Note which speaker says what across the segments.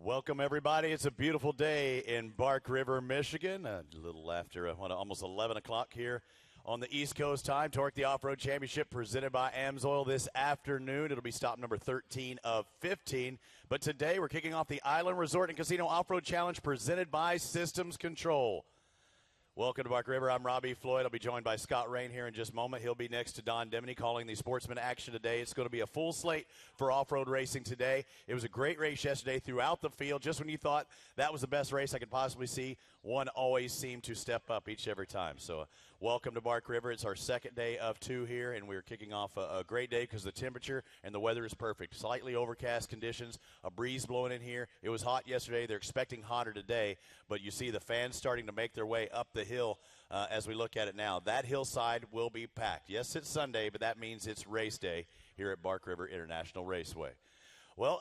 Speaker 1: Welcome, everybody. It's a beautiful day in Bark River, Michigan. A little after almost 11 o'clock here on the East Coast time. Torc, the Off-Road Championship, presented by AMSOIL this afternoon. It'll be stop number 13 of 15. But today we're kicking off the Island Resort and Casino Off-Road Challenge presented by Systems Control. Welcome to Bark River. I'm Robbie Floyd. I'll be joined by Scott Rain here in just a moment. He'll be next to Don Deminy calling the Sportsman action today. It's going to be a full slate for off-road racing today. It was a great race yesterday throughout the field. Just when you thought that was the best race I could possibly see, one always seemed to step up each and every time. So welcome to Bark River. It's our second day of 2 here, and we're kicking off a great day because the temperature and the weather is perfect. Slightly overcast conditions, a breeze blowing in here. It was hot yesterday. They're expecting hotter today, but you see the fans starting to make their way up the hill as we look at it now. That hillside will be packed. Yes, it's Sunday, but that means it's race day here at Bark River International Raceway. Well,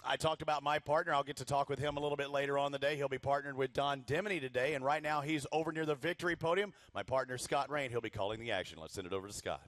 Speaker 1: I talked about my partner. I'll get to talk with him a little bit later on in the day. He'll be partnered with Don Deminy today, and right now he's over near the victory podium. My partner, Scott Rain, he'll be calling the action. Let's send it over to Scott.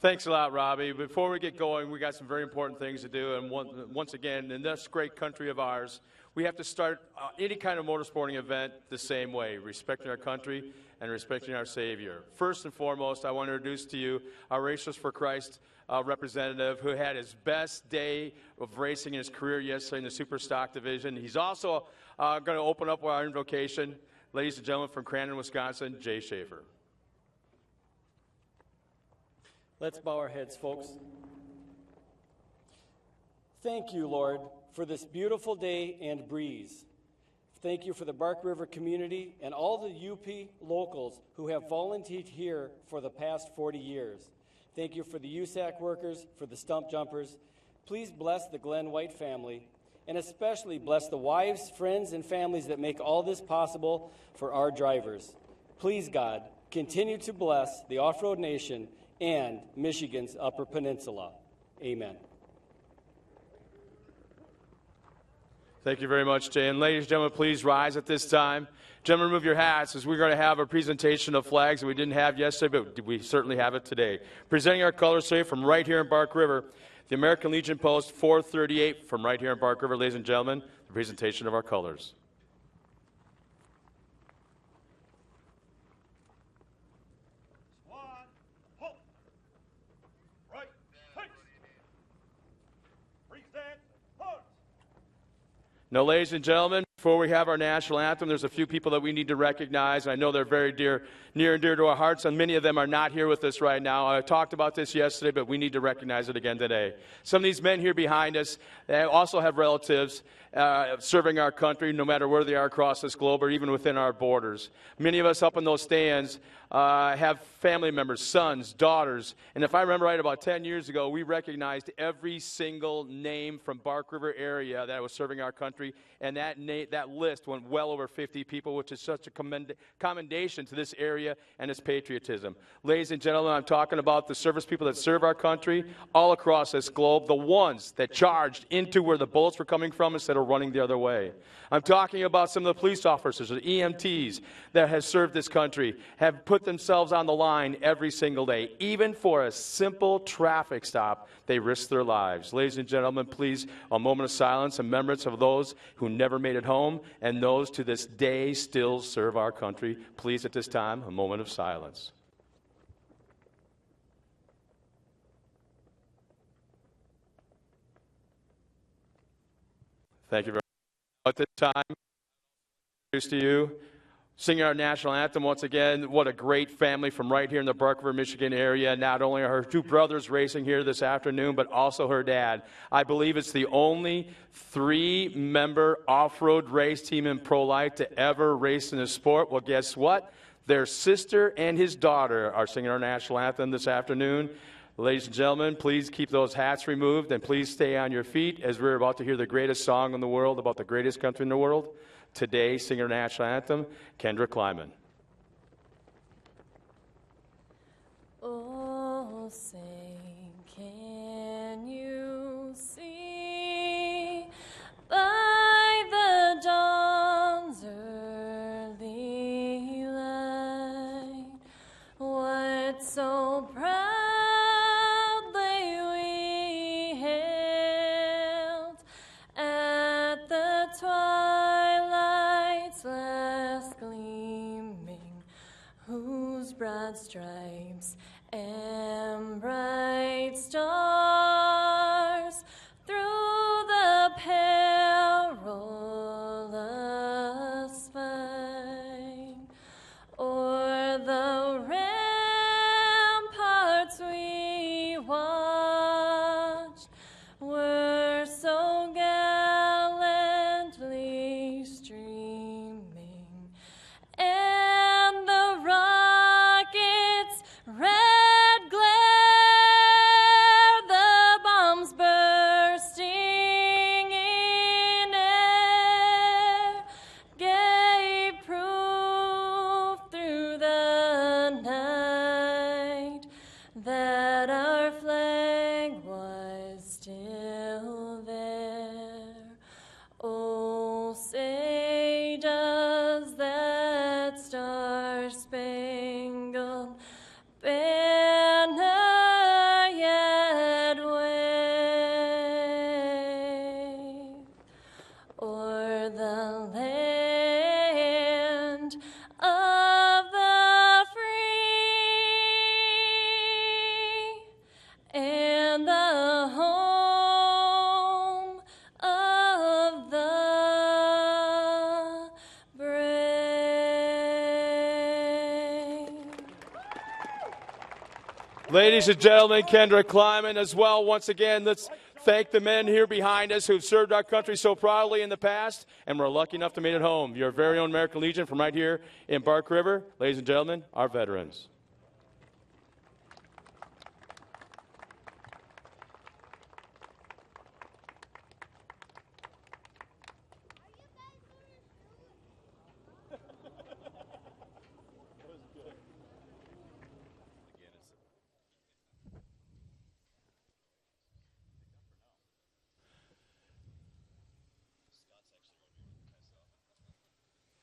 Speaker 2: Thanks a lot, Robbie. Before we get going, we got some very important things to do, and once again, in this great country of ours, we have to start any kind of motorsporting event the same way, respecting our country and respecting our Savior. First and foremost, I want to introduce to you our Racers for Christ representative who had his best day of racing in his career yesterday in the Super Stock division. He's also going to open up our invocation. Ladies and gentlemen, from Crandon, Wisconsin, Jay Schaefer.
Speaker 3: Let's bow our heads, folks. Thank you, Lord, for this beautiful day and breeze. Thank you for the Bark River community and all the UP locals who have volunteered here for the past 40 years. Thank you for the USAC workers, for the stump jumpers. Please bless the Glenn White family, and especially bless the wives, friends, and families that make all this possible for our drivers. Please, God, continue to bless the off-road nation and Michigan's Upper Peninsula. Amen.
Speaker 2: Thank you very much, Jay. And ladies and gentlemen, please rise at this time. Gentlemen, remove your hats as we're going to have a presentation of flags that we didn't have yesterday, but we certainly have it today. Presenting our colors today from right here in Bark River, the American Legion Post 438 from right here in Bark River, ladies and gentlemen, the presentation of our colors. Now, ladies and gentlemen, before we have our national anthem, there's a few people that we need to recognize. I know they're very near and dear to our hearts, and many of them are not here with us right now. I talked about this yesterday, but we need to recognize it again today. Some of these men here behind us they also have relatives serving our country, no matter where they are across this globe or even within our borders. Many of us up in those stands have family members, sons, daughters, and if I remember right, about 10 years ago, we recognized every single name from Bark River area that was serving our country, and that list went well over 50 people, which is such a commendation to this area and its patriotism. Ladies and gentlemen, I'm talking about the service people that serve our country all across this globe, the ones that charged into where the bullets were coming from instead of running the other way. I'm talking about some of the police officers, the EMTs that have served this country, have put themselves on the line every single day. Even for a simple traffic stop, they risk their lives. Ladies and gentlemen, please, a moment of silence in remembrance of those who never made it home and those to this day still serve our country. Please, at this time, a moment of silence. Thank you very much. At this time, introduce to you, singing our national anthem once again. What a great family from right here in the Bark River, Michigan area. Not only are her 2 brothers racing here this afternoon, but also her dad. I believe it's the only 3-member off-road race team in Pro Light to ever race in the sport. Well, guess what? Their sister and his daughter are singing our national anthem this afternoon. Ladies and gentlemen, please keep those hats removed and please stay on your feet as we're about to hear the greatest song in the world about the greatest country in the world. Today, singing our national anthem, Kendrick Lyman.
Speaker 4: Oh, sing, can you see by the dawn's early light what so proudly we hailed with broad stripes and bright stars through the perilous fight, o'er the ramparts we watched were so gallantly streaming, and the rockets' red glare, the bombs bursting in air, gave proof through the night that our flag was still there. Oh, say does that star-spangled banner yet wave o'er the land of the free and the home of the brave.
Speaker 2: Ladies and gentlemen, Kendra Kleiman as well. Once again, let's thank the men here behind us who've served our country so proudly in the past, and we're lucky enough to meet at home. Your very own American Legion from right here in Bark River. Ladies and gentlemen, our veterans.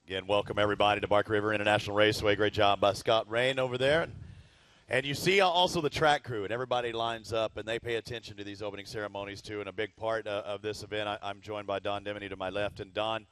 Speaker 1: Again, welcome everybody to Bark River International Raceway. Great job by Scott Rain over there. And you see also the track crew, and everybody lines up, and they pay attention to these opening ceremonies, too. And a big part of this event, I'm joined by Don Dimony to my left. And, Don,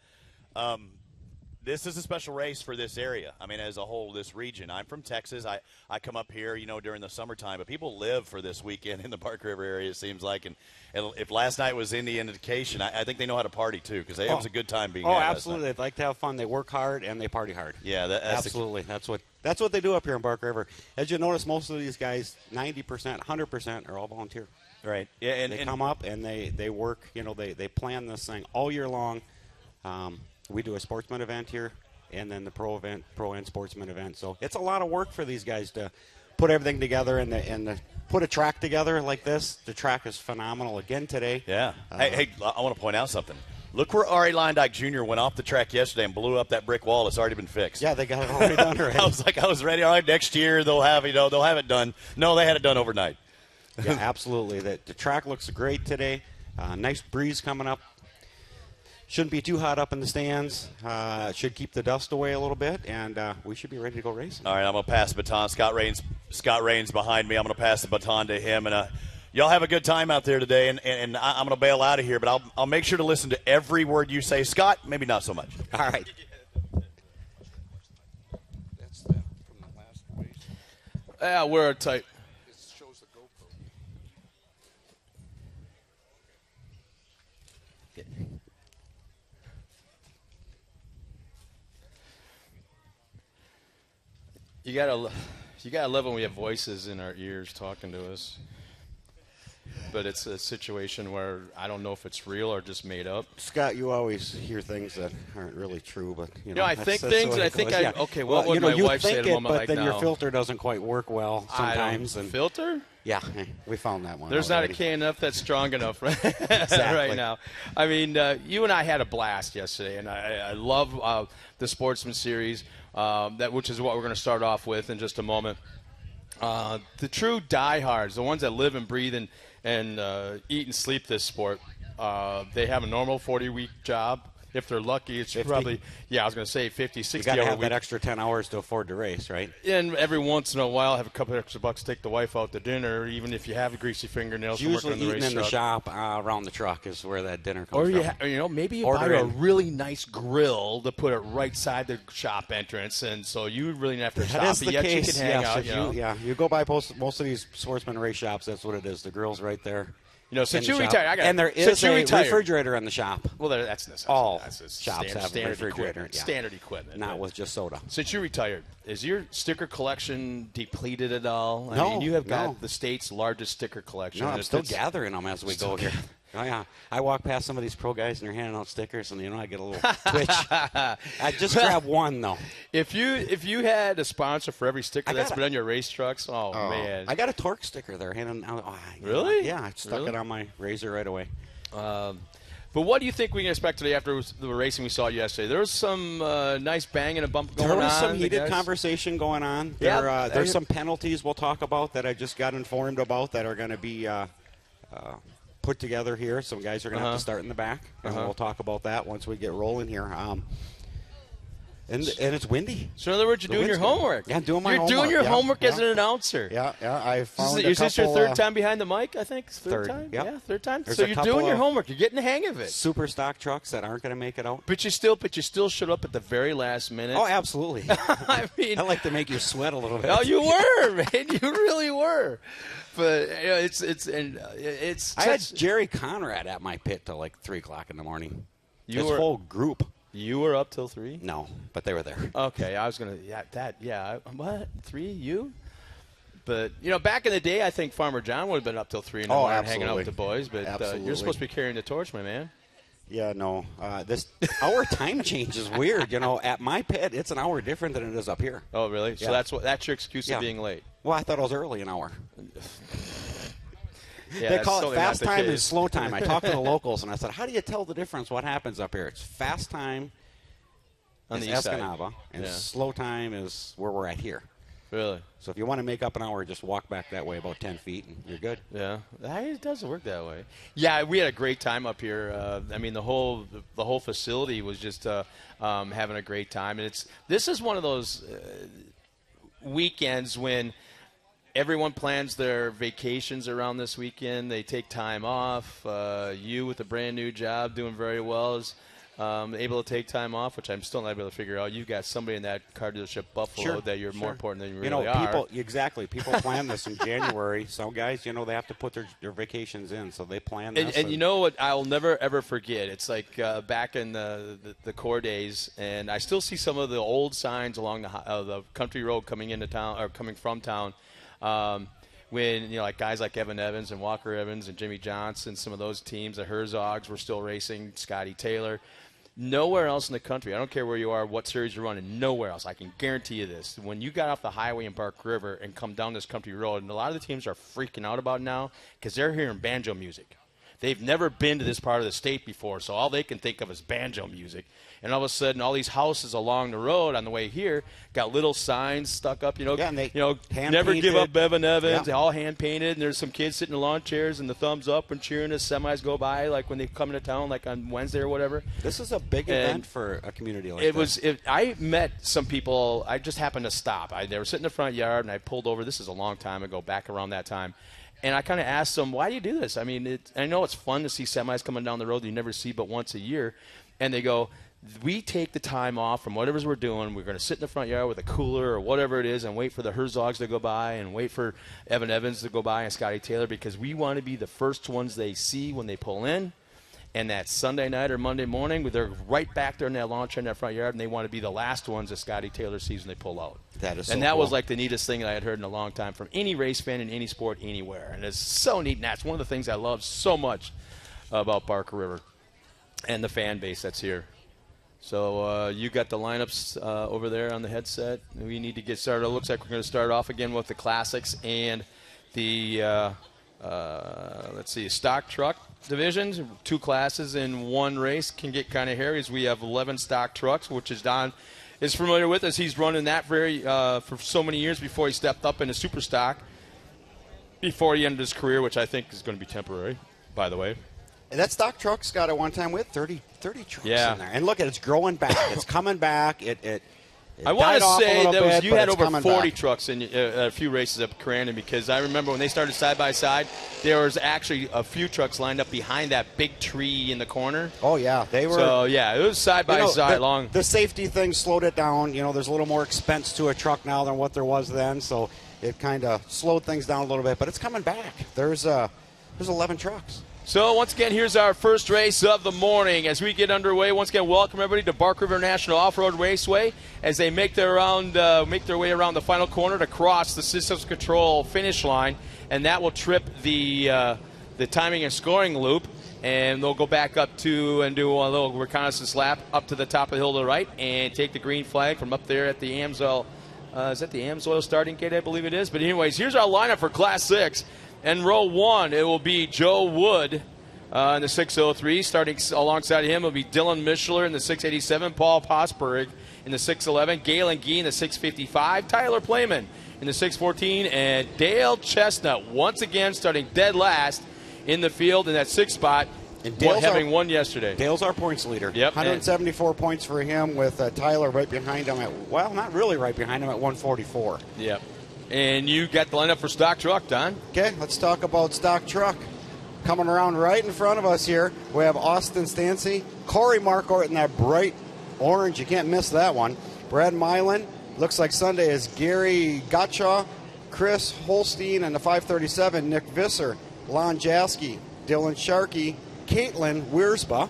Speaker 1: this is a special race for this area. I mean, as a whole, this region. I'm from Texas. I come up here, you know, during the summertime. But people live for this weekend in the Bark River area, it seems like. And if last night was any indication, I think they know how to party, too, because it was a good time being had last
Speaker 5: absolutely.
Speaker 1: night.
Speaker 5: They like to have fun. They work hard, and they party hard.
Speaker 1: Yeah, that's
Speaker 5: absolutely. That's what they do up here in Bark River. As you notice, most of these guys, 90%, 100% are all volunteer.
Speaker 1: Right. Yeah, and
Speaker 5: they come up and they work. You know, they plan this thing all year long. We do a sportsman event here, and then the pro and sportsman event. So it's a lot of work for these guys to put everything together and put a track together like this. The track is phenomenal again today.
Speaker 1: Yeah. Hey, I want to point out something. Look where Ari Leindyke Jr. went off the track yesterday and blew up that brick wall. It's already been fixed.
Speaker 5: Yeah, they got it already done already.
Speaker 1: I was ready. All right, next year they'll have it done. No, they had it done overnight.
Speaker 5: Yeah, absolutely. The track looks great today. Nice breeze coming up. Shouldn't be too hot up in the stands. Should keep the dust away a little bit, and we should be ready to go racing.
Speaker 1: All right, I'm going to pass the baton. Scott Rain's behind me. I'm going to pass the baton to him, and y'all have a good time out there today, and I'm going to bail out of here, but I'll make sure to listen to every word you say. Scott, maybe not so much.
Speaker 5: All right.
Speaker 6: That's that from the last race.
Speaker 2: Yeah, we're tight.
Speaker 6: It shows the GoPro.
Speaker 2: You gotta love when we have voices in our ears talking to us. But it's a situation where I don't know if it's real or just made up.
Speaker 5: Scott, you always hear things that aren't really true, but you know.
Speaker 2: I think things, and I think
Speaker 5: yeah.
Speaker 2: okay. What would my wife say at a moment
Speaker 5: but
Speaker 2: like
Speaker 5: then
Speaker 2: now?
Speaker 5: your filter doesn't quite work well sometimes. And
Speaker 2: filter?
Speaker 5: Yeah, we found that one.
Speaker 2: There's
Speaker 5: already.
Speaker 2: not a KNF that's strong enough right,
Speaker 5: Exactly.
Speaker 2: right now. I mean, you and I had a blast yesterday, and I love the Sportsman Series, which is what we're going to start off with in just a moment. The true diehards, the ones that live and breathe and eat and sleep this sport, they have a normal 40-week job, If they're lucky, it's
Speaker 5: 50.
Speaker 2: probably, I was going to say 50,
Speaker 5: You
Speaker 2: 60
Speaker 5: got to
Speaker 2: hour
Speaker 5: have
Speaker 2: week.
Speaker 5: that extra 10 hours to afford to race, right?
Speaker 2: And every once in a while, have a couple extra bucks to take the wife out to dinner, even if you have greasy fingernails
Speaker 5: It's
Speaker 2: from working
Speaker 5: usually
Speaker 2: on the
Speaker 5: eating
Speaker 2: race
Speaker 5: in the
Speaker 2: truck.
Speaker 5: shop around the truck is where that dinner
Speaker 2: Or
Speaker 5: comes from.
Speaker 2: maybe you
Speaker 5: Order
Speaker 2: buy a
Speaker 5: in.
Speaker 2: really nice grill to put it right side the shop entrance, and so you really don't have to
Speaker 5: That
Speaker 2: shop.
Speaker 5: is the
Speaker 2: Yet
Speaker 5: case.
Speaker 2: you can hang
Speaker 5: yes,
Speaker 2: out.
Speaker 5: if you go by most of these sportsman race shops, that's what it is. The grill's right there.
Speaker 2: Since
Speaker 5: in
Speaker 2: you
Speaker 5: the shop.
Speaker 2: retired,
Speaker 5: and there is
Speaker 2: since you
Speaker 5: a
Speaker 2: retired,
Speaker 5: refrigerator in the shop.
Speaker 2: Well, that's necessary.
Speaker 5: All
Speaker 2: That's just
Speaker 5: shops have a
Speaker 2: standard
Speaker 5: refrigerator.
Speaker 2: equipment.
Speaker 5: Yeah.
Speaker 2: Standard equipment.
Speaker 5: Not with just soda.
Speaker 2: Since you retired, is your sticker collection depleted at all?
Speaker 5: No,
Speaker 2: I mean, you have got
Speaker 5: no.
Speaker 2: the state's largest sticker collection.
Speaker 5: No, I'm
Speaker 2: It's-
Speaker 5: still
Speaker 2: it's-
Speaker 5: gathering them as we go here. Oh, yeah. I walk past some of these pro guys, and they're handing out stickers, and, I get a little twitch. I just grab one, though.
Speaker 2: If you had a sponsor for every sticker that's
Speaker 5: got
Speaker 2: been on your race trucks, man.
Speaker 5: I got a Torc sticker there handing out.
Speaker 2: Really?
Speaker 5: Yeah, I stuck it on my razor right away.
Speaker 2: But what do you think we can expect today after the racing we saw yesterday? There was some nice banging and bump going on.
Speaker 5: There was some
Speaker 2: the
Speaker 5: heated
Speaker 2: guys.
Speaker 5: conversation going on.
Speaker 2: Yeah,
Speaker 5: There's some penalties we'll talk about that I just got informed about that are going to be put together here. Some guys are going to have to start in the back, and we'll talk about that once we get rolling here. And it's windy.
Speaker 2: So in other words, you're doing your
Speaker 5: wind's good.
Speaker 2: homework.
Speaker 5: Yeah, doing my
Speaker 2: You're
Speaker 5: homework.
Speaker 2: doing your
Speaker 5: Yeah,
Speaker 2: homework as
Speaker 5: yeah.
Speaker 2: an announcer.
Speaker 5: Yeah. I found
Speaker 2: Is this your third time behind the mic, I think?
Speaker 5: Third,
Speaker 2: time?
Speaker 5: yep.
Speaker 2: Yeah, third time.
Speaker 5: There's
Speaker 2: So
Speaker 5: a
Speaker 2: you're
Speaker 5: couple
Speaker 2: doing your
Speaker 5: of
Speaker 2: homework. You're getting the hang of it.
Speaker 5: super stock trucks that aren't going to make it out.
Speaker 2: But you still showed up at the very last minute.
Speaker 5: Oh, absolutely.
Speaker 2: I mean,
Speaker 5: I like to make you sweat a little bit.
Speaker 2: oh, you were, man. You really were. But it's
Speaker 5: I had
Speaker 2: such-
Speaker 5: Jerry Conrad at my pit till like 3 o'clock in the morning.
Speaker 2: You
Speaker 5: His
Speaker 2: were-
Speaker 5: whole group.
Speaker 2: You were up till 3?
Speaker 5: No, but they were there.
Speaker 2: Okay, I was going to, what? 3? You? But, back in the day, I think Farmer John would have been up till 3 in the morning hanging out with the boys. But you're supposed to be carrying the torch, my man.
Speaker 5: Yeah, no. Our time change is weird. At my pit, it's an hour different than it is up here.
Speaker 2: Oh, really?
Speaker 5: Yeah.
Speaker 2: So that's your excuse of being late.
Speaker 5: Well, I thought it was early an hour.
Speaker 2: Yeah,
Speaker 5: They
Speaker 2: that's
Speaker 5: call it
Speaker 2: totally not
Speaker 5: fast
Speaker 2: the
Speaker 5: time and
Speaker 2: case.
Speaker 5: slow time. I talked to the locals, and I said, how do you tell the difference? What happens up here? It's fast time
Speaker 2: On
Speaker 5: is
Speaker 2: the east side.
Speaker 5: Escanaba, and
Speaker 2: Yeah.
Speaker 5: slow time is where we're at here.
Speaker 2: Really?
Speaker 5: So if you want to make up an hour, just walk back that way about 10 feet, and you're good.
Speaker 2: Yeah, it doesn't work that way. Yeah, we had a great time up here. I mean, the whole facility was just having a great time, and this is one of those weekends when everyone plans their vacations around this weekend. They take time off. You with a brand new job, doing very well, is able to take time off, which I'm still not able to figure out. You've got somebody in that car dealership, Buffalo, that you're more important than you really are.
Speaker 5: People plan this in January. Some guys, they have to put their vacations in, so they plan this.
Speaker 2: And you know what I'll never, ever forget? It's like back in the core days, and I still see some of the old signs along the country road coming into town or coming from town. When like guys like Evan Evans and Walker Evans and Jimmy Johnson, some of those teams, the Herzogs were still racing, Scotty Taylor. Nowhere else in the country, I don't care where you are, what series you're running, nowhere else. I can guarantee you this. When you got off the highway in Bark River and come down this country road, and a lot of the teams are freaking out about it now because they're hearing banjo music. They've never been to this part of the state before, so all they can think of is banjo music. And all of a sudden, all these houses along the road on the way here got little signs stuck up,
Speaker 5: and they
Speaker 2: never give up Evan Evans,
Speaker 5: Yeah.
Speaker 2: all hand-painted, and there's some kids sitting in lawn chairs and the thumbs up and cheering as semis go by, like when they come into town, like on Wednesday or whatever.
Speaker 5: This is a big event for a community like this.
Speaker 2: I met some people, I just happened to stop. They were sitting in the front yard, and I pulled over. This is a long time ago, back around that time. And I kind of asked them, why do you do this? I mean, I know it's fun to see semis coming down the road that you never see but once a year. And they go, we take the time off from whatever we're doing. We're going to sit in the front yard with a cooler or whatever it is and wait for the Herzogs to go by and wait for Evan Evans to go by and Scotty Taylor because we want to be the first ones they see when they pull in. And that Sunday night or Monday morning, they're right back there in that lawn chair in that front yard, and they want to be the last ones that Scotty Taylor sees when they pull out.
Speaker 5: That is
Speaker 2: and
Speaker 5: so
Speaker 2: that
Speaker 5: cool.
Speaker 2: was like the neatest thing that I had heard in a long time from any race fan in any sport anywhere. And it's so neat, and that's one of the things I love so much about Barker River and the fan base that's here. So you got the lineups over there on the headset. We need to get started. It looks like we're going to start off again with the classics and the stock truck divisions. 2 classes in one race can get kind of hairy as we have 11 stock trucks, which is Don is familiar with as he's running that for so many years before he stepped up into super stock before he ended his career, which I think is going to be temporary, by the way.
Speaker 5: That stock truck's got at one time with 30 trucks
Speaker 2: Yeah.
Speaker 5: in there. And look at it, it's growing back. It's coming back. It
Speaker 2: I want
Speaker 5: died
Speaker 2: to
Speaker 5: off a
Speaker 2: say
Speaker 5: little
Speaker 2: that
Speaker 5: bit,
Speaker 2: you
Speaker 5: but
Speaker 2: had
Speaker 5: it's
Speaker 2: over
Speaker 5: coming
Speaker 2: 40
Speaker 5: back.
Speaker 2: trucks in a few races up Crandon, because I remember when they started side by side, there was actually a few trucks lined up behind that big tree in the corner.
Speaker 5: Oh, yeah. They were.
Speaker 2: So, yeah, it was side by side long.
Speaker 5: The safety thing slowed it down. You know, there's a little more expense to a truck now than what there was then, so it kind of slowed things down a little bit. But it's coming back. There's 11 trucks.
Speaker 2: So, once again, here's our first race of the morning. As we get underway, once again, welcome everybody to Bark River National Off-Road Raceway as they make their way around the final corner to cross the systems control finish line, and that will trip the timing and scoring loop, and they'll go back up to and do a little reconnaissance lap up to the top of the hill to the right and take the green flag from up there at the Amsoil. Is that the Amsoil starting gate, I believe it is? But anyways, here's our lineup for Class 6. In row 1, it will be Joe Wood in the 603. Starting alongside him will be Dylan Mishler in the 687, Paul Posberg in the 611, Galen Gee in the 655, Tyler Playman in the 614, and Dale Chestnut once again starting dead last in the field in that 6th spot,
Speaker 5: And
Speaker 2: having won yesterday.
Speaker 5: Dale's our points leader.
Speaker 2: Yep.
Speaker 5: 174 points for him, with Tyler right behind him not really right behind him at 144.
Speaker 2: Yep. And you got the lineup for stock truck, Don.
Speaker 5: Okay, let's talk about stock truck. Coming around right in front of us here, we have Austin Stancy, Corey Marquardt in that bright orange. You can't miss that one. Brad Milan. Looks like Sunday is Gary Gottschall, Chris Holstein in the 537, Nick Visser, Lon Jaski, Dylan Sharkey, Caitlin Wiersba.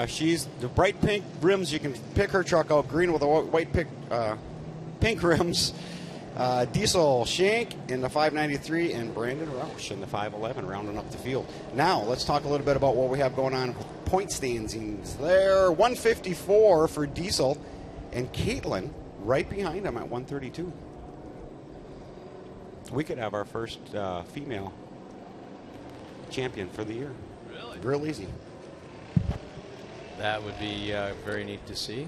Speaker 5: She's the bright pink rims. You can pick her truck out green with a white pink rims. Diesel Shank in the 593 and Brandon Roush in the 511 rounding up the field. Now, let's talk a little bit about what we have going on with point standings there. 154 for Diesel and Caitlin right behind him at 132. We could have our first female champion for the year.
Speaker 2: Really?
Speaker 5: Real easy.
Speaker 2: That would be very neat to see.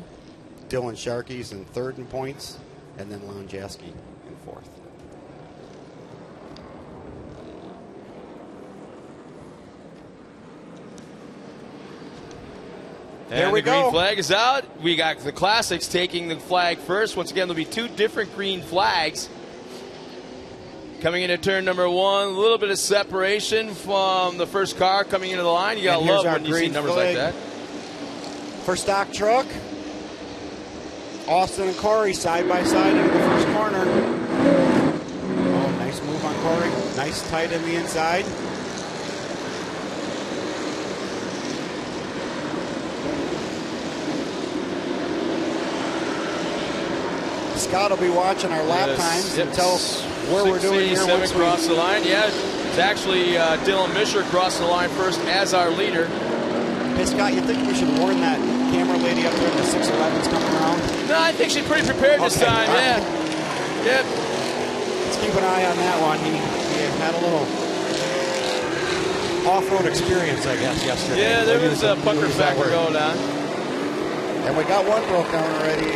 Speaker 5: Dylan Sharkey's in 3rd in points, and then Lon Jaski in 4th.
Speaker 2: And
Speaker 5: there we
Speaker 2: the green
Speaker 5: go.
Speaker 2: flag is out. We got the Classics taking the flag first. Once again, there'll be 2 different green flags. Coming into turn number 1, a little bit of separation from the first car coming into the line. You got to love when you see numbers like that.
Speaker 5: For stock truck, Austin and Corey side by side into the first corner. Oh, nice move on Corey. Nice tight in the inside. Scott will be watching our lap times and tell us where we're doing here.
Speaker 2: 687 across the line. Yeah, it's actually Dylan Misher crossing the line first as our leader.
Speaker 5: Hey, Scott, you think we should warn that camera lady up there in the 611's coming around?
Speaker 2: No, I think she's pretty prepared this time. Yeah. Yep.
Speaker 5: Let's keep an eye on that one. He had a little off-road experience, I guess, yesterday.
Speaker 2: Yeah, there was a pucker factor going on.
Speaker 5: And we got one broke down already.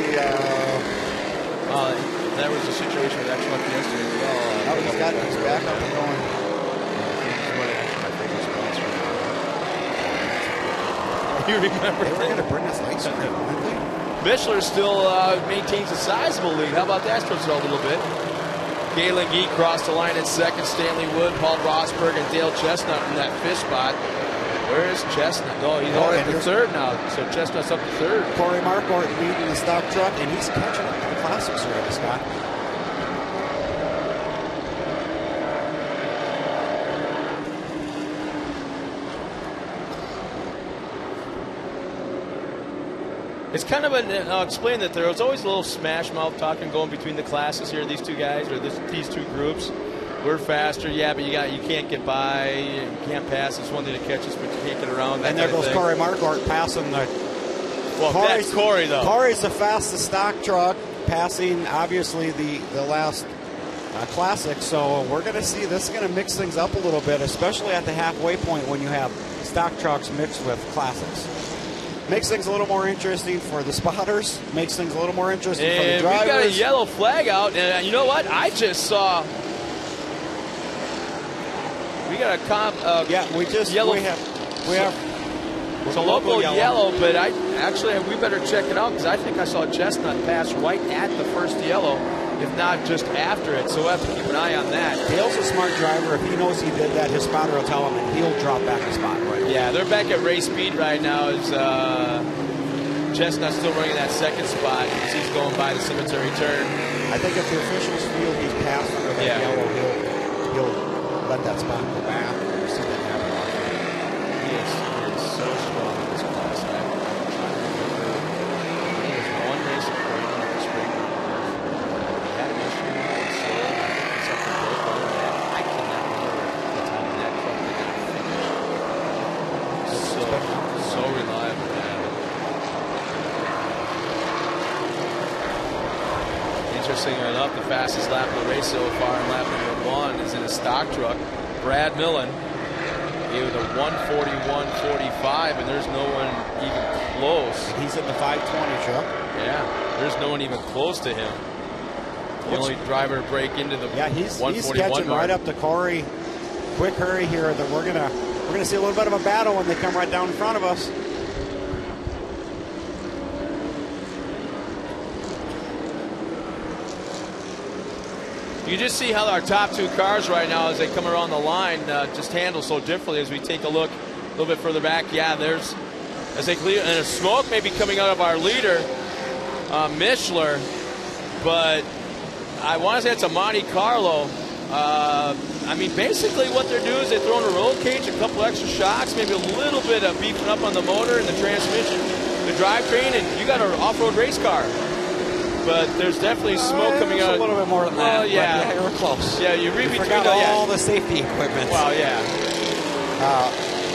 Speaker 2: That was the situation with that truck yesterday as well.
Speaker 5: He's got his back up and going.
Speaker 2: You remember?
Speaker 5: They were going to bring us ice cream, weren't they?
Speaker 2: Mishler still maintains a sizable lead. How about that stretch a little bit? Galen Gee crossed the line in 2nd. Stanley Wood, Paul Rosberg, and Dale Chestnut in that 5th spot. Where is Chestnut? Oh, he's only at the 3rd now. So Chestnut's up to 3rd.
Speaker 5: Corey Marquardt leading the stock truck, and he's catching up to the Classics already, Scott.
Speaker 2: It's kind of I'll explain that there was always a little smash mouth talking going between the classes here, these two guys, or these 2 groups. We're faster, yeah, but you can't get by, you can't pass. It's one thing to catch us, but you can't get around.
Speaker 5: And there goes Corey Marquardt passing the.
Speaker 2: Well, that's Corey, though.
Speaker 5: Corey's the fastest stock truck, passing obviously the last Classic. So we're going to see this is going to mix things up a little bit, especially at the halfway point when you have stock trucks mixed with Classics. Makes things a little more interesting for the spotters. Makes things a little more interesting for the drivers.
Speaker 2: We got a yellow flag out, and you know what? I just saw. We got a
Speaker 5: we have We have
Speaker 2: it's a local yellow, but we better check it out because I think I saw Chestnut pass right at the first yellow, if not just after it. So we'll have to keep an eye on that.
Speaker 5: Dale's a smart driver. If he knows he did that, his spotter will tell him, and he'll drop back the spot right away.
Speaker 2: Yeah, they're back at race speed right now. As Chestnut's still running that second spot as he's going by the cemetery turn.
Speaker 5: I think if the officials feel he's passed under that yellow, he'll let that spot go back. We'll see that happen.
Speaker 2: He is so strong in this class. I remember there was one race at Podium in the spring. He had an issue and so I think something broke on that. I cannot remember the time in that truck they didn't finish. So reliable. Interestingly enough, the fastest lap of the race so far in lap number 1 is in a stock truck. Brad Millen gave it a 1:41.45, and there's no one even close.
Speaker 5: He's in the 520 truck.
Speaker 2: Yeah, there's no one even close to him. The only driver to break into the 141
Speaker 5: he's catching
Speaker 2: mark.
Speaker 5: right up to Corey. Quick hurry here. That we're gonna see a little bit of a battle when they come right down in front of us.
Speaker 2: You just see how our top 2 cars right now, as they come around the line, just handle so differently. As we take a look a little bit further back, there's as they clear, and a smoke may be coming out of our leader, Mishler, but I want to say it's a Monte Carlo. I mean, basically what they're doing is they're throwing a roll cage, a couple extra shocks, maybe a little bit of beefing up on the motor and the transmission, the drivetrain, and you got an off-road race car. But there's definitely smoke coming out.
Speaker 5: A little bit more than that.
Speaker 2: Well, yeah.
Speaker 5: You were close.
Speaker 2: Yeah, you read between
Speaker 5: all the safety equipment.
Speaker 2: Well, yeah.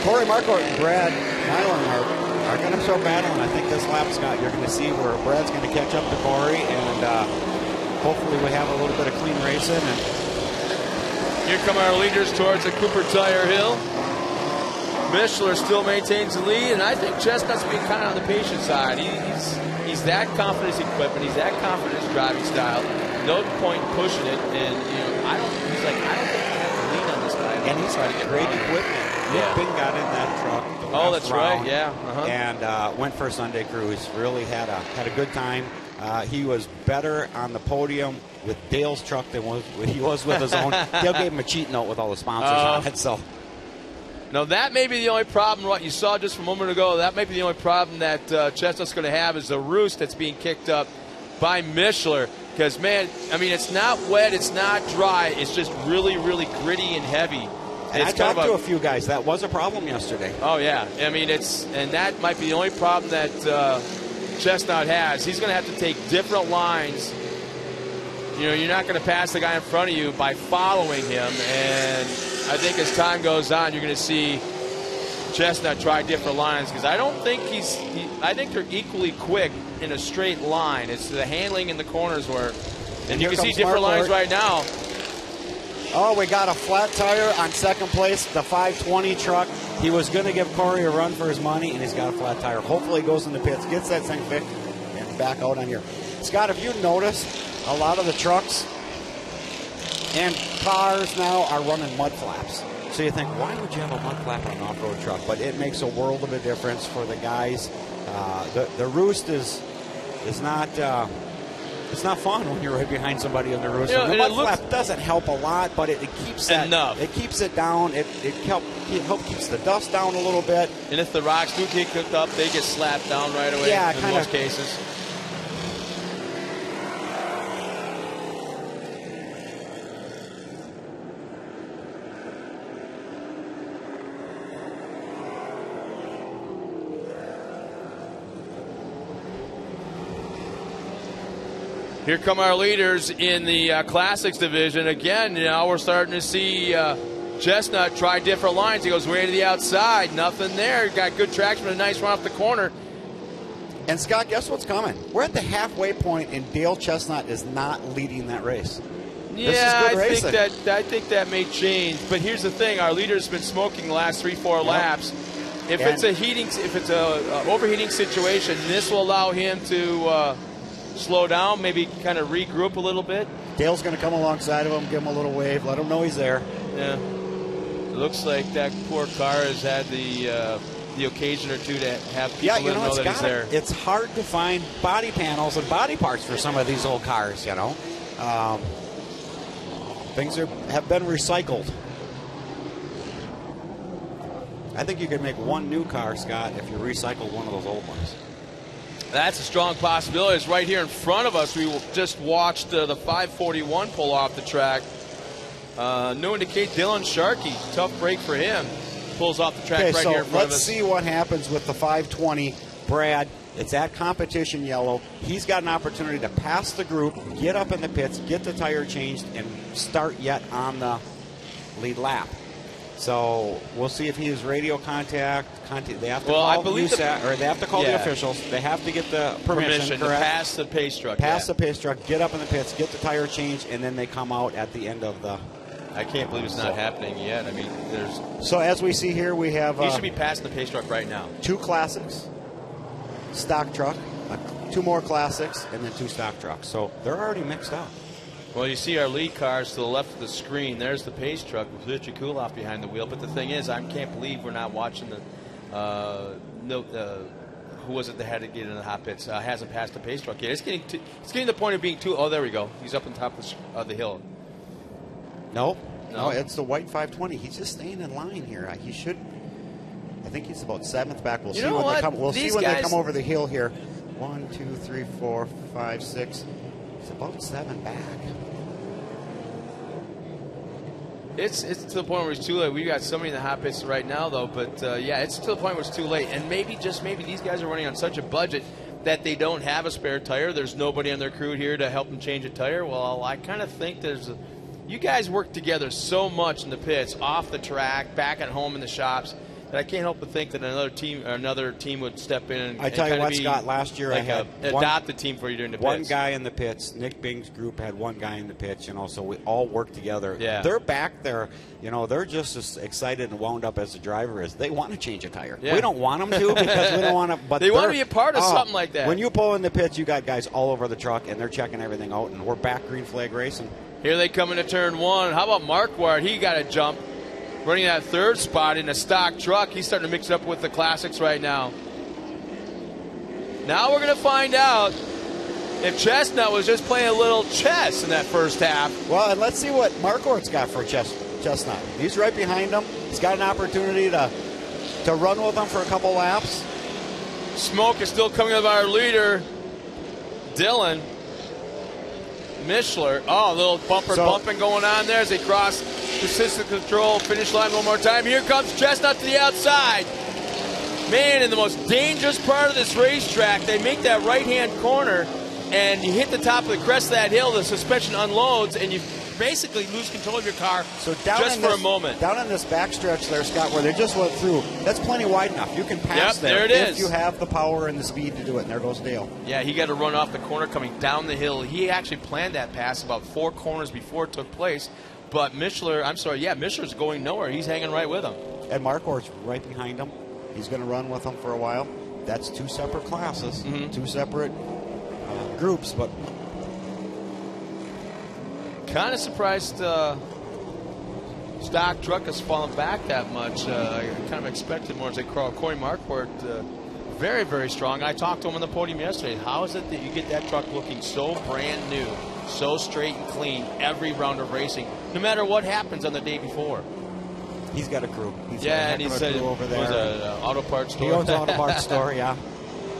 Speaker 5: Corey Marcourt and Brad Nyland are going to show battle, and I think this lap, Scott, you're going to see where Brad's going to catch up to Corey, and hopefully we have a little bit of clean racing. And
Speaker 2: here come our leaders towards the Cooper Tire Hill. Mishler still maintains the lead, and I think Chestnut's being kind of on the patient side. He's that confident in his equipment. He's that confident in his driving style. No point in pushing it, and I don't think I have to lean on this guy.
Speaker 5: And he's got great equipment.
Speaker 2: Yeah.
Speaker 5: Bing got in that truck.
Speaker 2: Oh, that's right. Yeah.
Speaker 5: And went for a Sunday cruise. Really had a good time. He was better on the podium with Dale's truck than he was with his own. Dale gave him a cheat note with all the sponsors on it. So.
Speaker 2: No, that may be the only problem, what you saw just a moment ago, that may be the only problem that Chestnut's going to have is the roost that's being kicked up by Mishler. Because, man, I mean, it's not wet, it's not dry, it's just really, really gritty and heavy.
Speaker 5: And I talked to a few guys. That was a problem yesterday.
Speaker 2: Oh, yeah. I mean, and that might be the only problem that Chestnut has. He's going to have to take different lines. You know, you're not going to pass the guy in front of you by following him, and I think as time goes on, you're going to see Chestnut try different lines because I don't think I think they're equally quick in a straight line. It's the handling in the corners where, and you can see different lines right now.
Speaker 5: Oh, we got a flat tire on second place, the 520 truck. He was going to give Corey a run for his money, and he's got a flat tire. Hopefully he goes in the pits, gets that thing fixed, and back out on here. Scott, have you noticed a lot of the trucks and cars now are running mud flaps? So you think, why would you have a mud flap on an off-road truck? But it makes a world of a difference for the guys. The roost is not it's not fun when you're right behind somebody on the roost. The mud flap doesn't help a lot, but it keeps that
Speaker 2: enough.
Speaker 5: It keeps it down. It helps keeps the dust down a little bit.
Speaker 2: And if the rocks do get cooked up, they get slapped down right away.
Speaker 5: Yeah,
Speaker 2: in most cases. Here come our leaders in the Classics division. Again, now we're starting to see Chestnut try different lines. He goes way to the outside. Nothing there. Got good traction with a nice run off the corner.
Speaker 5: And, Scott, guess what's coming? We're at the halfway point, and Dale Chestnut is not leading that race.
Speaker 2: Yeah, I think that may change. But here's the thing: our leader's been smoking the last 3-4 laps. If it's a overheating situation, this will allow him to slow down, maybe kind of regroup a little bit.
Speaker 5: Dale's going to come alongside of him, give him a little wave, let him know he's there.
Speaker 2: Yeah. looks like that poor car has had the occasion or two to have people know that he's there.
Speaker 5: It's hard to find body panels and body parts for some of these old cars, you know. Things have been recycled. I think you could make one new car, Scott, if you recycled one of those old ones.
Speaker 2: That's a strong possibility. It's right here in front of us. We just watched the 541 pull off the track. New indicate Dylan Sharkey. Tough break for him. Pulls off the track right here in front of us.
Speaker 5: Let's see what happens with the 520. Brad, it's at competition yellow. He's got an opportunity to pass the group, get up in the pits, get the tire changed, and start yet on the lead lap. So we'll see if he has radio contact. They have to call USAC, or they have to call the officials. They have to get the permission
Speaker 2: to pass the pace truck.
Speaker 5: Pass the pace truck, get up in the pits, get the tire changed, and then they come out at the end of the.
Speaker 2: I can't believe it's not happening yet. I mean, there's.
Speaker 5: So as we see here, we have.
Speaker 2: He should be passing the pace truck right now.
Speaker 5: 2 classics, stock truck, 2 more classics, and then 2 stock trucks. So they're already mixed up.
Speaker 2: Well, you see our lead cars to the left of the screen. There's the pace truck with Richie Kuloff behind the wheel. But the thing is, I can't believe we're not watching the who was it that had to get in the hot pits? Hasn't passed the pace truck yet. It's getting to the point of being too. Oh, there we go. He's up on top of the hill.
Speaker 5: No, it's the white 520. He's just staying in line here. He should. I think he's about 7th back. We'll see when they come. We'll see when they come over the hill here. 1, 2, 3, 4, 5, 6. He's about 7 back.
Speaker 2: It's to the point where it's too late. We got somebody in the hot pits right now, though. But it's to the point where it's too late. And maybe these guys are running on such a budget that they don't have a spare tire. There's nobody on their crew here to help them change a tire. Well, I kind of think you guys work together so much in the pits, off the track, back at home in the shops, that I can't help but think that another team would step in and
Speaker 5: I tell you what, Scott, last year
Speaker 2: like
Speaker 5: I had
Speaker 2: adopt the team for you during the pits.
Speaker 5: One guy in the pits. Nick Bing's group had one guy in the pits, so we all work together.
Speaker 2: Yeah.
Speaker 5: They're back there, they're just as excited and wound up as the driver is. They want to change a tire.
Speaker 2: Yeah.
Speaker 5: We don't want them to because we don't want to. But
Speaker 2: they want to be a part of something like that.
Speaker 5: When you pull in the pits, you got guys all over the truck, and they're checking everything out, and we're back green flag racing.
Speaker 2: Here they come into turn 1. How about Marquardt? He got a jump. Running that 3rd spot in a stock truck. He's starting to mix it up with the classics right now. Now we're going to find out if Chestnut was just playing a little chess in that first half.
Speaker 5: Well, and let's see what Marquardt's got for Chestnut. He's right behind him. He's got an opportunity to run with him for a couple laps.
Speaker 2: Smoke is still coming out of our leader, Dylan Mishler. Oh, a little bumping going on there as they cross the system control finish line one more time. Here comes Chestnut to the outside. Man, in the most dangerous part of this racetrack, they make that right-hand corner, and you hit the top of the crest of that hill, the suspension unloads, and you basically lose control of your car just for a moment.
Speaker 5: Down in this backstretch there, Scott, where they just went through, that's plenty wide enough. You can pass there if you have the power and the speed to do it, and there goes Dale.
Speaker 2: Yeah, he got to run off the corner coming down the hill. He actually planned that pass about 4 corners before it took place. But Mishler's going nowhere. He's hanging right with him.
Speaker 5: And Marquardt's right behind him. He's going to run with him for a while. That's 2 separate classes, 2 separate groups. But
Speaker 2: kind of surprised stock truck has fallen back that much. I kind of expected more as they crawl. Corey Marquardt, very, very strong. I talked to him on the podium yesterday. How is it that you get that truck looking so brand new, so straight and clean every round of racing, no matter what happens on the day before?
Speaker 5: He's got a crew.
Speaker 2: And he said over there. It was an auto parts store.
Speaker 5: He owns an auto parts store, yeah.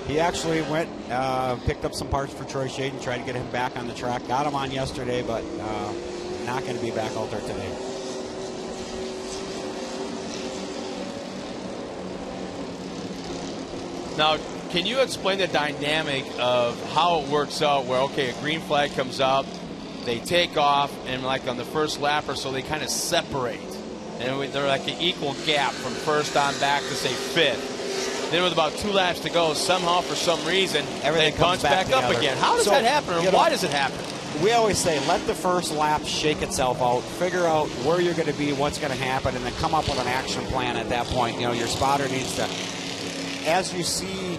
Speaker 5: He actually went, picked up some parts for Troy Shaden, tried to get him back on the track. Got him on yesterday, but not going to be back out there today.
Speaker 2: Now, can you explain the dynamic of how it works out where, okay, a green flag comes up, they take off, and like on the first lap or so, they kind of separate. And they're like an equal gap from first on back to, say, 5th. Then with about 2 laps to go, somehow, for some reason,
Speaker 5: everything
Speaker 2: they punch back up again. How does that happen, and why does it happen?
Speaker 5: We always say, let the first lap shake itself out, figure out where you're going to be, what's going to happen, and then come up with an action plan at that point. Your spotter needs to, as you see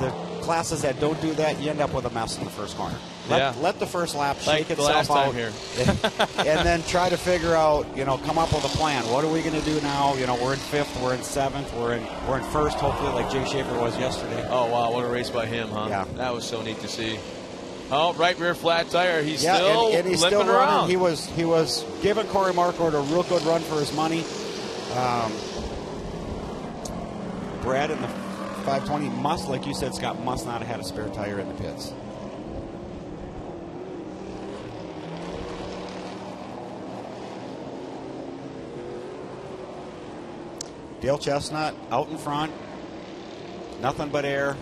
Speaker 5: the classes that don't do that, you end up with a mess in the first corner. Let the first lap
Speaker 2: like
Speaker 5: shake itself out
Speaker 2: here.
Speaker 5: and then try to figure out, come up with a plan. What are we going to do now? We're in 5th, we're in 7th, we're in 1st, hopefully, like Jay Schaefer was yesterday.
Speaker 2: Oh, wow, what a race by him, huh?
Speaker 5: Yeah.
Speaker 2: That was so neat to see. Oh, right rear flat tire. He's still
Speaker 5: and he's
Speaker 2: limping
Speaker 5: still
Speaker 2: around.
Speaker 5: running. He was giving Corey Marquardt a real good run for his money. Brad in the 520 must, like you said, Scott, must not have had a spare tire in the pits. Dale Chestnut out in front. Nothing but air.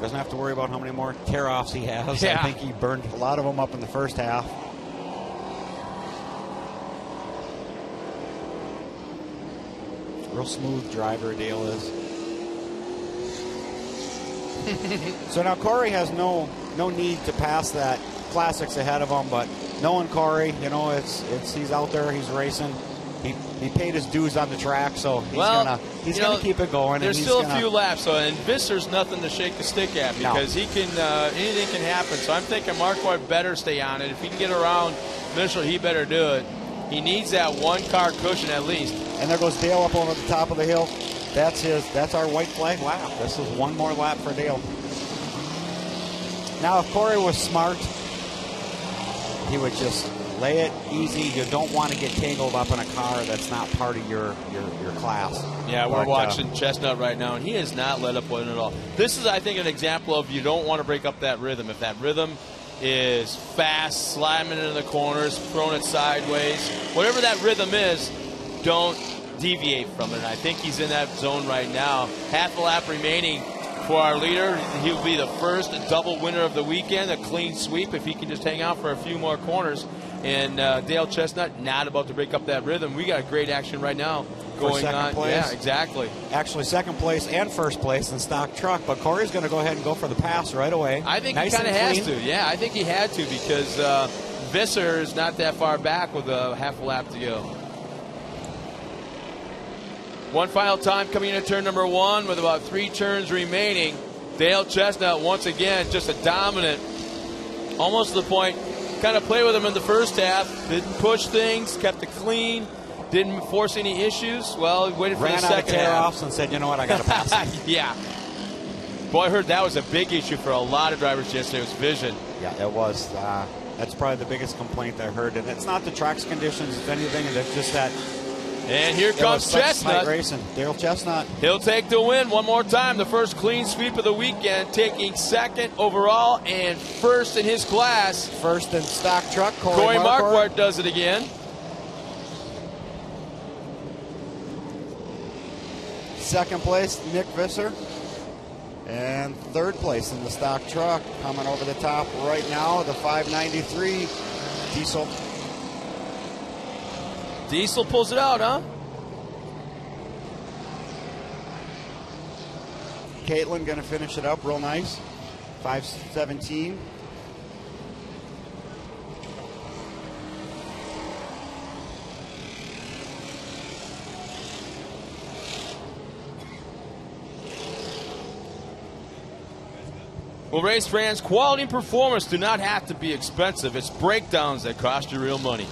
Speaker 5: Doesn't have to worry about how many more tear-offs he has.
Speaker 2: Yeah.
Speaker 5: I think he burned a lot of them up in the first half. Real smooth driver, Dale is. So now Corey has no need to pass that. Classics ahead of him, but knowing Corey, he's out there, he's racing. He paid his dues on the track, so he's gonna keep it going.
Speaker 2: There's
Speaker 5: and
Speaker 2: still a few laps, and Visser's nothing to shake the stick at because he can anything can happen. So I'm thinking Marquardt better stay on it. If he can get around Mitchell, he better do it. He needs that one-car cushion at least.
Speaker 5: And there goes Dale up over the top of the hill. That's our white flag lap. This is one more lap for Dale. Now, if Corey was smart, he would just lay it easy. You don't want to get tangled up in a car that's not part of your class.
Speaker 2: Yeah, we're watching Chestnut right now, and he has not let up one at all. This is, I think, an example of you don't want to break up that rhythm. If that rhythm is fast, slamming into the corners, throwing it sideways, whatever that rhythm is, don't deviate from it. And I think he's in that zone right now. Half a lap remaining for our leader. He'll be the first double winner of the weekend, a clean sweep if he can just hang out for a few more corners. And Dale Chestnut not about to break up that rhythm. We got great action right now going on.
Speaker 5: Place.
Speaker 2: Yeah, exactly.
Speaker 5: Actually, second place and first place in stock truck, but Corey's going to go ahead and go for the pass right away.
Speaker 2: I think
Speaker 5: nice
Speaker 2: he kind of has
Speaker 5: clean.
Speaker 2: to. Yeah, I think he had to because Visser is not that far back with a half a lap to go. One final time coming into turn number 1 with about 3 turns remaining. Dale Chestnut once again just a dominant, almost to the point. Kind of played with him in the first half. Didn't push things, kept it clean, didn't force any issues. Well, waited for the second half.
Speaker 5: Ran out of tear-offs and said, you know what, I got to pass him.
Speaker 2: Yeah. Boy, I heard that was a big issue for a lot of drivers yesterday, was vision.
Speaker 5: Yeah, it was. That's probably the biggest complaint I heard. And it's not the track's conditions, if anything, it's just that.
Speaker 2: And here comes Chestnut.
Speaker 5: Racing. Dale Chestnut.
Speaker 2: He'll take the win one more time. The first clean sweep of the weekend, taking second overall and first in his class.
Speaker 5: First in stock truck,
Speaker 2: Corey Marquardt does it again.
Speaker 5: Second place, Nick Visser. And third place in the stock truck. Coming over the top right now, the 593 Diesel.
Speaker 2: Diesel pulls it out, huh?
Speaker 5: Caitlin going to finish it up real nice. 517.
Speaker 2: Well, race fans, quality and performance do not have to be expensive. It's breakdowns that cost you real money.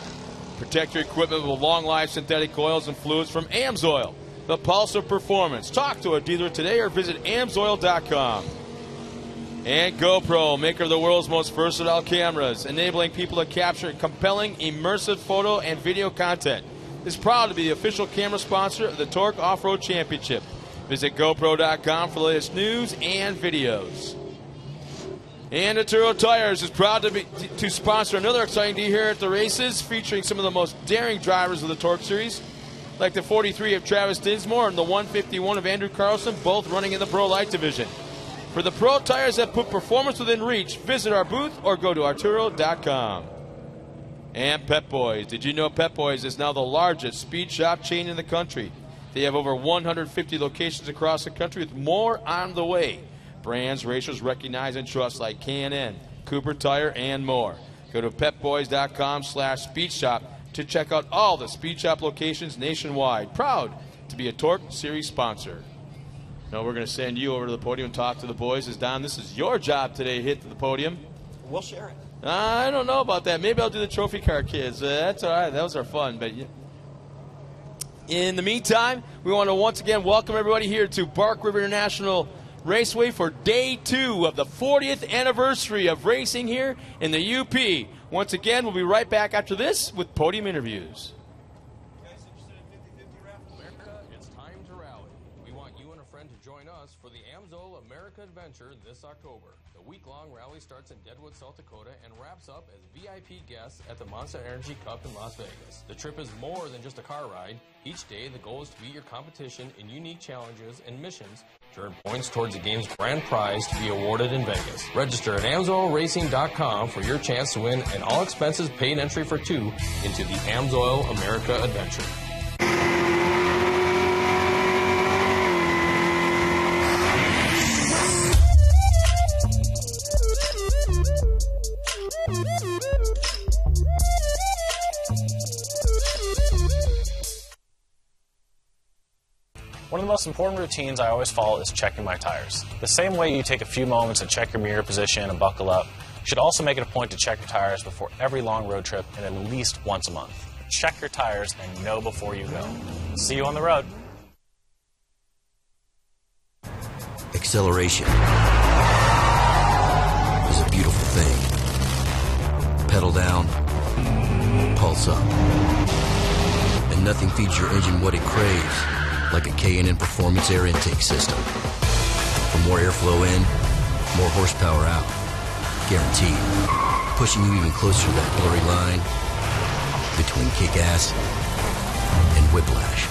Speaker 2: Protect your equipment with long-life synthetic oils and fluids from AMSOIL, the pulse of performance. Talk to a dealer today or visit AMSOIL.com. And GoPro, maker of the world's most versatile cameras, enabling people to capture compelling, immersive photo and video content, is proud to be the official camera sponsor of the Torc Off-Road Championship. Visit GoPro.com for the latest news and videos. And Turo Tires is proud to sponsor another exciting day here at the races, featuring some of the most daring drivers of the Torc Series, like the 43 of Travis Dinsmore and the 151 of Andrew Carlson, both running in the Pro Light Division. For the Pro Tires that put performance within reach, visit our booth or go to Arturo.com. And Pep Boys. Did you know Pep Boys is now the largest speed shop chain in the country? They have over 150 locations across the country with more on the way. Brands racers recognize and trust like K&N, Cooper Tire, and more. Go to pepboys.com/speed shop to check out all the speed shop locations nationwide. Proud to be a Torc Series sponsor. No, we're going to send you over to the podium and talk to the boys. As Don, this is your job today, hit to the podium.
Speaker 7: We'll share it.
Speaker 2: I don't know about that. Maybe I'll do the trophy car kids. That's all right. Those are fun. But in the meantime, we want to once again welcome everybody here to Bark River International Raceway for Day 2 of the 40th anniversary of racing here in the UP. Once again, we'll be right back after this with podium interviews.
Speaker 8: It's time to rally. We want you and a friend to join us for the AMSOIL America Adventure this October. The week-long rally starts in Deadwood, South Dakota and wraps up as VIP guests at the Monster Energy Cup in Las Vegas. The trip is more than just a car ride. Each day, the goal is to beat your competition in unique challenges and missions to earn points towards the game's grand prize to be awarded in Vegas. Register at AMSOILRacing.com for your chance to win an all-expenses paid entry for 2 into the AMSOIL America Adventure.
Speaker 9: One of the most important routines I always follow is checking my tires. The same way you take a few moments to check your mirror position and buckle up, you should also make it a point to check your tires before every long road trip and at least once a month. Check your tires and know before you go. See you on the road.
Speaker 10: Acceleration is a beautiful thing. Pedal down, pulse up. And nothing feeds your engine what it craves like a K&N Performance air intake system. For more airflow in, more horsepower out. Guaranteed. Pushing you even closer to that blurry line between kick-ass and whiplash.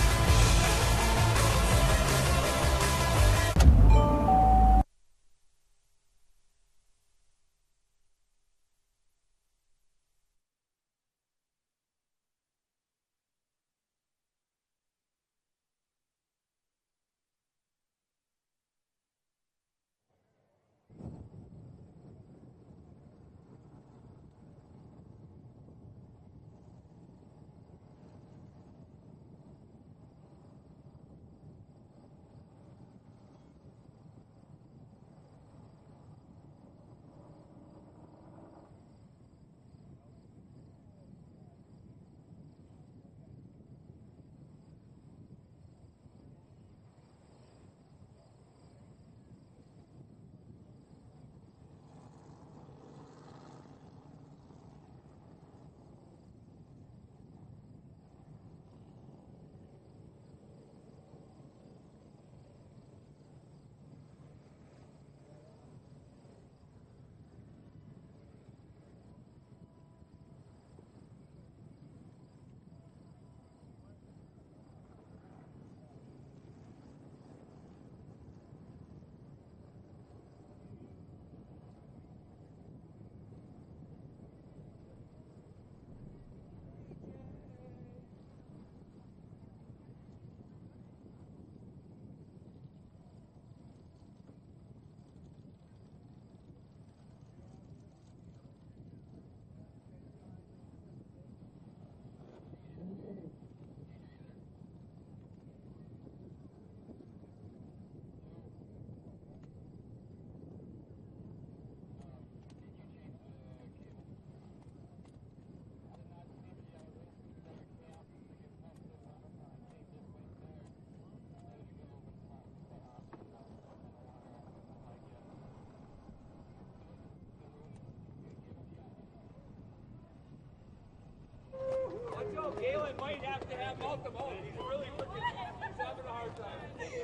Speaker 11: Galen might have to have multiple. He's really working. He's having a hard time. Did you say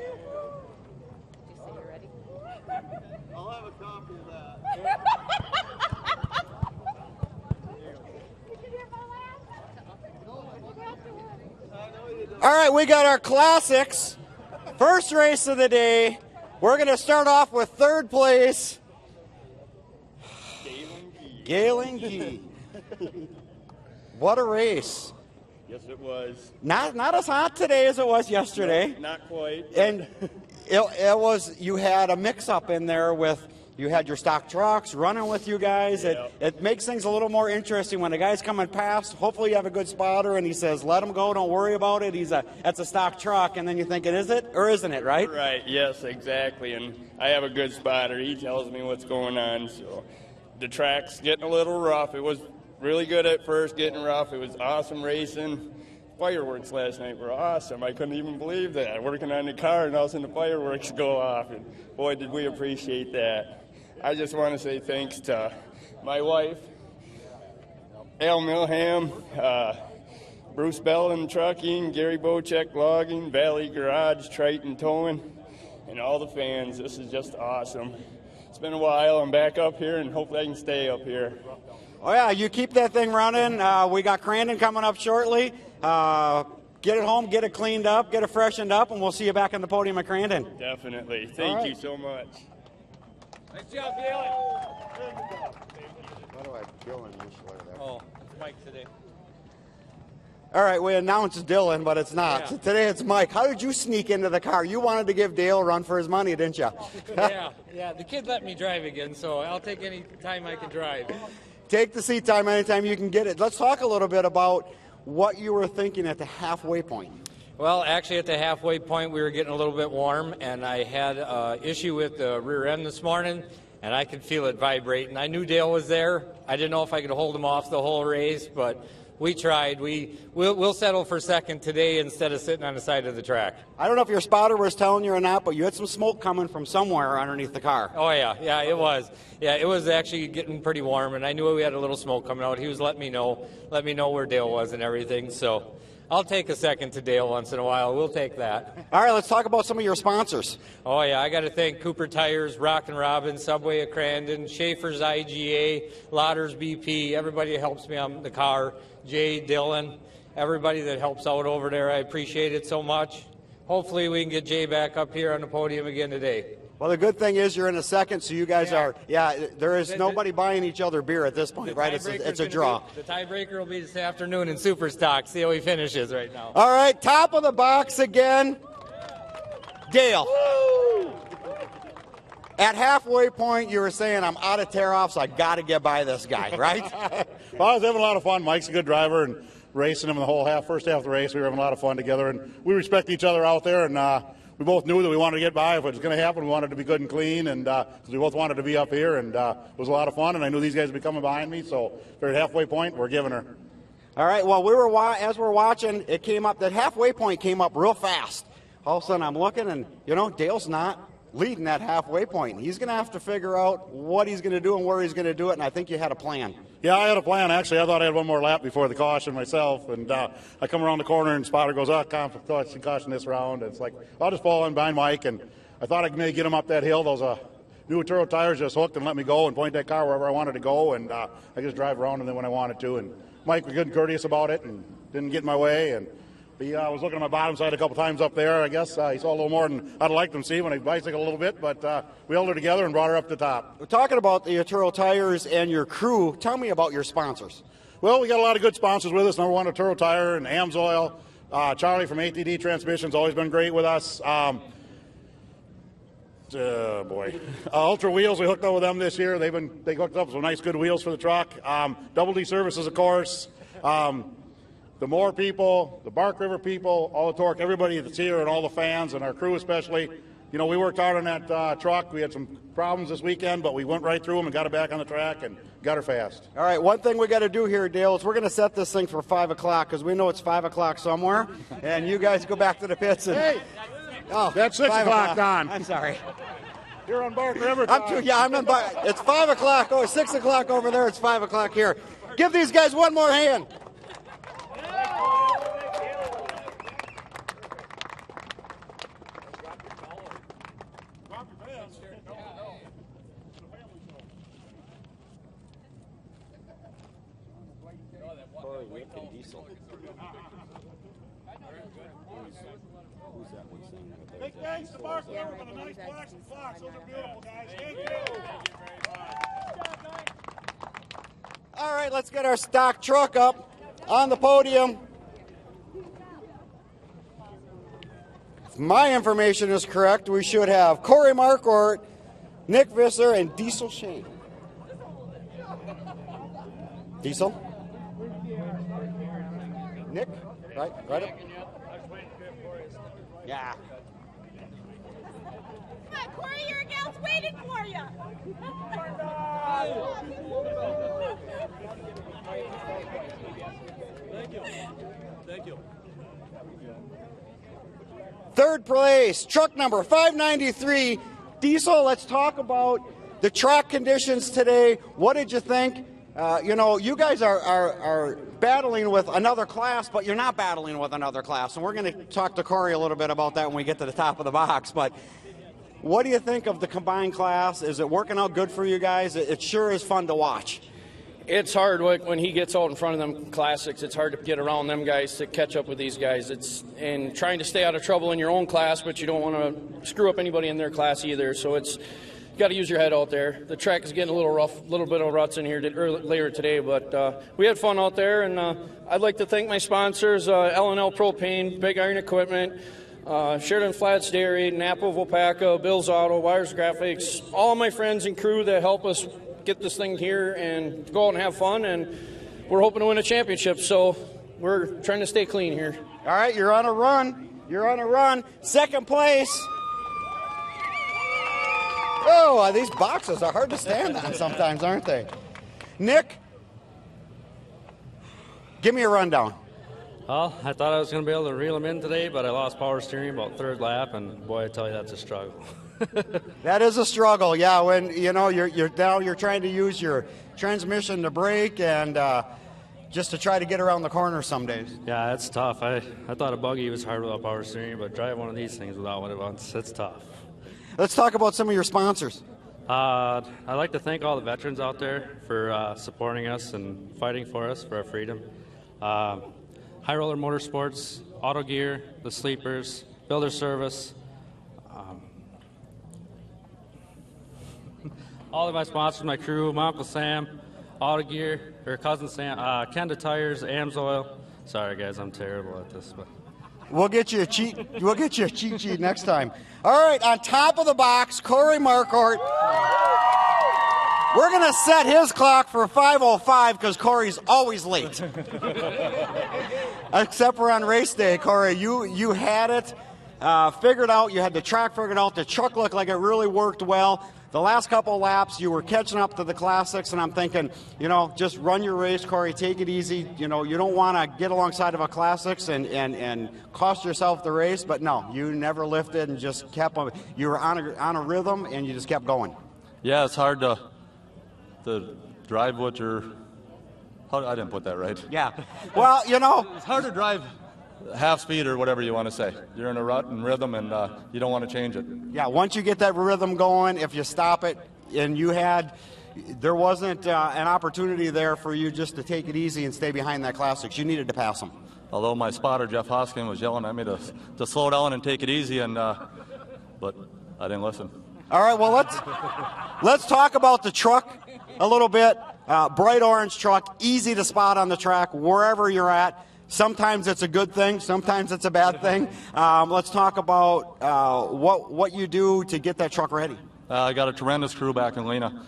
Speaker 11: you're ready? I'll have a copy of that.
Speaker 7: All right, we got our classics. First race of the day. We're going to start off with third place. Galen Gee. What a race.
Speaker 12: Yes, it was.
Speaker 7: Not as hot today as it was yesterday.
Speaker 12: No, not quite.
Speaker 7: And it was, you had a mix-up in there with You had your stock trucks running with you guys. It makes things a little more interesting when a guy's coming past. Hopefully you have a good spotter and he says, let him go, don't worry about it. That's a stock truck. And then you think, is it or isn't it, right?
Speaker 12: Right, yes, exactly. And I have a good spotter. He tells me what's going on. So the track's getting a little rough. It was really good at first, getting rough. It was awesome racing. Fireworks last night were awesome. I couldn't even believe that. Working on the car and all of a sudden the fireworks go off. And boy, did we appreciate that. I just want to say thanks to my wife, Al Milham, Bruce Bellin Trucking, Gary Bocek Logging, Valley Garage, Triton Towing, and all the fans. This is just awesome. It's been a while. I'm back up here, and hopefully I can stay up here.
Speaker 7: Oh, yeah, you keep that thing running. We got Crandon coming up shortly. Get it home, get it cleaned up, get it freshened up, and we'll see you back on the podium at Crandon.
Speaker 12: Definitely. Thank you so much.
Speaker 11: Nice job, Dylan.
Speaker 7: How do I have Dylan usually there?
Speaker 11: Oh, it's Mike today.
Speaker 7: All right, we announced Dylan, but it's not.
Speaker 11: Yeah.
Speaker 7: Today it's Mike. How did you sneak into the car? You wanted to give Dale a run for his money, didn't you?
Speaker 13: Yeah. The kid let me drive again, so I'll take any time I can drive.
Speaker 7: Take the seat time anytime you can get it. Let's talk a little bit about what you were thinking at the halfway point.
Speaker 13: Well, actually, at the halfway point, we were getting a little bit warm, and I had an issue with the rear end this morning, and I could feel it vibrating. I knew Dale was there. I didn't know if I could hold him off the whole race, but we tried. We'll settle for second today instead of sitting on the side of the track.
Speaker 7: I don't know if your spotter was telling you or not, but you had some smoke coming from somewhere underneath the car.
Speaker 13: Oh, yeah, it was. Yeah, it was actually getting pretty warm, and I knew we had a little smoke coming out. He was letting me know where Dale was and everything, so I'll take a second to Dale once in a while. We'll take that.
Speaker 7: All right, let's talk about some of your sponsors.
Speaker 13: Oh, yeah, I got to thank Cooper Tires, Rockin' Robin, Subway of Crandon, Schaefer's IGA, Lauder's BP, everybody that helps me on the car, Jay, Dylan, everybody that helps out over there. I appreciate it so much. Hopefully we can get Jay back up here on the podium again today.
Speaker 7: Well, the good thing is you're in a second, so you guys are, there is nobody buying each other beer at this point, right? It's a draw.
Speaker 13: The tiebreaker will be this afternoon in Super Stock. See how he finishes right now.
Speaker 7: All right, top of the box again, Dale. Woo! At halfway point, you were saying, I'm out of tear-off, so I got to get by this guy, right?
Speaker 14: Well, I was having a lot of fun. Mike's a good driver, and racing him in the first half of the race, we were having a lot of fun together, and we respect each other out there, and we both knew that we wanted to get by. If it was going to happen, we wanted to be good and clean, and because we both wanted to be up here, and it was a lot of fun, and I knew these guys would be coming behind me, so they're at halfway point, we're giving her.
Speaker 7: All right, well, as we're watching, it came up, that halfway point came up real fast. All of a sudden, I'm looking, and, Dale's not leading that halfway point. He's going to have to figure out what he's going to do and where he's going to do it, and I think you had a plan.
Speaker 14: Yeah, I had a plan. Actually, I thought I had one more lap before the caution myself, and I come around the corner, and spotter goes, caution this round. And it's like, I'll just fall in behind Mike, and I thought I could maybe get him up that hill. Those new Turo tires just hooked and let me go and point that car wherever I wanted to go, and I just drive around and then when I wanted to. And Mike was good and courteous about it and didn't get in my way, and I was looking at my bottom side a couple times up there. I guess he saw a little more than I'd like them to see when I bicycled a little bit, but we held her together and brought her up to the top.
Speaker 7: We're talking about the Turo Tires and your crew. Tell me about your sponsors.
Speaker 14: Well, we got a lot of good sponsors with us. Number one, Turo Tire and AMSOIL. Charlie from ATD Transmission's always been great with us. Ultra Wheels, we hooked up with them this year. They hooked up some nice, good wheels for the truck. Double D Services, of course. The Moore people, the Bark River people, all the Torc, everybody that's here, and all the fans, and our crew especially. We worked hard on that truck. We had some problems this weekend, but we went right through them and got it back on the track and got her fast.
Speaker 7: All right, one thing we got to do here, Dale, is we're going to set this thing for 5 o'clock because we know it's 5 o'clock somewhere, and you guys go back to the pits. And,
Speaker 14: hey, that's 6 o'clock, Don.
Speaker 7: I'm sorry.
Speaker 14: You're on Bark River.
Speaker 7: I'm on Bark. It's 5 o'clock. 6 o'clock over there. It's 5 o'clock here. Give these guys one more hand.
Speaker 14: Big thanks to Bark River for the nice blocks and clocks. Those are beautiful, guys. Thank you.
Speaker 7: All right, let's get our stock truck up on the podium. If my information is correct, we should have Corey Marquardt, Nick Visser and Diesel Shane. Diesel? Nick? Right up. Yeah.
Speaker 11: Come on, Corey, your gal's waiting for you.
Speaker 3: Thank you.
Speaker 7: Third place, truck number 593, Diesel. Let's talk about the track conditions today. What did you think? You guys are battling with another class, but you're not battling with another class. And we're going to talk to Corey a little bit about that when we get to the top of the box. But what do you think of the combined class? Is it working out good for you guys? It sure is fun to watch.
Speaker 15: It's hard when he gets out in front of them classics. It's hard to get around them guys to catch up with these guys. And trying to stay out of trouble in your own class, but you don't want to screw up anybody in their class either. So you got to use your head out there. The track is getting a little rough, a little bit of ruts in here later today, but we had fun out there. And I'd like to thank my sponsors, L&L Propane, Big Iron Equipment, Sheridan Flats Dairy, Napa Vopaca, Bill's Auto, Wires Graphics, all my friends and crew that help us get this thing here and go out and have fun, and we're hoping to win a championship, so we're trying to stay clean here.
Speaker 7: All right, you're on a run. Second place. Oh, these boxes are hard to stand on sometimes, aren't they? Nick, give me a rundown.
Speaker 16: Well, I thought I was going to be able to reel them in today, but I lost power steering about third lap, and boy, I tell you, that's a struggle.
Speaker 7: That is a struggle, yeah. When you're trying to use your transmission to brake and just to try to get around the corner some days.
Speaker 16: Yeah, it's tough. I thought a Buggy was hard without power steering, but drive one of these things without one at once, it's tough.
Speaker 7: Let's talk about some of your sponsors.
Speaker 16: I'd like to thank all the veterans out there for supporting us and fighting for us for our freedom. High Roller Motorsports, Auto Gear, The Sleepers, Builder Service. All of my sponsors, my crew, my Uncle Sam, Auto Gear, or Cousin Sam, Kenda Tires, AMSOIL. Sorry guys, I'm terrible at this, but
Speaker 7: we'll get you a cheat sheet next time. All right, on top of the box, Corey Marquardt. We're going to set his clock for 5:05 because Corey's always late. Except for on race day, Corey, you had it figured out. You had the track figured out. The truck looked like it really worked well. The last couple laps, you were catching up to the classics, and I'm thinking, just run your race, Corey. Take it easy. You don't want to get alongside of a classics and cost yourself the race. But no, you never lifted and just kept on. You were on a rhythm, and you just kept going.
Speaker 17: Yeah, it's hard to drive what you're. I didn't put that right.
Speaker 7: Yeah. Well,
Speaker 17: it's hard to drive half speed or whatever you want to say. You're in a rut and rhythm, and you don't want to change it.
Speaker 7: Yeah, once you get that rhythm going, if you stop it, and there wasn't an opportunity there for you just to take it easy and stay behind that classics. You needed to pass them.
Speaker 17: Although my spotter, Jeff Hoskin, was yelling at me to slow down and take it easy, but I didn't listen.
Speaker 7: All right, well, let's talk about the truck a little bit. Bright orange truck, easy to spot on the track wherever you're at. Sometimes it's a good thing, sometimes it's a bad thing. Let's talk about what you do to get that truck ready.
Speaker 17: I got a tremendous crew back in Lena.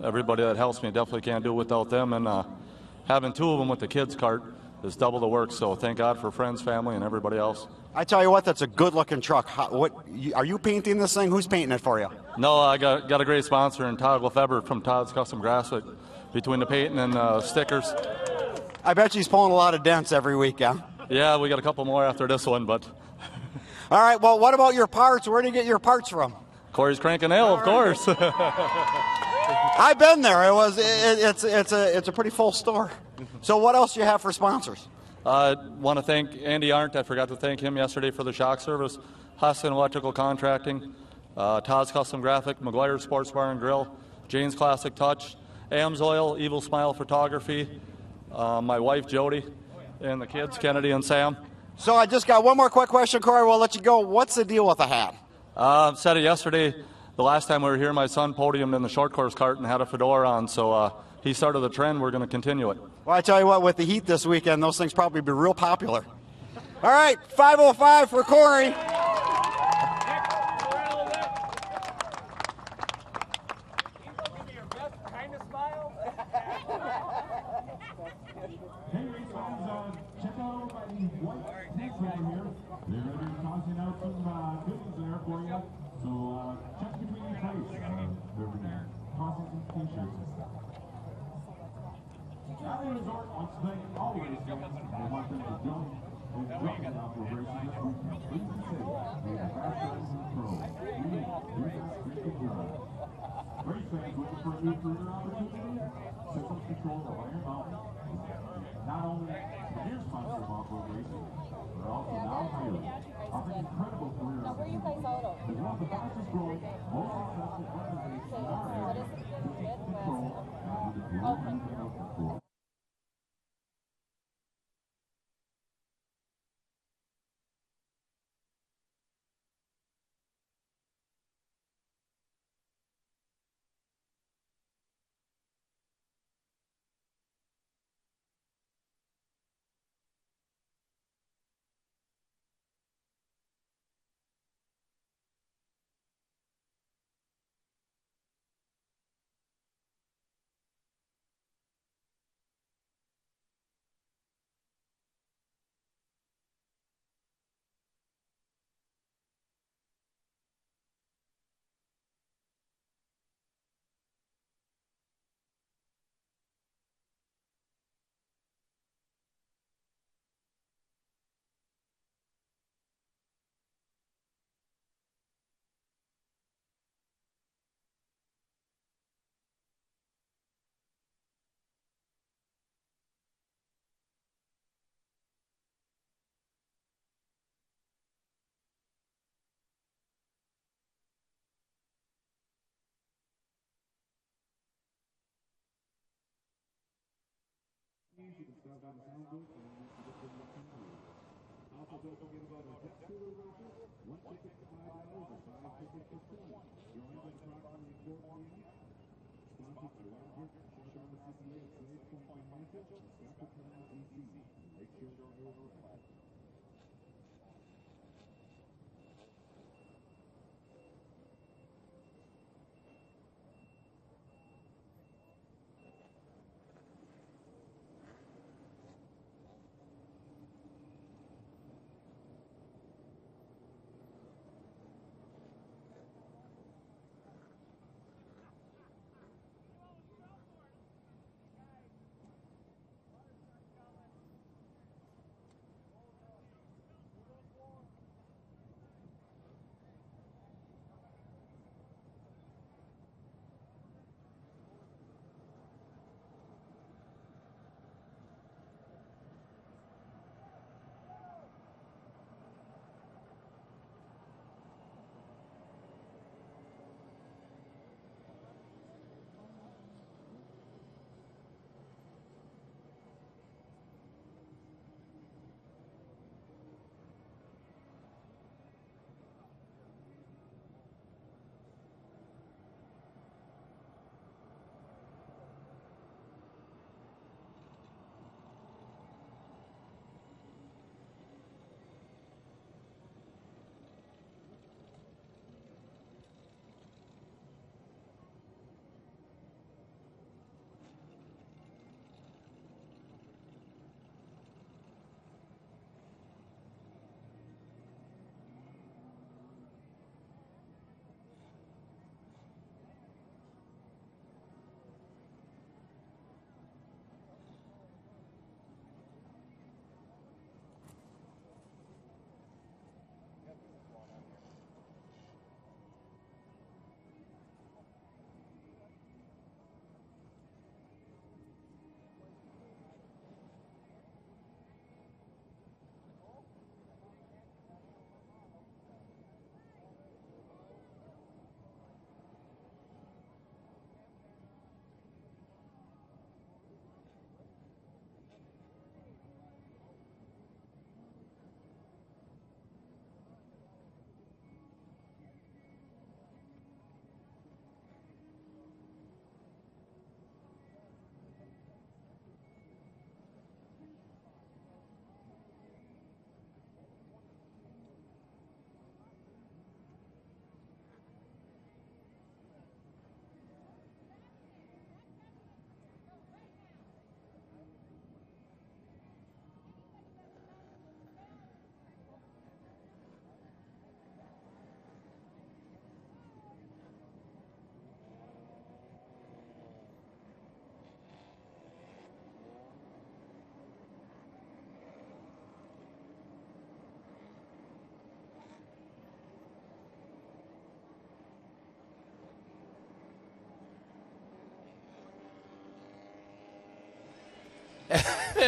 Speaker 17: Everybody that helps me, definitely can't do it without them. And having two of them with the kids' cart is double the work. So thank God for friends, family, and everybody else.
Speaker 7: I tell you what, that's a good-looking truck. Are you painting this thing? Who's painting it for you?
Speaker 17: No, I got a great sponsor in Todd Lefebvre from Todd's Custom Graphic. Between the painting and stickers.
Speaker 7: I bet he's pulling a lot of dents every week, yeah?
Speaker 17: Yeah, we got a couple more after this one, but.
Speaker 7: All right, well, what about your parts? Where do you get your parts from?
Speaker 17: Corey's Crank and Nail, of course.
Speaker 7: I've been there. It's a pretty full store. So what else do you have for sponsors?
Speaker 17: I want to thank Andy Arndt. I forgot to thank him yesterday for the shock service. Husson Electrical Contracting, Todd's Custom Graphic, McGuire's Sports Bar and Grill, Jane's Classic Touch, AMSOIL, Evil Smile Photography, my wife Jody, and the kids Kennedy and Sam.
Speaker 7: So I just got one more quick question, Corey. We'll let you go. What's the deal with the hat?
Speaker 17: Said it yesterday. The last time we were here, my son podiumed in the short course cart and had a fedora on. So he started the trend. We're going to continue it.
Speaker 7: Well, I tell you what, with the heat this weekend, those things probably be real popular. All right, 5:05 for Corey.
Speaker 18: card for you. So check between your face. They're tossing some t-shirts and stuff. Valley Resort wants to thank all race fans. They want them to join in jumping out for racing this weekend. Please be safe. May the fast riders and pros. We do not drink and drive. Race fans looking for a new career opportunity? Systems Control of Iron Mountain is not only the premier sponsor of off-road racing, but also now hiring, offering incredible career opportunities. As one of the fastest growing, most successful organizations in our area, Systems Control is the blue you've been looking for. You can start on the sound booth and you can get them to you. Also, don't forget about our jet cooler races. One ticket for $5 or 5 tickets for $20. Join at approximately 4 p.m. Sponsored by Roger, Short on the CCA, Slade Point Financial, and Scott Canal DC. Make sure they're override.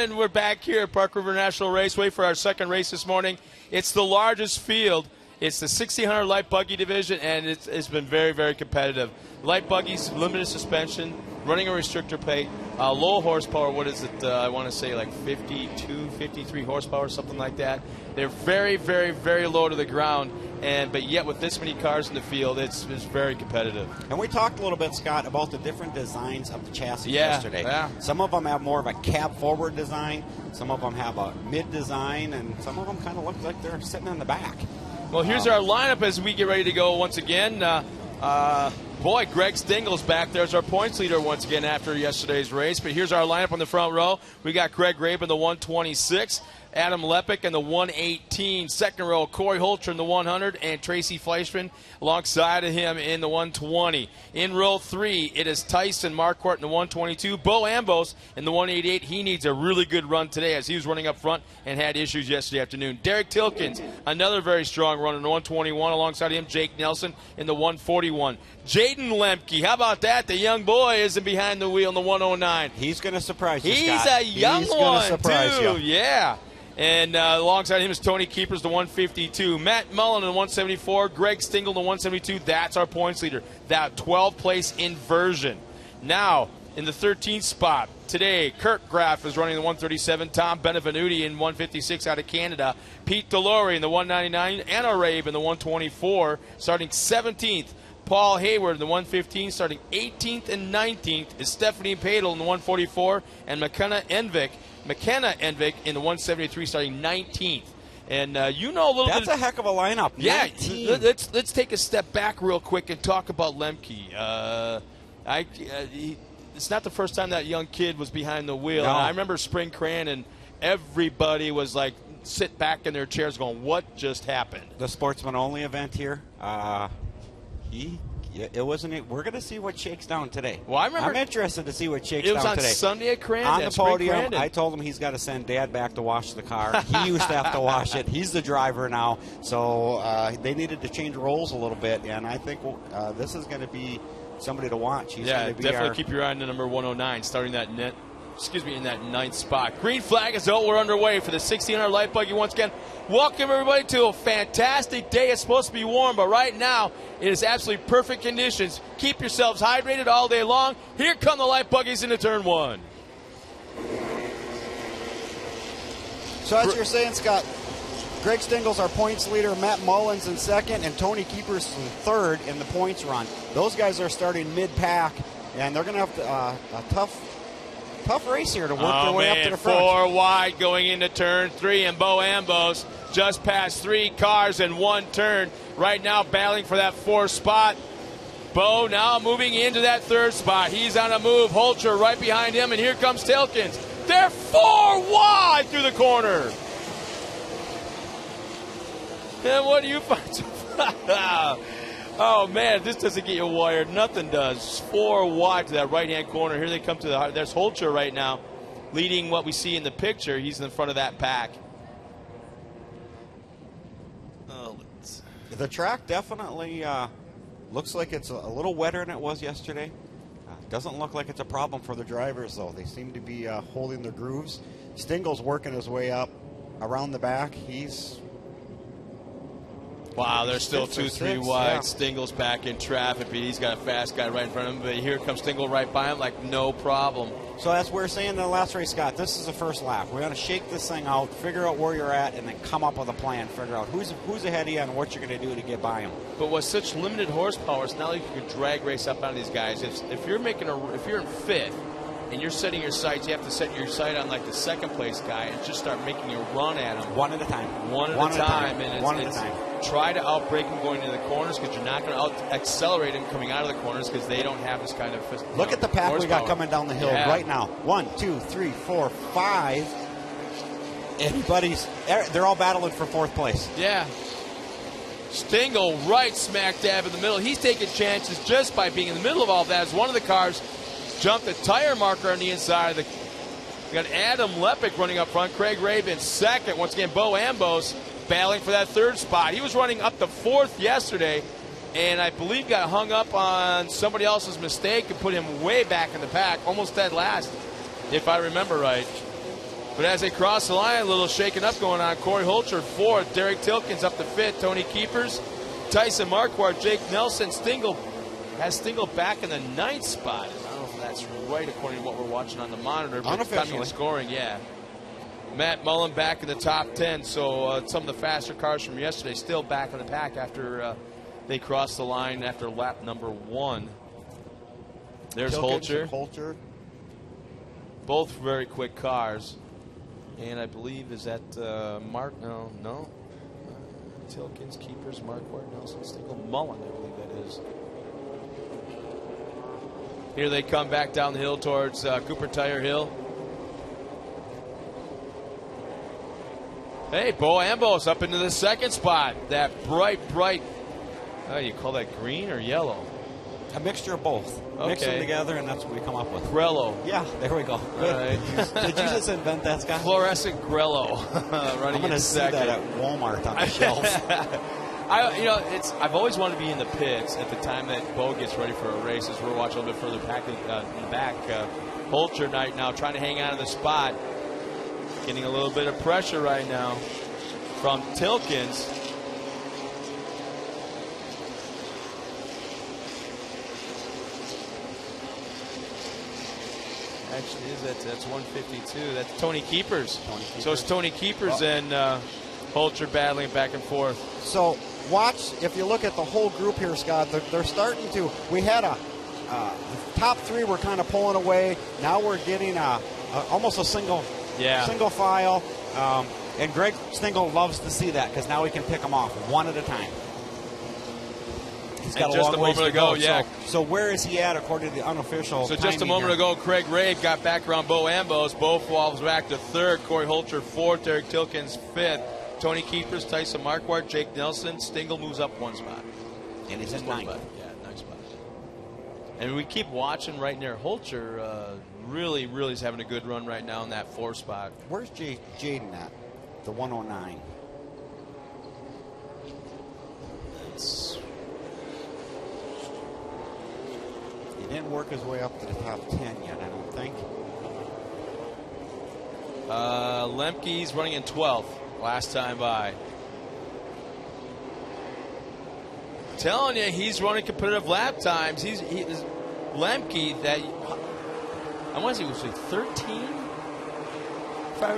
Speaker 2: gentlemen, we're back here at Park River National Raceway for our second race this morning. It's the largest field. It's the 1600 light buggy division, and it's been very, very competitive. Light buggies, limited suspension, running a restrictor plate, low horsepower. What is it? I want to say like 52, 53 horsepower, something like that. They're very, very, very low to the ground, but yet with this many cars in the field, it's very competitive.
Speaker 5: And we talked a little bit, Scott, about the different designs of the chassis yesterday.
Speaker 2: Yeah.
Speaker 5: Some of them have more of a cab-forward design. Some of them have a mid design, and some of them kind of look like they're sitting in the back.
Speaker 2: Well, here's our lineup as we get ready to go once again. Boy, Greg Stingle's back there as our points leader once again after yesterday's race. But here's our lineup on the front row. We got Craig Rabe in the 126, Adam Lepick in the 118, second row, Corey Holter in the 100, and Tracy Fleischman alongside of him in the 120. In row 3, it is Tyson Marquardt in the 122, Bo Ambos in the 188. He needs a really good run today as he was running up front and had issues yesterday afternoon. Derek Tilkins, another very strong runner in the 121, alongside him Jake Nelson in the 141. Jaden Lemke, how about that? The young boy isn't behind the wheel in the 109.
Speaker 5: He's going to surprise you,
Speaker 2: He's
Speaker 5: Scott.
Speaker 2: a young one,
Speaker 5: surprise
Speaker 2: too.
Speaker 5: you.
Speaker 2: Yeah. And alongside him is Tony Keepers, the 152. Matt Mullen in the 174. Greg Stingle, the 172. That's our points leader. That 12th place inversion. Now, in the 13th spot, today, Kurt Graff is running the 137. Tom Benevenuti in 156 out of Canada. Pete Delory in the 199. Anna Rabe in the 124, starting 17th. Paul Hayward in the 115, starting 18th and 19th, is Stephanie Padel in the 144, and McKenna Envik in the 173, starting 19th. And you know a little bit.
Speaker 5: That's a heck of a lineup.
Speaker 2: Yeah,
Speaker 5: 19.
Speaker 2: let's take a step back real quick and talk about Lemke. It's not the first time that young kid was behind the wheel.
Speaker 5: No.
Speaker 2: And I remember Spring Cran, and everybody was like, sit back in their chairs going, what just happened?
Speaker 5: The sportsman only event here. It wasn't. We're going to see what shakes down today.
Speaker 2: Well, I'm
Speaker 5: interested to see what shakes
Speaker 2: it
Speaker 5: down
Speaker 2: was on
Speaker 5: today.
Speaker 2: Sunday at Crandon.
Speaker 5: On the podium,
Speaker 2: Crandon.
Speaker 5: I told him he's got to send Dad back to wash the car. He used to have to wash it. He's the driver now, so they needed to change roles a little bit. And I think this is going to be somebody to watch. He's going to be
Speaker 2: definitely keep your eye on the number 109, starting that in that 9th spot. Green flag is out. We're underway for the 1600 light buggy once again. Welcome everybody to a fantastic day. It's supposed to be warm, but right now it is absolutely perfect conditions. Keep yourselves hydrated all day long. Here come the light buggies into turn 1.
Speaker 7: So as you're saying, Scott, Greg Stingle's our points leader, Matt Mullins in second, and Tony Keepers in third in the points run. Those guys are starting mid-pack, and they're going to have a tough race here to work their way up to the front.
Speaker 2: 4 wide going into turn 3, and Bo Ambos just passed 3 cars in one turn. Right now battling for that 4th spot. Bo now moving into that 3rd spot. He's on a move. Holcher right behind him, and here comes Tilkins. They're 4 wide through the corner. And what do you find? Oh, man, if this doesn't get you wired, nothing does. 4 wide to that right-hand corner. Here they come to the – there's Holcher right now leading what we see in the picture. He's in front of that pack.
Speaker 5: The track definitely looks like it's a little wetter than it was yesterday. Doesn't look like it's a problem for the drivers, though. They seem to be holding their grooves. Stingle's working his way up around the back.
Speaker 2: Wow, there's still 2-3 wide.
Speaker 5: Yeah.
Speaker 2: Stingle's back in traffic, but he's got a fast guy right in front of him. But here comes Stingle right by him like no problem.
Speaker 5: So as we were saying in the last race, Scott, this is the first lap. We're going to shake this thing out, figure out where you're at, and then come up with a plan. Figure out who's ahead of you and what you're going to do to get by them.
Speaker 2: But with such limited horsepower, it's not like you can drag race up on these guys. If you're in 5th and you're setting your sights, you have to set your sight on like the 2nd place guy and just start making a run at him.
Speaker 5: One at a time.
Speaker 2: One at a time.
Speaker 5: And
Speaker 2: try to outbrake him going into the corners because you're not going to out-accelerate him coming out of the corners because they don't have this kind of
Speaker 5: Look at the pack
Speaker 2: horsepower.
Speaker 5: we got coming down the hill right now. 1, 2, 3, 4, 5. They're all battling for 4th place.
Speaker 2: Yeah. Stingle right smack dab in the middle. He's taking chances just by being in the middle of all that as one of the cars jumped a tire marker on the inside of the. We got Adam Lepick running up front. Craig Rabe in 2nd. Once again, Bo Ambos battling for that 3rd spot. He was running up to 4th yesterday, and I believe got hung up on somebody else's mistake and put him way back in the pack, almost dead last, if I remember right. But as they cross the line, a little shaking up going on. Corey Holcher, 4th. Derek Tilkins up to 5th. Tony Keepers, Tyson Marquardt, Jake Nelson. Stingle has Stingle back in the 9th spot. I don't know if that's right according to what we're watching on the monitor. But
Speaker 5: Unofficially.
Speaker 2: scoring, yeah. Matt Mullen back in the top 10. So some of the faster cars from yesterday still back in the pack after they crossed the line after lap number 1. There's Holcher. Both very quick cars. And I believe, is that Mark? No. Tilkins, Keepers, Marquardt, Nelson, Stingle, Mullen, I believe that is. Here they come back down the hill towards Cooper Tire Hill. Hey, Bo Ambos up into the 2nd spot. That bright, you call that green or yellow?
Speaker 5: A mixture of both.
Speaker 2: Okay.
Speaker 5: Mix them together, and that's what we come up with.
Speaker 2: Grello.
Speaker 5: Yeah, there we go. Good.
Speaker 2: Right.
Speaker 5: Did you just invent that, Scott?
Speaker 2: Fluorescent Grello.
Speaker 5: I'm going to see that at Walmart on the shelves.
Speaker 2: I've always wanted to be in the pits at the time that Bo gets ready for a race. As we're watching a little bit further back in the back, Holcher night now trying to hang out of the spot, getting a little bit of pressure right now from Tilkins. Actually, that's 152. That's Tony Keepers. So it's Tony Keepers and Holcher battling back and forth.
Speaker 7: So watch, if you look at the whole group here, Scott, they're starting to, we had the top 3 were kind of pulling away. Now we're getting almost a single file. And Greg Stingle loves to see that because now he can pick them off one at a time. He's got
Speaker 2: and
Speaker 7: a
Speaker 2: just
Speaker 7: long
Speaker 2: a
Speaker 7: ways
Speaker 2: moment
Speaker 7: to
Speaker 2: ago,
Speaker 7: go.
Speaker 2: yeah.
Speaker 7: So where is he at according to the unofficial?
Speaker 2: So just a
Speaker 7: timing
Speaker 2: moment
Speaker 7: here?
Speaker 2: ago, Craig Rave got back around Bo Ambos. Bo falls back to 3rd. Corey Holcher 4th. Derek Tilkins 5th. Tony Keepers, Tyson Marquardt, Jake Nelson. Stingle moves up 1 spot.
Speaker 5: And he's in 9th.
Speaker 2: Yeah, 9th spot. And we keep watching right near Holcher. Really is having a good run right now in that 4th spot.
Speaker 7: Where's Jaden at? The 109. He didn't work his way up to the top 10 yet, I don't think.
Speaker 2: Lemke's running in 12th last time by. Telling you, he's running competitive lap times. He's Lemke that I want to say was like 13.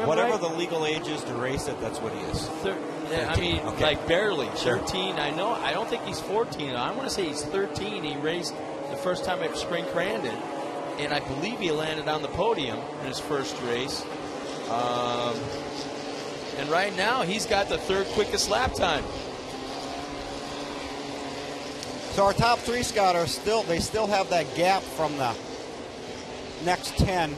Speaker 5: Whatever
Speaker 2: right?
Speaker 5: the legal age is to race it, that's what he is.
Speaker 2: I mean,
Speaker 5: okay.
Speaker 2: like barely.
Speaker 5: Sure.
Speaker 2: 13. I don't think he's 14. I want to say he's 13. He raced the first time at Spring Crandon, and I believe he landed on the podium in his first race. And right now, he's got the 3rd quickest lap time.
Speaker 7: So our top 3, Scott, they still have that gap from the next 10,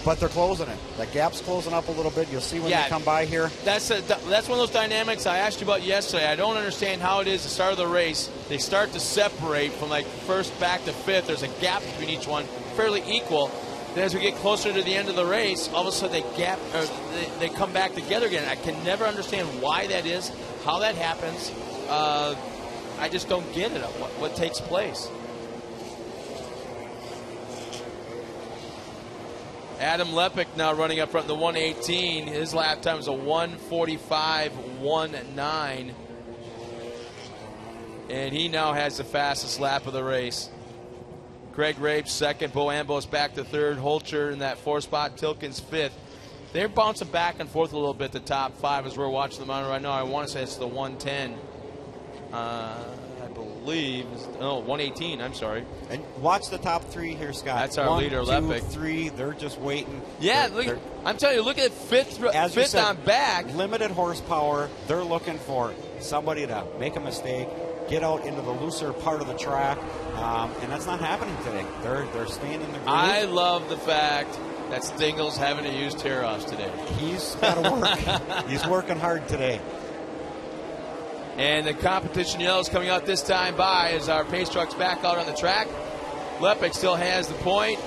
Speaker 7: but they're closing it. That gap's closing up a little bit. You'll see when they come by here.
Speaker 2: That's one of those dynamics I asked you about yesterday. I don't understand how it is the start of the race. They start to separate from like 1st back to 5th. There's a gap between each one, fairly equal. Then as we get closer to the end of the race, all of a sudden they come back together again. I can never understand why that is, how that happens. I just don't get it, what takes place. Adam Lepic now running up front, the 118. His lap time is a 1:45.19. And he now has the fastest lap of the race. Craig Rape 2nd. Bo Ambos back to 3rd. Holcher in that 4th spot. Tilkins 5th. They're bouncing back and forth a little bit, the top 5, as we're watching the monitor right now. I want to say it's the 110. I believe. 118, I'm sorry.
Speaker 7: And watch the top 3 here, Scott.
Speaker 2: That's our leader, Lepic.
Speaker 7: 1, 2, 3, they're just waiting.
Speaker 2: Yeah, I'm telling you, look at 5th on back.
Speaker 7: Limited horsepower. They're looking for somebody to make a mistake, get out into the looser part of the track, and that's not happening today. They're staying in the groove.
Speaker 2: I love the fact that Stingle's having to use tear-offs today.
Speaker 7: He's got to work. He's working hard today.
Speaker 2: And the competition yellows coming out this time by as our pace truck's back out on the track. Lepic still has the point.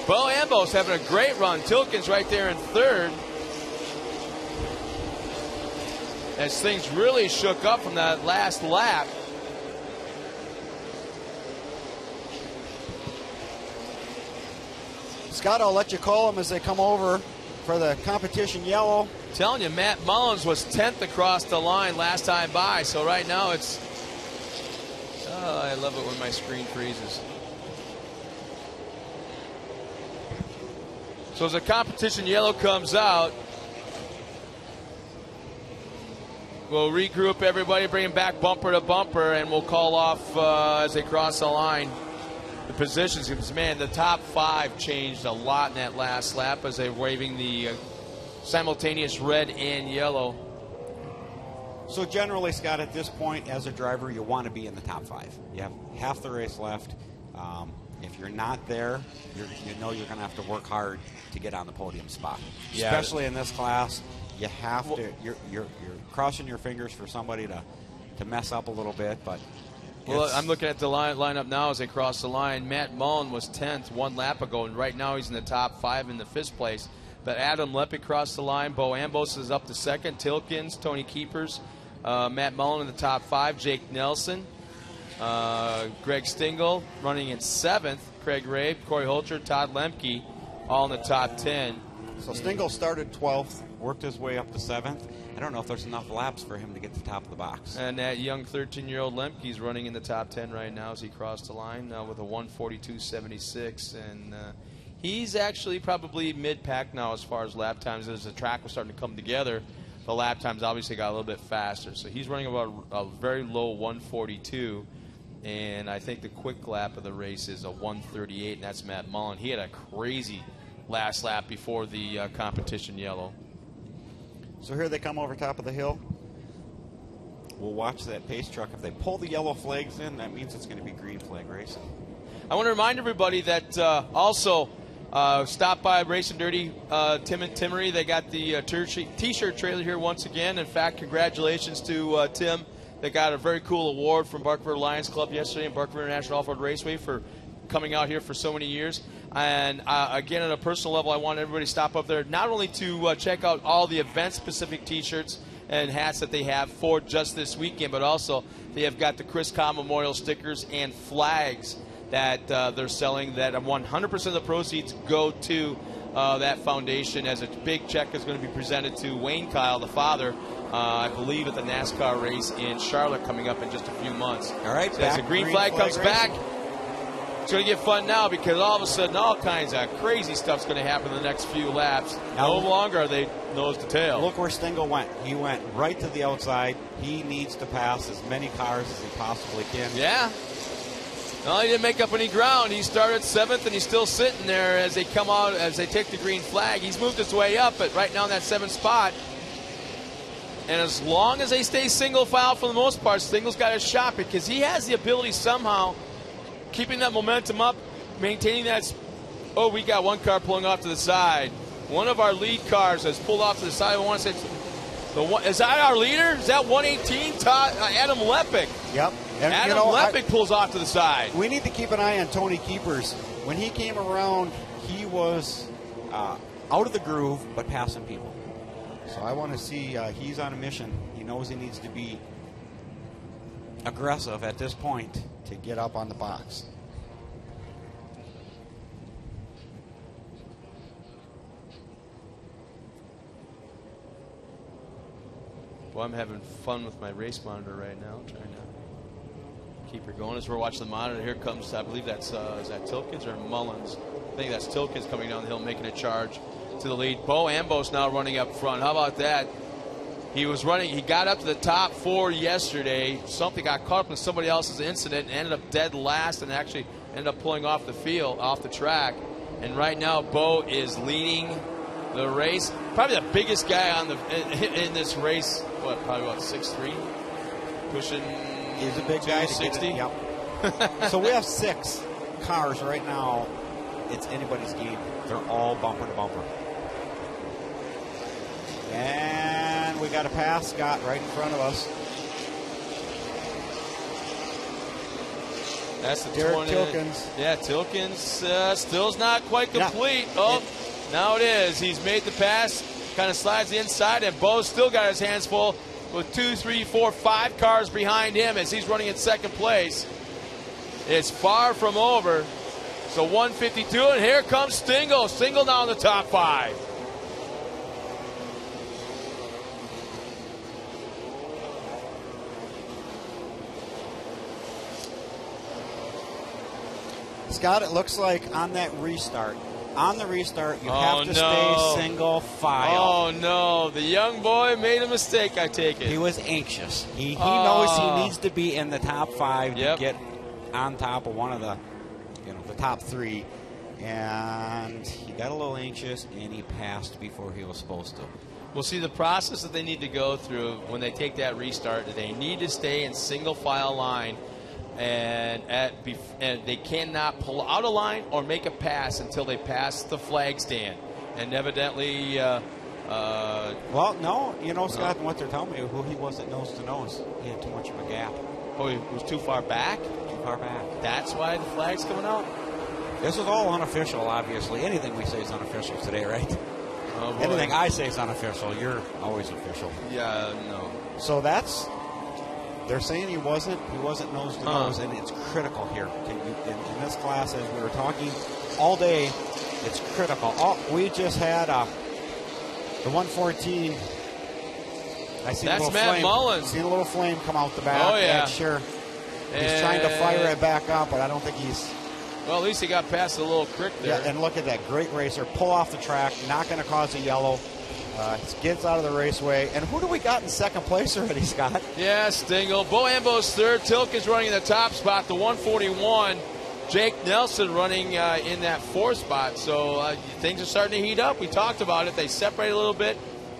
Speaker 2: Bo Ambos having a great run. Tilkins right there in 3rd. As things really shook up from that last lap.
Speaker 7: Scott, I'll let you call them as they come over. for the competition yellow.
Speaker 2: Telling you, Matt Mullins was 10th across the line last time by, so right now it's... Oh, I love it when my screen freezes. So as the competition yellow comes out, we'll regroup everybody, bring them back bumper to bumper, and we'll call off as they cross the line the positions. Because, man, the top 5 changed a lot in that last lap as they're waving the simultaneous red and yellow.
Speaker 5: So generally, Scott, at this point, as a driver, you want to be in the top 5. You have half the race left. If you're not there, you know you're going to have to work hard to get on the podium spot.
Speaker 2: Yeah.
Speaker 5: Especially in this class, you have to. You're crossing your fingers for somebody to mess up a little bit, but.
Speaker 2: Well, I'm looking at the lineup now as they cross the line. Matt Mullen was 10th 1 lap ago, and right now he's in the top 5 in the 5th place. But Adam Lepic crossed the line. Bo Ambos is up to 2nd. Tilkins, Tony Keepers, Matt Mullen in the top 5. Jake Nelson, Greg Stingle running in 7th. Craig Rabe, Corey Holcher, Todd Lemke, all in the top 10.
Speaker 5: So Stingle started 12th, worked his way up to 7th. I don't know if there's enough laps for him to get to the top of the box.
Speaker 2: And that young 13-year-old Lemke's running in the top 10 right now as he crossed the line with a 1:42.76. And he's actually probably mid-pack now as far as lap times. As the track was starting to come together, the lap times obviously got a little bit faster. So he's running about a very low 1:42. And I think the quick lap of the race is a 1:38, and that's Matt Mullen. He had a crazy last lap before the competition yellow.
Speaker 7: So here they come over top of the hill.
Speaker 5: We'll watch that pace truck. If they pull the yellow flags in, that means it's going to be green flag racing.
Speaker 2: I want to remind everybody that also stop by Racing Dirty Tim and Timmery. They got the T-shirt trailer here once again. In fact, congratulations to Tim. They got a very cool award from Bark River Lions Club yesterday and Bark River International Off-Road Raceway for coming out here for so many years. And again, on a personal level, I want everybody to stop up there, not only to check out all the event-specific T-shirts and hats that they have for just this weekend, but also they have got the Chris Cobb Memorial stickers and flags that they're selling, that 100% of the proceeds go to that foundation, as a big check is going to be presented to Wayne Kyle, the father, I believe at the NASCAR race in Charlotte coming up in just a few months.
Speaker 5: All right,
Speaker 2: so as the green flag comes back, it's going to get fun now, because all of a sudden all kinds of crazy stuff's going to happen in the next few laps. No longer are they nose to tail.
Speaker 5: Look where Stingle went. He went right to the outside. He needs to pass as many cars as he possibly can.
Speaker 2: Yeah. No, he didn't make up any ground. He started 7th, and he's still sitting there as they come out, as they take the green flag. He's moved his way up, but right now in that 7th spot. And as long as they stay single file for the most part, Stingle's got a shot, because he has the ability somehow, keeping that momentum up, maintaining that. Oh, we got one car pulling off to the side. One of our lead cars has pulled off to the side. I want to say, is that our leader? Is that 118? Adam Lepic.
Speaker 7: Yep. And,
Speaker 2: Adam Lepic pulls off to the side.
Speaker 7: We need to keep an eye on Tony Keepers. When he came around, he was
Speaker 5: out of the groove, but passing people.
Speaker 7: So I want to see, he's on a mission.
Speaker 5: He knows he needs to be aggressive at this point
Speaker 7: to get up on the box.
Speaker 2: Well, I'm having fun with my race monitor right now, trying to keep her going as we're watching the monitor. Here comes, I believe that's, is that Tilkins or Mullins? I think that's Tilkins coming down the hill, making a charge to the lead. Bo Ambos now running up front. How about that? He was running, he got up to the top 4 yesterday. Something got caught up in somebody else's incident and ended up dead last, and actually ended up pulling off the field, off the track. And right now, Bo is leading the race. Probably the biggest guy on in this race. What, probably about 6'3", pushing.
Speaker 7: He's a big guy.
Speaker 2: 60.
Speaker 7: Yep. So we have 6 cars right now.
Speaker 5: It's anybody's game. They're all bumper to bumper.
Speaker 7: And we got a pass, Scott, right in front of us.
Speaker 2: That's the
Speaker 7: Derek
Speaker 2: 20.
Speaker 7: Tilkins.
Speaker 2: Yeah, Tilkins still's not quite complete.
Speaker 7: Yeah.
Speaker 2: Now it is. He's made the pass, kind of slides the inside, and Bo's still got his hands full with 2, 3, 4, 5 cars behind him as he's running in 2nd place. It's far from over. So 152, and here comes Stingle. Stingle now in the top 5.
Speaker 7: Scott, it looks like on that restart, on the restart, you have to
Speaker 2: no.
Speaker 7: stay single file.
Speaker 2: Oh, no. The young boy made a mistake, I take it.
Speaker 7: He was anxious. He knows he needs to be in the top 5 to get on top of one of the, the top 3. And he got a little anxious, and he passed before he was supposed to.
Speaker 2: Well, see, the process that they need to go through when they take that restart, they need to stay in single file line, and they cannot pull out a line or make a pass until they pass the flag stand. And evidently,
Speaker 7: well, no, Scott, and what they're telling me, who he wasn't nose to nose. He had too much of a gap.
Speaker 2: Oh, he was too far back?
Speaker 7: Too far back.
Speaker 2: That's why the flag's coming out?
Speaker 7: This is all unofficial, obviously. Anything we say is unofficial today, right?
Speaker 2: Oh, boy.
Speaker 7: Anything I say is unofficial. You're always official.
Speaker 2: Yeah, no.
Speaker 7: So they're saying he wasn't nose to nose, and it's critical here. In this class, as we were talking all day, it's critical. We just had the 114. I see
Speaker 2: That's
Speaker 7: a little
Speaker 2: Matt
Speaker 7: flame.
Speaker 2: Mullins.
Speaker 7: Seen a little flame come out the back.
Speaker 2: Oh, yeah.
Speaker 7: Sure. He's trying to fire it back up, but I don't think he's...
Speaker 2: Well, at least he got past the little crick there.
Speaker 7: Yeah, and look at that. Great racer. Pull off the track. Not going to cause a yellow. Gets out of the raceway. And who do we got in second place already, Scott?
Speaker 2: Yeah, Stingle. Bo Ambo's third. Tilken's running in the top spot, the 141. Jake Nelson running in that fourth spot. So things are starting to heat up. We talked about it. They separate a little bit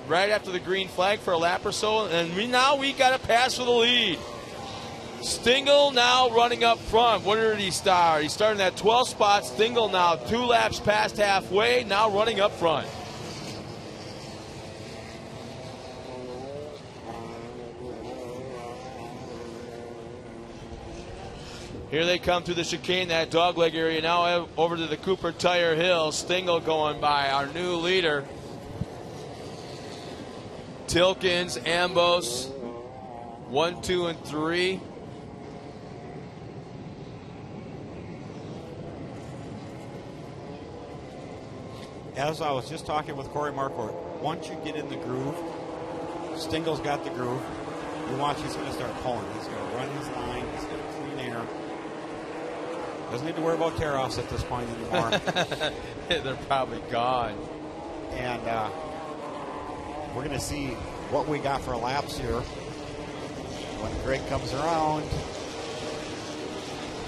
Speaker 2: right after the green flag for a lap or so. And now we got a pass for the lead. Stingle now running up front. Where did he start? He started in that 12th spot. Stingle now 2 laps past halfway, now running up front. Here they come through the chicane, that dogleg area, now over to the Cooper Tire Hill. Stingle going by, our new leader. Tilkens, Ambos, 1, 2, and 3.
Speaker 7: As I was just talking with Corey Marquardt, once you get in the groove, Stingle's got the groove. You watch, he's going to start pulling. He's going to run his line. He's going to clean air. Doesn't need to worry about tear-offs at this point anymore.
Speaker 2: They're probably gone.
Speaker 7: And we're going to see what we got for laps here. When Greg comes around,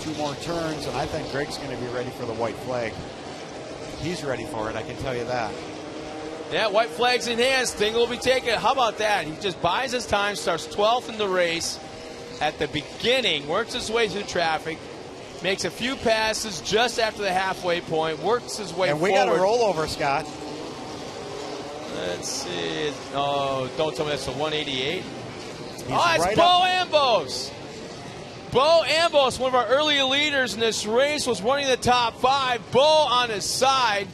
Speaker 7: 2 more turns, and I think Greg's going to be ready for the white flag. He's ready for it, I can tell you that.
Speaker 2: Yeah, white flag's in hand. Stingle will be taking it. How about that? He just buys his time, starts 12th in the race at the beginning, works his way through traffic, makes a few passes just after the halfway point, works his way forward.
Speaker 7: And we got a rollover, Scott.
Speaker 2: Let's see. Oh, don't tell me that's the 188. It's
Speaker 7: right
Speaker 2: Bo
Speaker 7: up.
Speaker 2: Ambos. Bo Ambos, one of our early leaders in this race, was running the top 5. Bo on his side.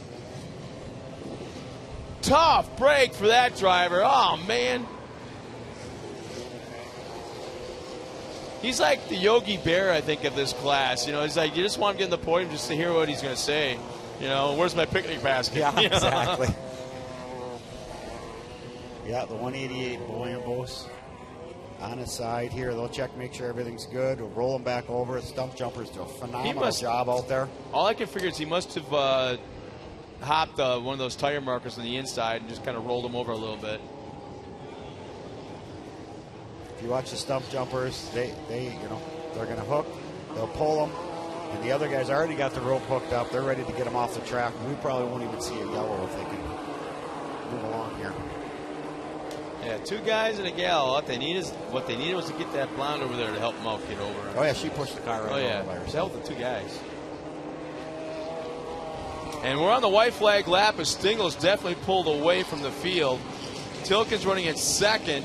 Speaker 2: Tough break for that driver. Oh, man. He's like the Yogi Bear, I think, of this class. He's like, you just want to get in the podium just to hear what he's going to say. Where's my picnic basket?
Speaker 7: Yeah, exactly. Yeah, the 188 Bo Ambos on his side here. They'll check, make sure everything's good. We'll roll him back over. Stump jumpers do a phenomenal job out there.
Speaker 2: All I can figure is he must have hopped one of those tire markers on the inside and just kind of rolled him over a little bit.
Speaker 7: If you watch the stump jumpers, they're going to hook. They'll pull them. And the other guys already got the rope hooked up. They're ready to get them off the track. We probably won't even see a yellow if they can move along here.
Speaker 2: Yeah, 2 guys and a gal. What they needed was to get that blonde over there to help them out get over.
Speaker 7: Oh, yeah, she pushed the car right over by herself.
Speaker 2: That was the 2 guys. And we're on the white flag lap as Stingle's definitely pulled away from the field. Tilken's running at second.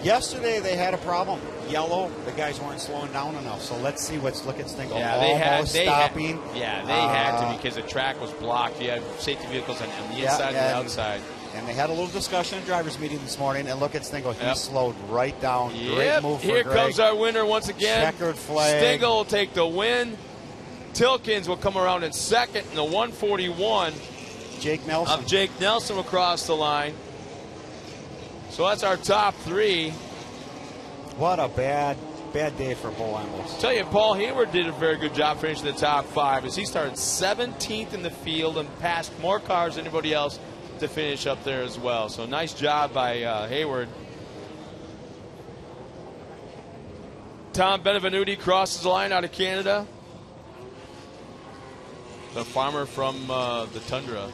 Speaker 7: Yesterday they had a problem. Yellow, the guys weren't slowing down enough. So let's see look at Stingle.
Speaker 2: Yeah,
Speaker 7: almost stopping.
Speaker 2: They had to because the track was blocked. You had safety vehicles on the inside and the outside.
Speaker 7: And they had a little discussion in driver's meeting this morning. And look at Stingle. He slowed right down.
Speaker 2: Yep.
Speaker 7: Great move for
Speaker 2: Here
Speaker 7: Greg.
Speaker 2: comes our winner once again.
Speaker 7: Checkered flag.
Speaker 2: Stingle will take the win. Tilkens will come around in second in the 141.
Speaker 7: Jake Nelson.
Speaker 2: Jake Nelson will cross the line. So that's our top 3.
Speaker 7: What a bad
Speaker 5: bad day for Bull Emblems.
Speaker 2: Tell you, Paul Hayward did a very good job finishing the top 5 as he started 17th in the field and passed more cars than anybody else to finish up there as well. So nice job by Hayward. Tom Benevenuti crosses the line out of Canada. The farmer from the Tundra.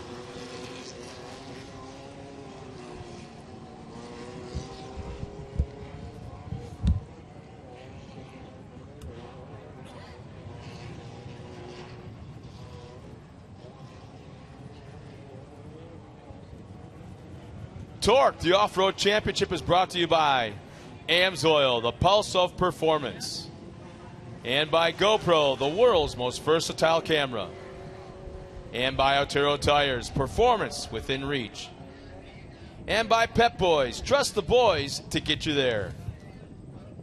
Speaker 2: Torc, the Off-Road Championship, is brought to you by AMSOIL, the pulse of performance, and by GoPro, the world's most versatile camera, and by Altero Tires, performance within reach, and by Pep Boys, trust the boys to get you there.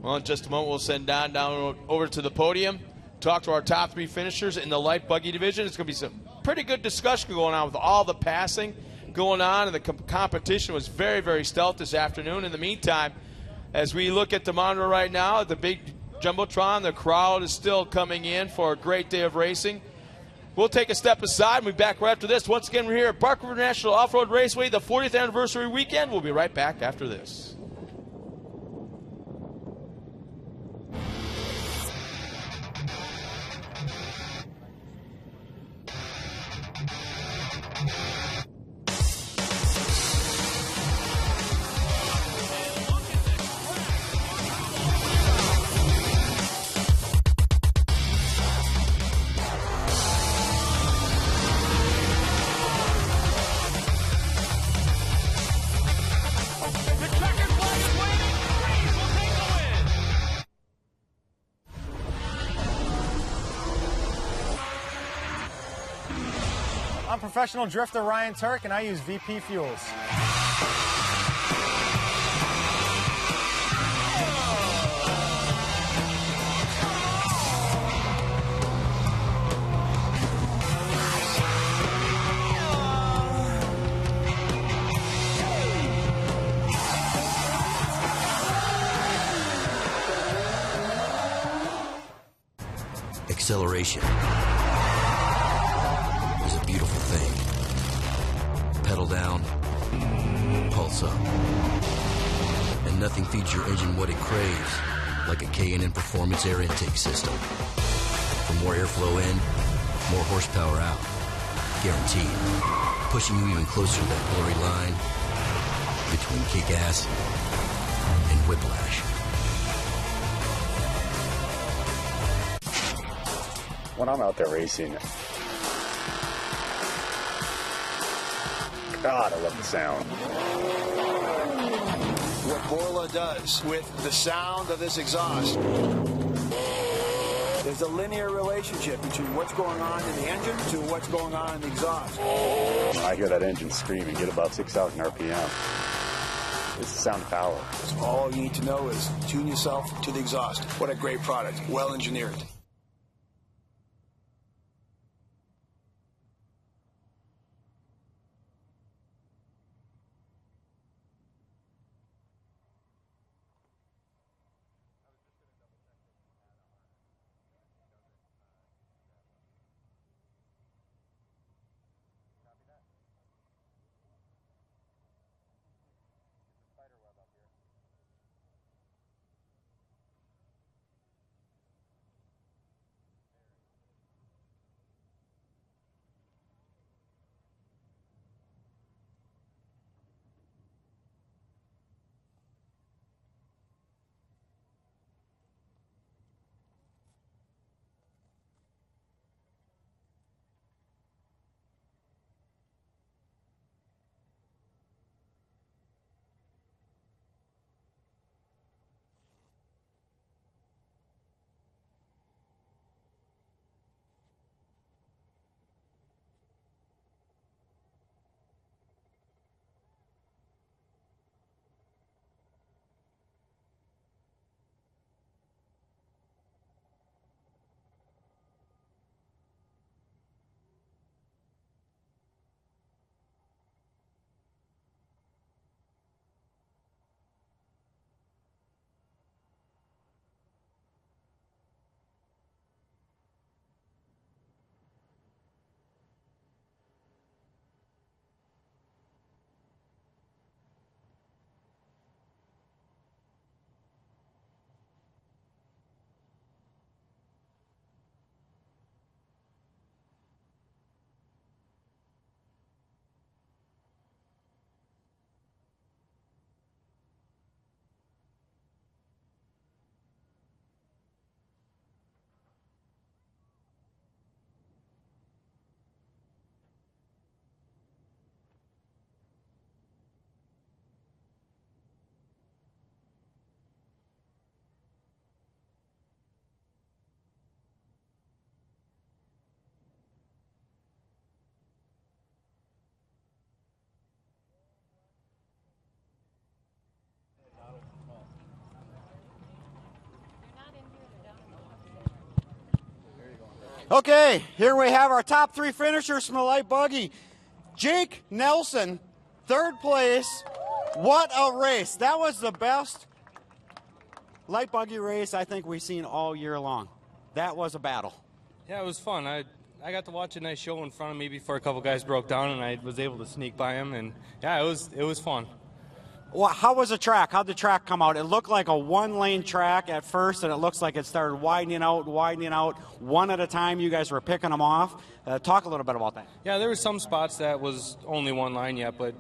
Speaker 2: Well, in just a moment, we'll send Don down over to the podium, talk to our top 3 finishers in the light buggy division. It's going to be some pretty good discussion going on with all the passing going on, and the competition was very, very stealth this afternoon. In the meantime, as we look at the monitor right now, the big Jumbotron, the crowd is still coming in for a great day of racing. We'll take a step aside. We'll be back right after this. Once again, we're here at Bark River National Off-Road Raceway, the 40th anniversary weekend. We'll be right back after this.
Speaker 19: I'm professional drifter Ryan Torc, and I use VP fuels.
Speaker 10: Acceleration is a beautiful thing. Pedal down, pulse up. And nothing feeds your engine what it craves like a K&N Performance air intake system. For more airflow in, more horsepower out. Guaranteed. Pushing you even closer to that blurry line between kick-ass and whiplash.
Speaker 20: When I'm out there racing, God, I love the sound.
Speaker 21: What Borla does with the sound of this exhaust. There's a linear relationship between what's going on in the engine to what's going on in the exhaust.
Speaker 20: When I hear that engine screaming, get about 6,000 RPM. It's the sound of power.
Speaker 21: So all you need to know is tune yourself to the exhaust. What a great product, well engineered.
Speaker 7: Okay, here we have our top 3 finishers from the light buggy. Jake Nelson, 3rd place. What a race. That was the best light buggy race I think we've seen all year long. That was a battle.
Speaker 4: Yeah, it was fun. I got to watch a nice show in front of me before a couple guys broke down, and I was able to sneak by them, and yeah, it was fun.
Speaker 7: Well, how was the track? How'd the track come out? It looked like a 1-lane track at first, and it looks like it started widening out, one at a time. You guys were picking them off. Talk a little bit about that.
Speaker 4: Yeah, there were some spots that was only 1 line yet, but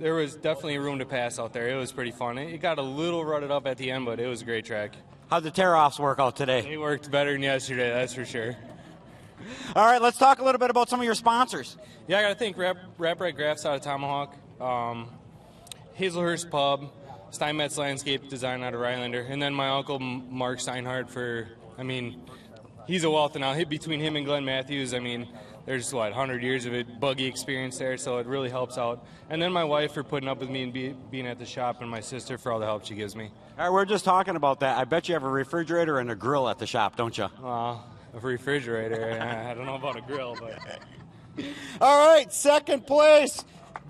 Speaker 4: there was definitely room to pass out there. It was pretty fun. It got a little rutted up at the end, but it was a great track.
Speaker 7: How'd the tear-offs work out today?
Speaker 4: They worked better than yesterday, that's for sure.
Speaker 7: All right, let's talk a little bit about some of your sponsors.
Speaker 4: Yeah, I got to thank Wrap Right Grafts out of Tomahawk, Hazelhurst Pub, Steinmetz Landscape Design out of Rylander, and then my uncle Mark Steinhardt for, he's a wealth of knowledge. Between him and Glenn Matthews, there's 100 years of it, buggy experience there, so it really helps out. And then my wife for putting up with me and being at the shop, and my sister for all the help she gives me.
Speaker 7: All right, we're just talking about that. I bet you have a refrigerator and a grill at the shop, don't you?
Speaker 4: A refrigerator. I don't know about a grill, but.
Speaker 7: All right, 2nd place,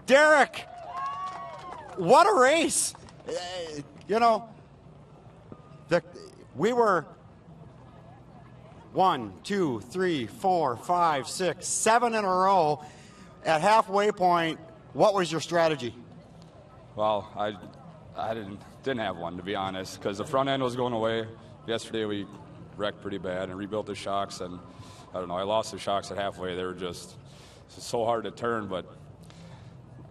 Speaker 7: Derek. What a race. We were 1, 2, 3, 4, 5, 6, 7 in a row at halfway point. What was your strategy?
Speaker 20: Well, I didn't have one, to be honest, because the front end was going away. Yesterday we wrecked pretty bad and rebuilt the shocks, and I don't know, I lost the shocks at halfway. They were just so hard to turn, but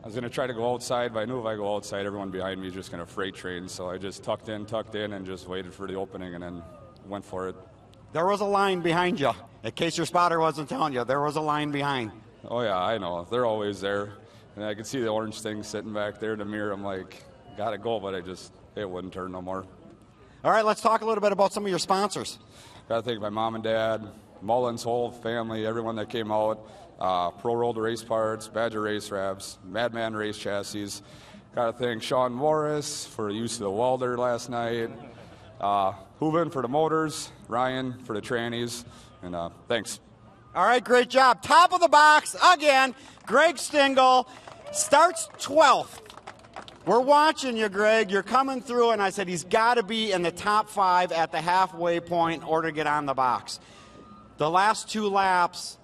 Speaker 20: I was going to try to go outside, but I knew if I go outside, everyone behind me is just going to freight train, so I just tucked in, and just waited for the opening and then went for it.
Speaker 7: There was a line behind you. In case your spotter wasn't telling you, there was a line behind.
Speaker 20: Oh, yeah, I know. They're always there. And I could see the orange thing sitting back there in the mirror. I'm like, got to go, but it wouldn't turn no more.
Speaker 7: All right, let's talk a little bit about some of your sponsors.
Speaker 20: Got to thank my mom and dad, Mullen's whole family, everyone that came out. Pro Roller Race Parts, Badger Race Wraps, Madman Race Chassis. Got to thank Sean Morris for the use of the welder last night. Hooven for the motors, Ryan for the trannies, and thanks.
Speaker 7: All right, great job. Top of the box again, Greg Stingle starts 12th. We're watching you, Greg. You're coming through, and I said he's got to be in the top 5 at the halfway point in order to get on the box. The last 2 laps,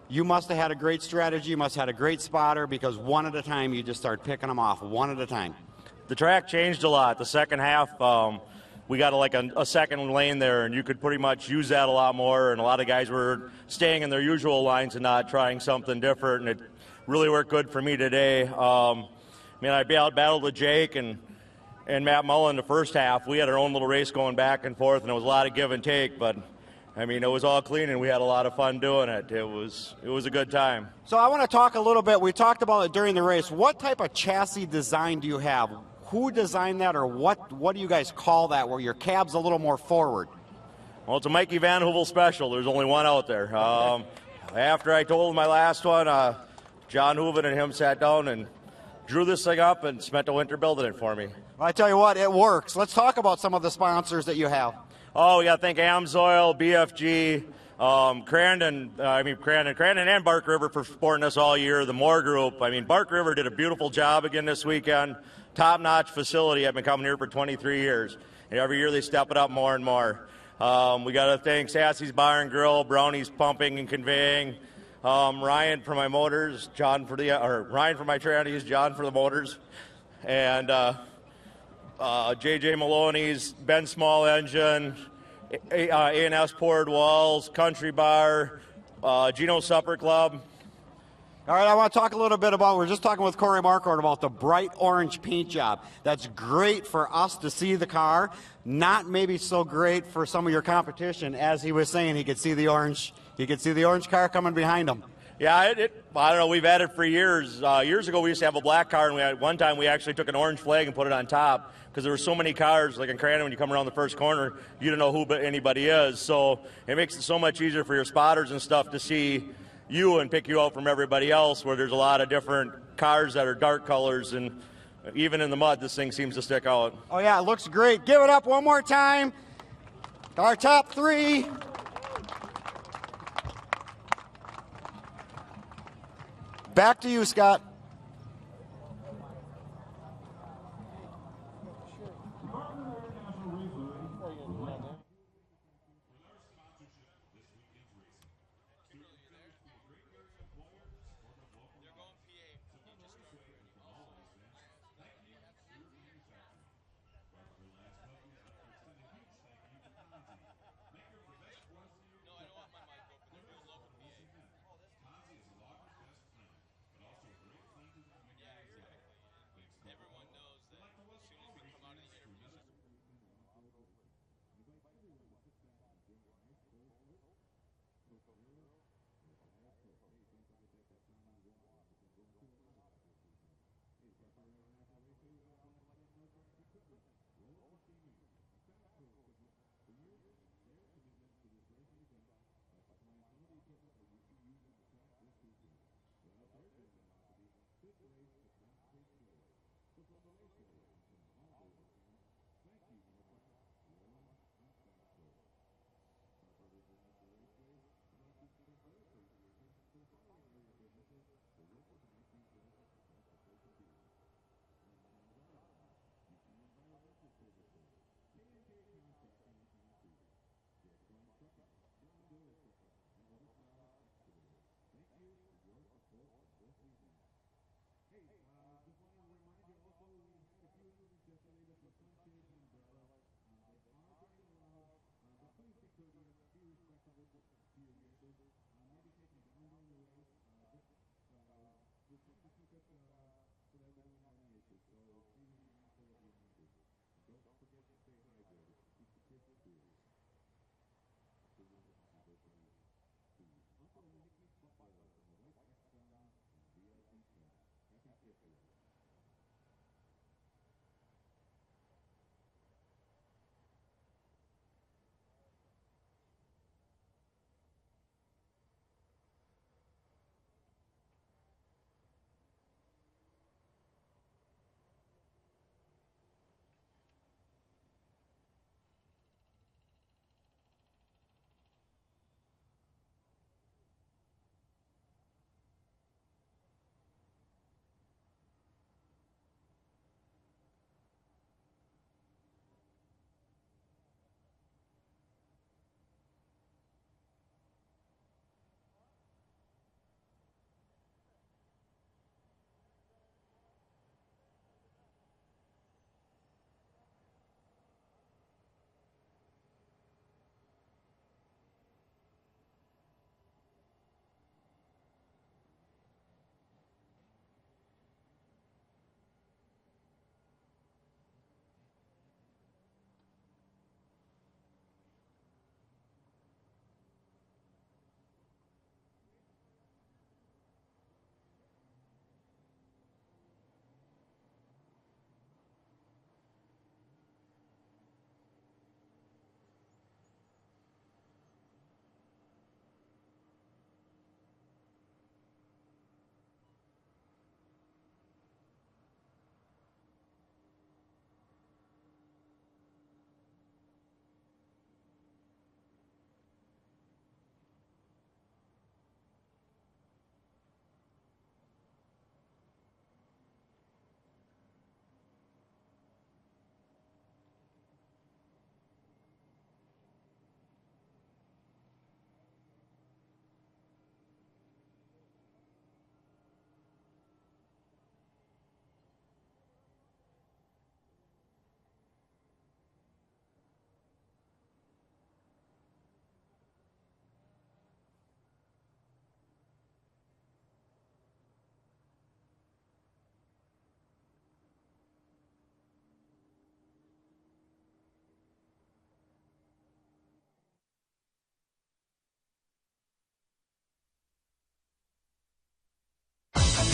Speaker 7: you must have had a great strategy. You must have had a great spotter because one at a time you just start picking them off, one at a time.
Speaker 22: The track changed a lot. The second half, we got a second lane there, and you could pretty much use that a lot more, and a lot of guys were staying in their usual lines and not trying something different, and it really worked good for me today. I battled with Jake and Matt Mullen the first half. We had our own little race going back and forth, and it was a lot of give and take, but it was all clean, and we had a lot of fun doing it. It was a good time.
Speaker 7: So I want to talk a little bit. We talked about it during the race. What type of chassis design do you have? Who designed that, or what do you guys call that, where your cab's a little more forward?
Speaker 22: Well, it's a Mikey Van Hoovel special. There's only one out there. After I told my last one, John Hooven and him sat down and drew this thing up and spent the winter building it for me.
Speaker 7: Well, I tell you what, it works. Let's talk about some of the sponsors that you have.
Speaker 22: Oh, we got to thank AMSOIL, BFG, Crandon and Bark River for supporting us all year. The Moore Group. Bark River did a beautiful job again this weekend. Top-notch facility. I've been coming here for 23 years. And every year they step it up more and more. We got to thank Sassy's Bar and Grill, Brownie's Pumping and Conveying, Ryan for my motors, Ryan for my trannies, John for the motors, and JJ Maloney's, Ben Small Engine, A&S Poured Walls, Country Bar, Gino Supper Club.
Speaker 7: All right, I want to talk a little bit about, we're just talking with Corey Marquardt about the bright orange paint job. That's great for us to see the car, not maybe so great for some of your competition. As he was saying, he could see the orange car coming behind him.
Speaker 22: Yeah, I don't know, we've had it for years. Years ago we used to have a black car, and one time we actually took an orange flag and put it on top because there were so many cars, like in Crandon, when you come around the first corner, you don't know who anybody is. So it makes it so much easier for your spotters and stuff to see you and pick you out from everybody else, where there's a lot of different cars that are dark colors, and even in the mud this thing seems to stick out.
Speaker 7: Oh yeah, it looks great. Give it up one more time. Our top 3. Back to you, Scott.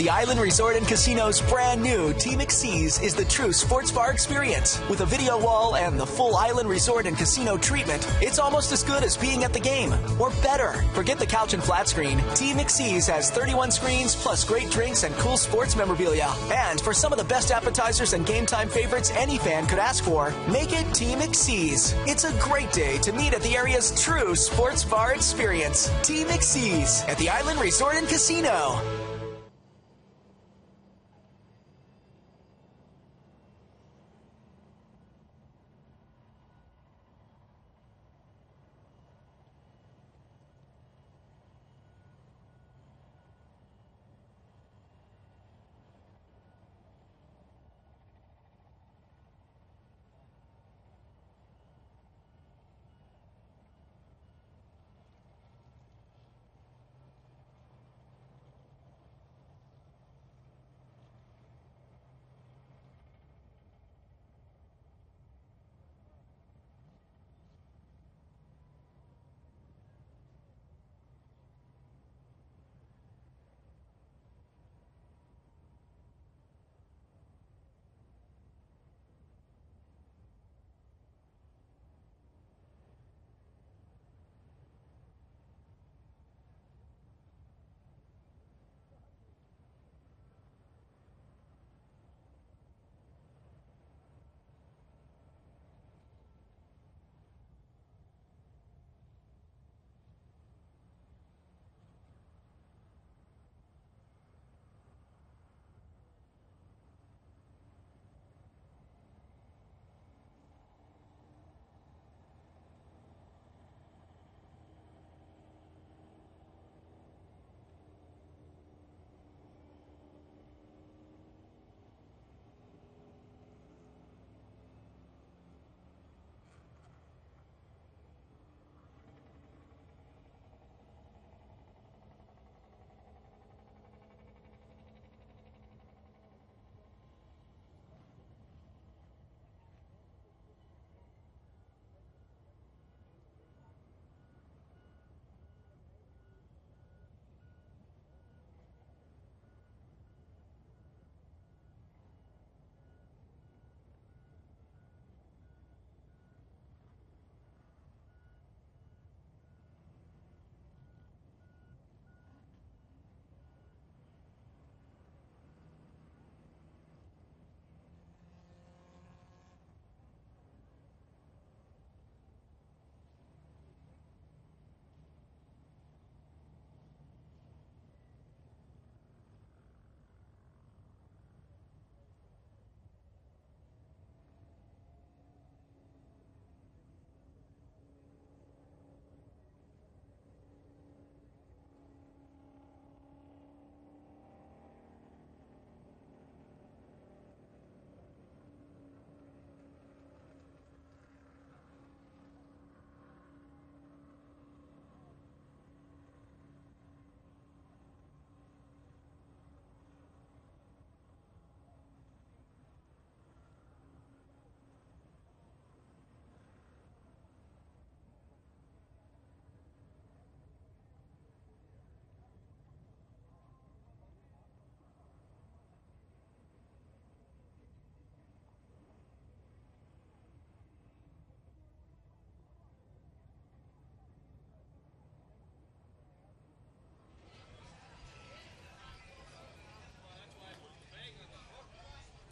Speaker 1: The Island Resort and Casino's brand new Team Exceeds is the true sports bar experience. With a video wall and the full Island Resort and Casino treatment, it's almost as good as being at the game. Or better. Forget the couch and flat screen. Team Exceeds has 31 screens plus great drinks and cool sports memorabilia. And for some of the best appetizers and game time favorites any fan could ask for, make it Team Exceeds. It's a great day to meet at the area's true sports bar experience. Team Exceeds at the Island Resort and Casino.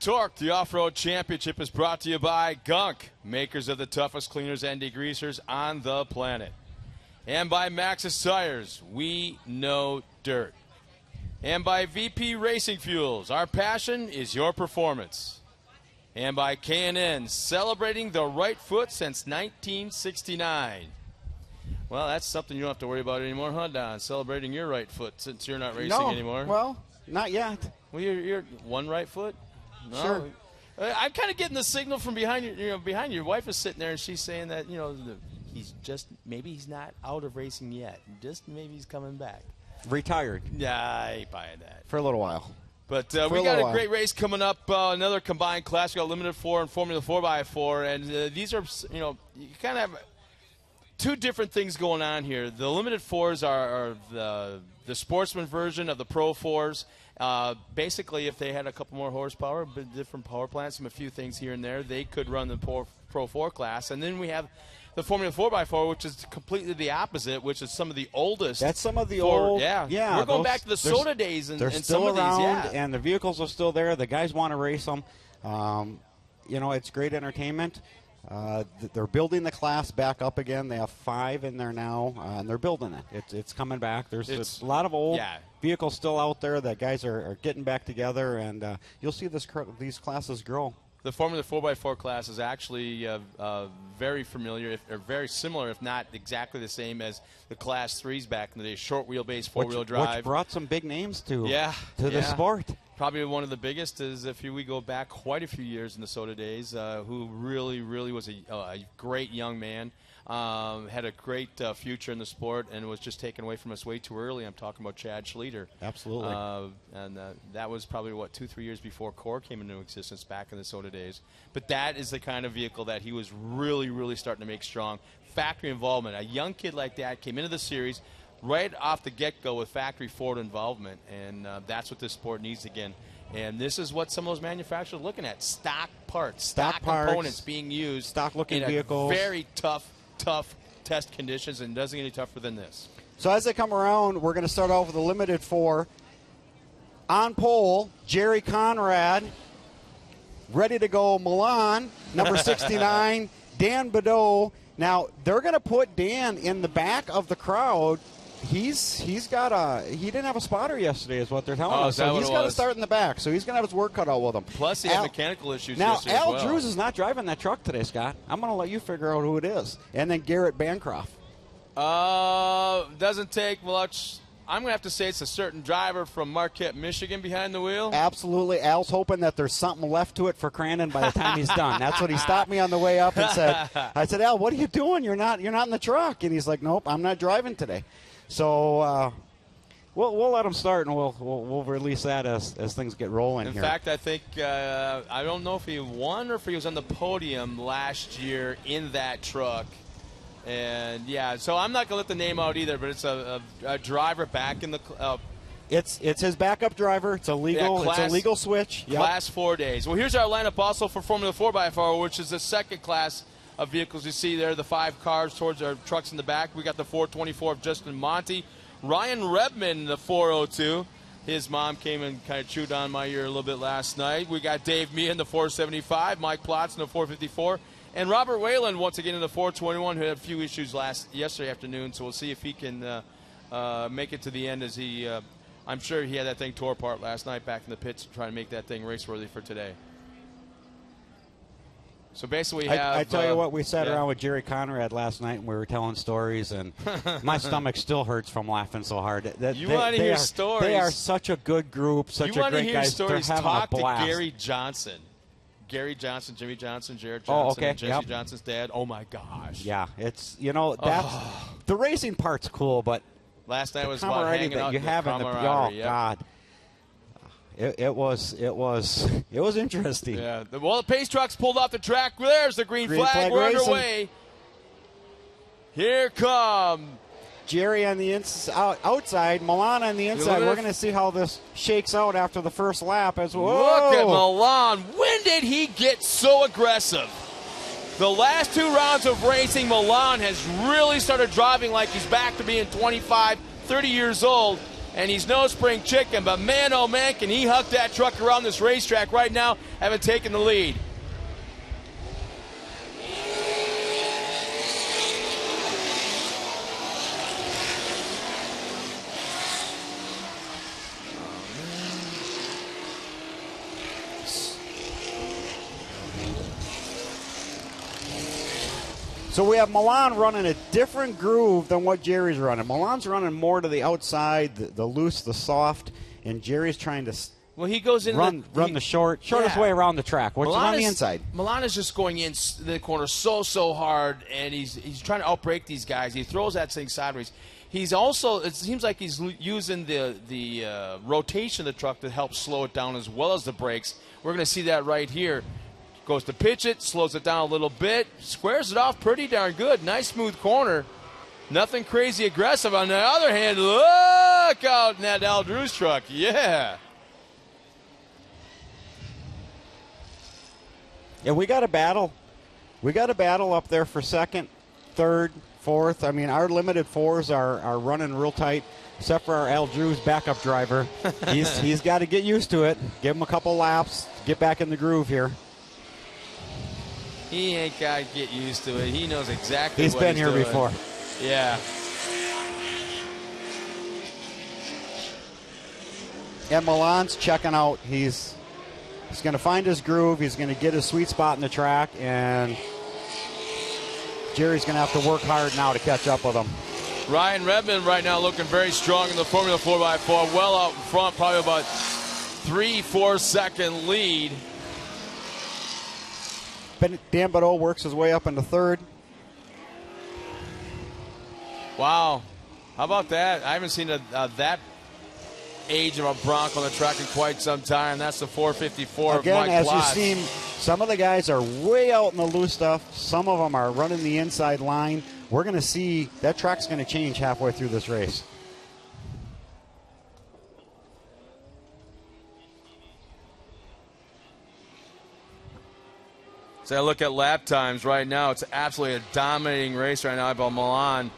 Speaker 2: Torc, the Off-Road Championship, is brought to you by Gunk, makers of the toughest cleaners and degreasers on the planet. And by Maxxis Tires, we know dirt. And by VP Racing Fuels, our passion is your performance. And by K&N, celebrating the right foot since 1969. Well, that's something you don't have to worry about anymore, huh, Don? Celebrating your right foot since you're not racing anymore.
Speaker 7: Well, not yet.
Speaker 2: Well, you're one right foot? No.
Speaker 7: Sure.
Speaker 2: I'm kind of getting the signal from behind you. You know, behind your wife is sitting there, and she's saying that he's just maybe he's not out of racing yet. Just maybe he's coming back.
Speaker 7: Retired.
Speaker 2: Yeah, I ain't buying that
Speaker 7: For a little while.
Speaker 2: But we got a great race coming up. Another combined class. We got Limited 4 and Formula 4x4, and these are you kind of have two different things going on here. The Limited 4s are the sportsman version of the Pro 4s. Basically, if they had a couple more horsepower, but different power plants and a few things here and there, they could run the Pro 4 class. And then we have the Formula 4x4, which is completely the opposite, which is some of the oldest.
Speaker 7: That's some of the old.
Speaker 2: Yeah. We're going back to the soda days and
Speaker 7: they're
Speaker 2: some
Speaker 7: still
Speaker 2: of these.
Speaker 7: around,
Speaker 2: Yeah.
Speaker 7: and the vehicles are still there. The guys want to race them. It's great entertainment. They're building the class back up again. They have 5 in there now, and they're building it. It's coming back. There's a lot of old vehicles still out there that guys are getting back together, and you'll see these classes grow.
Speaker 2: The Formula 4x4 class is actually very familiar, or very similar, if not exactly the same as the Class 3s back in the day, short wheelbase, four-wheel drive.
Speaker 7: Which brought some big names to the
Speaker 2: Yeah.
Speaker 7: sport.
Speaker 2: Probably one of the biggest is if we go back quite a few years in the soda days, who really, really was a great young man, had a great future in the sport, and was just taken away from us way too early. I'm talking about Chad Schleter.
Speaker 7: Absolutely.
Speaker 2: And that was probably, 2-3 years before Core came into existence back in the soda days. But that is the kind of vehicle that he was really, really starting to make strong. Factory involvement. A young kid like that came into the series right off the get-go with factory Ford involvement, and that's what this sport needs again. And this is what some of those manufacturers are looking at: stock parts, stock components being used,
Speaker 7: stock-looking
Speaker 2: in
Speaker 7: vehicles,
Speaker 2: very tough test conditions, and it doesn't get any tougher than this.
Speaker 7: So as they come around, we're going to start off with a Limited 4. On pole, Jerry Conrad. Ready to go, Milan, number 69, Dan Badeau. Now, they're going to put Dan in the back of the crowd. He didn't have a spotter yesterday is what they're telling us. So he's got to start in the back. So he's going to have his work cut out with him.
Speaker 2: Plus, he had mechanical issues
Speaker 7: now,
Speaker 2: yesterday as well.
Speaker 7: Al Drews is not driving that truck today, Scott. I'm going to let you figure out who it is. And then Garrett Bancroft.
Speaker 2: Doesn't take much. I'm going to have to say it's a certain driver from Marquette, Michigan behind the wheel.
Speaker 7: Absolutely. Al's hoping that there's something left to it for Crandon by the time he's done. That's what he stopped me on the way up and said. I said, Al, what are you doing? You're not in the truck. And he's like, nope, I'm not driving today. So we'll let him start, and we'll release that as things get rolling
Speaker 2: In
Speaker 7: here.
Speaker 2: fact, I think I don't know if he won or if he was on the podium last year in that truck. And, yeah, so I'm not going to let the name out either, but it's a driver back in the
Speaker 7: It's his backup driver. It's a legal. It's a legal switch. Yep.
Speaker 2: Class 4 days. Well, here's our lineup also for Formula 4x4, which is the second class of vehicles. You see there, the 5 cars towards our trucks in the back. We got the 424 of Justin Monty. Ryan Redman, the 402. His mom came and kind of chewed on my ear a little bit last night. We got Dave Meehan, the 475. Mike Plotz in the 454. And Robert Whalen, once again, in the 421, who had a few issues yesterday afternoon. So we'll see if he can make it to the end as he I'm sure he had that thing tore apart last night back in the pits to try to make that thing race-worthy for today. So basically we have...
Speaker 7: I tell you what, we sat around with Jerry Conrad last night, and we were telling stories, and my stomach still hurts from laughing so hard.
Speaker 2: You want to hear stories.
Speaker 7: They are such a good group, such a great guys.
Speaker 2: You want to hear stories, talk to
Speaker 7: blast.
Speaker 2: Gary Johnson. Gary Johnson, Jimmy Johnson, Jared Johnson, and Jesse Johnson's dad. Oh, my gosh.
Speaker 7: Yeah, it's, that's the racing part's cool, but
Speaker 2: last night was about hanging out
Speaker 7: you have in the God. It was interesting.
Speaker 2: Yeah. Well, the pace trucks pulled off the track. There's the green flag. We're underway. Here come
Speaker 7: Jerry on the outside, Milan on the inside. We're going to see how this shakes out after the first lap. Look
Speaker 2: at Milan. When did he get so aggressive? The last 2 rounds of racing, Milan has really started driving like he's back to being 25, 30 years old. and he's no spring chicken, but man, oh man, can he huck that truck around this racetrack right now, having taken the lead.
Speaker 7: So we have Milan running a different groove than what Jerry's running. Milan's running more to the outside, the loose, the soft, and Jerry's trying to
Speaker 2: he goes in
Speaker 7: run the shortest way around the track, which is on the inside.
Speaker 2: Milan is just going in the corner so hard, and he's trying to outbrake these guys. He throws that thing sideways. He's also, it seems like he's using the rotation of the truck to help slow it down as well as the brakes. We're going to see that right here. Goes to pitch it, slows it down a little bit, squares it off pretty darn good. Nice smooth corner. Nothing crazy aggressive. On the other hand, look out in that Al Drew's truck. Yeah.
Speaker 7: Yeah, we got a battle. We got a battle up there for second, third, fourth. I mean, our limited fours are running real tight, except for our Al Drew's backup driver. He's got to get used to it. Give him a couple laps, get back in the groove here.
Speaker 2: He ain't got to get used to it. He knows exactly
Speaker 7: what he's doing. He's been here before.
Speaker 2: Yeah.
Speaker 7: And Milan's checking out. He's going to find his groove. He's going to get his sweet spot in the track, and Jerry's going to have to work hard now to catch up with him.
Speaker 2: Ryan Redmond right now looking very strong in the Formula 4x4. Well out in front, probably about 3-4 second lead.
Speaker 7: Dan Badeau works his way up into third.
Speaker 2: Wow. How about that? I haven't seen that age of a bronc on the track in quite some time. That's the 454
Speaker 7: Again,
Speaker 2: of Mike
Speaker 7: as
Speaker 2: Plotz.
Speaker 7: you've seen, some of the guys are way out in the loose stuff. Some of them are running the inside line. We're going to see that track's going to change halfway through this race.
Speaker 2: So I look at lap times right now. It's absolutely a dominating race right now by Milan.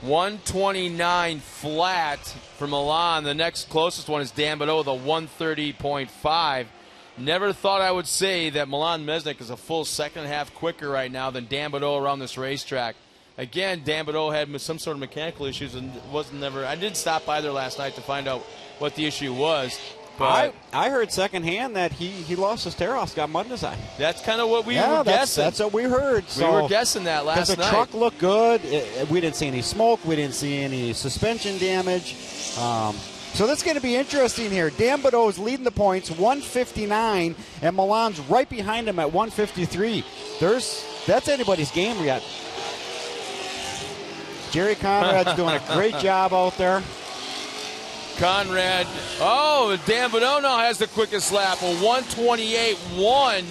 Speaker 2: 129 flat for Milan. The next closest one is Dan Badeau with a 130.5. Never thought I would say that Milan Mesnick is a full second and a half quicker right now than Dan Badeau around this racetrack. Again, Dan Badeau had some sort of mechanical issues and wasn't never. I did stop by there last night to find out what the issue was. But
Speaker 7: I heard secondhand that he lost his tear-offs, got mud in his eye.
Speaker 2: That's kind of what we were guessing.
Speaker 7: That's what we heard.
Speaker 2: We were guessing that last night.
Speaker 7: Because the truck looked good. We didn't see any smoke. We didn't see any suspension damage. So that's going to be interesting here. Dan Badeau is leading the points, 159, and Milan's right behind him at 153. That's anybody's game yet. Jerry Conrad's doing a great job out there.
Speaker 2: Conrad, Dan Badeau now has the quickest lap, a 128.1.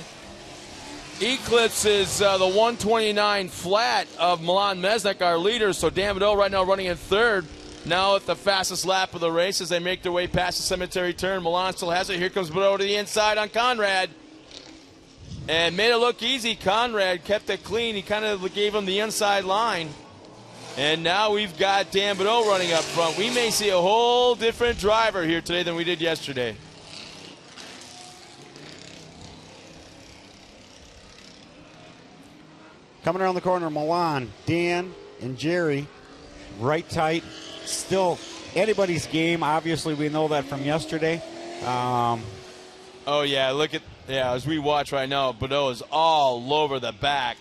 Speaker 2: Eclipses the 129 flat of Milan Mesnick, our leader. So Dan Badeau right now running in third. Now at the fastest lap of the race as they make their way past the cemetery turn. Milan still has it. Here comes Badeau to the inside on Conrad. And made it look easy. Conrad kept it clean. He kind of gave him the inside line. And now we've got Dan Badeau running up front. We may see a whole different driver here today than we did yesterday.
Speaker 7: Coming around the corner, Milan, Dan, and Jerry, right tight. Still anybody's game. Obviously, we know that from yesterday.
Speaker 2: As we watch right now, Badeau is all over the back.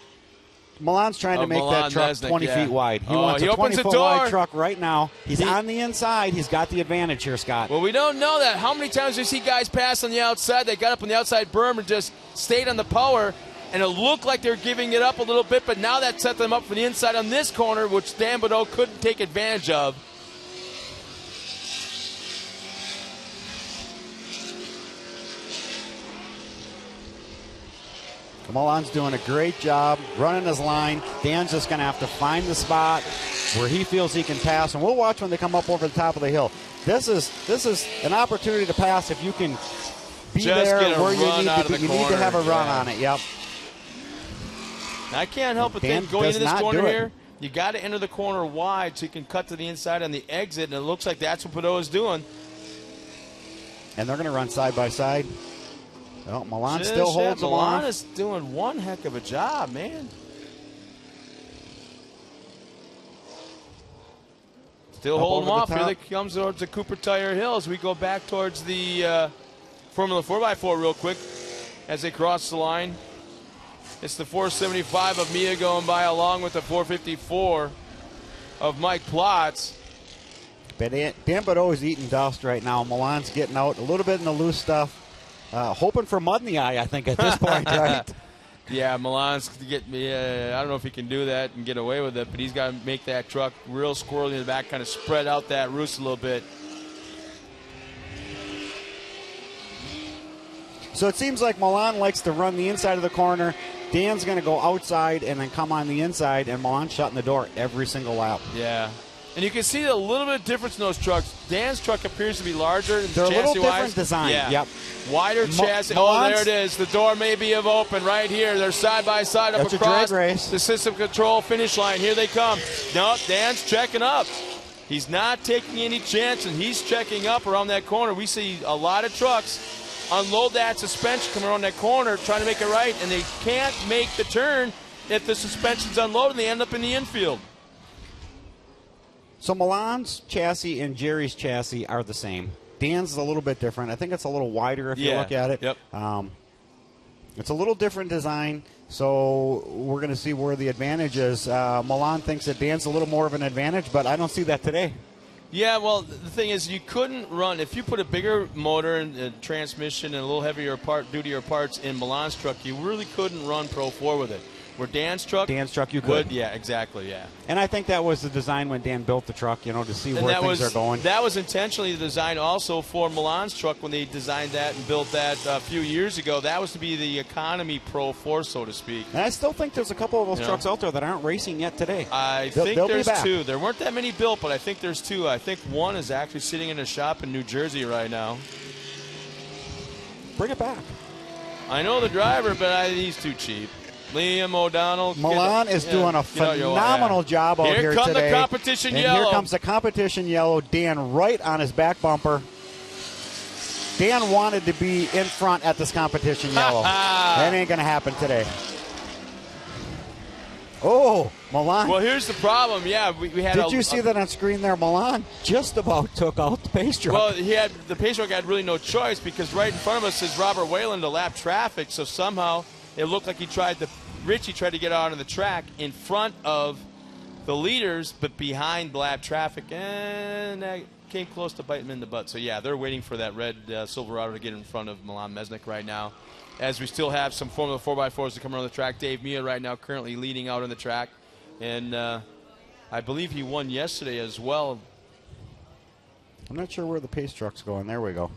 Speaker 7: Milan's trying to make that truck 20 feet wide. He wants a 20-foot wide truck right now. He's on the inside. He's got the advantage here, Scott.
Speaker 2: Well, we don't know that. How many times do you see guys pass on the outside? They got up on the outside berm and just stayed on the power, and it looked like they're giving it up a little bit, but now that set them up for the inside on this corner, which Dan Badeau couldn't take advantage of.
Speaker 7: Milan's doing a great job running his line. Dan's just going to have to find the spot where he feels he can pass, and we'll watch when they come up over the top of the hill. This is an opportunity to pass if you can be
Speaker 2: just
Speaker 7: there where you need to be.
Speaker 2: You
Speaker 7: need to have a run on it. Yep.
Speaker 2: I can't help but think going into this corner here, You got to enter the corner wide so you can cut to the inside on the exit, and it looks like that's what Podium is doing.
Speaker 7: And they're going to run side by side. Well, Milan still holds them off.
Speaker 2: Milan is doing one heck of a job, man. Still holding them off. Here they comes towards the Cooper Tire Hill as we go back towards the Formula 4x4 real quick as they cross the line. It's the 475 of Mia going by along with the 454 of Mike Plotz.
Speaker 7: But Dan Badeau is eating dust right now. Milan's getting out a little bit in the loose stuff. Hoping for mud in the eye, I think, at this point, right?
Speaker 2: Yeah, Milan's get me. I don't know if he can do that and get away with it, but he's got to make that truck real squirrely in the back, kind of spread out that roost a little bit.
Speaker 7: So it seems like Milan likes to run the inside of the corner. Dan's going to go outside and then come on the inside, and Milan's shutting the door every single lap.
Speaker 2: Yeah. And you can see a little bit of difference in those trucks. Dan's truck appears to be larger.
Speaker 7: They're a little different design.
Speaker 2: Yeah.
Speaker 7: Yep.
Speaker 2: Wider chassis. There it is. The door may be open right here. They're side by side up across the system control finish line. Here they come. Nope, Dan's checking up. He's not taking any chances. He's checking up around that corner. We see a lot of trucks unload that suspension coming around that corner trying to make it right, and they can't make the turn if the suspension's unloaded. They end up in the infield.
Speaker 7: So Milan's chassis and Jerry's chassis are the same. Dan's is a little bit different. I think it's a little wider if you look at it.
Speaker 2: Yep.
Speaker 7: It's a little different design, so we're going to see where the advantage is. Milan thinks that Dan's a little more of an advantage, but I don't see that today.
Speaker 2: Yeah, well, the thing is, you couldn't run, if you put a bigger motor and transmission and a little heavier dutier parts in Milan's truck, you really couldn't run Pro 4 with it. Where Dan's truck
Speaker 7: you could.
Speaker 2: Yeah, exactly, yeah.
Speaker 7: And I think that was the design when Dan built the truck, to see where things are going.
Speaker 2: That was intentionally designed also for Milan's truck when they designed that and built that a few years ago. That was to be the economy Pro 4, so to speak.
Speaker 7: And I still think there's a couple of those trucks out there that aren't racing yet today.
Speaker 2: I think there's two. There weren't that many built, but I think there's two. I think one is actually sitting in a shop in New Jersey right now.
Speaker 7: Bring it back.
Speaker 2: I know the driver, but he's too cheap. Liam O'Donnell.
Speaker 7: Milan is doing a phenomenal job out here today.
Speaker 2: Here comes the competition yellow.
Speaker 7: Here comes the competition yellow. Dan right on his back bumper. Dan wanted to be in front at this competition yellow. That ain't going to happen today. Oh, Milan.
Speaker 2: Well, here's the problem. Yeah, we had.
Speaker 7: Did you see that on screen there? Milan just about took out the pace truck.
Speaker 2: Well, the pace truck had really no choice because right in front of us is Robert Whalen to lap traffic. So somehow it looked like Richie tried to get out on the track in front of the leaders, but behind lap traffic, and that came close to biting him in the butt. So yeah, they're waiting for that red Silverado to get in front of Milan Mesnick right now. As we still have some Formula 4x4s to come around the track. Dave Mia right now currently leading out on the track. And I believe he won yesterday as well.
Speaker 7: I'm not sure where the pace truck's going. There we go.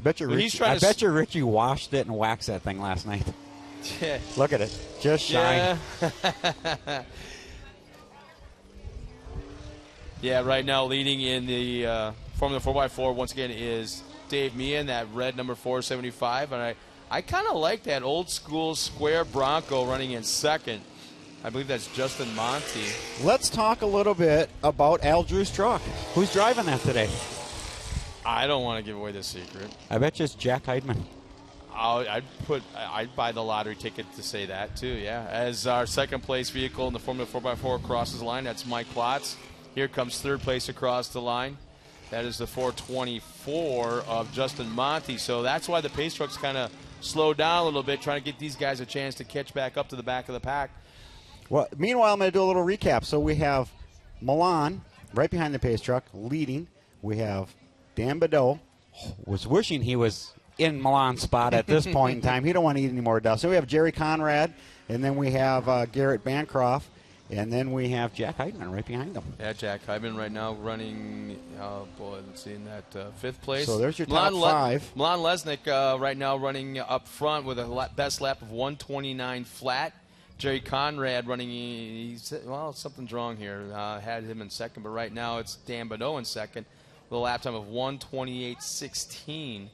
Speaker 7: I bet you Richie washed it and waxed that thing last night.
Speaker 2: Yeah.
Speaker 7: Look at it. Just shine.
Speaker 2: Yeah. Yeah, right now leading in the Formula 4x4 once again is Dave Mia in that red number 475. And I kind of like that old school square Bronco running in second. I believe that's Justin Monty.
Speaker 7: Let's talk a little bit about Al Drew's truck. Who's driving that today?
Speaker 2: I don't want to give away the secret.
Speaker 7: I bet you it's Jack Heidman.
Speaker 2: I'd buy the lottery ticket to say that too, yeah. As our second place vehicle in the Formula 4x4 crosses the line, that's Mike Plotz. Here comes third place across the line. That is the 424 of Justin Monty. So that's why the pace trucks kind of slowed down a little bit, trying to get these guys a chance to catch back up to the back of the pack.
Speaker 7: Well, meanwhile, I'm going to do a little recap. So we have Milan right behind the pace truck leading. We have Dan Badeau, was wishing he was in Milan's spot at this point in time. He don't want to eat any more dust. So we have Jerry Conrad, and then we have Garrett Bancroft, and then we have Jack Heidman right behind him.
Speaker 2: Yeah, Jack Heidman right now running, let's see, in that fifth place.
Speaker 7: So there's your top five.
Speaker 2: Milan Lesnick right now running up front with a best lap of 129 flat. Jerry Conrad running, something's wrong here. Had him in second, but right now it's Dan Badeau in second with a lap time of 128.16.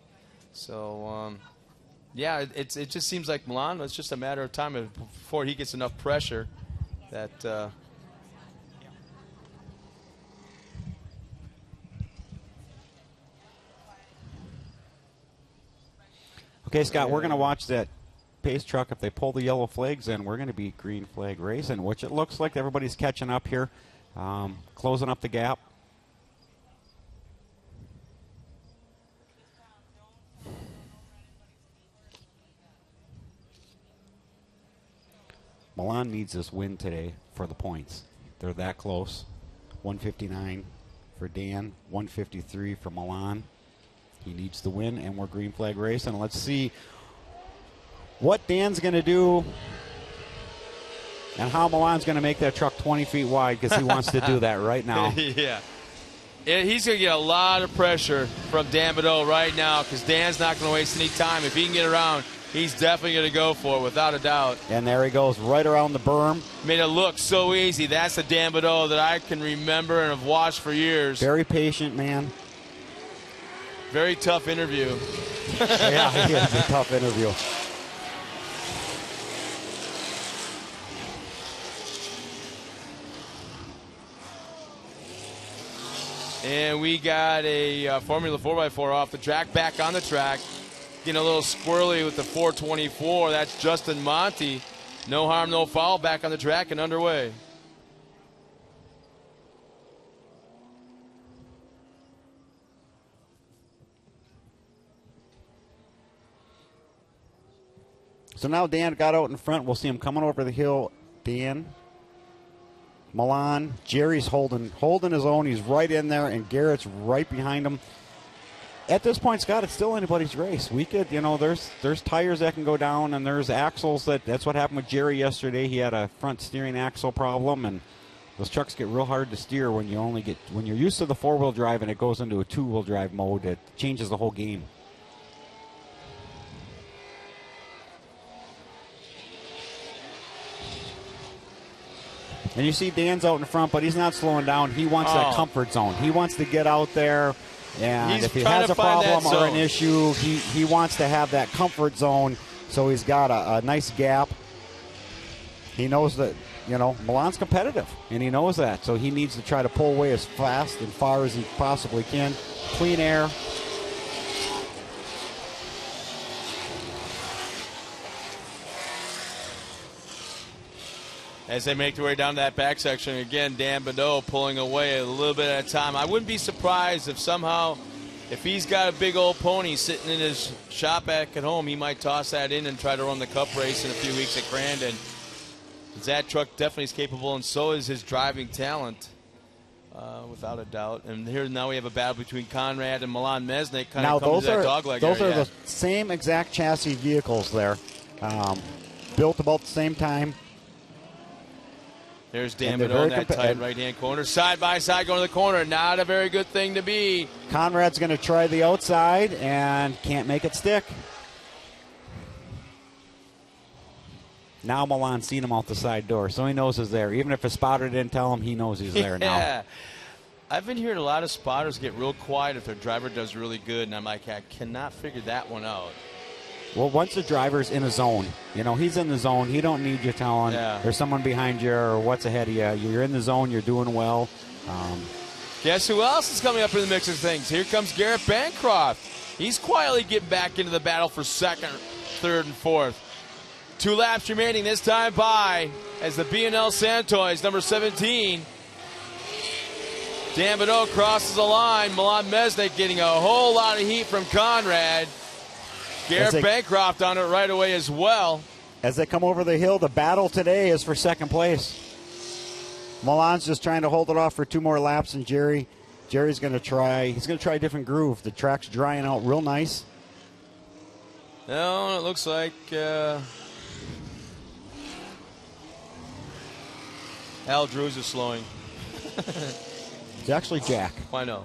Speaker 2: So, it just seems like Milan, it's just a matter of time before he gets enough pressure that
Speaker 7: Okay, Scott, we're going to watch that pace truck. If they pull the yellow flags in, we're going to be green flag racing, which it looks like everybody's catching up here, closing up the gap. Milan needs this win today for the points. They're that close. 159 for Dan, 153 for Milan. He needs the win, and we're green flag racing. Let's see what Dan's going to do and how Milan's going to make that truck 20 feet wide, because he wants to do that right now.
Speaker 2: Yeah. He's going to get a lot of pressure from Dan Badeau right now, because Dan's not going to waste any time. If he can get around, he's definitely going to go for it, without a doubt.
Speaker 7: And there he goes, right around the berm.
Speaker 2: Made it look so easy. That's the Dan Badeau that I can remember and have watched for years.
Speaker 7: Very patient, man.
Speaker 2: Very tough interview.
Speaker 7: Yeah, he is a tough interview.
Speaker 2: And we got a Formula 4x4 off the track, back on the track. Getting a little squirrely with the 424. That's Justin Monty. No harm, no foul, back on the track and underway.
Speaker 7: So now Dan got out in front. We'll see him coming over the hill. Dan, Milan, Jerry's holding his own. He's right in there, and Garrett's right behind him. At this point, Scott, it's still anybody's race. We could, there's tires that can go down, and there's axles. That's what happened with Jerry yesterday. He had a front steering axle problem, and those trucks get real hard to steer when you're used to the four-wheel drive and it goes into a two-wheel drive mode. It changes the whole game. And you see Dan's out in front, but he's not slowing down. He wants that comfort zone. He wants to get out there, and if he has a problem or an issue, he wants to have that comfort zone, so he's got a nice gap. He knows that, Milan's competitive, and he knows that, so he needs to try to pull away as fast and far as he possibly can. Clean air.
Speaker 2: As they make their way down that back section, again, Dan Badeau pulling away a little bit at a time. I wouldn't be surprised if he's got a big old pony sitting in his shop back at home, he might toss that in and try to run the cup race in a few weeks at Crandon. That truck definitely is capable, and so is his driving talent, without a doubt. And here now we have a battle between Conrad and Milan Mesnick.
Speaker 7: Those are the same exact chassis vehicles there, built about the same time.
Speaker 2: There's Dan Badeau in that tight right-hand corner. Side by side going to the corner. Not a very good thing to be.
Speaker 7: Conrad's going to try the outside and can't make it stick. Now Milan's seen him out the side door, so he knows he's there. Even if a spotter didn't tell him, he knows he's there now.
Speaker 2: I've been hearing a lot of spotters get real quiet if their driver does really good, and I'm like, I cannot figure that one out.
Speaker 7: Well, once the driver's in a zone, he's in the zone. He don't need you telling there's someone behind you or what's ahead of you. You're in the zone. You're doing well.
Speaker 2: Guess who else is coming up in the mix of things? Here comes Garrett Bancroft. He's quietly getting back into the battle for second, third, and fourth. 2 laps remaining this time by as the B&L Santoys, number 17. Dan Badeau crosses the line. Milan Mesnick getting a whole lot of heat from Conrad. Garrett Bancroft on it right away as well.
Speaker 7: As they come over the hill, the battle today is for second place. Milan's just trying to hold it off for 2 more laps, and Jerry's going to try. He's going to try a different groove. The track's drying out real nice.
Speaker 2: No, it looks like Al Drews is slowing.
Speaker 7: It's actually Jack.
Speaker 2: Why no?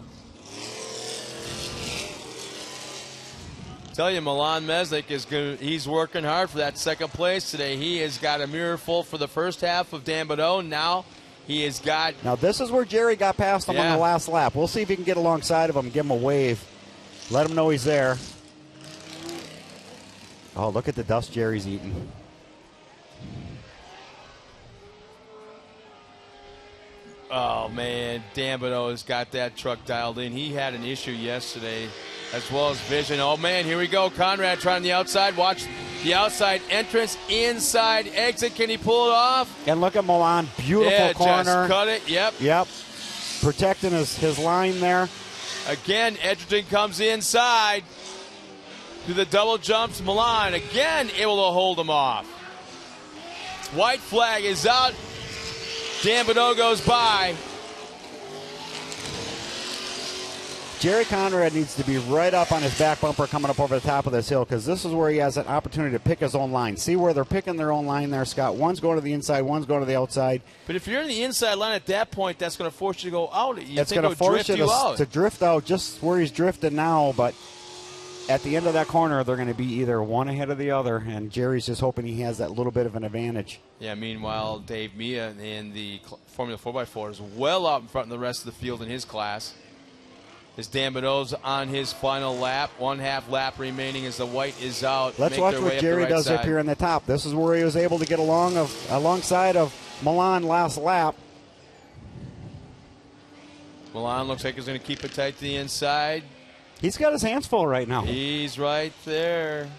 Speaker 2: Tell you, Milan Mesnick he's working hard for that second place today. He has got a mirror full for the first half of Dan Badeau. Now he has got...
Speaker 7: Now this is where Jerry got past him on the last lap. We'll see if he can get alongside of him, give him a wave. Let him know he's there. Oh, look at the dust Jerry's eating.
Speaker 2: Oh, man, Dan Badeau has got that truck dialed in. He had an issue yesterday as well as vision. Oh, man, here we go. Conrad trying the outside. Watch the outside entrance, inside exit. Can he pull it off?
Speaker 7: And look at Milan. Beautiful corner.
Speaker 2: Just cut it. Yep.
Speaker 7: Yep. Protecting his line there.
Speaker 2: Again, Edgerton comes inside to the double jumps. Milan again able to hold him off. White flag is out. Dan Bonneau goes by.
Speaker 7: Jerry Conrad needs to be right up on his back bumper coming up over the top of this hill, because this is where he has an opportunity to pick his own line. See where they're picking their own line there, Scott. One's going to the inside, one's going to the outside.
Speaker 2: But if you're in the inside line at that point, that's going to force you to go out.
Speaker 7: It's going to force you to drift out just where he's drifting now, but at the end of that corner, they're going to be either one ahead of the other, and Jerry's just hoping he has that little bit of an advantage.
Speaker 2: Yeah, meanwhile, Dave Mia in the Formula 4x4 is well out in front of the rest of the field in his class. As Dan Bonneau's on his final lap, 1/2 lap remaining as the white is out.
Speaker 7: Let's watch what Jerry does up here on the top. This is where he was able to get alongside of Milan last lap.
Speaker 2: Milan looks like he's going to keep it tight to the inside.
Speaker 7: He's got his hands full right now.
Speaker 2: He's right there.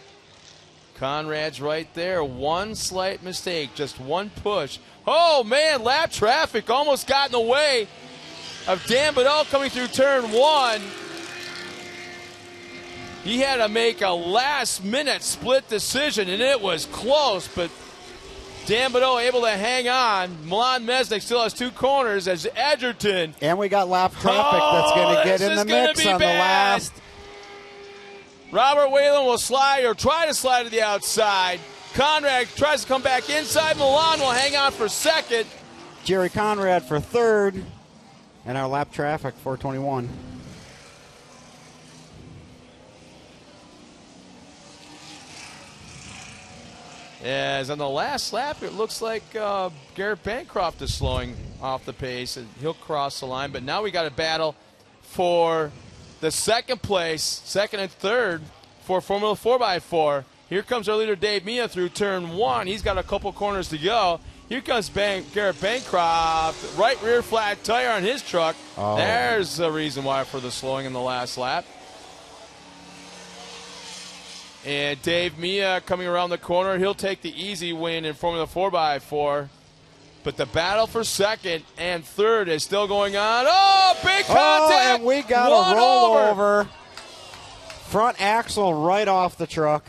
Speaker 2: Conrad's right there. One slight mistake, just one push. Oh, man, lap traffic almost got in the way of Dan Bonneau coming through turn 1. He had to make a last-minute split decision, and it was close, but Dan Bonneau able to hang on. Milan Mesnick still has 2 corners as Edgerton.
Speaker 7: And we got lap traffic that's going to get in the mix on the last.
Speaker 2: Robert Whalen will slide or try to slide to the outside. Conrad tries to come back inside. Milan will hang on for second.
Speaker 7: Jerry Conrad for third. And our lap traffic, 421.
Speaker 2: As on the last lap, it looks like Garrett Bancroft is slowing off the pace, and he'll cross the line. But now we got a battle for the second place, second and third for Formula 4x4. Here comes our leader, Dave Mia, through turn 1. He's got a couple corners to go. Here comes Garrett Bancroft, right rear flat tire on his truck.
Speaker 7: Oh.
Speaker 2: There's the reason why for the slowing in the last lap. And Dave Mia coming around the corner. He'll take the easy win in Formula 4x4. But the battle for second and third is still going on. Oh, big contact!
Speaker 7: Oh, and we got a rollover. Front axle right off the truck.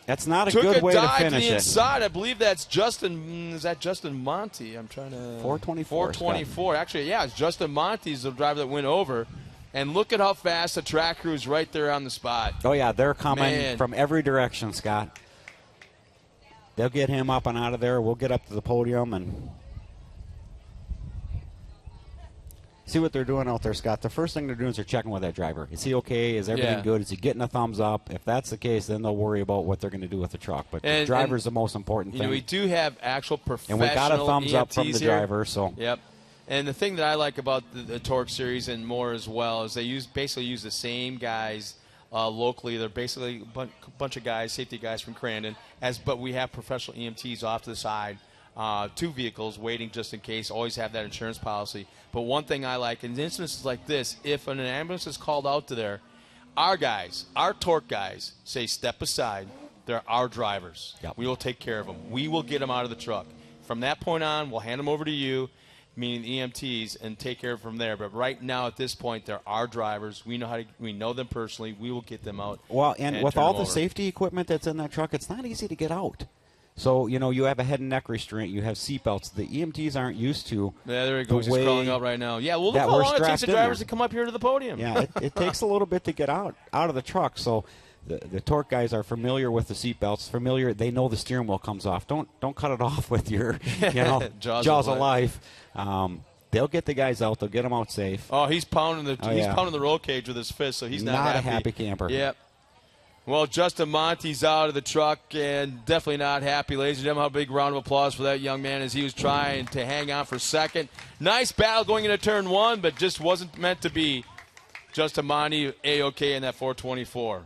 Speaker 7: That's not a good way to finish it. Took a dive to the
Speaker 2: inside. I believe that's Justin. Is that Justin Monty? I'm trying to.
Speaker 7: 424.
Speaker 2: 424. Actually, yeah, it's Justin Monty's the driver that went over. And look at how fast the track crew is right there on the spot.
Speaker 7: Oh, yeah, they're coming from every direction, Scott. They'll get him up and out of there. We'll get up to the podium and see what they're doing out there, Scott. The first thing they're doing is they're checking with that driver. Is he okay? Is everything good? Is he getting a thumbs up? If that's the case, then they'll worry about what they're going to do with the truck. But the driver's the most important thing.
Speaker 2: We do have actual professional
Speaker 7: and we got a thumbs
Speaker 2: EMTs
Speaker 7: up from the driver. So.
Speaker 2: Yep. And the thing that I like about the Torc series and more as well is they basically use the same guys locally. They're basically a bunch of guys, safety guys from Crandon, but we have professional EMTs off to the side. 2 vehicles waiting just in case, always have that insurance policy. But one thing I like in instances like this, if an ambulance is called out to there, our guys, our Torc guys, say step aside. They're our drivers.
Speaker 7: Yep.
Speaker 2: We will take care of them. We will get them out of the truck. From that point on, we'll hand them over to you, meaning the EMTs, and take care of them from there. But right now, at this point, they're our drivers. We know them personally. We will get them out.
Speaker 7: Well, and with all the safety equipment that's in that truck, it's not easy to get out. So, you have a head and neck restraint. You have seatbelts. The EMTs aren't used to.
Speaker 2: Yeah, there he goes. He's crawling out right now. Yeah, well, look how long it takes the drivers to come up here to the podium.
Speaker 7: Yeah, it takes a little bit to get out of the truck. So the Torc guys are familiar with the seatbelts. They know the steering wheel comes off. Don't cut it off with your jaws of life. They'll get the guys out. They'll get them out safe.
Speaker 2: Oh, he's pounding the roll cage with his fist, so he's not
Speaker 7: a happy camper.
Speaker 2: Yep. Well, Justin Monty's out of the truck and definitely not happy. Ladies and gentlemen, a big round of applause for that young man as he was trying to hang on for second. Nice battle going into turn 1, but just wasn't meant to be. Justin Monty A-OK in that 424.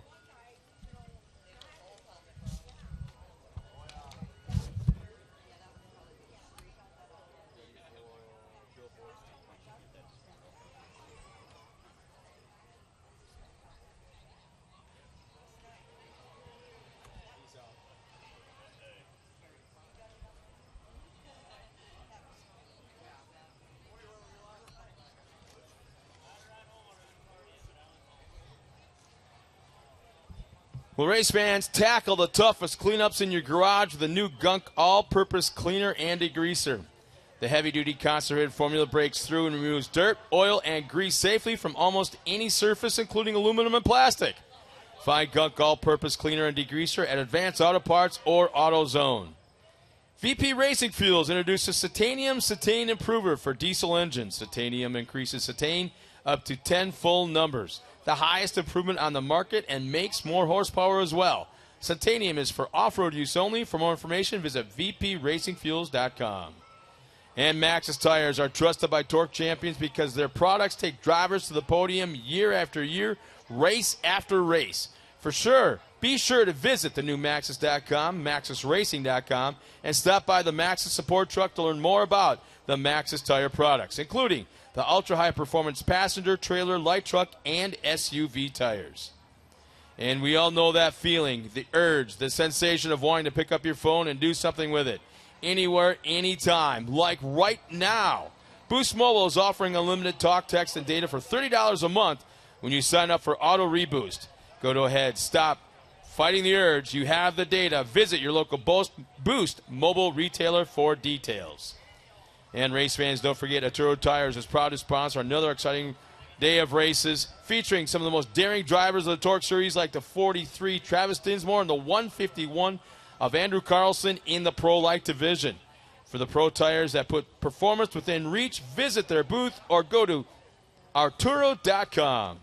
Speaker 2: Well, race fans, tackle the toughest cleanups in your garage with a new Gunk all-purpose cleaner and degreaser. The heavy-duty concentrated formula breaks through and removes dirt, oil, and grease safely from almost any surface, including aluminum and plastic. Find Gunk all-purpose cleaner and degreaser at Advanced Auto Parts or AutoZone. VP Racing Fuels introduces Cetanium Cetane Improver for diesel engines. Cetanium increases cetane up to 10 full numbers, the highest improvement on the market, and makes more horsepower as well. Cetanium is for off-road use only. For more information, visit vpracingfuels.com. And Maxxis tires are trusted by Torc champions because their products take drivers to the podium year after year, race after race. For sure, be sure to visit the new Maxxis.com, MaxxisRacing.com, and stop by the Maxxis support truck to learn more about the Maxxis tire products, including the ultra-high performance passenger, trailer, light truck, and SUV tires. And we all know that feeling, the urge, the sensation of wanting to pick up your phone and do something with it. Anywhere, anytime, like right now. Boost Mobile is offering unlimited talk, text, and data for $30 a month when you sign up for Auto Reboost. Go ahead, stop fighting the urge. You have the data. Visit your local Boost Mobile retailer for details. And race fans, don't forget, Arturo Tires is proud to sponsor another exciting day of races featuring some of the most daring drivers of the Torc Series, like the 43 Travis Dinsmore and the 151 of Andrew Carlson in the Pro Light division. For the Pro Tires that put performance within reach, visit their booth or go to Arturo.com.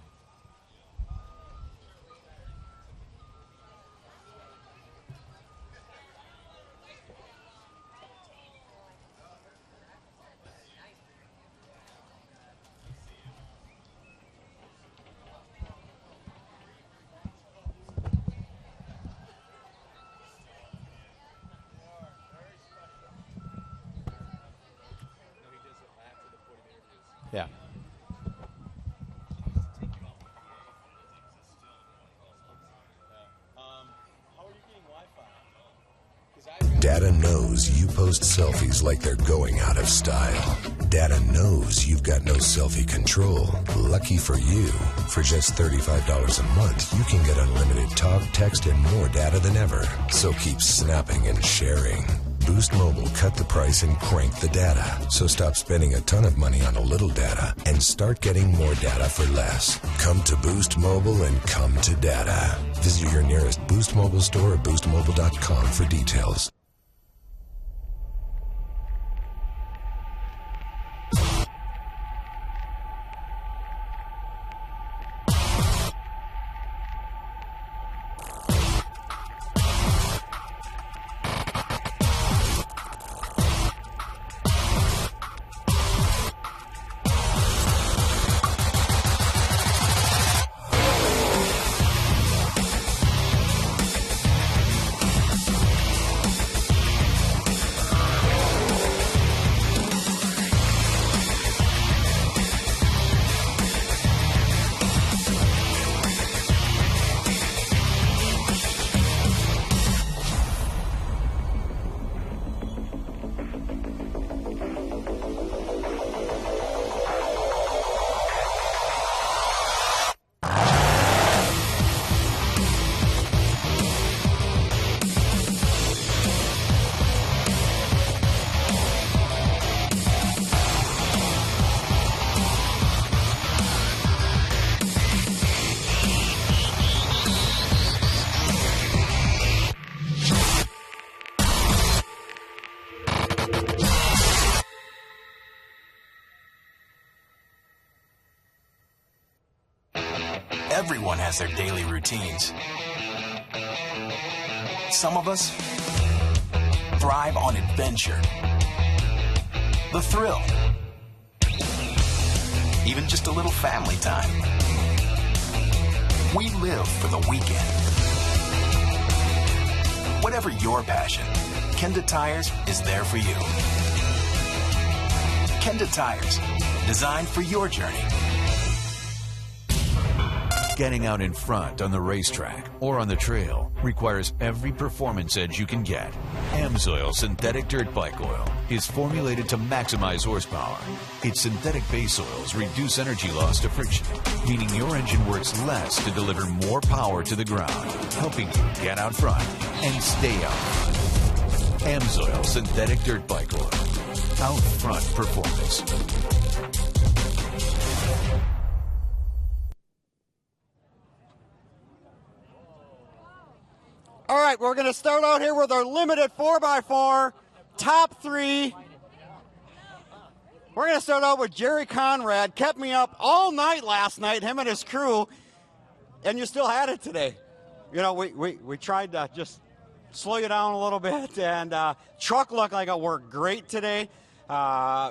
Speaker 2: Yeah.
Speaker 6: Data knows you post selfies like they're going out of style. Data knows you've got no selfie control. Lucky for you, for just $35 a month, you can get unlimited talk, text, and more data than ever. So keep snapping and sharing. Boost Mobile cut the price and cranked the data. So stop spending a ton of money on a little data and start getting more data for less. Come to Boost Mobile and come to data. Visit your nearest Boost Mobile store or boostmobile.com for details.
Speaker 8: Everyone has their daily routines. Some of us thrive on adventure, the thrill, even just a little family time. We live for the weekend. Whatever your passion, Kenda Tires is there for you. Kenda Tires, designed for your journey.
Speaker 9: Getting out in front on the racetrack or on the trail requires every performance edge you can get. AMSOIL Synthetic Dirt Bike Oil is formulated to maximize horsepower. Its synthetic base oils reduce energy loss to friction, meaning your engine works less to deliver more power to the ground, helping you get out front and stay out front. AMSOIL Synthetic Dirt Bike Oil. Out front performance.
Speaker 7: All right, we're going to start out here with our limited 4x4, top 3. We're going to start out with Jerry Conrad. Kept me up all night last night, him and his crew, and you still had it today. You know, we tried to just slow you down a little bit, and truck looked like it worked great today.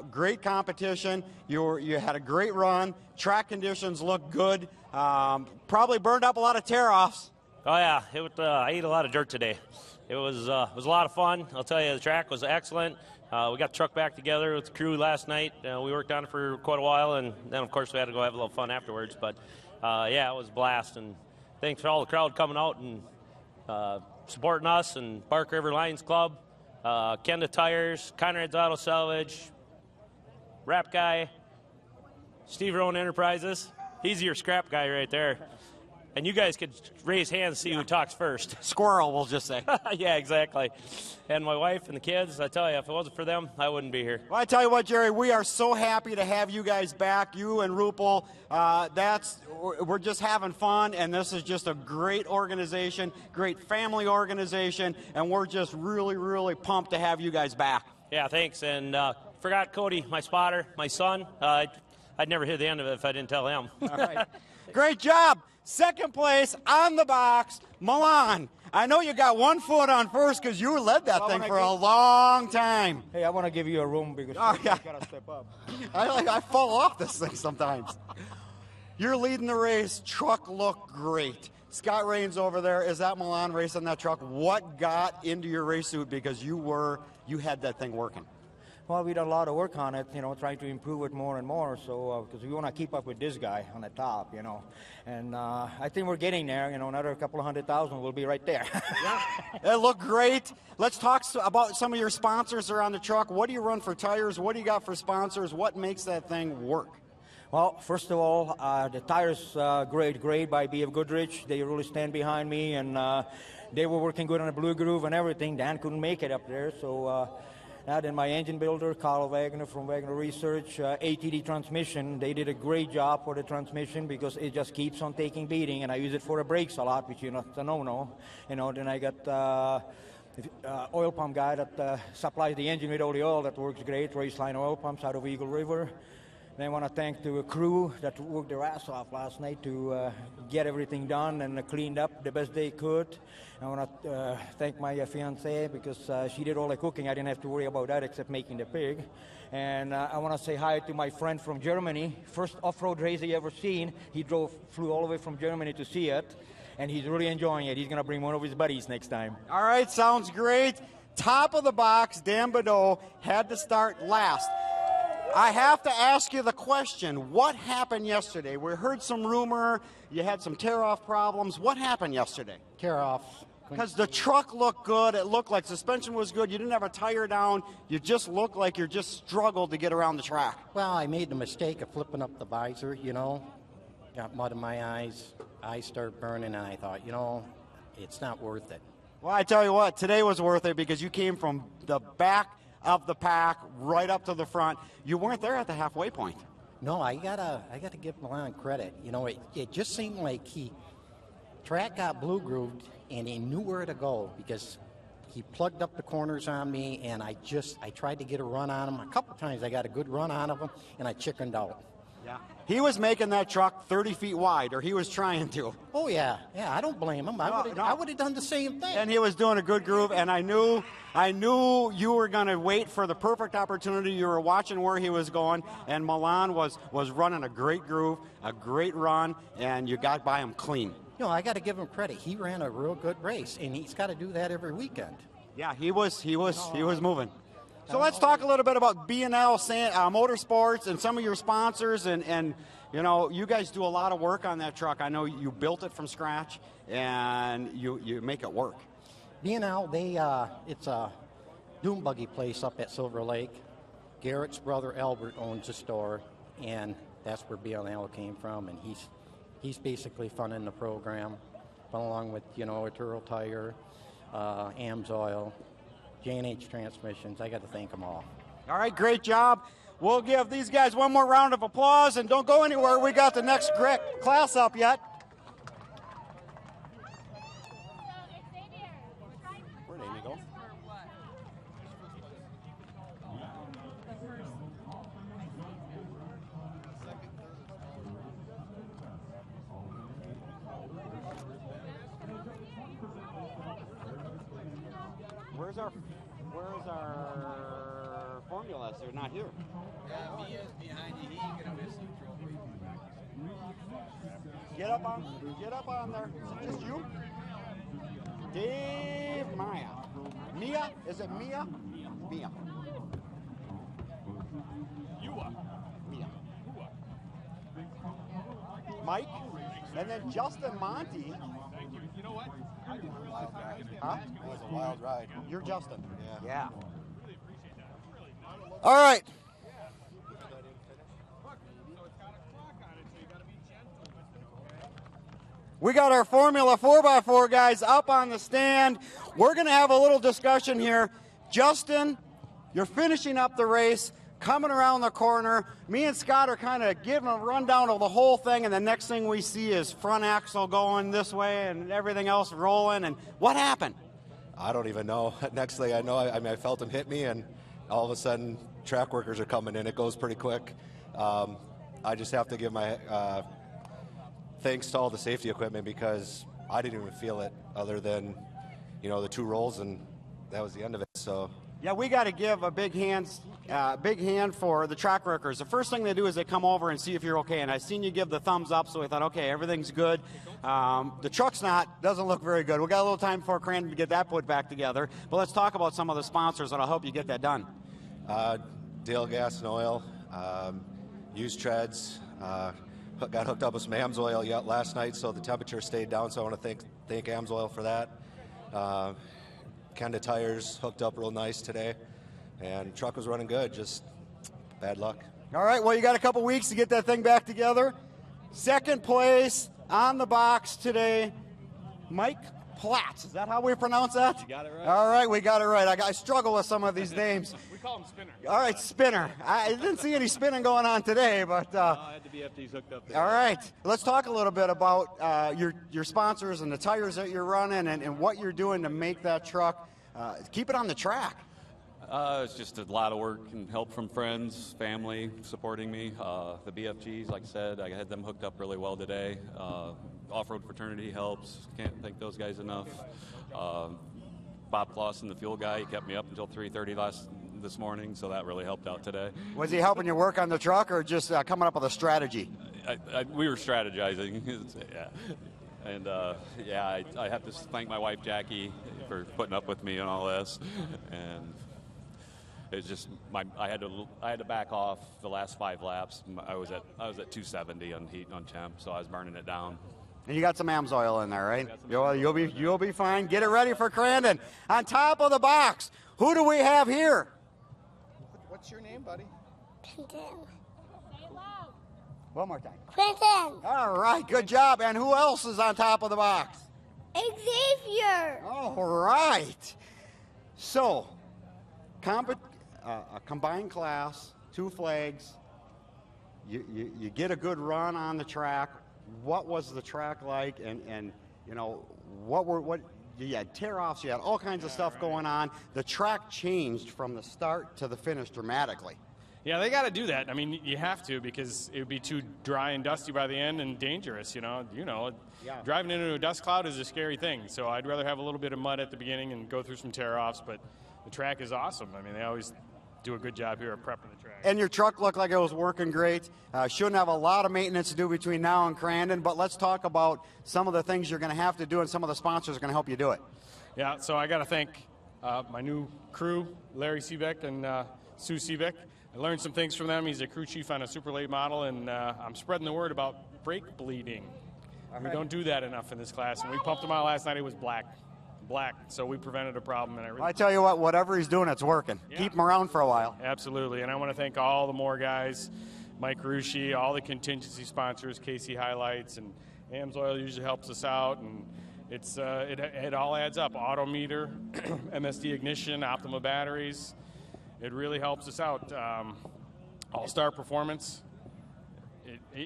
Speaker 7: Great competition. You had a great run. Track conditions looked good. Probably burned up a lot of tear-offs.
Speaker 12: Oh yeah, I ate a lot of dirt today. It was a lot of fun. I'll tell you, the track was excellent. We got the truck back together with the crew last night. We worked on it for quite a while, and then of course we had to go have a little fun afterwards. But yeah, it was a blast. And thanks for all the crowd coming out and supporting us and Bark River Lions Club, Kenda Tires, Conrad's Auto Salvage, Rap Guy, Steve Rowan Enterprises. He's your scrap guy right there. And you guys could raise hands, see who talks first.
Speaker 7: Squirrel, we'll just say.
Speaker 12: Yeah, exactly. And my wife and the kids, I tell you, if it wasn't for them, I wouldn't be here.
Speaker 7: Well, I tell you what, Jerry, we are so happy to have you guys back, you and Rupel. We're just having fun, and this is just a great organization, great family organization, and we're just really, really pumped to have you guys back.
Speaker 12: Yeah, thanks. And forgot Cody, my spotter, my son. I'd never hear the end of it if I didn't tell him.
Speaker 7: All right. Great job. Second place on the box, Milan. I know you got 1 foot on first because you led that thing for a long time.
Speaker 23: Hey, I want to give you a room because you got to step up.
Speaker 7: I fall off this thing sometimes. You're leading the race. Truck looked great. Scott Rains over there is at Milan racing that truck. What got into your race suit because you had that thing working?
Speaker 23: Well, we did a lot of work on it, trying to improve it more and more, so because we want to keep up with this guy on the top, And I think we're getting there, another couple of 100,000, we'll be right there.
Speaker 7: It looked great. Let's talk about some of your sponsors that are on the truck. What do you run for tires? What do you got for sponsors? What makes that thing work?
Speaker 23: Well, first of all, the tires, great by B.F. Goodrich. They really stand behind me, and they were working good on the Blue Groove and everything. Dan couldn't make it up there, so... Then my engine builder, Carl Wagner from Wagner Research, ATD transmission. They did a great job for the transmission because it just keeps on taking beating, and I use it for the brakes a lot, which is not a no-no. Then I got oil pump guy that supplies the engine with all the oil. That works great. Raceline Oil Pumps out of Eagle River. And I want to thank the crew that worked their ass off last night to get everything done and cleaned up the best they could. I want to thank my fiancée because she did all the cooking. I didn't have to worry about that except making the pig. And I want to say hi to my friend from Germany. First off-road race he ever seen. He flew all the way from Germany to see it, and he's really enjoying it. He's going to bring one of his buddies next time.
Speaker 7: All right, sounds great. Top of the box, Dan Badeau had to start last. I have to ask you the question, what happened yesterday? We heard some rumor, you had some tear-off problems. What happened yesterday?
Speaker 24: Tear-off.
Speaker 7: Because the truck looked good, it looked like suspension was good, you didn't have a tire down, you just looked like you just struggled to get around the track.
Speaker 24: Well, I made the mistake of flipping up the visor, got mud in my eyes started burning, and I thought, it's not worth it.
Speaker 7: Well, I tell you what, today was worth it because you came from the back of the pack right up to the front. You weren't there at the halfway point.
Speaker 24: No, I gotta give Milan credit. It just seemed like track got blue grooved and he knew where to go because he plugged up the corners on me, and I tried to get a run on him. A couple times I got a good run out of him, and I chickened out.
Speaker 7: Yeah. He was making that truck 30 feet wide, or he was trying to.
Speaker 24: Oh, yeah. Yeah, I don't blame him. I would have done the same thing.
Speaker 7: And he was doing a good groove, and I knew you were going to wait for the perfect opportunity. You were watching where he was going, and Milan was running a great groove, a great run, and you got by him clean.
Speaker 24: I got to give him credit. He ran a real good race, and he's got to do that every weekend.
Speaker 7: Yeah, he was moving. So let's talk a little bit about B&L Motorsports and some of your sponsors, and you know, you guys do a lot of work on that truck. I know you built it from scratch, and you make it work.
Speaker 24: B&L, it's a dune buggy place up at Silver Lake. Garrett's brother Albert owns the store, and that's where B&L came from, and he's basically funding the program, along with, you know, a Turo tire, AMSOIL, J&H transmissions. I got to thank them all.
Speaker 7: All right, great job. We'll give these guys one more round of applause, and don't go anywhere. We got the next class up yet. Where'd Amy go? Where's our formulas? They're not here.
Speaker 3: Mia's behind you. He ain't gonna miss you, trophy.
Speaker 7: Get up on there. Is it just you? Dave Maya. Mia? Is it Mia? Mia. Mia. Mike? And then Justin Monty.
Speaker 3: You know what?
Speaker 7: Huh?
Speaker 3: It was a wild ride.
Speaker 7: You're Justin.
Speaker 3: Yeah.
Speaker 7: All right. We got our Formula 4x4 guys up on the stand. We're going to have a little discussion here. Justin, you're finishing up the race, coming around the corner. Me and Scott are kind of giving a rundown of the whole thing, and the next thing we see is front axle going this way and everything else rolling. And what happened?
Speaker 11: I don't even know. Next thing I know, I felt him hit me, and all of a sudden, track workers are coming in. It goes pretty quick. I just have to give my thanks to all the safety equipment, because I didn't even feel it, other than, you know, the 2 rolls, and that was the end of it. So
Speaker 7: yeah, we got to give a big hand for the track workers. The first thing they do is they come over and see if you're okay. And I seen you give the thumbs up, so we thought, okay, everything's good. The truck's doesn't look very good. We got a little time before Crandon to get that put back together. But let's talk about some of the sponsors, and I'll help you get that done.
Speaker 11: Dale Gas and Oil, used treads. Got hooked up with some AMSOIL last night, so the temperature stayed down. So I want to thank AMSOIL for that. Kenda tires hooked up real nice today, and truck was running good. Just bad luck.
Speaker 7: All right, well, you got a couple weeks to get that thing back together. Second place on the box today, Mike Platt. Is that how we pronounce that?
Speaker 3: You got it right.
Speaker 7: All right, we got it right. I struggle with some of these names.
Speaker 3: We call him Spinner.
Speaker 7: All right, Spinner. I didn't see any spinning going on today, but
Speaker 3: I had the BFDs hooked up there.
Speaker 7: all right. Let's talk a little bit about your sponsors and the tires that you're running, and what you're doing to make that truck keep it on the track.
Speaker 13: It's just a lot of work and help from friends, family supporting me. The BFGs, like I said, I had them hooked up really well today. Off-road fraternity helps. Can't thank those guys enough. Bob Clausen, the fuel guy, he kept me up until 3:30 this morning, so that really helped out today.
Speaker 7: Was he helping you work on the truck, or just coming up with a strategy?
Speaker 13: We were strategizing. Yeah. And I have to thank my wife Jackie for putting up with me and all this. And it's just I had to back off the last 5 laps. I was at 270 on heat on temp, so I was burning it down.
Speaker 7: And you got some AMSOIL in there, right? You'll be fine. Get it ready for Crandon. On top of the box, who do we have here?
Speaker 3: What's your name, buddy?
Speaker 14: Clinton.
Speaker 7: One more time.
Speaker 14: Clinton.
Speaker 7: All right, good job. And who else is on top of the box?
Speaker 14: Xavier.
Speaker 7: All right. So, a combined class, 2 flags. You get a good run on the track. What was the track like? And you know, what you had tear-offs, you had all kinds of stuff going on. The track changed from the start to the finish dramatically.
Speaker 25: Yeah, they got to do that. I mean, you have to, because it would be too dry and dusty by the end and dangerous. Driving into a dust cloud is a scary thing. So I'd rather have a little bit of mud at the beginning and go through some tear-offs. But the track is awesome. I mean, they always do a good job here at prepping the track.
Speaker 7: And your truck looked like it was working great. Shouldn't have a lot of maintenance to do between now and Crandon. But let's talk about some of the things you're going to have to do, and some of the sponsors are going to help you do it.
Speaker 25: Yeah, so I got to thank my new crew, Larry Seebeck and Sue Seebeck. I learned some things from them. He's a crew chief on a super late model, and I'm spreading the word about brake bleeding. We don't do that enough in this class. When we pumped him out last night, it was black. So we prevented a problem. And
Speaker 7: I tell you what, whatever he's doing, it's working. Yeah. Keep him around for a while.
Speaker 25: Absolutely, and I want to thank all the more guys, Mike Rushi, all the contingency sponsors, KC Highlights, and AMSOIL usually helps us out, and it all adds up. Autometer, MSD ignition, Optima batteries. It really helps us out. All-star performance,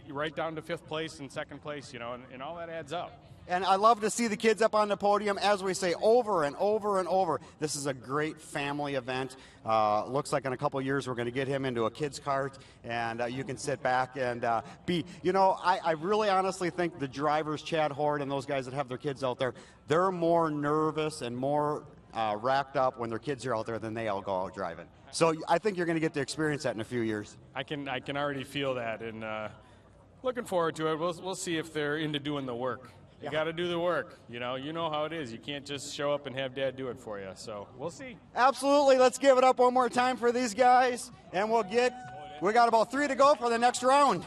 Speaker 25: right down to 5th place and 2nd place, and all that adds up.
Speaker 7: And I love to see the kids up on the podium, as we say over and over and over. This is a great family event. Looks like in a couple of years we're going to get him into a kid's cart, and you can sit back and be. I really honestly think the drivers, Chad Horde and those guys that have their kids out there, they're more nervous and more racked up when their kids are out there than they all go out driving. So I think you're going to get to experience that in a few years.
Speaker 25: I can already feel that, and looking forward to it. We'll see if they're into doing the work. You got to do the work. You know how it is. You can't just show up and have Dad do it for you. So we'll see.
Speaker 7: Absolutely. Let's give it up one more time for these guys, and we got about 3 to go for the next round.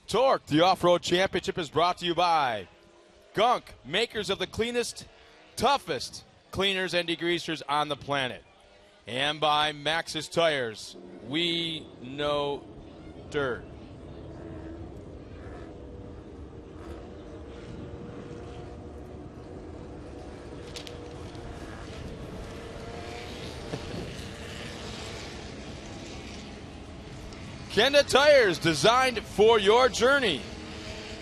Speaker 2: Torc, the Off-Road Championship, is brought to you by Gunk, makers of the cleanest, toughest cleaners and degreasers on the planet. And by Maxxis Tires. We know dirt. Kenda Tires, designed for your journey.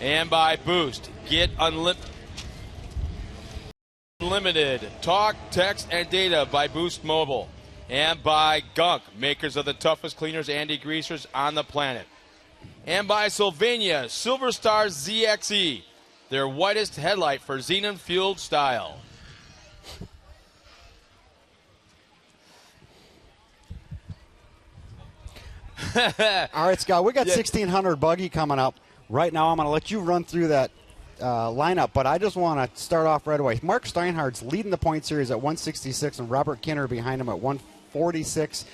Speaker 2: And by Boost, get unlimited talk, text, and data by Boost Mobile. And by Gunk, makers of the toughest cleaners and degreasers on the planet. And by Sylvania Silver Star ZXE, their whitest headlight for xenon-fueled style.
Speaker 7: All right, Scott, we got 1,600 Buggy coming up. Right now, I'm going to let you run through that lineup, but I just want to start off right away. Mark Steinhardt's leading the point series at 166, and Robert Kinner behind him at 146.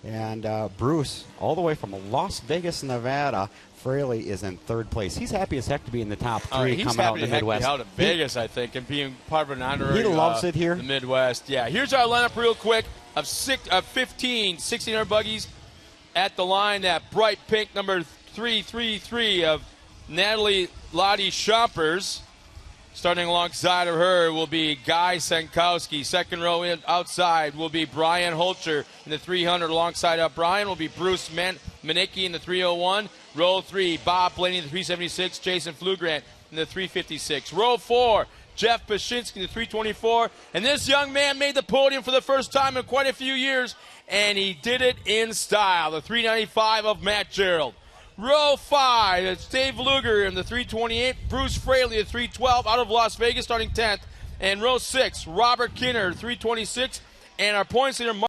Speaker 7: And Bruce, all the way from Las Vegas, Nevada, Fraley is in third place. He's happy as heck to be in the top three coming out in the Midwest.
Speaker 2: He's happy to be out of Vegas, I think, and being part of an honorary.
Speaker 7: He loves it here.
Speaker 2: The Midwest. Yeah, here's our lineup real quick of 1,600 Buggies. At the line, that bright pink number 333 of Natalie Lottie Shoppers. Starting alongside of her will be Guy Sankowski. Second row outside will be Brian Holcher in the 300. Alongside of Brian will be Bruce Manicki in the 301. Row 3, Bob Blaney in the 376. Jason Flugrant in the 356. Row 4, Jeff Pashinsky in the 324. And this young man made the podium for the first time in quite a few years, and he did it in style. The 395 of Matt Gerald. Row 5, it's Dave Luger in the 328. Bruce Fraley at 312 out of Las Vegas starting 10th. And row 6, Robert Kinner 326. And our points leader, Mark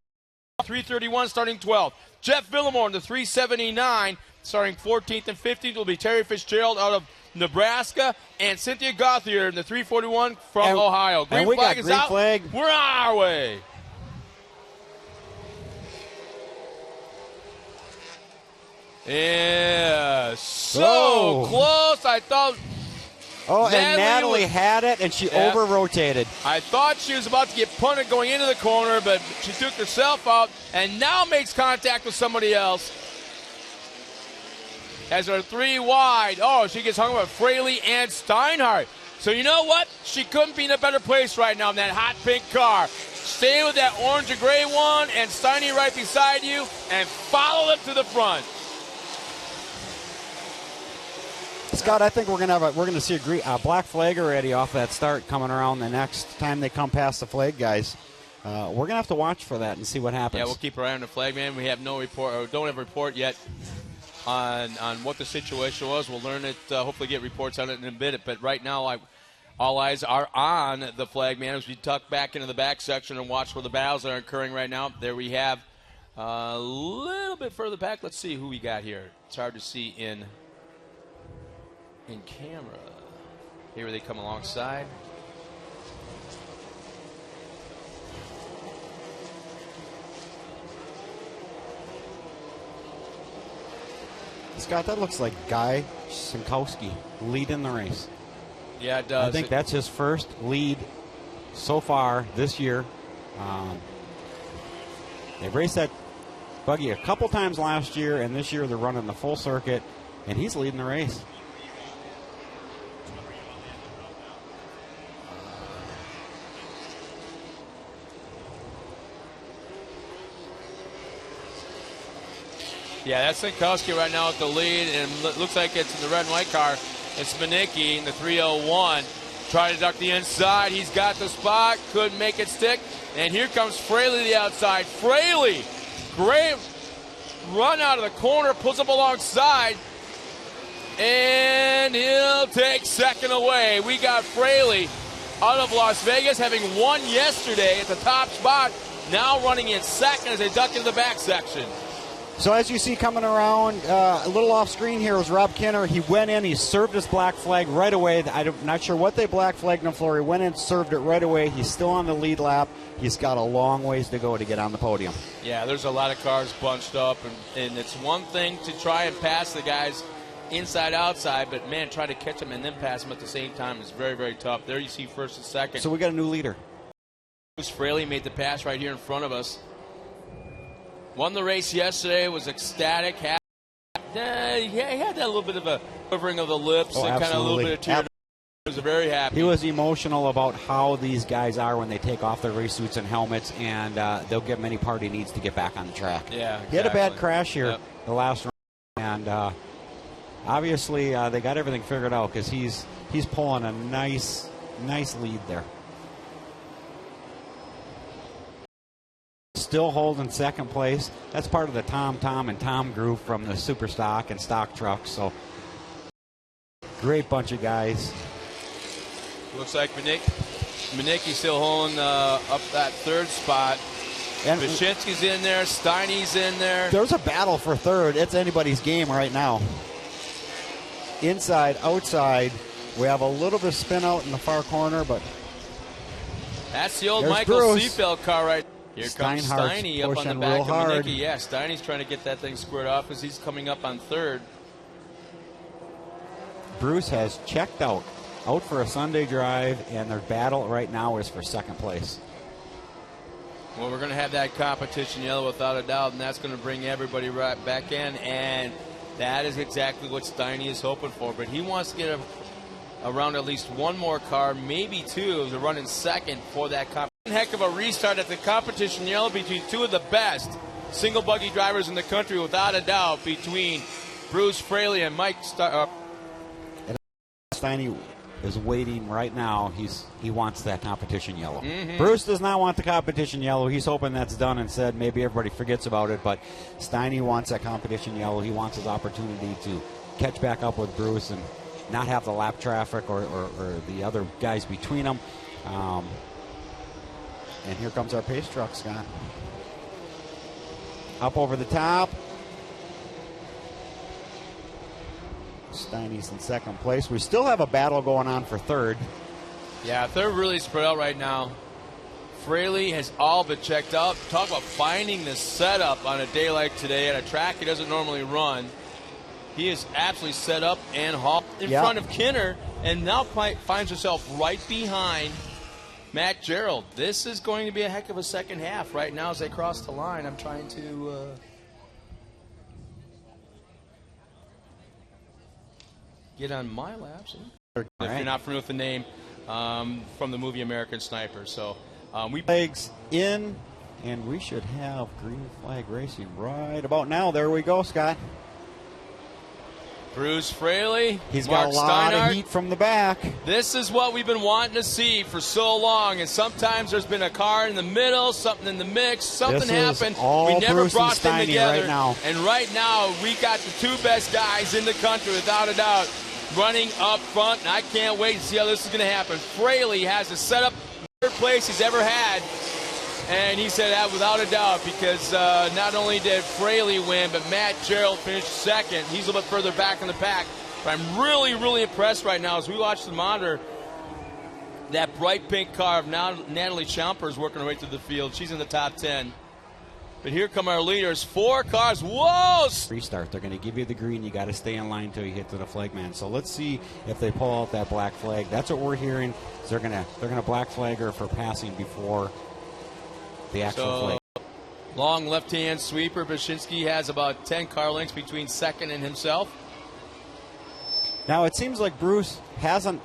Speaker 2: 331 starting 12th. Jeff Villamore in the 379 starting 14th and 15th will be Terry Fitzgerald out of Nebraska. And Cynthia Gauthier in the 341 from Ohio. Green flag is out. We're on our way. Yeah, so close. I thought.
Speaker 7: Oh, and Natalie had it, and she over-rotated.
Speaker 2: I thought she was about to get punted going into the corner, but she took herself out and now makes contact with somebody else. As her 3 wide. Oh, she gets hung up with Fraley and Steinhardt. So you know what? She couldn't be in a better place right now in that hot pink car. Stay with that orange and gray one and Steiny right beside you and follow them to the front.
Speaker 7: Scott, I think we're gonna see a black flag already off that start coming around the next time they come past the flag guys. We're gonna have to watch for that and see what happens.
Speaker 2: Yeah, we'll keep our eye on the flag man. We have no report, or don't have a report yet on what the situation was. We'll learn it. Hopefully, get reports on it in a bit. But right now, all eyes are on the flag man as we tuck back into the back section and watch where the battles are occurring right now. There we have a little bit further back. Let's see who we got here. It's hard to see in camera. Here they come alongside.
Speaker 7: Scott, that looks like Guy Sankowski leading the race.
Speaker 2: Yeah, it does.
Speaker 7: I think that's his first lead so far this year. They raced that Buggy a couple times last year, and this year they're running the full circuit, and he's leading the race.
Speaker 2: Yeah, that's Sinkowski right now at the lead, and it looks like it's in the red and white car. It's Manicki in the 301. Trying to duck the inside. He's got the spot. Couldn't make it stick. And here comes Fraley to the outside. Fraley, great run out of the corner, pulls up alongside, and he'll take second away. We got Fraley out of Las Vegas, having won yesterday at the top spot, now running in second as they duck into the back section.
Speaker 7: So as you see coming around, a little off screen here was Rob Kinner. He went in, he served his black flag right away. I'm not sure what they black flagged him for. He went in, served it right away. He's still on the lead lap. He's got a long ways to go to get on the podium.
Speaker 2: Yeah, there's a lot of cars bunched up, and it's one thing to try and pass the guys inside, outside, but man, try to catch them and then pass them at the same time is very, very tough. There you see first and second.
Speaker 7: So we got a new leader.
Speaker 2: Bruce Fraley made the pass right here in front of us. Won the race yesterday, was ecstatic. He had that little bit of a quivering of the lips and kind of a little bit of tears. He was very happy.
Speaker 7: He was emotional about how these guys are when they take off their race suits and helmets, and they'll give him any part he needs to get back on the track.
Speaker 2: Yeah, exactly.
Speaker 7: He had a bad crash here the last round, and obviously they got everything figured out because he's pulling a nice lead there. Still holding second place. That's part of the Tom and Tom group from the Super Stock and Stock Trucks. So great bunch of guys.
Speaker 2: Looks like Manicki's still holding up that third spot. And Wyszynski's in there. Steiny's in there.
Speaker 7: There's a battle for third. It's anybody's game right now. Inside, outside. We have a little bit of spin out in the far corner, but
Speaker 2: that's the old
Speaker 7: there's
Speaker 2: Michael
Speaker 7: Bruce.
Speaker 2: Seafeld car right here. Comes
Speaker 7: Steinhardt's
Speaker 2: Steiny up on the back
Speaker 7: real
Speaker 2: of
Speaker 7: hard.
Speaker 2: Manicki. Yeah, Steiny's trying to get that thing squared off as he's coming up on third.
Speaker 7: Bruce has checked out for a Sunday drive, and their battle right now is for second place.
Speaker 2: Well, we're going to have that competition yellow without a doubt, and that's going to bring everybody right back in, and that is exactly what Steiny is hoping for. But he wants to get around at least one more car, maybe two, to run in second for that competition. Heck of a restart at the competition yellow between two of the best single buggy drivers in the country, without a doubt, between Bruce Fraley and Mike
Speaker 7: Steiny is waiting right now. He wants that competition yellow.
Speaker 2: Mm-hmm.
Speaker 7: Bruce does not want the competition yellow. He's hoping that's done and said maybe everybody forgets about it, but Steiny wants that competition yellow. He wants his opportunity to catch back up with Bruce and not have the lap traffic or the other guys between them. And here comes our pace truck, Scott. Up over the top. Steiny's in second place. We still have a battle going on for third.
Speaker 2: Yeah, third really spread out right now. Fraley has all but checked out. Talk about finding the setup on a day like today at a track he doesn't normally run. He is absolutely set up and hauled in front of Kinner, and now finds himself right behind Matt Gerald. This is going to be a heck of a second half right now as they cross the line. I'm trying to get on my laps. If you're not familiar with the name, from the movie American Sniper. So we
Speaker 7: flags in, and we should have green flag racing right about now. There we go, Scott.
Speaker 2: Bruce Fraley.
Speaker 7: He's
Speaker 2: Mark
Speaker 7: got a lot
Speaker 2: Steinhardt.
Speaker 7: of heat from the back.
Speaker 2: This is what we've been wanting to see for so long, and sometimes there's been a car in the middle, something in the mix, something happened. We never
Speaker 7: Bruce
Speaker 2: brought them
Speaker 7: and Steiny
Speaker 2: together.
Speaker 7: right now.
Speaker 2: And right now, we got the two best guys in the country, without a doubt, running up front, and I can't wait to see how this is going to happen. Fraley has a setup third place he's ever had, and he said that without a doubt, because not only did Fraley win, but Matt Gerald finished second. He's a little bit further back in the pack. But I'm really, really impressed right now as we watch the monitor. That bright pink car of Natalie Champer is working her way through the field. She's in the top 10. But here come our leaders. 4 cars. Whoa!
Speaker 7: Restart. They're going to give you the green. You got to stay in line until you get to the flag man. So let's see if they pull out that black flag. That's what we're hearing. They're going to black flag her for passing before the actual flag.
Speaker 2: Long left-hand sweeper. Wyszynski has about 10 car lengths between second and himself.
Speaker 7: Now it seems like Bruce has a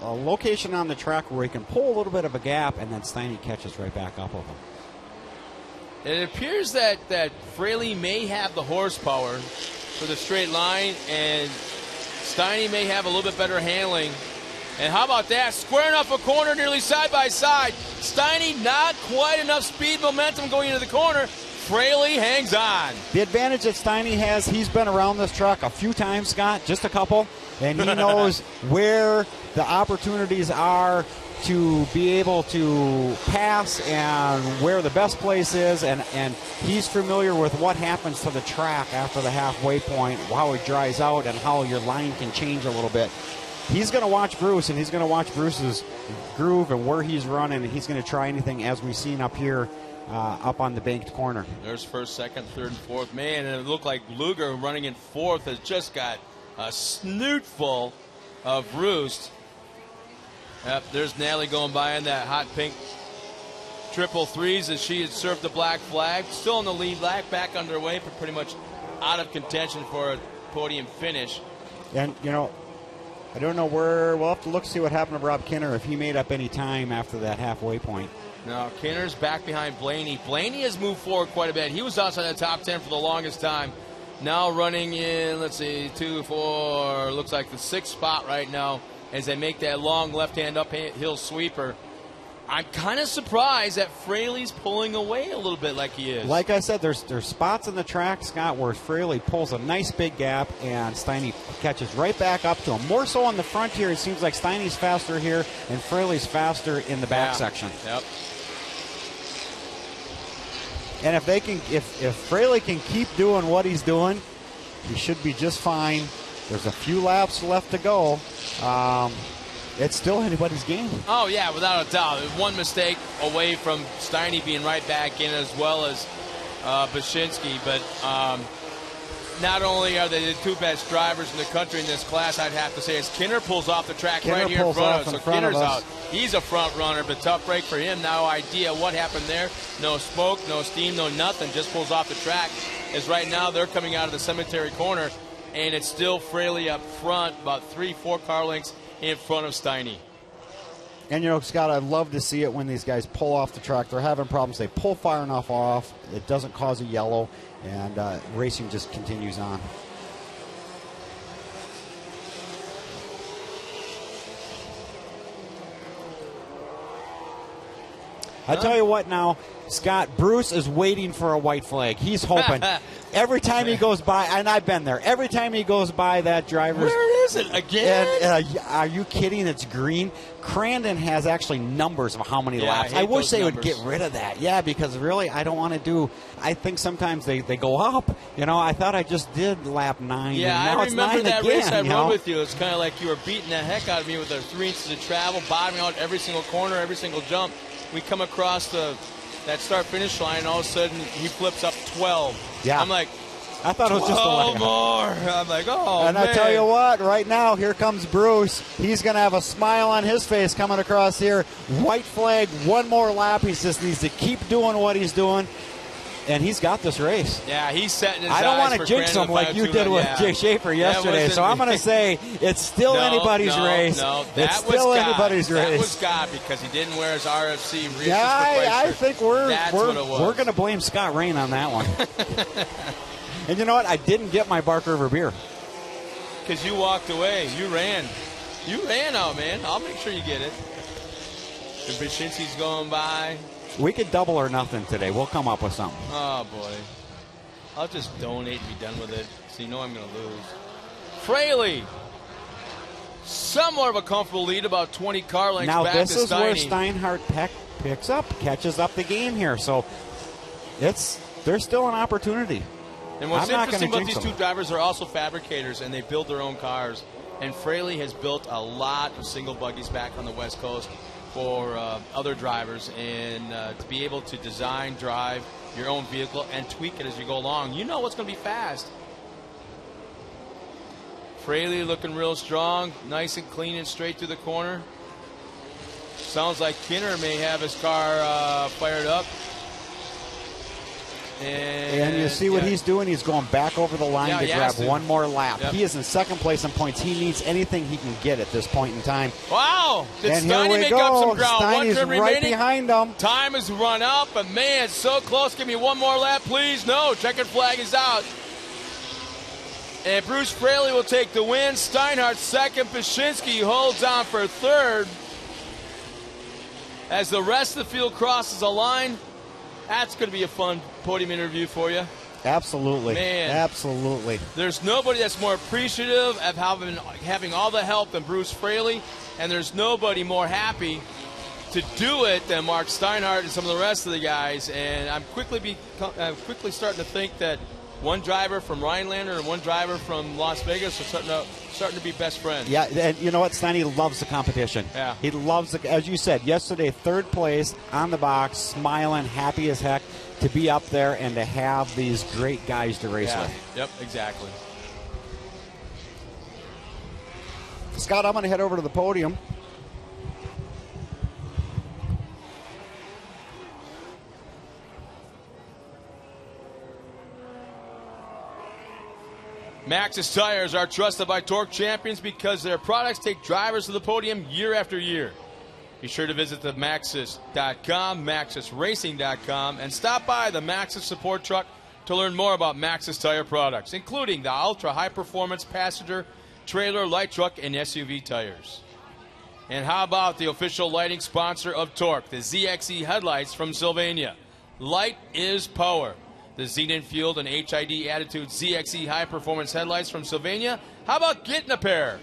Speaker 7: location on the track where he can pull a little bit of a gap, and then Steiny catches right back up with him.
Speaker 2: It appears that Fraley may have the horsepower for the straight line, and Steiny may have a little bit better handling. And how about that? Squaring up a corner nearly side by side. Steiny not quite enough speed momentum going into the corner. Fraley hangs on.
Speaker 7: The advantage that Steiny has, he's been around this truck a few times, Scott, just a couple, and he knows where the opportunities are to be able to pass and where the best place is, and he's familiar with what happens to the track after the halfway point, how it dries out, and how your line can change a little bit. He's going to watch Bruce, and he's going to watch Bruce's groove and where he's running, and he's going to try anything as we've seen up here up on the banked corner.
Speaker 2: There's first, second, third, and fourth. Man, and it looked like Luger running in fourth has just got a snoot full of roost. Yep, there's Natalie going by in that hot pink triple threes as she had served the black flag. Still in the lead, back underway, but pretty much out of contention for a podium finish.
Speaker 7: And, you know, I don't know where, we'll have to look see what happened to Rob Kinner if he made up any time after that halfway point.
Speaker 2: No, Kinner's back behind Blaney. Blaney has moved forward quite a bit. He was outside the top 10 for the longest time. now running in, let's see, 2, 4, looks like the 6th spot right now as they make that long left-hand uphill sweeper. I'm kind of surprised that Fraley's pulling away a little bit like he is.
Speaker 7: Like I said, there's spots in the track, Scott, where Fraley pulls a nice big gap and Steiny catches right back up to him. More so on the front here, it seems like Steiny's faster here and Fraley's faster in the back section.
Speaker 2: Yep.
Speaker 7: And if they can, if Fraley can keep doing what he's doing, he should be just fine. There's a few laps left to go. It's still anybody's game.
Speaker 2: Oh, yeah, without a doubt. One mistake away from Steiny being right back in as well as Bashinsky. But not only are they the two best drivers in the country in this class, I'd have to say, as Kinner pulls off the track right here in front of us. So Kinner's out. He's a front runner, but tough break for him. No idea what happened there. No smoke, no steam, no nothing. Just pulls off the track. As right now they're coming out of the cemetery corner, and it's still Fraley up front, about 3-4 car lengths in front of Steiny.
Speaker 7: And, you know, Scott, I love to see it when these guys pull off the track. They're having problems. They pull far enough off. It doesn't cause a yellow, and racing just continues on. I tell you what now, Scott, Bruce is waiting for a white flag. He's hoping. Every time he goes by, and I've been there, every time he goes by that driver's...
Speaker 2: Where is it again?
Speaker 7: And, are you kidding? It's green. Crandon has actually numbers of how many laps. I wish they would get rid of that. Yeah, because really, I don't want to do... I think sometimes they go up. You know, I thought I just did lap 9.
Speaker 2: Yeah,
Speaker 7: and now
Speaker 2: I remember
Speaker 7: it's 9
Speaker 2: that
Speaker 7: again,
Speaker 2: race I
Speaker 7: you
Speaker 2: rode
Speaker 7: know?
Speaker 2: with you. It's kind of like you were beating the heck out of me with the 3 inches of travel, bottoming out every single corner, every single jump. We come across that start-finish line, and all of a sudden he flips up 12.
Speaker 7: Yeah.
Speaker 2: I'm like,
Speaker 7: I thought it was just a layup.
Speaker 2: more. I'm like, oh,
Speaker 7: and
Speaker 2: man.
Speaker 7: I tell you what, right now, here comes Bruce. He's going to have a smile on his face coming across here. White flag, one more lap. He just needs to keep doing what he's doing. And he's got this race.
Speaker 2: Yeah, he's setting his
Speaker 7: I don't want
Speaker 2: eyes
Speaker 7: to
Speaker 2: for
Speaker 7: jinx him like you did with Jay Schaefer yesterday. So I'm going to say it's still anybody's race.
Speaker 2: No,
Speaker 7: it's still anybody's race.
Speaker 2: That was God because he didn't wear his RFC.
Speaker 7: Yeah, I think we're
Speaker 2: going
Speaker 7: to blame Scott Rain on that one. And you know what? I didn't get my Bark River beer.
Speaker 2: Because you walked away. You ran. You ran out, man. I'll make sure you get it. The Bashinsky's going by.
Speaker 7: We could double or nothing today. We'll come up with something.
Speaker 2: Oh, boy. I'll just donate and be done with it, so you know I'm going to lose. Fraley. Somewhat of a comfortable lead, about 20 car lengths
Speaker 7: now,
Speaker 2: back to Steiny.
Speaker 7: Now, this is where Steinhardt catches up the game here. So there's still an opportunity.
Speaker 2: And what's interesting about these two drivers, are also fabricators, and they build their own cars. And Fraley has built a lot of single buggies back on the West Coast for other drivers, and to be able to design, drive your own vehicle and tweak it as you go along. You know what's going to be fast. Fraley looking real strong, nice and clean and straight through the corner. Sounds like Kinner may have his car fired up.
Speaker 7: And you see what he's doing? He's going back over the line to grab one more lap. Yep. He is in second place in points. He needs anything he can get at this point in time.
Speaker 2: Wow! Did Steiny make up some ground? One turn remaining.
Speaker 7: Behind him.
Speaker 2: Time has run out, but man, so close. Give me one more lap, please. No, checkered flag is out. And Bruce Fraley will take the win. Steinhardt second. Bashinsky holds on for third. As the rest of the field crosses the line, that's going to be a fun podium interview for you.
Speaker 7: Absolutely.
Speaker 2: Man.
Speaker 7: Absolutely.
Speaker 2: There's nobody that's more appreciative of having all the help than Bruce Fraley, and there's nobody more happy to do it than Mark Steinhardt and some of the rest of the guys. And I'm quickly starting to think that one driver from Rhinelander and one driver from Las Vegas are starting to be best friends.
Speaker 7: Yeah, and you know what? Steiny loves the competition.
Speaker 2: Yeah.
Speaker 7: He loves, as you said, yesterday, third place on the box, smiling, happy as heck to be up there and to have these great guys to race with.
Speaker 2: Yep, exactly.
Speaker 7: Scott, I'm going to head over to the podium.
Speaker 2: Maxxis tires are trusted by Torc champions because their products take drivers to the podium year after year. Be sure to visit the Maxxis.com, MaxxisRacing.com, and stop by the Maxxis support truck to learn more about Maxxis Tire products, including the ultra high performance passenger, trailer, light truck, and SUV tires. And how about the official lighting sponsor of Torc, the ZXE headlights from Sylvania? Light is power. The Xenon Fueled and HID Attitude ZXE high performance headlights from Sylvania. How about getting a pair?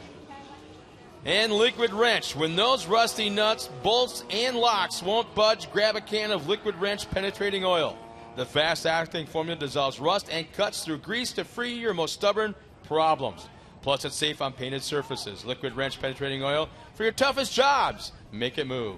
Speaker 2: And Liquid Wrench. When those rusty nuts, bolts, and locks won't budge, grab a can of Liquid Wrench penetrating oil. The fast-acting formula dissolves rust and cuts through grease to free your most stubborn problems. Plus, it's safe on painted surfaces. Liquid Wrench penetrating oil for your toughest jobs. Make it move.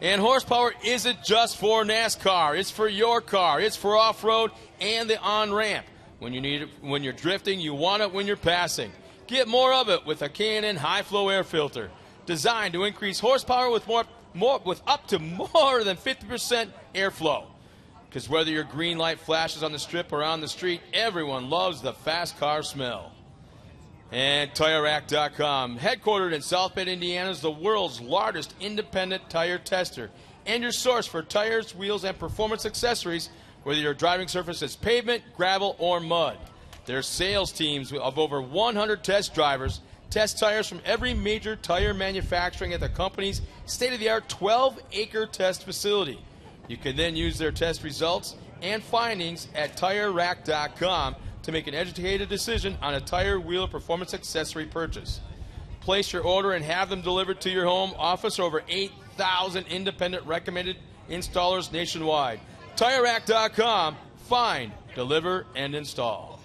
Speaker 2: And horsepower isn't just for NASCAR. It's for your car. It's for off-road and the on-ramp. When you need it, when you're drifting, you want it when you're passing. Get more of it with a K&N high-flow air filter, designed to increase horsepower with up to more than 50% airflow. Because whether your green light flashes on the strip or on the street, everyone loves the fast car smell. And TireRack.com, headquartered in South Bend, Indiana, is the world's largest independent tire tester and your source for tires, wheels, and performance accessories, whether your driving surface is pavement, gravel, or mud. Their sales teams of over 100 test drivers test tires from every major tire manufacturing at the company's state-of-the-art 12-acre test facility. You can then use their test results and findings at TireRack.com to make an educated decision on a tire, wheel, performance accessory purchase. Place your order and have them delivered to your home, office, or over 8,000 independent recommended installers nationwide. TireRack.com. Find, deliver, and install.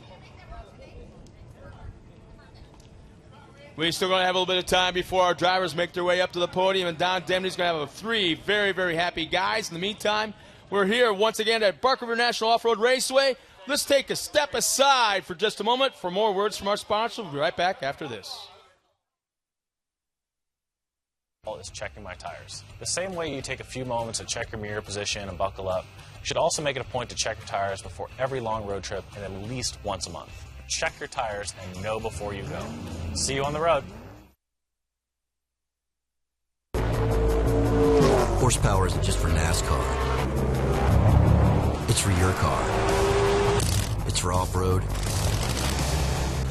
Speaker 2: We're still going to have a little bit of time before our drivers make their way up to the podium, and Don Demney's going to have three very, very happy guys. In the meantime, we're here once again at Bark River National Off-Road Raceway. Let's take a step aside for just a moment for more words from our sponsor. We'll be right back after this.
Speaker 5: Is checking my tires. The same way you take a few moments to check your mirror position and buckle up, you should also make it a point to check your tires before every long road trip and at least once a month. Check your tires and know before you go. See you on the road.
Speaker 10: Horsepower isn't just for NASCAR. It's for your car. It's for off-road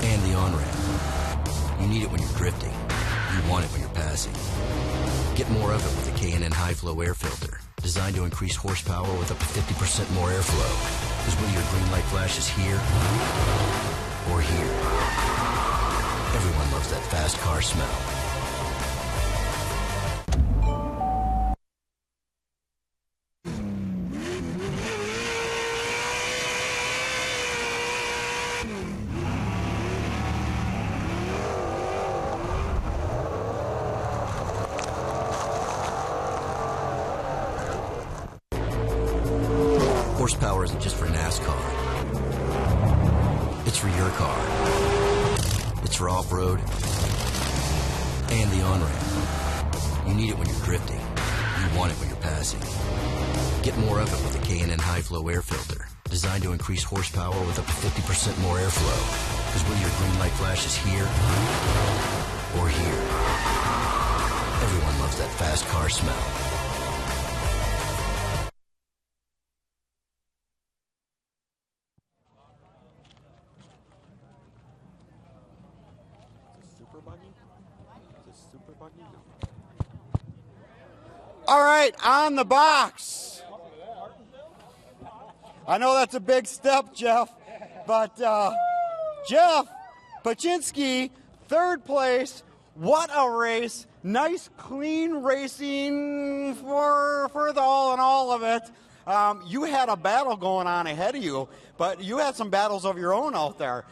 Speaker 10: and the on-ramp. You need it when you're drifting. You want it when you're passing. Get more of it with a K&N high-flow air filter, designed to increase horsepower with up to 50% more airflow. Because whether your green light flashes here or here, everyone loves that fast car smell. Horsepower isn't just for NASCAR. It's for your car. It's for off-road and the on-ramp. You need it when you're drifting. You want it when you're passing. Get more of it with a K&N high-flow air filter, designed to increase horsepower with up to 50% more airflow. Because whether your green light flashes here or here, everyone loves that fast car smell.
Speaker 7: All right, on the box. I know that's a big step, Jeff, but Jeff Paczynski, third place. What a race. Nice, clean racing for the all in all of it. You had a battle going on ahead of you, but you had some battles of your own out there.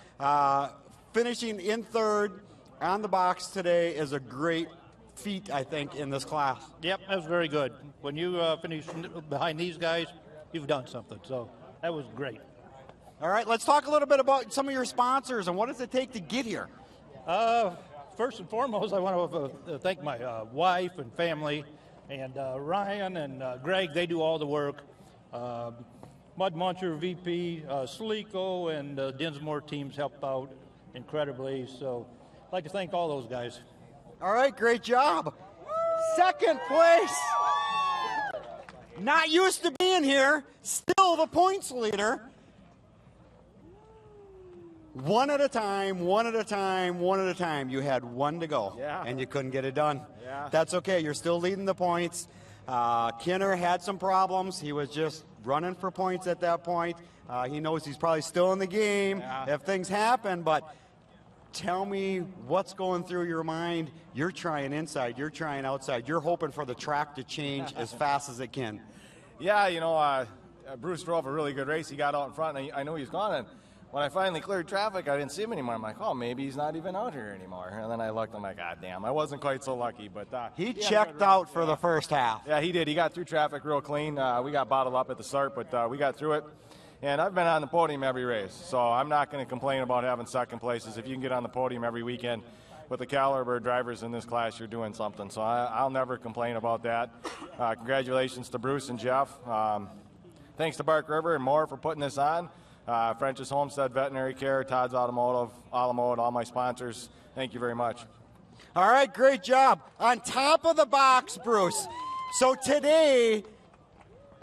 Speaker 7: Finishing in third on the box today is a great feat, I think, in this class.
Speaker 15: Yep, that was very good. When you finish behind these guys, you've done something. So that was great.
Speaker 7: All right, let's talk a little bit about some of your sponsors and what does it take to get here?
Speaker 15: First and foremost, I want to thank my wife and family, and Ryan and Greg. They do all the work. Mud Muncher, VP, Sleeko, and Dinsmore teams help out incredibly. So I'd like to thank all those guys.
Speaker 7: All right, great job. Second place. not used to being here, still the points leader. One at a time, one at a time, one at a time. You had one to go, and you couldn't get it done.
Speaker 16: Yeah.
Speaker 7: That's okay. You're still leading the points. Kinner had some problems. He was just running for points at that point. He knows he's probably still in the game if things happen, but tell me what's going through your mind. You're trying inside. You're trying outside. You're hoping for the track to change as fast as it can.
Speaker 16: Yeah, you know, Bruce drove a really good race. He got out in front, and I knew he was gone. And when I finally cleared traffic, I didn't see him anymore. I'm like, oh, maybe he's not even out here anymore. And then I looked, I'm like, God damn, I wasn't quite so lucky. But
Speaker 7: he checked out for the first half.
Speaker 16: Yeah, he did. He got through traffic real clean. We got bottled up at the start, but we got through it. And I've been on the podium every race, so I'm not going to complain about having second places. If you can get on the podium every weekend with the caliber of drivers in this class, you're doing something. So I'll never complain about that. Congratulations to Bruce and Jeff. Thanks to Bark River and more for putting this on. French's Homestead Veterinary Care, Todd's Automotive, Alamode, all my sponsors. Thank you very much.
Speaker 7: All right, great job. On top of the box, Bruce. So today,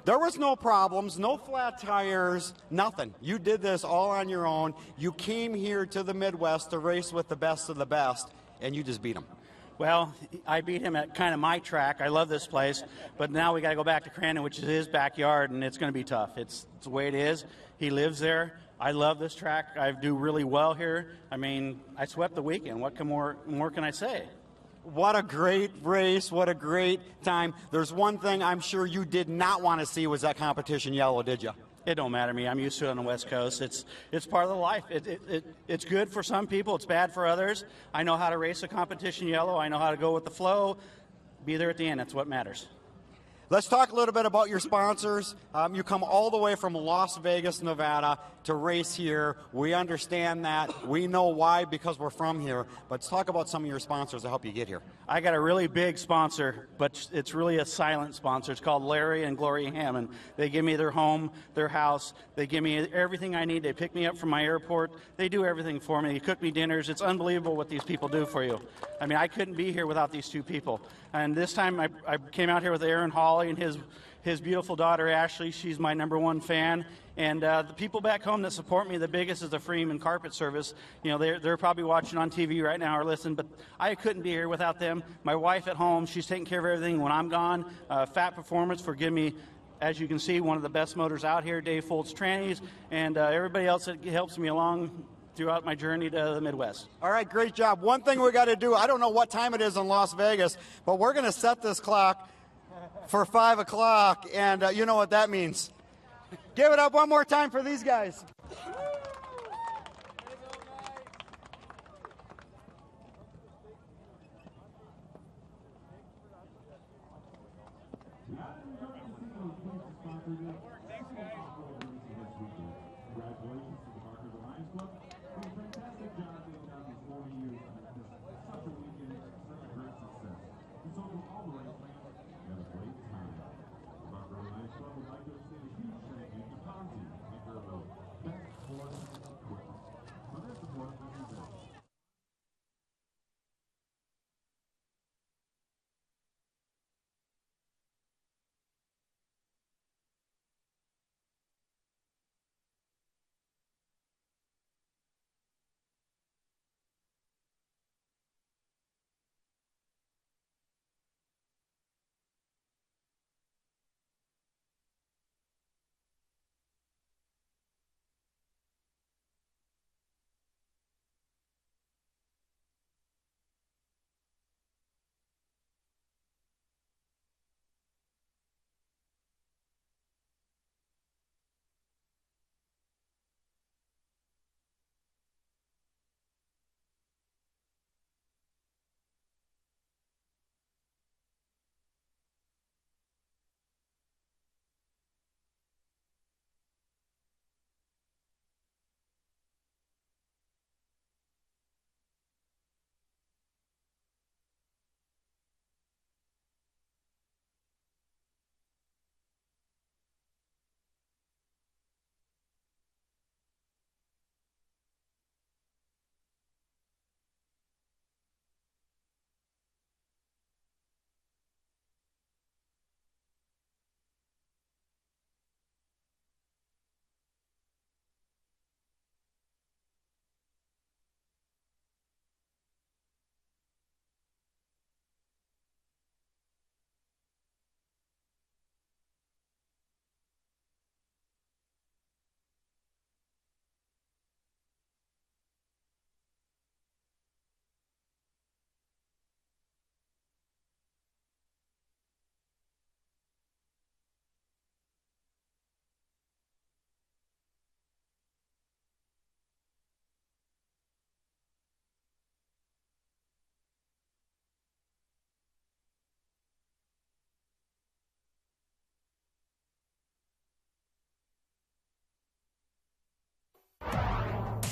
Speaker 7: there was no problems, no flat tires, nothing. You did this all on your own. You came here to the Midwest to race with the best of the best, and you just beat them.
Speaker 17: Well, I beat him at kind of my track. I love this place, but now we got to go back to Crandon, which is his backyard, and it's going to be tough. It's the way it is. He lives there. I love this track. I do really well here. I mean, I swept the weekend. What more can I say?
Speaker 7: What a great race. What a great time. There's one thing I'm sure you did not want to see was that competition yellow, did you?
Speaker 17: It don't matter to me. I'm used to it on the West Coast. It's part of the life. It's good for some people. It's bad for others. I know how to race a competition yellow. I know how to go with the flow. Be there at the end. That's what matters.
Speaker 7: Let's talk a little bit about your sponsors. You come all the way from Las Vegas, Nevada to race here. We understand that. We know why because we're from here. But let's talk about some of your sponsors to help you get here.
Speaker 17: I got a really big sponsor, but it's really a silent sponsor. It's called Larry and Gloria Hammond. They give me their home, their house. They give me everything I need. They pick me up from my airport. They do everything for me. They cook me dinners. It's unbelievable what these people do for you. I mean, I couldn't be here without these two people. And this time I came out here with Aaron Hawley and his beautiful daughter, Ashley. She's my #1 fan. And the people back home that support me, the biggest is the Freeman Carpet Service. You know, they're probably watching on TV right now or listening, but I couldn't be here without them. My wife at home, she's taking care of everything when I'm gone. Fat Performance for giving me, as you can see, one of the best motors out here, Dave Foltz Trannies, and everybody else that helps me along throughout my journey to the Midwest.
Speaker 7: All right, great job. One thing we got to do, I don't know what time it is in Las Vegas, but we're going to set this clock for 5 o'clock, and you know what that means. Give it up one more time for these guys.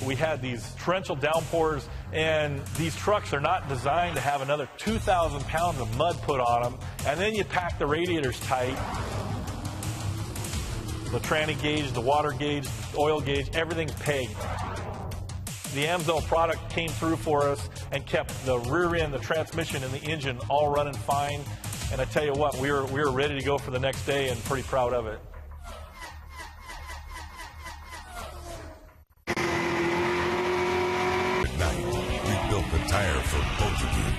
Speaker 4: we had these torrential downpours, and these trucks are not designed to have another 2,000 pounds of mud put on them. And then you pack the radiators tight. The tranny gauge, the water gauge, the oil gauge, everything's pegged. The AMSOIL product came through for us and kept the rear end, the transmission, and the engine all running fine. And I tell you what, we were ready to go for the next day and pretty proud of it.
Speaker 18: At night, we built the tire for both of you.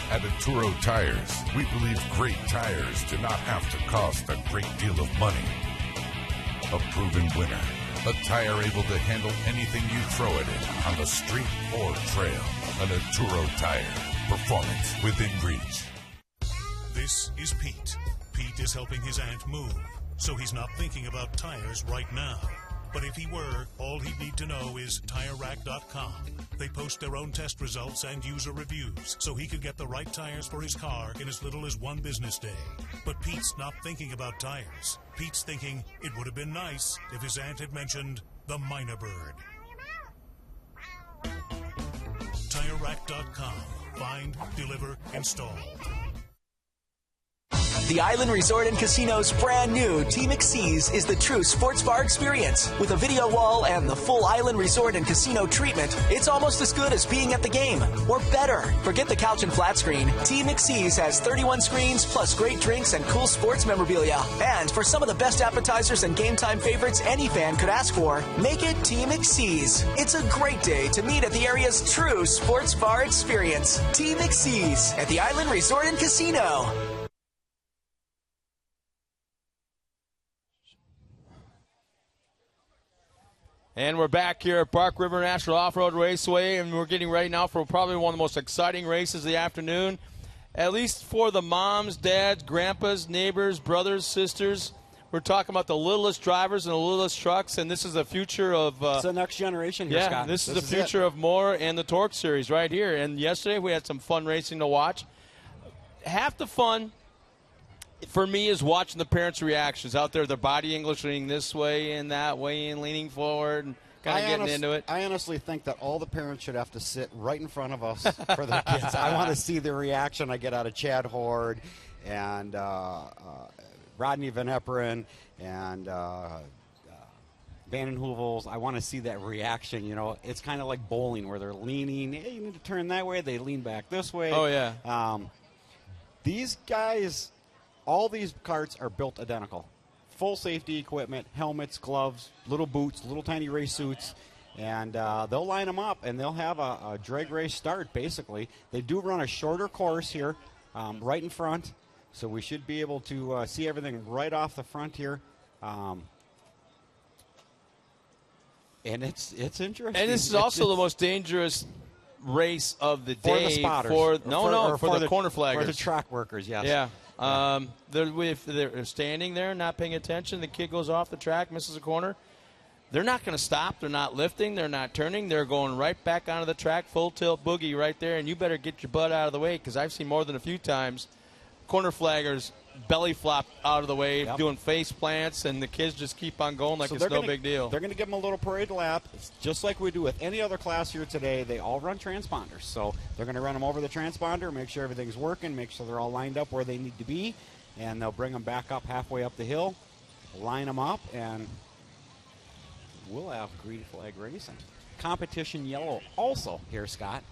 Speaker 18: At Turo Tires, we believe great tires do not have to cost a great deal of money. A proven winner. A tire able to handle anything you throw at it on the street or trail. An Turo tire. Performance within reach.
Speaker 19: This is Pete. Pete is helping his aunt move, so he's not thinking about tires right now. But if he were, all he'd need to know is TireRack.com. They post their own test results and user reviews, so he could get the right tires for his car in as little as one business day. But Pete's not thinking about tires. Pete's thinking it would have been nice if his aunt had mentioned the Minor Bird. TireRack.com. Find, deliver, install.
Speaker 1: The Island Resort and Casino's brand new Team Exceeds is the true sports bar experience. With a video wall and the full Island Resort and Casino treatment, it's almost as good as being at the game, or better. Forget the couch and flat screen. Team Exceeds has 31 screens, plus great drinks and cool sports memorabilia. And for some of the best appetizers and game time favorites any fan could ask for, make it Team Exceeds. It's a great day to meet at the area's true sports bar experience. Team Exceeds at the Island Resort and Casino.
Speaker 2: And we're back here at Bark River National Off-Road Raceway, and we're getting ready now for probably one of the most exciting races of the afternoon, at least for the moms, dads, grandpas, neighbors, brothers, sisters. We're talking about the littlest drivers and the littlest trucks, and this is the future of...
Speaker 7: it's the next generation here, Scott.
Speaker 2: This is the future of Moore and the Torc series right here. And yesterday we had some fun racing to watch. Half the fun for me is watching the parents' reactions out there. Their body English leaning this way and that way and leaning forward and kind of getting into it.
Speaker 7: I honestly think that all the parents should have to sit right in front of us for their kids. I want to see the reaction I get out of Chad Horde and Rodney Van Epperen and Bannon Hoovels. I want to see that reaction. You know, it's kind of like bowling where they're leaning. Hey, you need to turn that way. They lean back this way.
Speaker 2: Oh, yeah.
Speaker 7: These guys... All these carts are built identical. Full safety equipment, helmets, gloves, little boots, little tiny race suits, and they'll line them up, and they'll have a drag race start, basically. They do run a shorter course here right in front, so we should be able to see everything right off the front here. And it's interesting.
Speaker 2: And this is also the most dangerous race of the day.
Speaker 7: For the spotters.
Speaker 2: For the corner flaggers.
Speaker 7: For the track workers, yes.
Speaker 2: Yeah. If they're standing there, not paying attention, the kid goes off the track, misses a corner. They're not going to stop. They're not lifting. They're not turning. They're going right back onto the track, full tilt boogie right there, and you better get your butt out of the way because I've seen more than a few times corner flaggers belly flop out of the way, doing face plants, and the kids just keep on going like it's no big deal.
Speaker 7: They're going to give them a little parade lap, just like we do with any other class here today. They all run transponders, so they're going to run them over the transponder, make sure everything's working, make sure they're all lined up where they need to be, and they'll bring them back up halfway up the hill, line them up, and we'll have green flag racing. Competition yellow also here, Scott.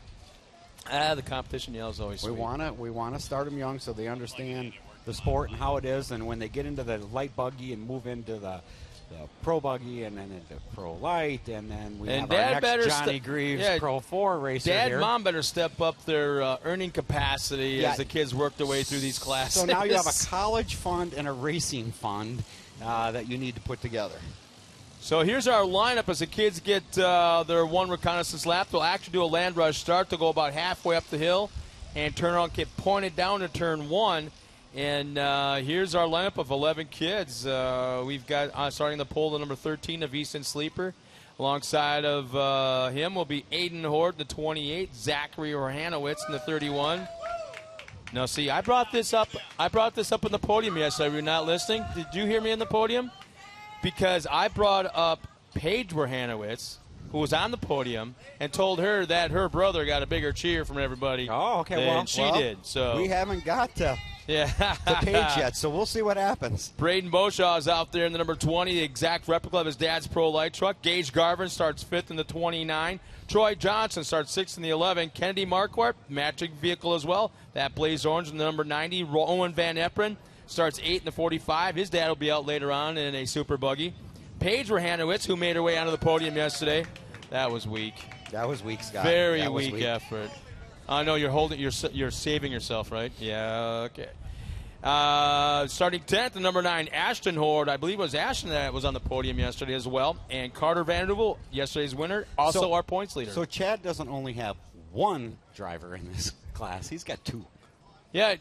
Speaker 2: The competition yellow is always sweet.
Speaker 7: We want to start them young so they understand the sport and how it is, and when they get into the light buggy and move into the pro buggy and then into pro light, and then we have our next Johnny Greaves Pro 4 racer
Speaker 2: Dad
Speaker 7: here.
Speaker 2: and Mom better step up their earning capacity as the kids work their way through these classes.
Speaker 7: So now you have a college fund and a racing fund that you need to put together.
Speaker 2: So here's our lineup as the kids get their one reconnaissance lap. They'll actually do a land rush start. They'll go about halfway up the hill and turn around, get pointed down to turn one. And here's our lineup of 11 kids. We've got, starting the pole, the number 13 of Easton Sleeper. Alongside of him will be Aiden Horde, the 28, Zachary Orhanowitz in the 31. Now, see, I brought this up in the podium yesterday. Were you not listening? Did you hear me in the podium? Because I brought up Paige Orhanowitz, who was on the podium, and told her that her brother got a bigger cheer from everybody.
Speaker 7: Oh, okay.
Speaker 2: Than she did. So
Speaker 7: we haven't got to Paige yet, so we'll see what happens.
Speaker 2: Braden Beauchamp is out there in the number 20, the exact replica of his dad's Pro Light truck. Gage Garvin starts 5th in the 29. Troy Johnson starts 6th in the 11. Kennedy Marquardt, matching vehicle as well. That blaze orange in the number 90. Owen Van Eperen starts 8th in the 45. His dad will be out later on in a super buggy. Paige Rahanowitz, who made her way onto the podium yesterday. That was weak.
Speaker 7: That was weak, Scott.
Speaker 2: Very weak effort. I know you're holding. You're saving yourself, right? Yeah. Okay. Starting 10th, the number 9, Ashton Horde. I believe it was Ashton that was on the podium yesterday as well. And Carter Vanderbilt, yesterday's winner, also our points leader.
Speaker 7: So Chad doesn't only have one driver in this class; he's got 2.
Speaker 2: Yeah,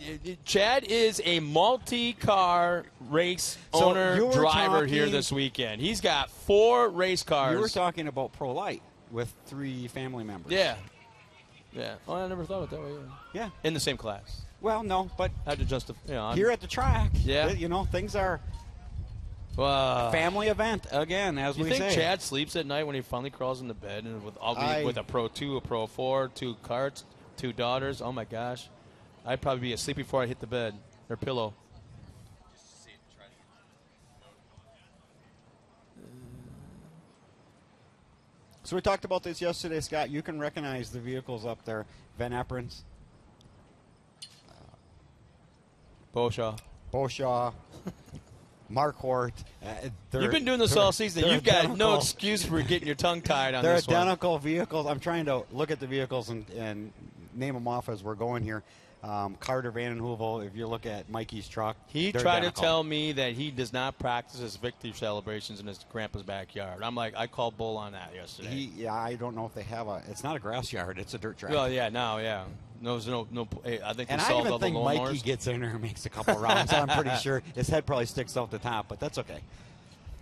Speaker 2: Chad is a multi-car race owner-driver here this weekend. He's got 4 race cars.
Speaker 7: You were talking about Pro Light with 3 family members.
Speaker 2: Yeah. Yeah. Oh, I never thought of it that way.
Speaker 7: Yeah.
Speaker 2: In the same class.
Speaker 7: Well, no, but
Speaker 2: I had to justify.
Speaker 7: Here at the track,
Speaker 2: yeah,
Speaker 7: things are family event again, as we say.
Speaker 2: You think Chad sleeps at night when he finally crawls into bed and with a Pro 2, a Pro 4, 2 karts, 2 daughters? Oh my gosh, I'd probably be asleep before I hit the bed or pillow.
Speaker 7: So we talked about this yesterday, Scott. You can recognize the vehicles up there. Van Eperen's.
Speaker 2: Beauchamp.
Speaker 7: Marquardt.
Speaker 2: You've been doing this all season. You've got no excuse for getting your tongue tied on this one.
Speaker 7: They're identical vehicles. I'm trying to look at the vehicles and name them off as we're going here. Carter Vandenhoevel, if you look at Mikey's truck,
Speaker 2: he tried to tell me that he does not practice his victory celebrations in his grandpa's backyard. I'm like, I called bull on that yesterday.
Speaker 7: I don't know if they have it's not a grass yard, it's a dirt track.
Speaker 2: Well, yeah, now, yeah. No, I think
Speaker 7: and I even think Mikey gets in there and makes a couple rounds. I'm pretty sure his head probably sticks out the top, but that's okay.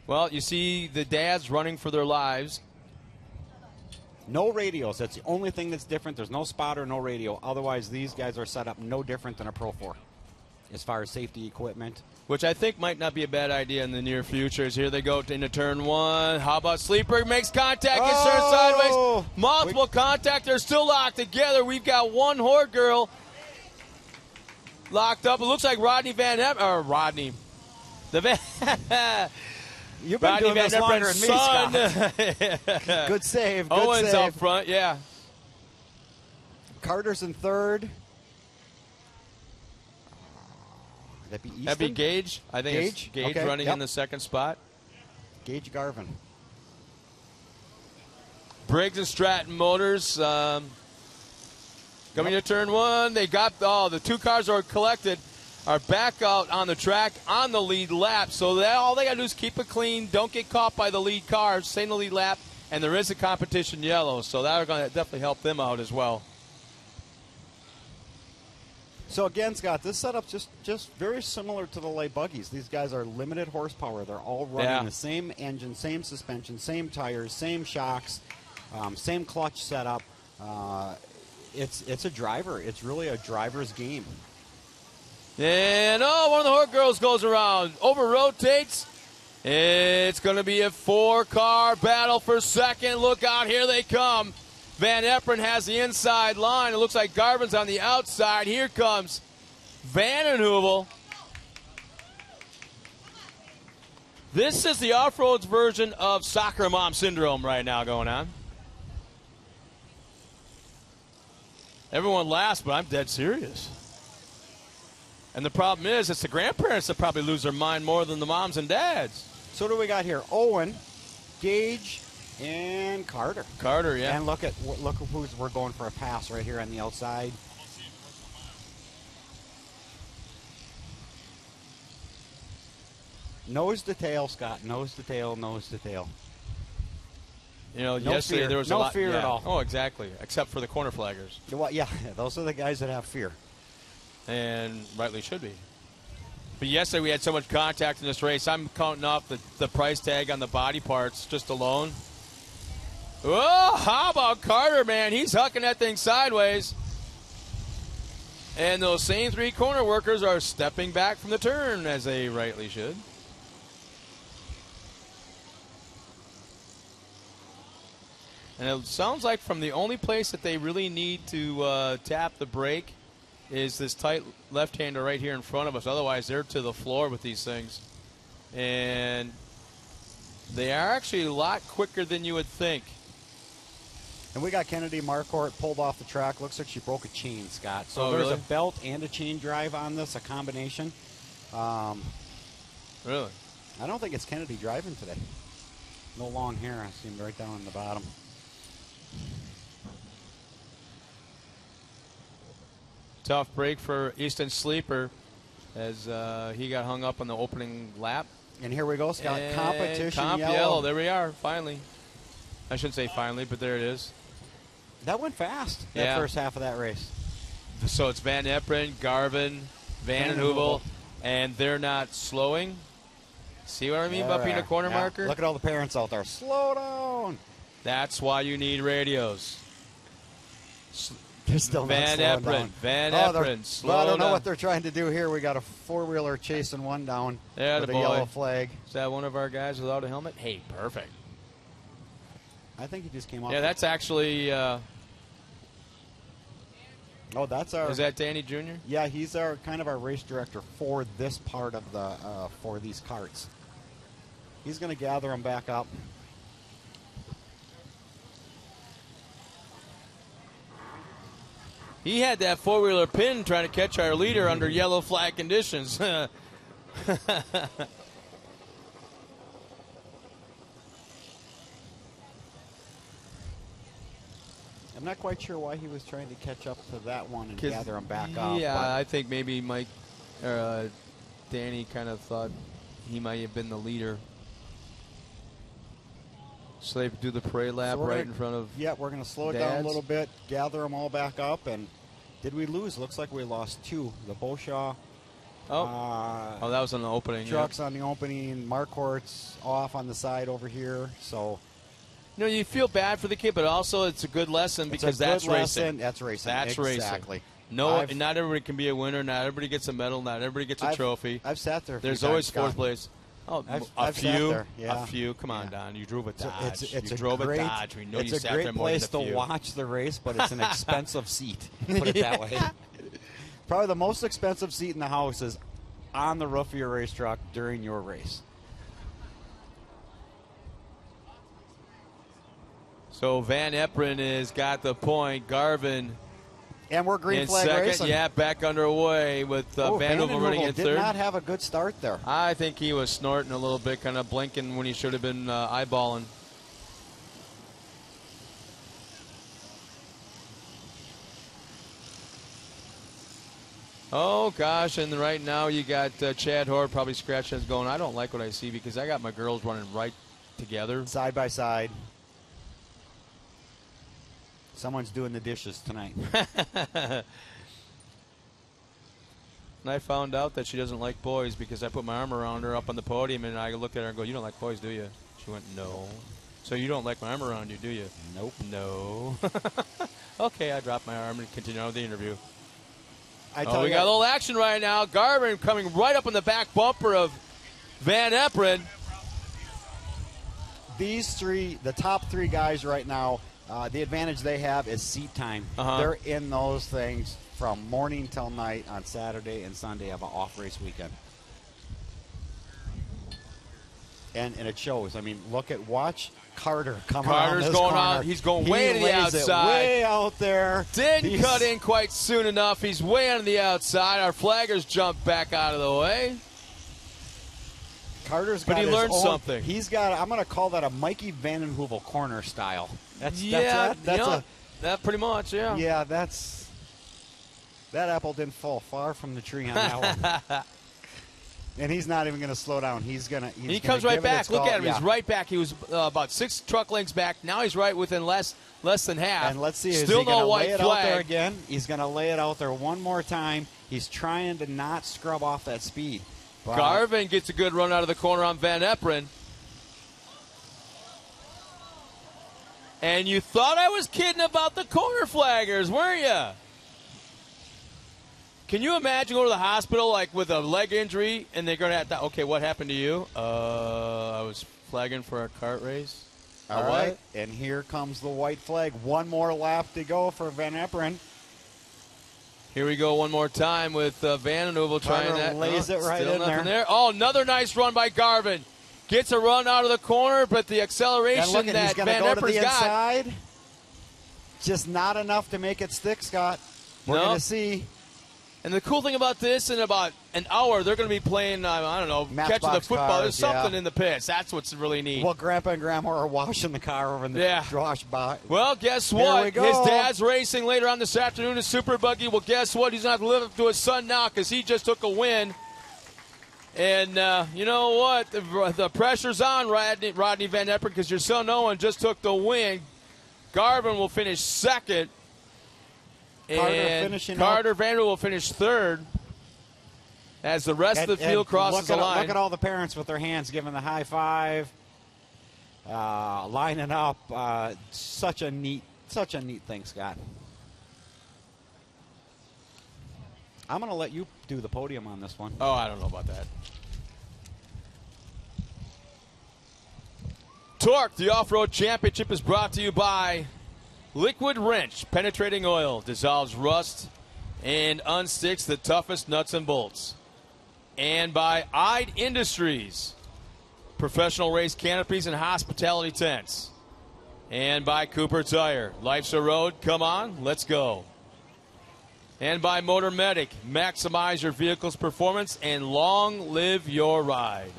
Speaker 2: Well, you see the dads running for their lives.
Speaker 7: No radios. That's the only thing that's different. There's no spotter, no radio. Otherwise, these guys are set up no different than a Pro 4 as far as safety equipment.
Speaker 2: Which I think might not be a bad idea in the near future. As here they go into turn 1. How about Sleeper makes contact, gets turned sideways. Multiple contact. They're still locked together. We've got one Horde girl locked up. It looks like Rodney Van Eperen. Or Rodney.
Speaker 7: You've been doing this longer than me, Scott. Good save. Good
Speaker 2: Owens
Speaker 7: save.
Speaker 2: out front, yeah.
Speaker 7: Carter's in 3rd. That'd be Easton?
Speaker 2: That'd be Gage. I think it's Gage running in the 2nd spot.
Speaker 7: Gage Garvin.
Speaker 2: Briggs and Stratton Motors coming to turn 1. They got the 2 cars are collected. Are back out on the track on the lead lap. So all they got to do is keep it clean. Don't get caught by the lead cars. Stay in the lead lap. And there is a competition yellow. So that's going to definitely help them out as well.
Speaker 7: So, again, Scott, this setup's just very similar to the light buggies. These guys are limited horsepower. They're all running the same engine, same suspension, same tires, same shocks, same clutch setup. It's a driver. It's really a driver's game.
Speaker 2: And, one of the Horde girls goes around, over-rotates. It's going to be a 4-car battle for 2nd. Look out, here they come. Van Eperen has the inside line. It looks like Garvin's on the outside. Here comes Vandenhoevel. This is the off-roads version of soccer mom syndrome right now going on. Everyone laughs, but I'm dead serious. And the problem is, it's the grandparents that probably lose their mind more than the moms and dads.
Speaker 7: So what do we got here? Owen, Gage, and Carter.
Speaker 2: Carter, yeah.
Speaker 7: And look who's we're going for a pass right here on the outside. Nose to tail, Scott. Nose to tail, nose to tail.
Speaker 2: You know, yesterday there was
Speaker 7: no
Speaker 2: a lot.
Speaker 7: fear at all.
Speaker 2: Oh, exactly. Except for the corner flaggers.
Speaker 7: Well, yeah, those are the guys that have fear.
Speaker 2: And rightly should be. But yesterday we had so much contact in this race. I'm counting off the price tag on the body parts just alone. Oh, how about Carter, man? He's hucking that thing sideways. And those same 3 corner workers are stepping back from the turn, as they rightly should. And it sounds like from the only place that they really need to tap the brake is this tight left-hander right here in front of us. Otherwise, they're to the floor with these things. And they are actually a lot quicker than you would think.
Speaker 7: And we got Kennedy Marquardt pulled off the track. Looks like she broke a chain, Scott. So there's
Speaker 2: really?
Speaker 7: a belt and a chain drive on this, a combination.
Speaker 2: Really?
Speaker 7: I don't think it's Kennedy driving today. No long hair. I see him right down in the bottom.
Speaker 2: Tough break for Easton Sleeper as he got hung up on the opening lap.
Speaker 7: And here we go, Scott.
Speaker 2: And
Speaker 7: Competition
Speaker 2: comp
Speaker 7: yellow.
Speaker 2: There we are, finally. I shouldn't say finally, but there it is.
Speaker 7: That went fast, that first half of that race.
Speaker 2: So it's Van Eperen, Garvin, Van Heuvel, and they're not slowing. See what I mean about being a corner marker?
Speaker 7: Look at all the parents out there. Slow down.
Speaker 2: That's why you need radios.
Speaker 7: They're still
Speaker 2: Van
Speaker 7: not slowing
Speaker 2: Eperen,
Speaker 7: down.
Speaker 2: Van Eperen, slow
Speaker 7: I don't know
Speaker 2: down.
Speaker 7: what they're trying to do here. We got a four-wheeler chasing one down with a yellow flag.
Speaker 2: Is that one of our guys without a helmet? Hey, perfect.
Speaker 7: I think he just came off.
Speaker 2: Yeah, that's actually...
Speaker 7: oh, that's our...
Speaker 2: Is that Danny Jr.?
Speaker 7: Yeah, he's our kind of our race director for this part of the for these carts. He's going to gather them back up.
Speaker 2: He had that four-wheeler pin trying to catch our leader under yellow flag conditions.
Speaker 7: I'm not quite sure why he was trying to catch up to that one and gather them back up.
Speaker 2: Yeah,
Speaker 7: but
Speaker 2: I think maybe Mike or Danny kind of thought he might have been the leader. So they do the parade lap right in front of
Speaker 7: Yeah, we're going to slow it down a little bit, gather them all back up, and did we lose? Looks like we lost two. The Beauchamp.
Speaker 2: Oh, that was on the opening.
Speaker 7: Trucks on the opening. Marquardt's off on the side over here. So,
Speaker 2: you know, you feel bad for the kid, but also it's a good lesson because that's racing.
Speaker 7: That's racing.
Speaker 2: That's
Speaker 7: exactly.
Speaker 2: racing. No, not everybody can be a winner. Not everybody gets a medal. Not everybody gets a trophy.
Speaker 7: I've sat there.
Speaker 2: There's always fourth place. Oh,
Speaker 7: I've sat there. Yeah.
Speaker 2: A few. Come on, Don. You drove a Dodge.
Speaker 7: It's
Speaker 2: you
Speaker 7: a
Speaker 2: drove
Speaker 7: great,
Speaker 2: a Dodge. We know
Speaker 7: it's
Speaker 2: you
Speaker 7: a
Speaker 2: sat
Speaker 7: great
Speaker 2: there more than
Speaker 7: place
Speaker 2: a few.
Speaker 7: to watch the race, but it's an expensive seat. Put it that way. Probably the most expensive seat in the house is on the roof of your race truck during your race.
Speaker 2: So Van Eperen has got the point. Garvin.
Speaker 7: And we're green
Speaker 2: in
Speaker 7: flag
Speaker 2: second.
Speaker 7: racing.
Speaker 2: Yeah, back underway with Van Heuvel running in
Speaker 7: did
Speaker 2: third.
Speaker 7: not have a good start there.
Speaker 2: I think he was snorting a little bit, kind of blinking when he should have been eyeballing. Oh, gosh, and right now you got Chad Hoare probably scratching his going, I don't like what I see because I got my girls running right together.
Speaker 7: Side by side. Someone's doing the dishes tonight.
Speaker 2: And I found out that she doesn't like boys because I put my arm around her up on the podium and I looked at her and go, you don't like boys, do you? She went, no. So you don't like my arm around you, do you?
Speaker 7: Nope.
Speaker 2: No. Okay, I dropped my arm and continued on with the interview.
Speaker 7: We
Speaker 2: got a little action right now. Garvin coming right up on the back bumper of Van Eperen.
Speaker 7: These three, the top three guys right now, the advantage they have is seat time. They're in those things from morning till night on Saturday and Sunday of an off-race weekend. And it shows. I mean, watch Carter come around this
Speaker 2: going
Speaker 7: corner.
Speaker 2: out. He's going way to the outside.
Speaker 7: Way out there.
Speaker 2: Didn't cut in quite soon enough. He's way on the outside. Our flaggers jump back out of the way.
Speaker 7: Carter's got
Speaker 2: he
Speaker 7: his
Speaker 2: learned
Speaker 7: own,
Speaker 2: something.
Speaker 7: He's got, I'm going to call that a Mikey Van den Heuvel corner style. That's
Speaker 2: that pretty much, yeah.
Speaker 7: Yeah, that apple didn't fall far from the tree on that one. And he's not even going to slow down. He
Speaker 2: comes right back. Look at him. Yeah. He's right back. He was about 6 truck lengths back. Now he's right within less than half.
Speaker 7: And let's see,
Speaker 2: still
Speaker 7: is he
Speaker 2: no
Speaker 7: going to
Speaker 2: white
Speaker 7: lay it
Speaker 2: flag.
Speaker 7: out there again? He's going to lay it out there one more time. He's trying to not scrub off that speed. But
Speaker 2: Garvin gets a good run out of the corner on Van Eperen. And you thought I was kidding about the corner flaggers, weren't you? Can you imagine going to the hospital like with a leg injury and they're going to have to, okay, what happened to you? I was flagging for a kart race.
Speaker 7: All right, and here comes the white flag. One more lap to go for Van Eperen.
Speaker 2: Here we go one more time with Van Nuvel trying that.
Speaker 7: Lays it right
Speaker 2: still
Speaker 7: in
Speaker 2: nothing
Speaker 7: there.
Speaker 2: Oh, another nice run by Garvin. Gets a run out of the corner, but the acceleration that Van Eperen's got.
Speaker 7: Inside. Just not enough to make it stick, Scott. We're going to see.
Speaker 2: And the cool thing about this, in about an hour, they're going to be playing, I don't know, catching the football.
Speaker 7: Cars,
Speaker 2: There's something in the pits. That's what's really neat.
Speaker 7: Well, Grandpa and Grandma are washing the car over in the wash by.
Speaker 2: Well, guess
Speaker 7: Here
Speaker 2: what?
Speaker 7: we go.
Speaker 2: His dad's racing later on this afternoon in Super Buggy. Well, guess what? He's not to live up to his son now because he just took a win. And you know what? The pressure's on Rodney Van Eperen because your son Owen just took the win. Garvin will finish second. Carter Vander will finish third as the rest of the field crosses the line.
Speaker 7: Look at all the parents with their hands giving the high five, lining up. Such a neat thing, Scott. I'm going to let you do the podium on this one.
Speaker 2: Oh, I don't know about that. Torc, the Off-Road Championship, is brought to you by Liquid Wrench. Penetrating oil dissolves rust and unsticks the toughest nuts and bolts. And by Ide Industries, professional race canopies and hospitality tents. And by Cooper Tire. Life's a road. Come on, let's go. And by Motor Medic. Maximize your vehicle's performance and long live your ride.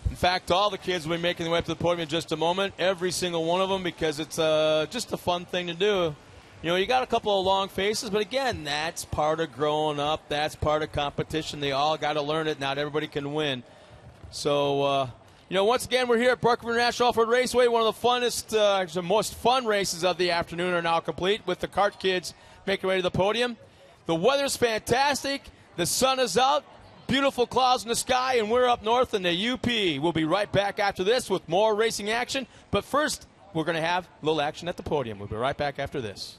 Speaker 2: In fact, all the kids will be making their way up to the podium in just a moment. Every single one of them, because it's just a fun thing to do. You know, you got a couple of long faces, but again, that's part of growing up. That's part of competition. They all got to learn it. Not everybody can win. So, you know, once again, we're here at Brookman International Off-Road Raceway. One of the funnest, the most fun races of the afternoon are now complete with the kart kids making their way to the podium. The weather's fantastic. The sun is out. Beautiful clouds in the sky, and we're up north in the UP. We'll be right back after this with more racing action. But first, we're going to have a little action at the podium. We'll be right back after this.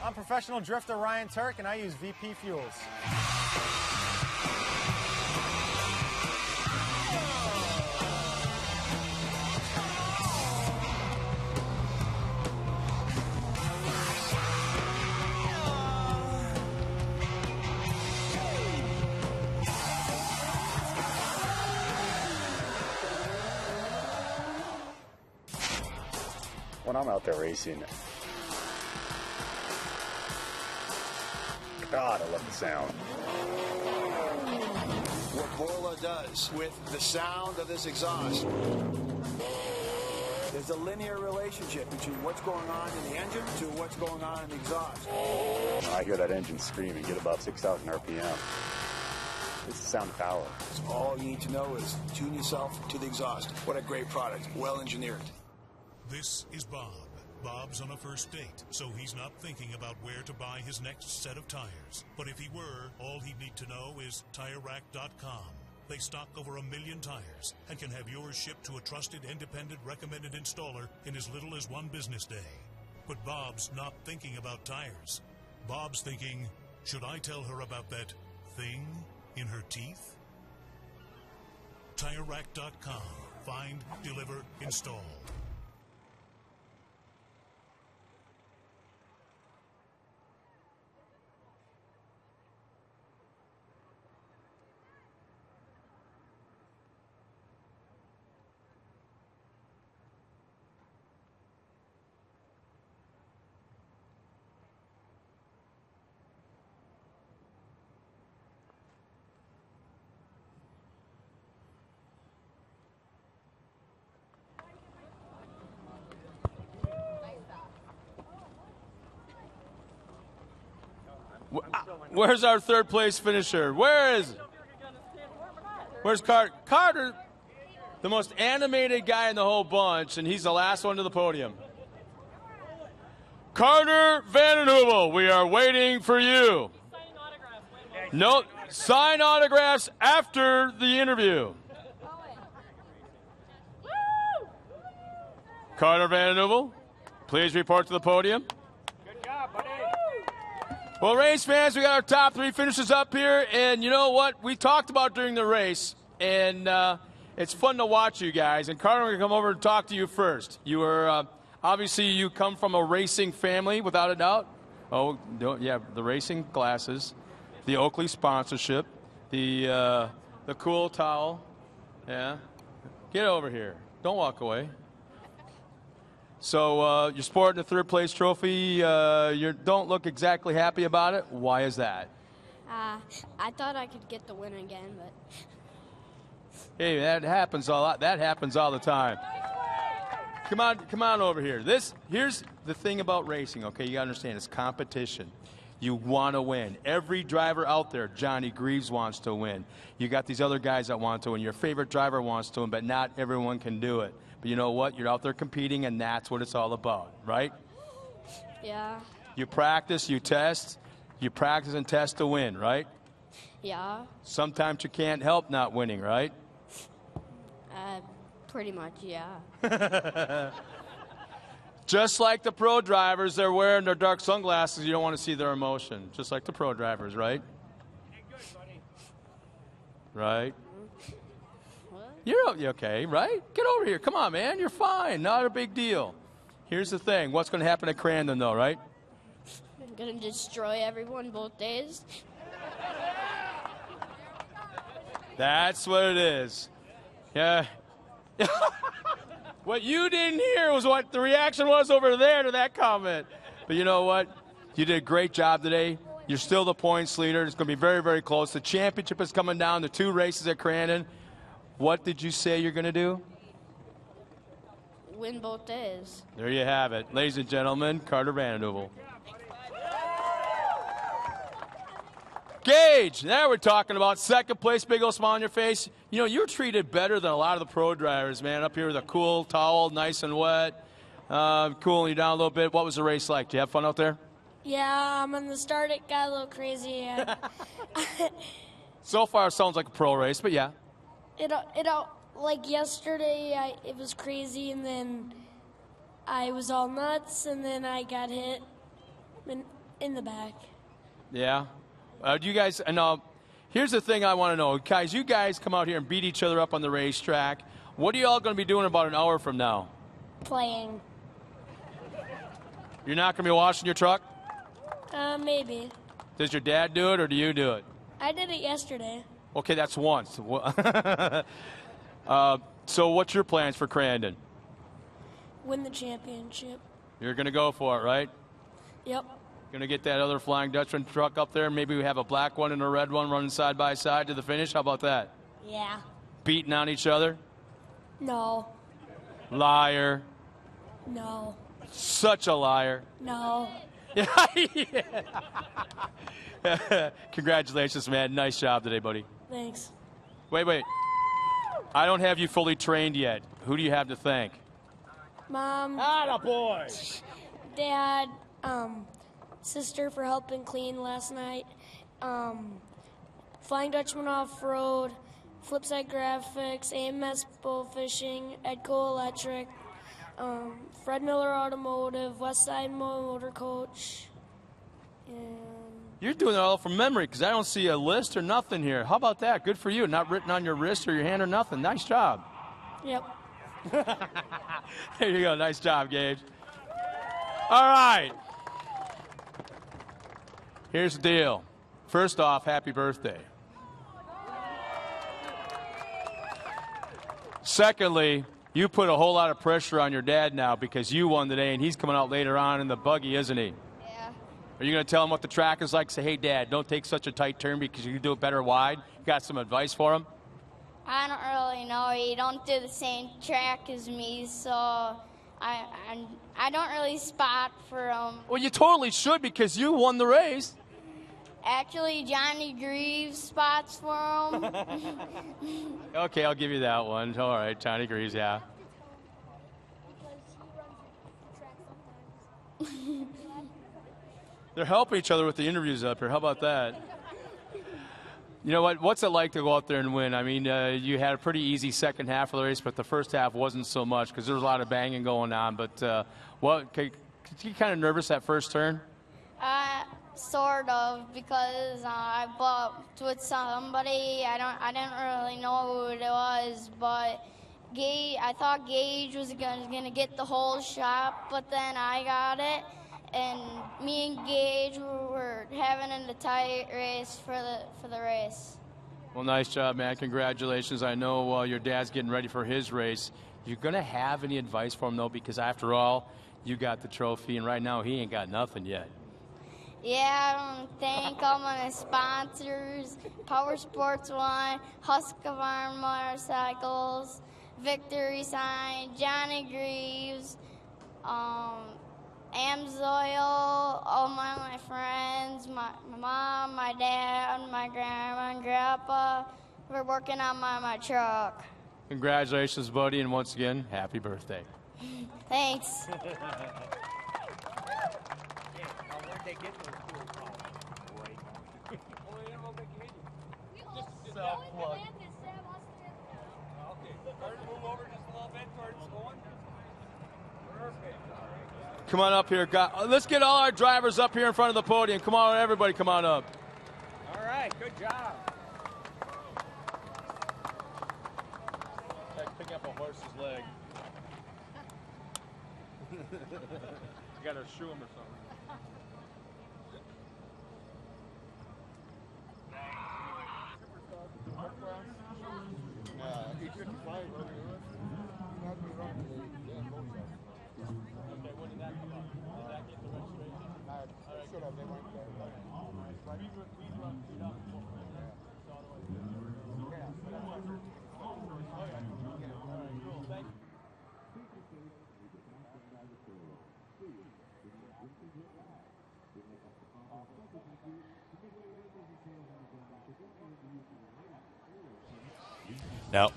Speaker 6: I'm professional drifter Ryan Torc, and I use VP fuels.
Speaker 8: When I'm out there racing, God, I love the sound.
Speaker 20: What Borla does with the sound of this exhaust. There's a linear relationship between what's going on in the engine to what's going on in the exhaust.
Speaker 8: When I hear that engine scream and get above 6,000 RPM, it's the sound of power.
Speaker 20: So all you need to know is tune yourself to the exhaust. What a great product, well engineered.
Speaker 19: This is Bob. Bob's on a first date, so he's not thinking about where to buy his next set of tires. But if he were, all he'd need to know is TireRack.com. They stock over 1 million tires and can have yours shipped to a trusted, independent, recommended installer in as little as 1 business day. But Bob's not thinking about tires. Bob's thinking, should I tell her about that thing in her teeth? TireRack.com. Find, deliver, install.
Speaker 2: Where's our third place finisher? Where is it? Where's Carter? Carter, the most animated guy in the whole bunch, and he's the last one to the podium. Carter Vandenheuvel, we are waiting for you. No, sign autographs after the interview. Carter Vandenheuvel, please report to the podium.
Speaker 3: Good job, buddy.
Speaker 2: Well, race fans, we got our top 3 finishers up here, and you know what? We talked about during the race, and it's fun to watch you guys. And Carter, we're going to come over and talk to you first. You were, obviously, you come from a racing family, without a doubt. Oh, yeah, the racing glasses, the Oakley sponsorship, the cool towel. Yeah. Get over here. Don't walk away. So you're sporting the 3rd place trophy. You don't look exactly happy about it. Why is that?
Speaker 14: I thought I could get the win again, but
Speaker 2: hey, that happens a lot. That happens all the time. Come on over here. Here's the thing about racing. Okay, you gotta understand, it's competition. You want to win. Every driver out there, Johnny Greaves wants to win. You got these other guys that want to win. Your favorite driver wants to win, but not everyone can do it. But you know what? You're out there competing, and that's what it's all about, right?
Speaker 14: yeah,
Speaker 2: You practice, you test. You practice and test to win, right?
Speaker 14: yeah,
Speaker 2: Sometimes you can't help not winning, right?
Speaker 14: pretty much, yeah.
Speaker 2: Just like the pro drivers, they're wearing their dark sunglasses. You don't want to see their emotion. Just like the pro drivers, right? Right? You're okay, right? Get over here. Come on, man. You're fine. Not a big deal. Here's the thing. What's going to happen at Crandon, though, right?
Speaker 14: I'm going to destroy everyone both days.
Speaker 2: That's what it is. Yeah. What you didn't hear was what the reaction was over there to that comment. But you know what? You did a great job today. You're still the points leader. It's going to be very, very close. The championship is coming down to 2 races at Crandon. What did you say you're going to do?
Speaker 14: Win both days.
Speaker 2: There you have it. Ladies and gentlemen, Carter Vandenheuvel. Gage, now we're talking about 2nd place, big old smile on your face. You know, you're treated better than a lot of the pro drivers, man. Up here with a cool towel, nice and wet, cooling you down a little bit. What was the race like? Did you have fun out there?
Speaker 9: Yeah, on the start it got a little crazy. Yeah.
Speaker 2: So far, it sounds like a pro race, but yeah.
Speaker 9: Like yesterday, it was crazy, and then I was all nuts, and then I got hit in the back.
Speaker 2: Yeah. Do you guys, and here's the thing I want to know. Guys, you guys come out here and beat each other up on the racetrack. What are you all going to be doing about an hour from now?
Speaker 9: Playing.
Speaker 2: You're not going to be washing your truck?
Speaker 9: Maybe.
Speaker 2: Does your dad do it, or do you do it?
Speaker 9: I did it yesterday.
Speaker 2: Okay, that's once. So what's your plans for Crandon?
Speaker 9: Win the championship.
Speaker 2: You're going to go for it, right?
Speaker 9: Yep.
Speaker 2: Going to get that other Flying Dutchman truck up there. Maybe we have a black one and a red one running side by side to the finish. How about that?
Speaker 9: Yeah.
Speaker 2: Beating on each other?
Speaker 9: No.
Speaker 2: Liar.
Speaker 9: No.
Speaker 2: Such a liar.
Speaker 9: No.
Speaker 2: Congratulations, man. Nice job today, buddy.
Speaker 9: Thanks.
Speaker 2: Wait. I don't have you fully trained yet. Who do you have to thank?
Speaker 9: Mom.
Speaker 15: Attaboy.
Speaker 9: Dad. Sister for helping clean last night. Flying Dutchman Off-Road. Flipside Graphics. AMS Bullfishing. Edco Electric. Fred Miller Automotive. Westside Motor Coach. And
Speaker 2: You're doing it all from memory because I don't see a list or nothing here. How about that? Good for you. Not written on your wrist or your hand or nothing. Nice job.
Speaker 9: Yep.
Speaker 2: There you go. Nice job, Gage. All right. Here's the deal. First off, happy birthday. Secondly, you put a whole lot of pressure on your dad now because you won today, and he's coming out later on in the buggy, isn't he?
Speaker 14: Yeah.
Speaker 2: Are you going to tell him what the track is like? Say, hey, Dad, don't take such a tight turn because you can do it better wide. You got some advice for him?
Speaker 14: I don't really know. You don't do the same track as me, so I don't really spot for him.
Speaker 2: Well, you totally should because you won the race.
Speaker 14: Actually, Johnny Greaves spots for him.
Speaker 2: Okay, I'll give you that one. All right, Johnny Greaves, yeah. They're helping each other with the interviews up here. How about that? You know what? What's it like to go out there and win? I mean, you had a pretty easy second half of the race, but the first half wasn't so much because there was a lot of banging going on. But could you kind of nervous that first turn?
Speaker 14: Sort of, because I bumped with somebody. I didn't really know who it was, but I thought Gage was gonna get the whole shot, but then I got it, and me and Gage were having a tight race for the race.
Speaker 2: Well, nice job, man. Congratulations. I know your dad's getting ready for his race. You're gonna have any advice for him though, because after all, you got the trophy, and right now he ain't got nothing yet.
Speaker 14: Yeah, I want to thank all my sponsors, Power Sports One, Husqvarna Motorcycles, Victory Sign, Johnny Greaves, Amsoil, all my friends, my mom, my dad, my grandma and grandpa. We're working on my truck.
Speaker 2: Congratulations, buddy, and once again, happy birthday.
Speaker 14: Thanks.
Speaker 2: Come on up here. Let's get all our drivers up here in front of the podium. Come on, everybody, come on up.
Speaker 3: All right, good job.
Speaker 2: Like picking up a horse's leg. You got to shoe him or something.
Speaker 5: No.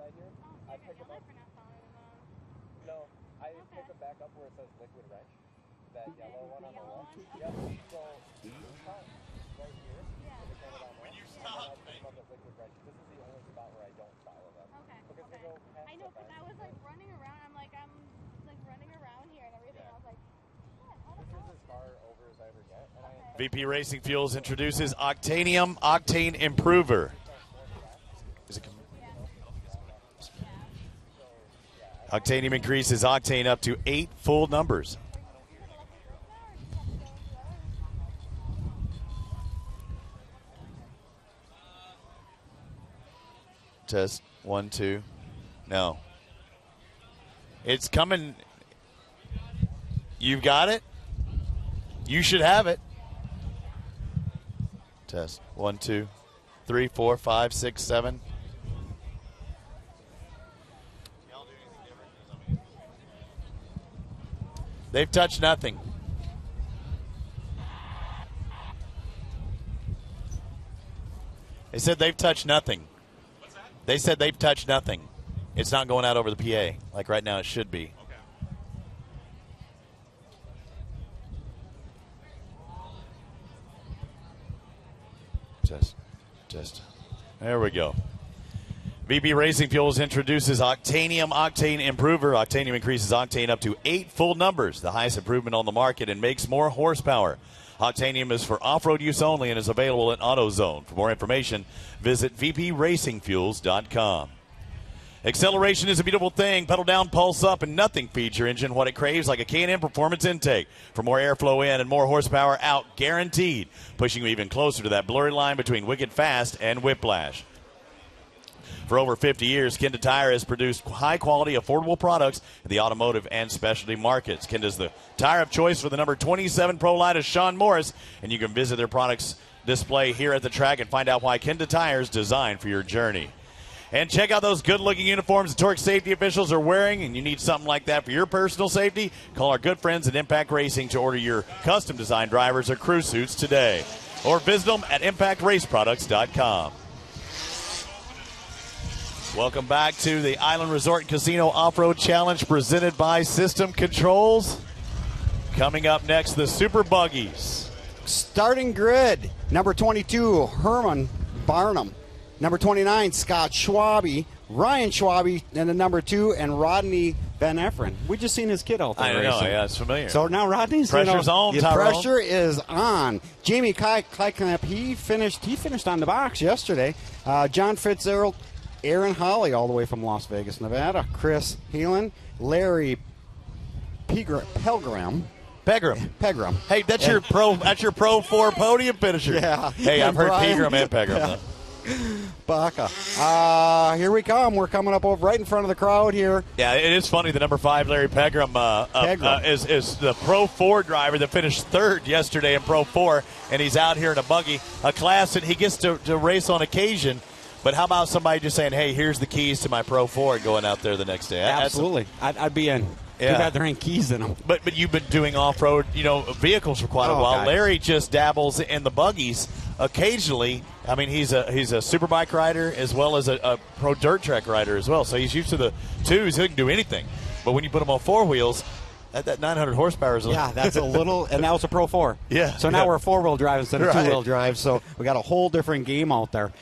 Speaker 12: side here. I pick them up. No, I pick them back up where it says liquid wrench. That yellow one on the wall. Yep. So right here. When you stop, this is the only spot where I don't follow them. Okay. Because they go past.
Speaker 21: I know, because I was like running around. I'm like running around here and everything. I was like,
Speaker 12: this is as far over as I ever get. And
Speaker 22: VP Racing Fuels introduces Octanium Octane Improver. Octanium increases octane up to 8 full numbers. Test 1, 2. No. It's coming. You've got it. You should have it. Test 1, 2, 3, 4, 5, 6, 7. They've touched nothing. They said they've touched nothing. They said they've touched nothing. It's not going out over the PA like right now it should be. Test. There we go. VP Racing Fuels introduces Octanium Octane Improver. Octanium increases octane up to 8 full numbers, the highest improvement on the market, and makes more horsepower. Octanium is for off-road use only and is available at AutoZone. For more information, visit vpracingfuels.com. Acceleration is a beautiful thing. Pedal down, pulse up, and nothing feeds your engine what it craves like a K&N Performance Intake. For more airflow in and more horsepower out, guaranteed. Pushing you even closer to that blurry line between wicked fast and whiplash. For over 50 years, Kenda Tire has produced high-quality, affordable products in the automotive and specialty markets. Kenda's the tire of choice for the number 27 Pro Light of Sean Morris, and you can visit their products display here at the track and find out why Kenda Tire is designed for your journey. And check out those good-looking uniforms the Torc safety officials are wearing, and you need something like that for your personal safety? Call our good friends at Impact Racing to order your custom-designed drivers or crew suits today. Or visit them at ImpactRaceProducts.com. Welcome back to the Island Resort and Casino Off-Road Challenge presented by System Controls. Coming up next, the Super Buggies.
Speaker 7: Starting grid, number 22, Herman Barnum. Number 29, Scott Schwabe, Ryan Schwabe, and the number 2, and Rodney Van Efferen. We just seen his kid out there.
Speaker 22: I know, yeah, it's familiar.
Speaker 7: So now Rodney's
Speaker 22: pressure's on.
Speaker 7: The pressure is on. Jamie Kleikamp, he finished on the box yesterday. John Fitzgerald, Aaron Holly, all the way from Las Vegas, Nevada. Chris Heelan, Larry Pegram.
Speaker 22: Hey, that's your Pro 4 podium finisher.
Speaker 7: Yeah.
Speaker 22: Hey, I've heard Pegram and Pegram.
Speaker 7: Yeah. Baca. Here we come. We're coming up over right in front of the crowd here.
Speaker 22: Yeah, it is funny. The number 5, Larry Pegram, is the Pro 4 driver that finished 3rd yesterday in Pro 4, and he's out here in a buggy, a class that he gets to race on occasion. But how about somebody just saying, hey, here's the keys to my Pro 4 and going out there the next day?
Speaker 7: Absolutely. I'd be in.
Speaker 22: Yeah.
Speaker 7: Too bad there ain't keys in them.
Speaker 22: But you've been doing off-road, vehicles for quite a while.
Speaker 7: God.
Speaker 22: Larry just dabbles in the buggies occasionally. I mean, he's a superbike rider as well as a pro dirt track rider as well. So he's used to the twos. He can do anything. But when you put him on 4 wheels, that 900 horsepower is
Speaker 7: that's a little, and now it's a Pro 4.
Speaker 22: Yeah.
Speaker 7: So now we're 4-wheel drive instead of
Speaker 22: Right.
Speaker 7: 2-wheel drive. So we got a whole different game out there.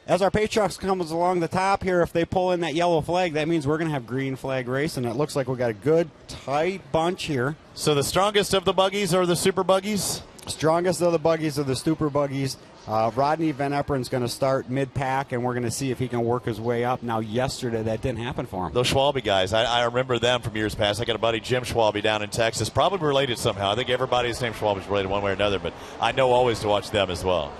Speaker 7: As our pace trucks comes along the top here, if they pull in that yellow flag, that means we're going to have green flag racing. It looks like we got a good, tight bunch here.
Speaker 22: So the strongest of the buggies are the super buggies?
Speaker 7: Strongest of the buggies are the super buggies. Rodney Van Efferen's going to start mid-pack, and we're going to see if he can work his way up. Now, yesterday, that didn't happen for him.
Speaker 22: Those Schwabe guys, I remember them from years past. I got a buddy, Jim Schwabe, down in Texas, probably related somehow. I think everybody's named Schwabe is related one way or another, but I know always to watch them as well.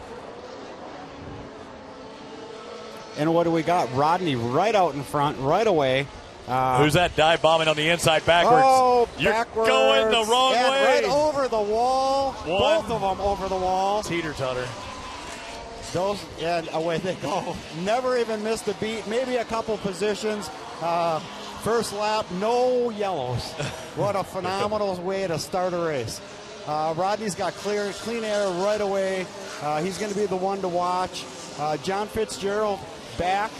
Speaker 7: And what do we got? Rodney right out in front, right away.
Speaker 22: Who's that dive bombing on the inside backwards?
Speaker 7: Oh,
Speaker 22: You're
Speaker 7: backwards.
Speaker 22: going the wrong
Speaker 7: and
Speaker 22: way.
Speaker 7: Right over the wall. Both of them over the wall.
Speaker 22: Teeter-totter.
Speaker 7: Those, and away they go. Never even missed a beat. Maybe a couple positions. First lap, no yellows. What a phenomenal way to start a race. Rodney's got clean air right away. He's going to be the one to watch. John Fitzgerald back.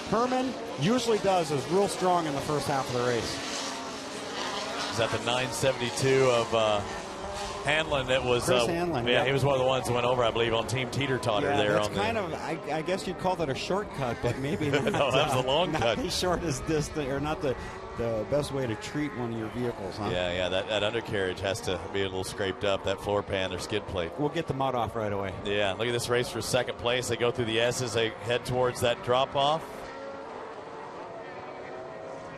Speaker 7: Herman usually is real strong in the first half of the race.
Speaker 22: Is that the 972 of Hanlon? That was
Speaker 7: Chris Hanlon.
Speaker 22: Yeah, he was one of the ones that went over, I believe, on Team Teeter-Totter there.
Speaker 7: That's
Speaker 22: on
Speaker 7: kind of, I guess you'd call that a shortcut, but maybe not.
Speaker 22: No, that was a long
Speaker 7: not
Speaker 22: cut.
Speaker 7: the shortest distance, or not the best way to treat one of your vehicles, huh?
Speaker 22: Yeah, that undercarriage has to be a little scraped up, that floor pan or skid plate.
Speaker 7: We'll get the mud off right away.
Speaker 22: Yeah, look at this race for second place. They go through the S's, they head towards that drop-off.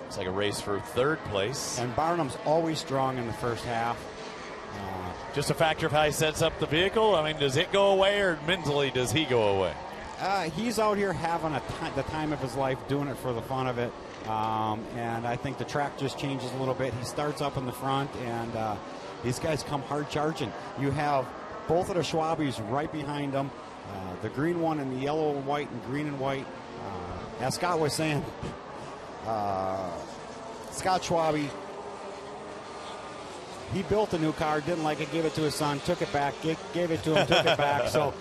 Speaker 22: It's like a race for third place.
Speaker 7: And Barnum's always strong in the first half.
Speaker 22: Just a factor of how he sets up the vehicle. I mean, does it go away, or mentally does he go away?
Speaker 7: He's out here having the time of his life, doing it for the fun of it. And I think the track just changes a little bit. He starts up in the front, and these guys come hard charging. You have both of the Schwabes right behind them, the green one and the yellow and white and green and white. As Scott was saying, Scott Schwabe, he built a new car, didn't like it, gave it to his son, took it back, gave it to him, took it back. So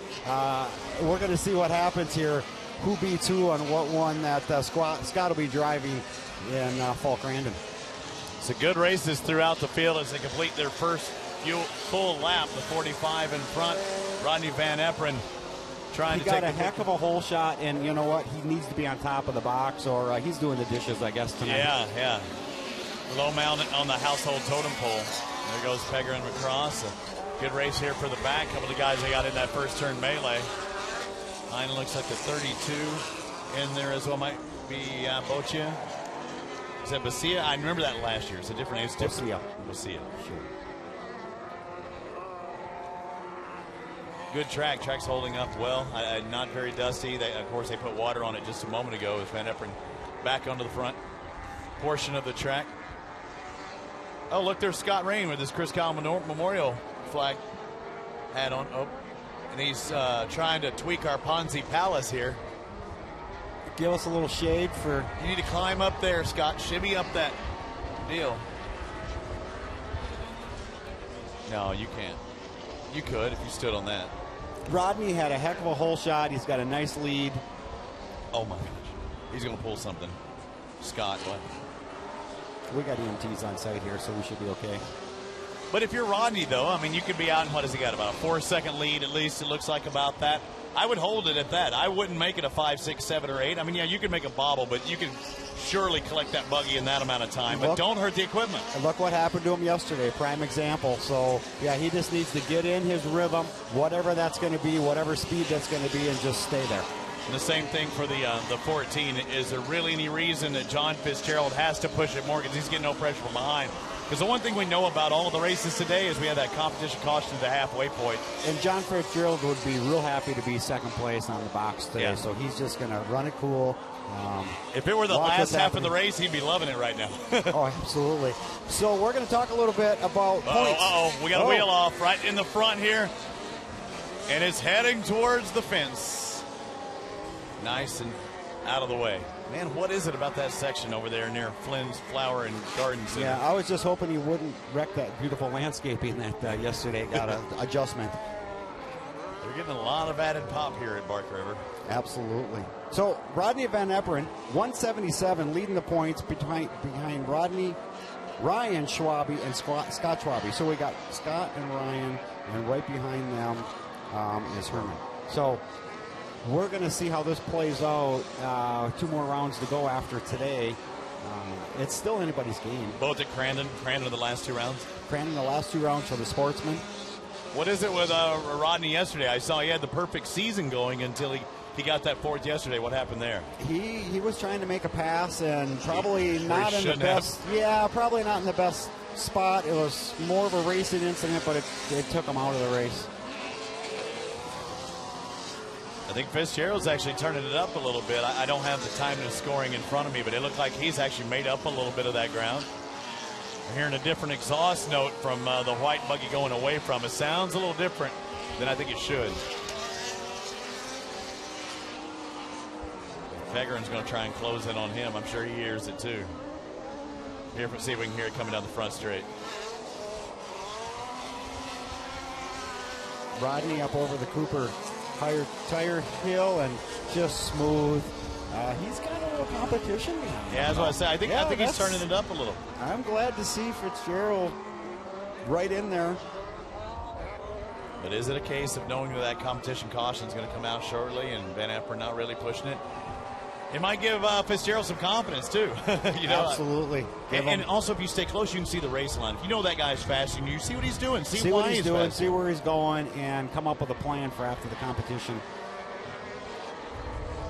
Speaker 7: we're going to see what happens here. Who beats who on what one that Scott will be driving in Falk Randon.
Speaker 22: So good races throughout the field as they complete their first full lap. The 45 in front. Rodney Van Eperen trying to take
Speaker 7: He got a heck of a hole shot, and you know what? He needs to be on top of the box, or he's doing the dishes, I guess, tonight.
Speaker 22: Yeah. Low mount on the household totem pole. There goes Pegger and McCross. A good race here for the back. A couple of guys they got in that first turn melee. Mine looks like the 32 in there as well. Might be Boccia. Is that Basia? I remember that last year. It's a different name. Basia. Sure. Good track. Track's holding up well. Not very dusty. Of course, they put water on it just a moment ago as Van Eperen back onto the front portion of the track. Oh, look, there's Scott Rain with his Chris Kyle Memorial flag hat on. Oh, and he's trying to tweak our Ponzi Palace here.
Speaker 7: Give us a little shade for...
Speaker 22: You need to climb up there, Scott. Shimmy up that deal. No, you can't. You could if you stood on that.
Speaker 7: Rodney had a heck of a hole shot. He's got a nice lead.
Speaker 22: Oh, my gosh. He's going to pull something. Scott, what?
Speaker 7: We got EMTs on site here, so we should be okay.
Speaker 22: But if you're Rodney, though, I mean, you could be out in, what has he got, about a 4-second lead at least, it looks like, about that. I would hold it at that. I wouldn't make it a 5, 6, 7, or 8. I mean, yeah, you could make a bobble, but you can surely collect that buggy in that amount of time. But don't hurt the equipment.
Speaker 7: And look what happened to him yesterday, prime example. So, yeah, he just needs to get in his rhythm, whatever that's going to be, whatever speed that's going to be, and just stay there.
Speaker 22: And the same thing for the 14. Is there really any reason that John Fitzgerald has to push it more because he's getting no pressure from behind? Because the one thing we know about all of the races today is we have that competition caution to the halfway point.
Speaker 7: And John Fitzgerald would be real happy to be second place on the box today. Yeah. So he's just going to run it cool.
Speaker 22: If it were the last half of the race, he'd be loving it right now.
Speaker 7: Oh, absolutely. So we're going to talk a little bit about points.
Speaker 22: We got a wheel off right in the front here. And it's heading towards the fence. Nice and out of the way. Man, what is it about that section over there near Flynn's Flower and Garden Center?
Speaker 7: Yeah, I was just hoping he wouldn't wreck that beautiful landscaping that yesterday got an adjustment.
Speaker 22: They're getting a lot of added pop here at Bark River.
Speaker 7: Absolutely. So Rodney Van Eperen, 177, leading the points behind Rodney, Ryan Schwabe, and Scott Schwabe. So we got Scott and Ryan, and right behind them is Herman. So we're going to see how this plays out. 2 more rounds to go after today. It's still anybody's game.
Speaker 22: Both at Crandon the last 2 rounds?
Speaker 7: Crandon the last 2 rounds for the Sportsman.
Speaker 22: What is it with Rodney yesterday? I saw he had the perfect season going until he got that 4th yesterday. What happened there?
Speaker 7: He was trying to make a pass and probably not in the best. Yeah, probably not in the best spot. It was more of a racing incident, but it took him out of the race.
Speaker 22: I think Fitzgerald's actually turning it up a little bit. I don't have the time to scoring in front of me, but it looked like he's actually made up a little bit of that ground. We're hearing a different exhaust note from the white buggy going away from us. Sounds a little different than I think it should. Fegerin's going to try and close in on him. I'm sure he hears it too. Here, see if we can hear it coming down the front straight.
Speaker 7: Rodney up over the Cooper higher tire hill and just smooth. He's got a little competition behind him.
Speaker 22: Yeah, that's what I say. I think he's turning it up a little.
Speaker 7: I'm glad to see Fitzgerald right in there.
Speaker 22: But is it a case of knowing that competition caution is going to come out shortly and Van Epper not really pushing it? It might give Fitzgerald some confidence, too.
Speaker 7: Absolutely.
Speaker 22: And also, if you stay close, you can see the race line. If you know that guy's fast, and you see what he's doing, see why
Speaker 7: what he's doing,
Speaker 22: fast.
Speaker 7: see where he's going, and come up with a plan for after the competition.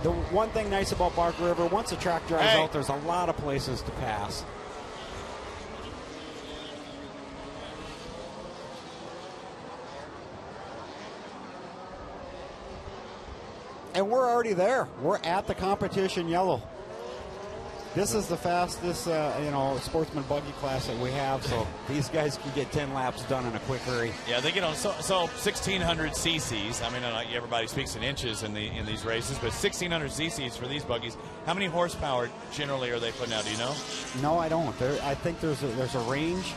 Speaker 7: The one thing nice about Bark River, once the track dries out, there's a lot of places to pass. And we're already there. We're at the competition yellow. This is the fastest, sportsman buggy class that we have, so these guys can get 10 laps done in a quick hurry.
Speaker 22: Yeah, they get on. So 1,600 cc's. I mean, everybody speaks in inches in these races, but 1,600 cc's for these buggies. How many horsepower generally are they putting out? Do you know?
Speaker 7: No, I don't. I think there's a range.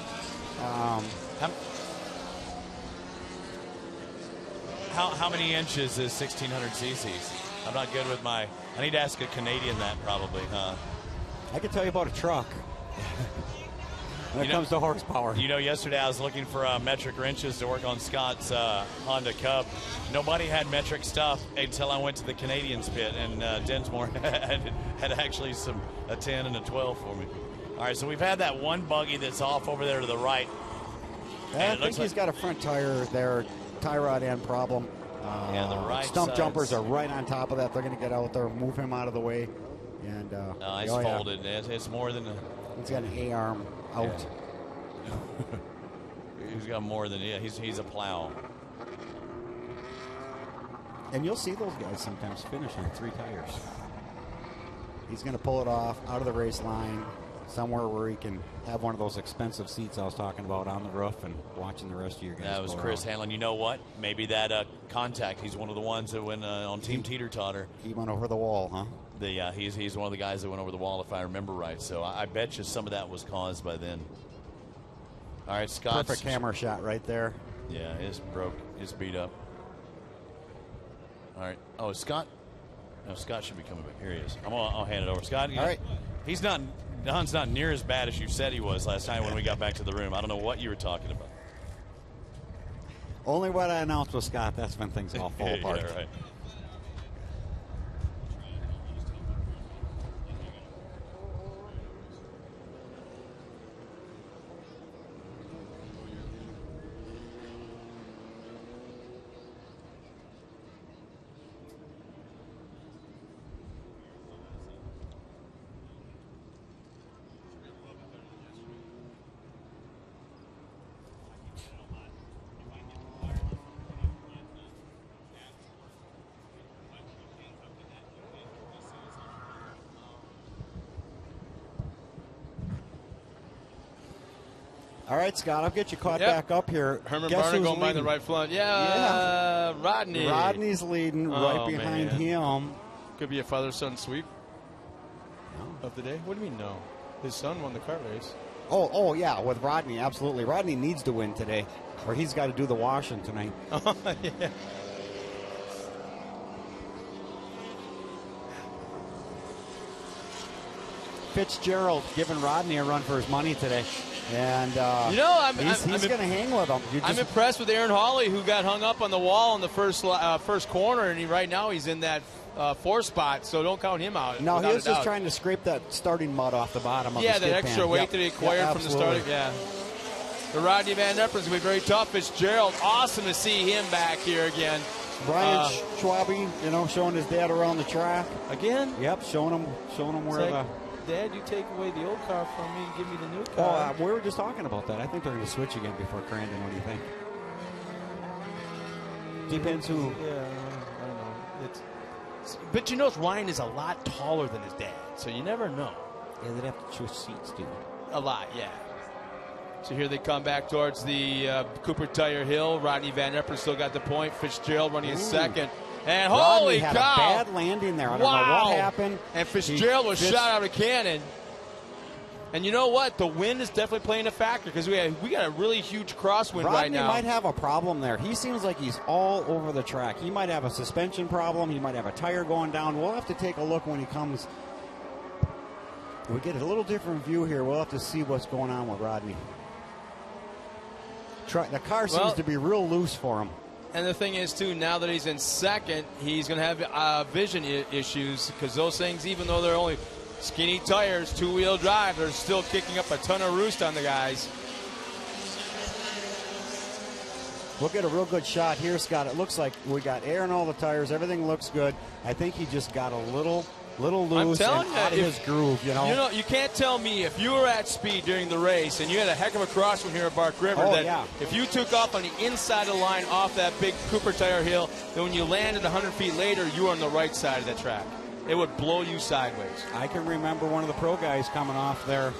Speaker 22: How many inches is 1,600 cc's? I'm not good with I need to ask a Canadian that probably, huh?
Speaker 7: I can tell you about a truck when it comes to horsepower.
Speaker 22: Yesterday I was looking for metric wrenches to work on Scott's Honda Cub. Nobody had metric stuff until I went to the Canadians pit, and Densmore had actually a 10 and a 12 for me. All right, so we've had that one buggy that's off over there to the right.
Speaker 7: I think he's got a front tire there, tie rod end problem.
Speaker 22: The right
Speaker 7: stump jumpers are right on top of that. They're going to get out there, move him out of the way. And
Speaker 22: he's folded. It's more than
Speaker 7: he's got an A-arm out.
Speaker 22: Yeah. He's got more than he's a plow.
Speaker 7: And you'll see those guys sometimes finish on 3 tires. He's going to pull it off out of the race line somewhere where he can have one of those expensive seats I was talking about on the roof and watching the rest of your guys.
Speaker 22: That was Chris Hanlon. You know what? Maybe that contact. He's one of the ones that went on Team Teeter-Totter.
Speaker 7: He went over the wall, huh?
Speaker 22: He's one of the guys that went over the wall, if I remember right. So I bet you some of that was caused by then. All right, Scott.
Speaker 7: Perfect camera shot right there.
Speaker 22: Yeah, it's broke. It's beat up. All right. Oh, Scott. No, Scott should be coming back. Here he is. I'll hand it over. Scott.
Speaker 7: All right.
Speaker 22: Don's not near as bad as you said he was last time when we got back to the room. I don't know what you were talking about.
Speaker 7: Only what I announced with Scott. That's when things all fall apart.
Speaker 22: Yeah, right.
Speaker 7: All right, Scott, I'll get you caught back up here.
Speaker 2: Herman Barner going by the right front. Yeah. Rodney.
Speaker 7: Rodney's leading right behind him.
Speaker 2: Could be a father-son sweep of the day. What do you mean no? His son won the kart race.
Speaker 7: Oh, yeah, with Rodney, absolutely. Rodney needs to win today, or he's got to do the washing tonight.
Speaker 2: Oh, yeah.
Speaker 7: Fitzgerald giving Rodney a run for his money today. And he's going to hang with him.
Speaker 2: I'm impressed with Aaron Hawley, who got hung up on the wall in the first corner, and right now he's in that 4 spot, so don't count him out.
Speaker 7: No, he was just trying to scrape that starting mud off the bottom of the skid
Speaker 2: that extra
Speaker 7: pan.
Speaker 2: weight that he acquired from the starting. Yeah. The Rodney Van Epper's going to be very tough. Fitzgerald, awesome to see him back here again.
Speaker 7: Brian Schwabe, showing his dad around the track.
Speaker 2: Again?
Speaker 7: Yep, showing him where
Speaker 2: Dad, you take away the old car from me and give me the new car.
Speaker 7: We were just talking about that. I think they're going to switch again before Crandon. What do you think? Depends who.
Speaker 2: Yeah, I don't know. But Ryan is a lot taller than his dad, so you never know.
Speaker 7: Yeah, they'd have to choose seats, too.
Speaker 2: A lot, yeah. So here they come back towards the Cooper Tire Hill. Rodney Van Epper still got the point. Fitzgerald running in second. And
Speaker 7: Rodney
Speaker 2: holy
Speaker 7: had
Speaker 2: cow!
Speaker 7: A bad landing there. I don't know what happened.
Speaker 2: And Fitzgerald was shot out of a cannon. And you know what? The wind is definitely playing a factor because we got a really huge crosswind right now.
Speaker 7: Rodney might have a problem there. He seems like he's all over the track. He might have a suspension problem. He might have a tire going down. We'll have to take a look when he comes. We get a little different view here. We'll have to see what's going on with Rodney. The car seems to be real loose for him.
Speaker 2: And the thing is, too, now that he's in second, he's going to have vision issues because those things, even though they're only skinny tires, two-wheel drive, they're still kicking up a ton of roost on the guys.
Speaker 7: We'll get a real good shot here, Scott. It looks like we got air in all the tires. Everything looks good. I think he just got a little loose and out of his groove, you know.
Speaker 2: You can't tell me if you were at speed during the race and you had a heck of a crosswind here at Bark River if you took off on the inside of the line off that big Cooper tire hill, then when you landed 100 feet later, you were on the right side of the track. It would blow you sideways.
Speaker 7: I can remember one of the pro guys coming off there.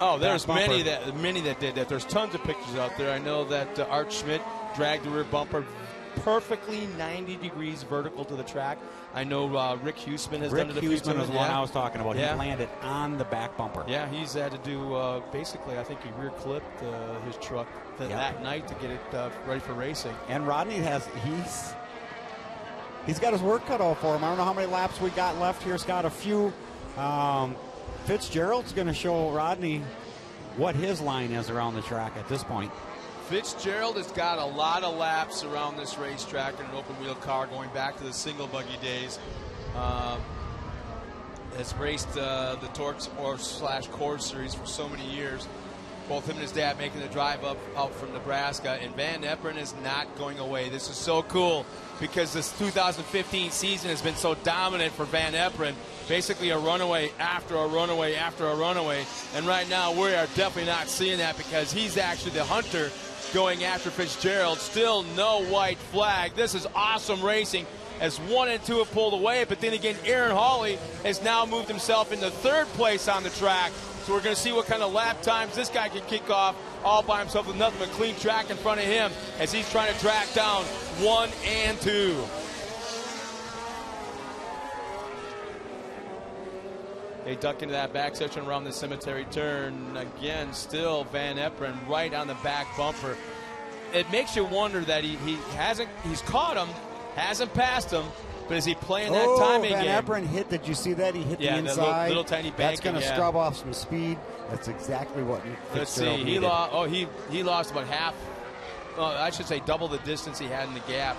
Speaker 2: Oh, there's many that did that. There's tons of pictures out there. I know that Art Schmidt dragged the rear bumper perfectly 90 degrees vertical to the track. I know Rick Huseman has done it a few times.
Speaker 7: Rick Huseman is the one I was talking about.
Speaker 2: Yeah.
Speaker 7: He landed on the back bumper.
Speaker 2: Yeah, he's had to do basically, I think he rear clipped his truck that night to get it ready for racing.
Speaker 7: And Rodney he's got his work cut out for him. I don't know how many laps we got left here, Scott. A few. Fitzgerald's going to show Rodney what his line is around the track at this point.
Speaker 2: Fitzgerald has got a lot of laps around this racetrack in an open-wheel car going back to the single buggy days. Has raced the Torc /Core Series for so many years. Both him and his dad making the drive up from Nebraska. And Van Eperen is not going away. This is so cool because this 2015 season has been so dominant for Van Eperen. Basically a runaway after a runaway after a runaway. And right now we are definitely not seeing that because he's actually the hunter going after Fitzgerald. Still no white flag. This is awesome racing as 1 and 2 have pulled away. But then again, Aaron Hawley has now moved himself into third place on the track. So we're going to see what kind of lap times this guy can kick off all by himself with nothing but clean track in front of him as he's trying to track down 1 and 2. They duck into that back section around the cemetery turn. Again, still Van Eperen right on the back bumper. It makes you wonder that he's caught him, hasn't passed him, but is he playing that timing game?
Speaker 7: Van Eperen hit, did you see that? He hit the inside.
Speaker 2: Little tiny banking.
Speaker 7: That's going to scrub off some speed. That's exactly what
Speaker 2: Let's see. He lost about half, I should say double the distance he had in the gap.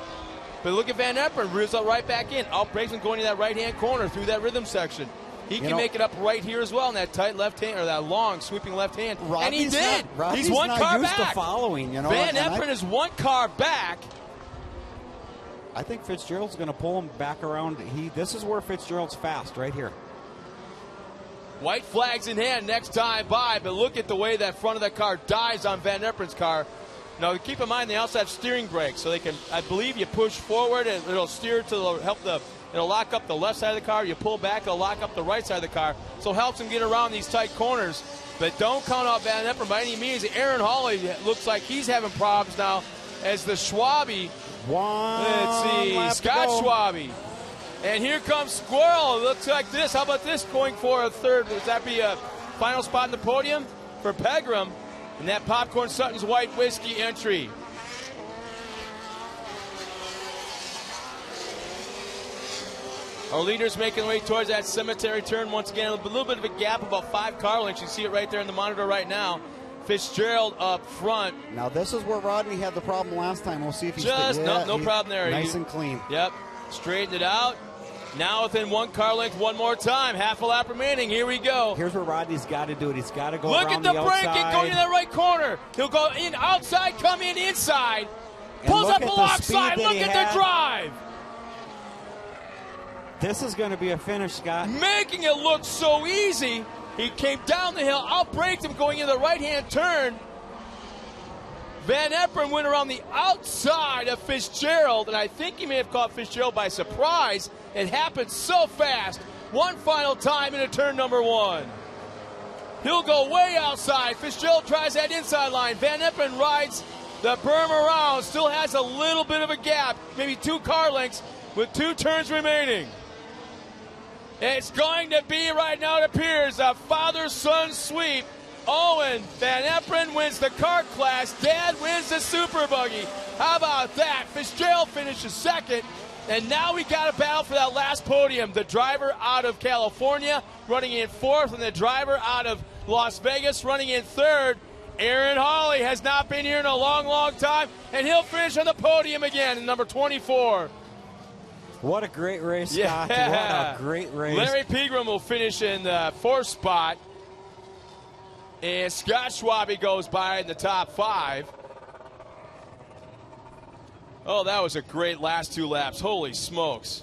Speaker 2: But look at Van Eperen, rears up right back in. Out-brakes and going to that right-hand corner through that rhythm section. He can make it up right here as well in that tight left hand or that long sweeping left hand. And he did. He's one car back.
Speaker 7: To following, you know.
Speaker 2: Van Eperen is one car back.
Speaker 7: I think Fitzgerald's going to pull him back around. This is where Fitzgerald's fast, right here.
Speaker 2: White flags in hand next time by, but look at the way that front of that car dives on Van Eperen's car. Now, keep in mind they also have steering brakes, so they can, I believe, you push forward and it'll steer to it'll lock up the left side of the car. You pull back, it'll lock up the right side of the car. So it helps him get around these tight corners. But don't count out Van Eperen by any means. Aaron Hawley looks like he's having problems now as the Schwabe. Let's see, Scott Schwabe. And here comes Squirrel. It looks like this. How about this going for a third? Would that be a final spot in the podium for Pegram? And that Popcorn Sutton's White Whiskey entry. Our leaders making their way towards that cemetery turn. Once again, a little bit of a gap, about 5 car lengths. You see it right there in the monitor right now. Fitzgerald up front.
Speaker 7: Now this is where Rodney had the problem last time. We'll see if he's
Speaker 2: no problem there.
Speaker 7: Nice and clean.
Speaker 2: Yep, straightened it out. Now within 1 car length, one more time. Half a lap remaining. Here we go.
Speaker 7: Here's where Rodney's got to do it. He's got to go
Speaker 2: Look
Speaker 7: around
Speaker 2: at
Speaker 7: the
Speaker 2: braking
Speaker 7: outside.
Speaker 2: going to that right corner. He'll go in outside, come in inside. Pulls up alongside. Look at the drive.
Speaker 7: This is going to be a finish, Scott.
Speaker 2: Making it look so easy. He came down the hill, outbraked him going in the right-hand turn. Van Eperen went around the outside of Fitzgerald, and I think he may have caught Fitzgerald by surprise. It happened so fast. One final time into turn number 1. He'll go way outside. Fitzgerald tries that inside line. Van Eperen rides the berm around, still has a little bit of a gap, maybe 2 car lengths with 2 turns remaining. It's going to be right now, it appears, a father-son sweep. Owen Van Eperen wins the kart class. Dad wins the Super Buggy. How about that? Fitzgerald finishes second. And now we got a battle for that last podium. The driver out of California running in fourth, and the driver out of Las Vegas running in third. Aaron Hawley has not been here in a long, long time, and he'll finish on the podium again in number 24.
Speaker 11: What a great race, Scott. What a great race.
Speaker 2: Larry Pegram will finish in the fourth spot. And Scott Schwabe goes by in the top 5. Oh, that was a great last 2 laps. Holy smokes.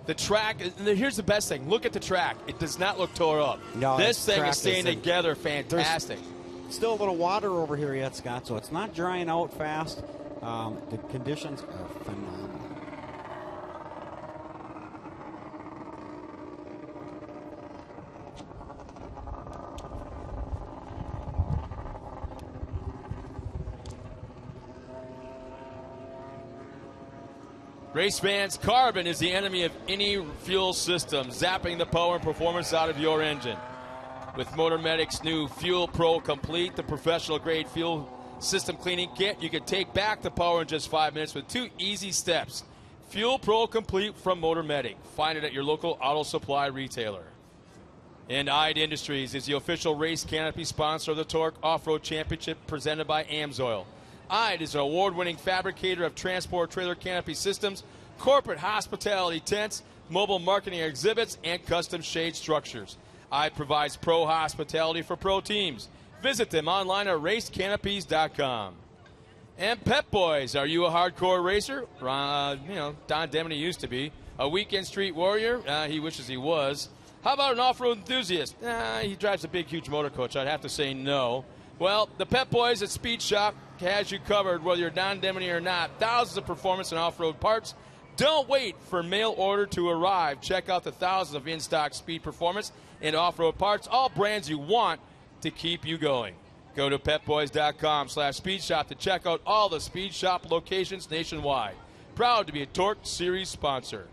Speaker 2: The track, here's the best thing. Look at the track. It does not look tore up.
Speaker 11: No,
Speaker 2: this thing is staying together fantastic.
Speaker 11: There's still a little water over here yet, Scott, so it's not drying out fast. The conditions are phenomenal.
Speaker 2: Race fans, carbon is the enemy of any fuel system, zapping the power and performance out of your engine. With MotorMedic's new Fuel Pro Complete, the professional-grade fuel system cleaning kit, you can take back the power in just 5 minutes with 2 easy steps. Fuel Pro Complete from MotorMedic. Find it at your local auto supply retailer. And IDE Industries is the official race canopy sponsor of the Torc Off-Road Championship presented by AMSOIL. IDE is an award-winning fabricator of transport trailer canopy systems, corporate hospitality tents, mobile marketing exhibits, and custom shade structures. IDE provides pro hospitality for pro teams. Visit them online at racecanopies.com. And Pep Boys, are you a hardcore racer? Don Demony used to be. A weekend street warrior? He wishes he was. How about an off-road enthusiast? He drives a big, huge motor coach. I'd have to say no. Well, the Pep Boys at Speed Shop has you covered, whether you're Don Demony or not. Thousands of performance and off-road parts. Don't wait for mail order to arrive. Check out the thousands of in-stock speed performance and off-road parts, all brands you want to keep you going. Go to petboys.com/speedshop to check out all the Speed Shop locations nationwide. Proud to be a Torc Series sponsor.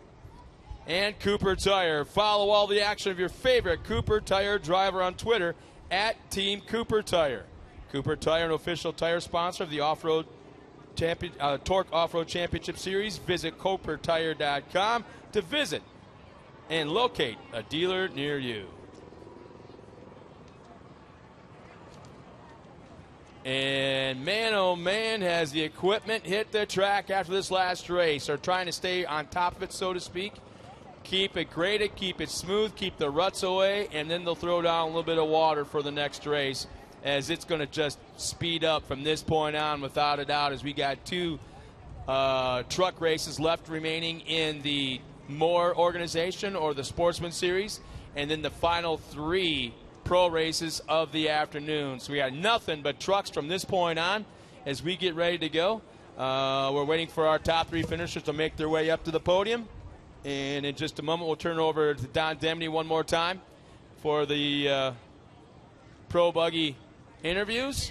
Speaker 2: And Cooper Tire. Follow all the action of your favorite Cooper Tire driver on Twitter at Team Cooper Tire. Cooper Tire, an official tire sponsor of the Torc Off-Road Championship Series. Visit coopertire.com to visit and locate a dealer near you. And man, oh man, has the equipment hit the track after this last race. They're trying to stay on top of it, so to speak. Keep it graded, keep it smooth, keep the ruts away, and then they'll throw down a little bit of water for the next race, as it's going to just speed up from this point on without a doubt, as we got 2 truck races left remaining in the Moore organization or the Sportsman Series, and then the final 3 pro races of the afternoon. So we got nothing but trucks from this point on as we get ready to go. We're waiting for our top 3 finishers to make their way up to the podium. And in just a moment, we'll turn it over to Don Demony one more time for the Pro Buggy interviews.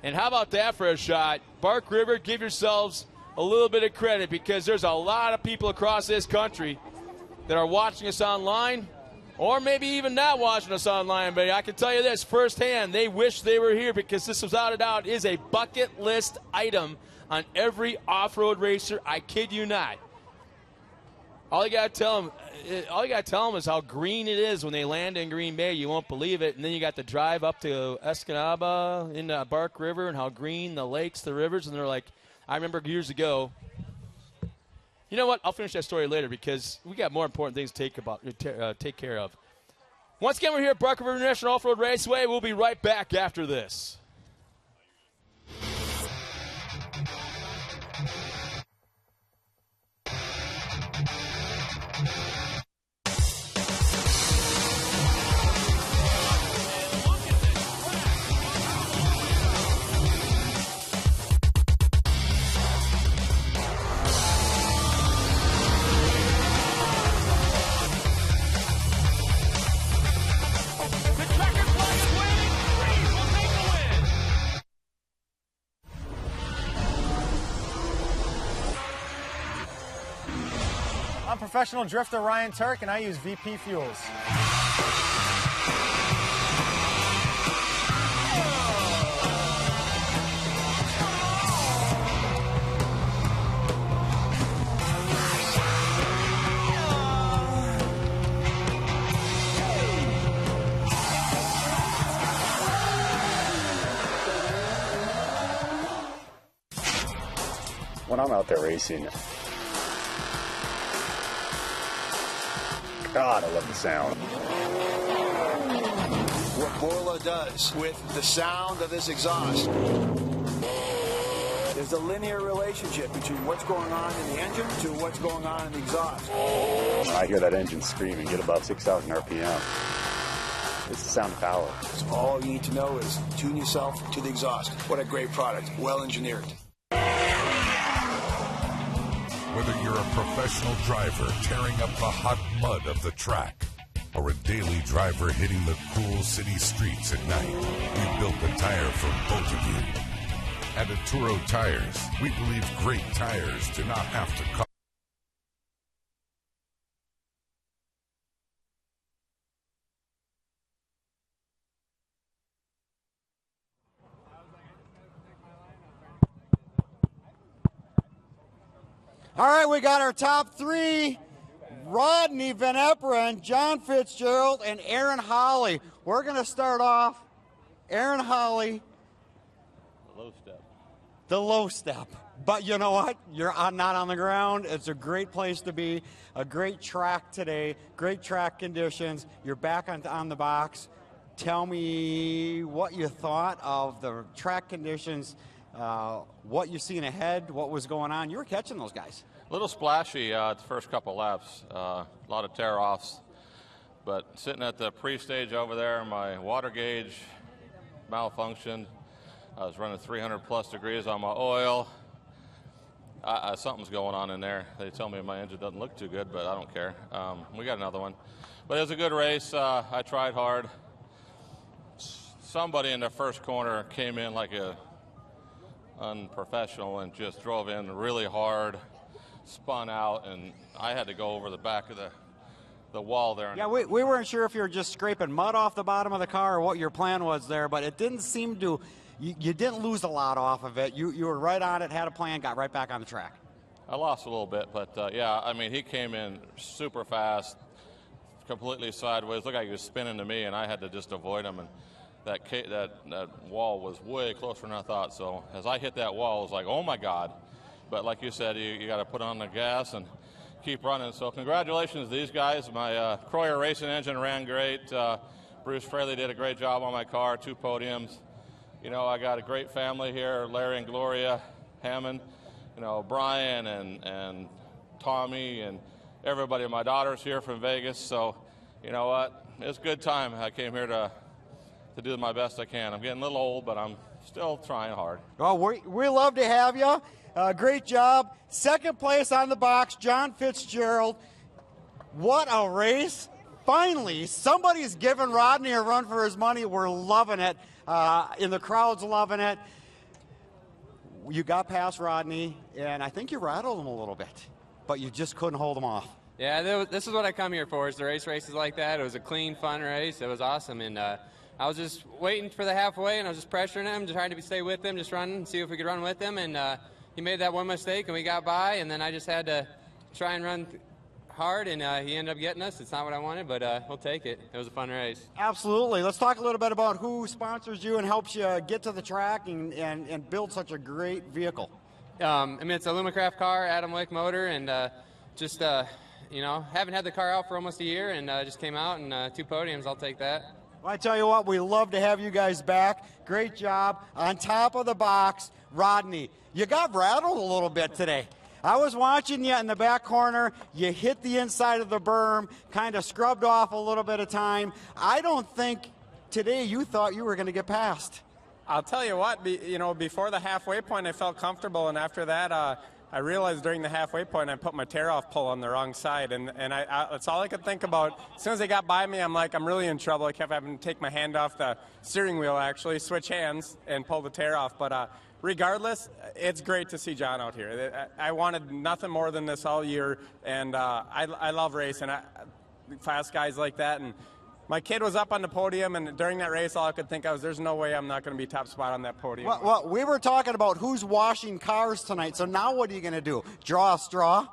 Speaker 2: And how about that for a shot? Bark River, give yourselves a little bit of credit, because there's a lot of people across this country that are watching us online, or maybe even not watching us online. But I can tell you this firsthand, they wish they were here, because this, without a doubt, is a bucket list item on every off-road racer. I kid you not. All you got to tell them is how green it is when they land in Green Bay. You won't believe it. And then you got to drive up to Escanaba in Bark River, and how green the lakes, the rivers. And they're like, I remember years ago. You know what? I'll finish that story later, because we got more important things to take care of. Once again, we're here at Bark River National Off-Road Raceway. We'll be right back after this.
Speaker 6: I'm professional drifter Ryan Turk, and I use VP fuels.
Speaker 8: When I'm out there racing, God, I love the sound.
Speaker 20: What Borla does with the sound of this exhaust. There's a linear relationship between what's going on in the engine to what's going on in the exhaust.
Speaker 8: When I hear that engine scream and get above 6,000 RPM, it's the sound of power.
Speaker 20: So all you need to know is tune yourself to the exhaust. What a great product, well engineered.
Speaker 18: Whether you're a professional driver tearing up the hot mud of the track or a daily driver hitting the cool city streets at night, we built the tire for both of you. At Turo Tires, we believe great tires do not have to cost.
Speaker 7: All right, we got our top three. Rodney Van Eperen, John Fitzgerald, and Aaron Holly. We're going to start off, Aaron Holly.
Speaker 22: The low step.
Speaker 7: The low step. But you know what? You're not on the ground. It's a great place to be. A great track today. Great track conditions. You're back on the box. Tell me what you thought of the track conditions, what you've seen ahead, what was going on. You were catching those guys.
Speaker 4: A little splashy the first couple laps, a lot of tear-offs. But sitting at the pre-stage over there, my water gauge malfunctioned. I was running 300-plus degrees on my oil. Something's going on in there. They tell me my engine doesn't look too good, but I don't care. We got another one. But it was a good race. I tried hard. Somebody in the first corner came in like a unprofessional and just drove in really hard, spun out, and I had to go over the back of the wall there.
Speaker 7: Yeah, we weren't sure if you were just scraping mud off the bottom of the car or what your plan was there, but it didn't seem to, you didn't lose a lot off of it. You were right on it, had a plan, got right back on the track.
Speaker 4: I lost a little bit, but yeah, I mean, he came in super fast, completely sideways. Looked like he was spinning to me, and I had to just avoid him. And that wall was way closer than I thought. So as I hit that wall, I was like, oh my God. But like you said, you got to put on the gas and keep running. So congratulations to these guys. My Croyer racing engine ran great. Bruce Fraley did a great job on my car, 2 podiums. You know, I got a great family here, Larry and Gloria Hammond, you know, Brian and Tommy and everybody. My daughter's here from Vegas. So, you know what, it's a good time. I came here to do my best I can. I'm getting a little old, but I'm still trying hard.
Speaker 7: Well, we love to have you. Great job. Second place on the box, John Fitzgerald. What a race. Finally, somebody's giving Rodney a run for his money. We're loving it. And the crowd's loving it. You got past Rodney, and I think you rattled him a little bit, but you just couldn't hold him off.
Speaker 3: Yeah, this is what I come here for, is to race races like that. It was a clean, fun race. It was awesome, and I was just waiting for the halfway, and I was just pressuring him, just trying to stay with him, just running, see if we could run with him. And he made that one mistake, and we got by, and then I just had to try and run hard, and he ended up getting us. It's not what I wanted, but we'll take it. It was a fun race.
Speaker 7: Absolutely. Let's talk a little bit about who sponsors you and helps you get to the track and build such a great vehicle.
Speaker 3: I mean, it's a Lumacraft car, Adam Wick motor, and just, you know, haven't had the car out for almost a year, and just came out, and 2 podiums. I'll take that.
Speaker 7: Well, I tell you what, we love to have you guys back. Great job. On top of the box, Rodney, you got rattled a little bit today. I was watching you in the back corner. You hit the inside of the berm, kind of scrubbed off a little bit of time. I don't think today you thought you were going to get past.
Speaker 10: I'll tell you what, you know, before the halfway point, I felt comfortable, and after that, I realized during the halfway point I put my tear-off pull on the wrong side, and that's all I could think about. As soon as they got by me, I'm like, I'm really in trouble. I kept having to take my hand off the steering wheel, actually, switch hands, and pull the tear off. But regardless, it's great to see John out here. I wanted nothing more than this all year, and I love racing. Fast guys like that, and my kid was up on the podium, and during that race, all I could think of was, there's no way I'm not going to be top spot on that podium.
Speaker 7: Well, we were talking about who's washing cars tonight, so now what are you going to do? Draw a straw?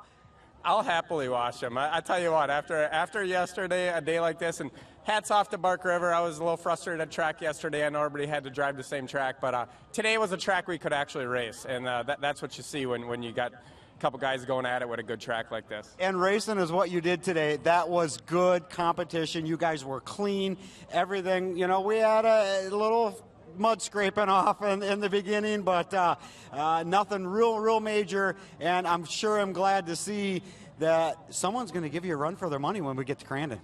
Speaker 10: I'll happily wash them. I tell you what, after yesterday, a day like this, and hats off to Bark River. I was a little frustrated at track yesterday. I know everybody had to drive the same track, but today was a track we could actually race, and that's what you see when you got couple guys going at it with a good track like this.
Speaker 7: And racing is what you did today. That was good competition. You guys were clean. Everything, you know, we had a little mud scraping off in the beginning, but nothing real major. And I'm glad to see that someone's going to give you a run for their money when we get to Crandon.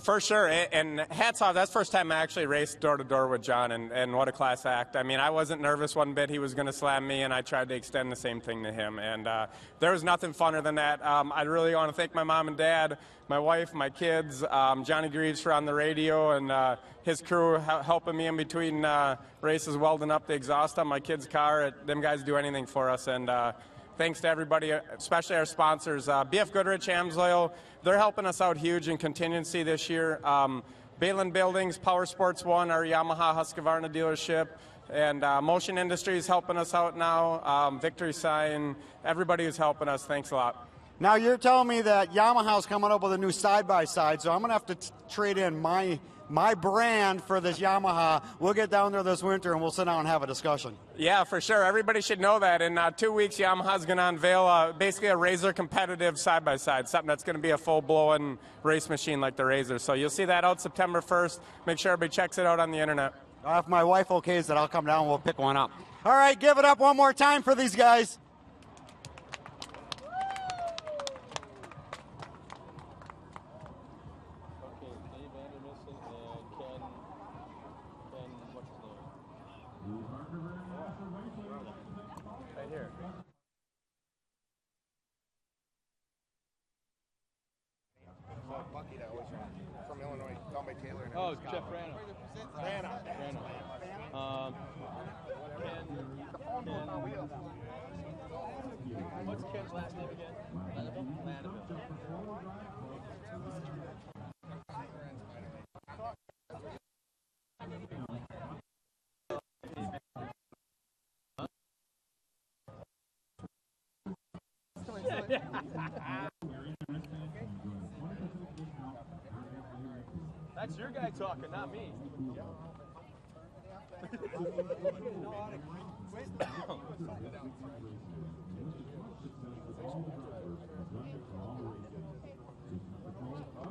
Speaker 10: For sure, and hats off. That's the first time I actually raced door-to-door with John, and what a class act. I mean, I wasn't nervous one bit he was going to slam me, and I tried to extend the same thing to him, and there was nothing funner than that. I really want to thank my mom and dad, my wife, my kids, Johnny Greaves for on the radio, and his crew helping me in between races, welding up the exhaust on my kid's car. Them guys do anything for us, and thanks to everybody, especially our sponsors. BF Goodrich, Amsoil, they're helping us out huge in contingency this year. Balin Buildings, Power Sports One, our Yamaha Husqvarna dealership, and Motion Industries helping us out now. Victory Sign, everybody who's helping us, thanks a lot.
Speaker 7: Now you're telling me that Yamaha's coming up with a new side-by-side, so I'm going to have to trade in my brand for this Yamaha. We'll get down there this winter and we'll sit down and have a discussion.
Speaker 10: Yeah, for sure. Everybody should know that. In 2 weeks, Yamaha's going to unveil basically a Razor competitive side-by-side, something that's going to be a full-blown race machine like the Razor. So you'll see that out September 1st. Make sure everybody checks it out on the internet.
Speaker 7: If my wife okays it, I'll come down and we'll pick one up. All right, give it up one more time for these guys.
Speaker 12: Buggy that was from Illinois, down by Taylor.
Speaker 2: Oh, Jeff Rano. What's Ken's last name again? That's your guy talking, not me.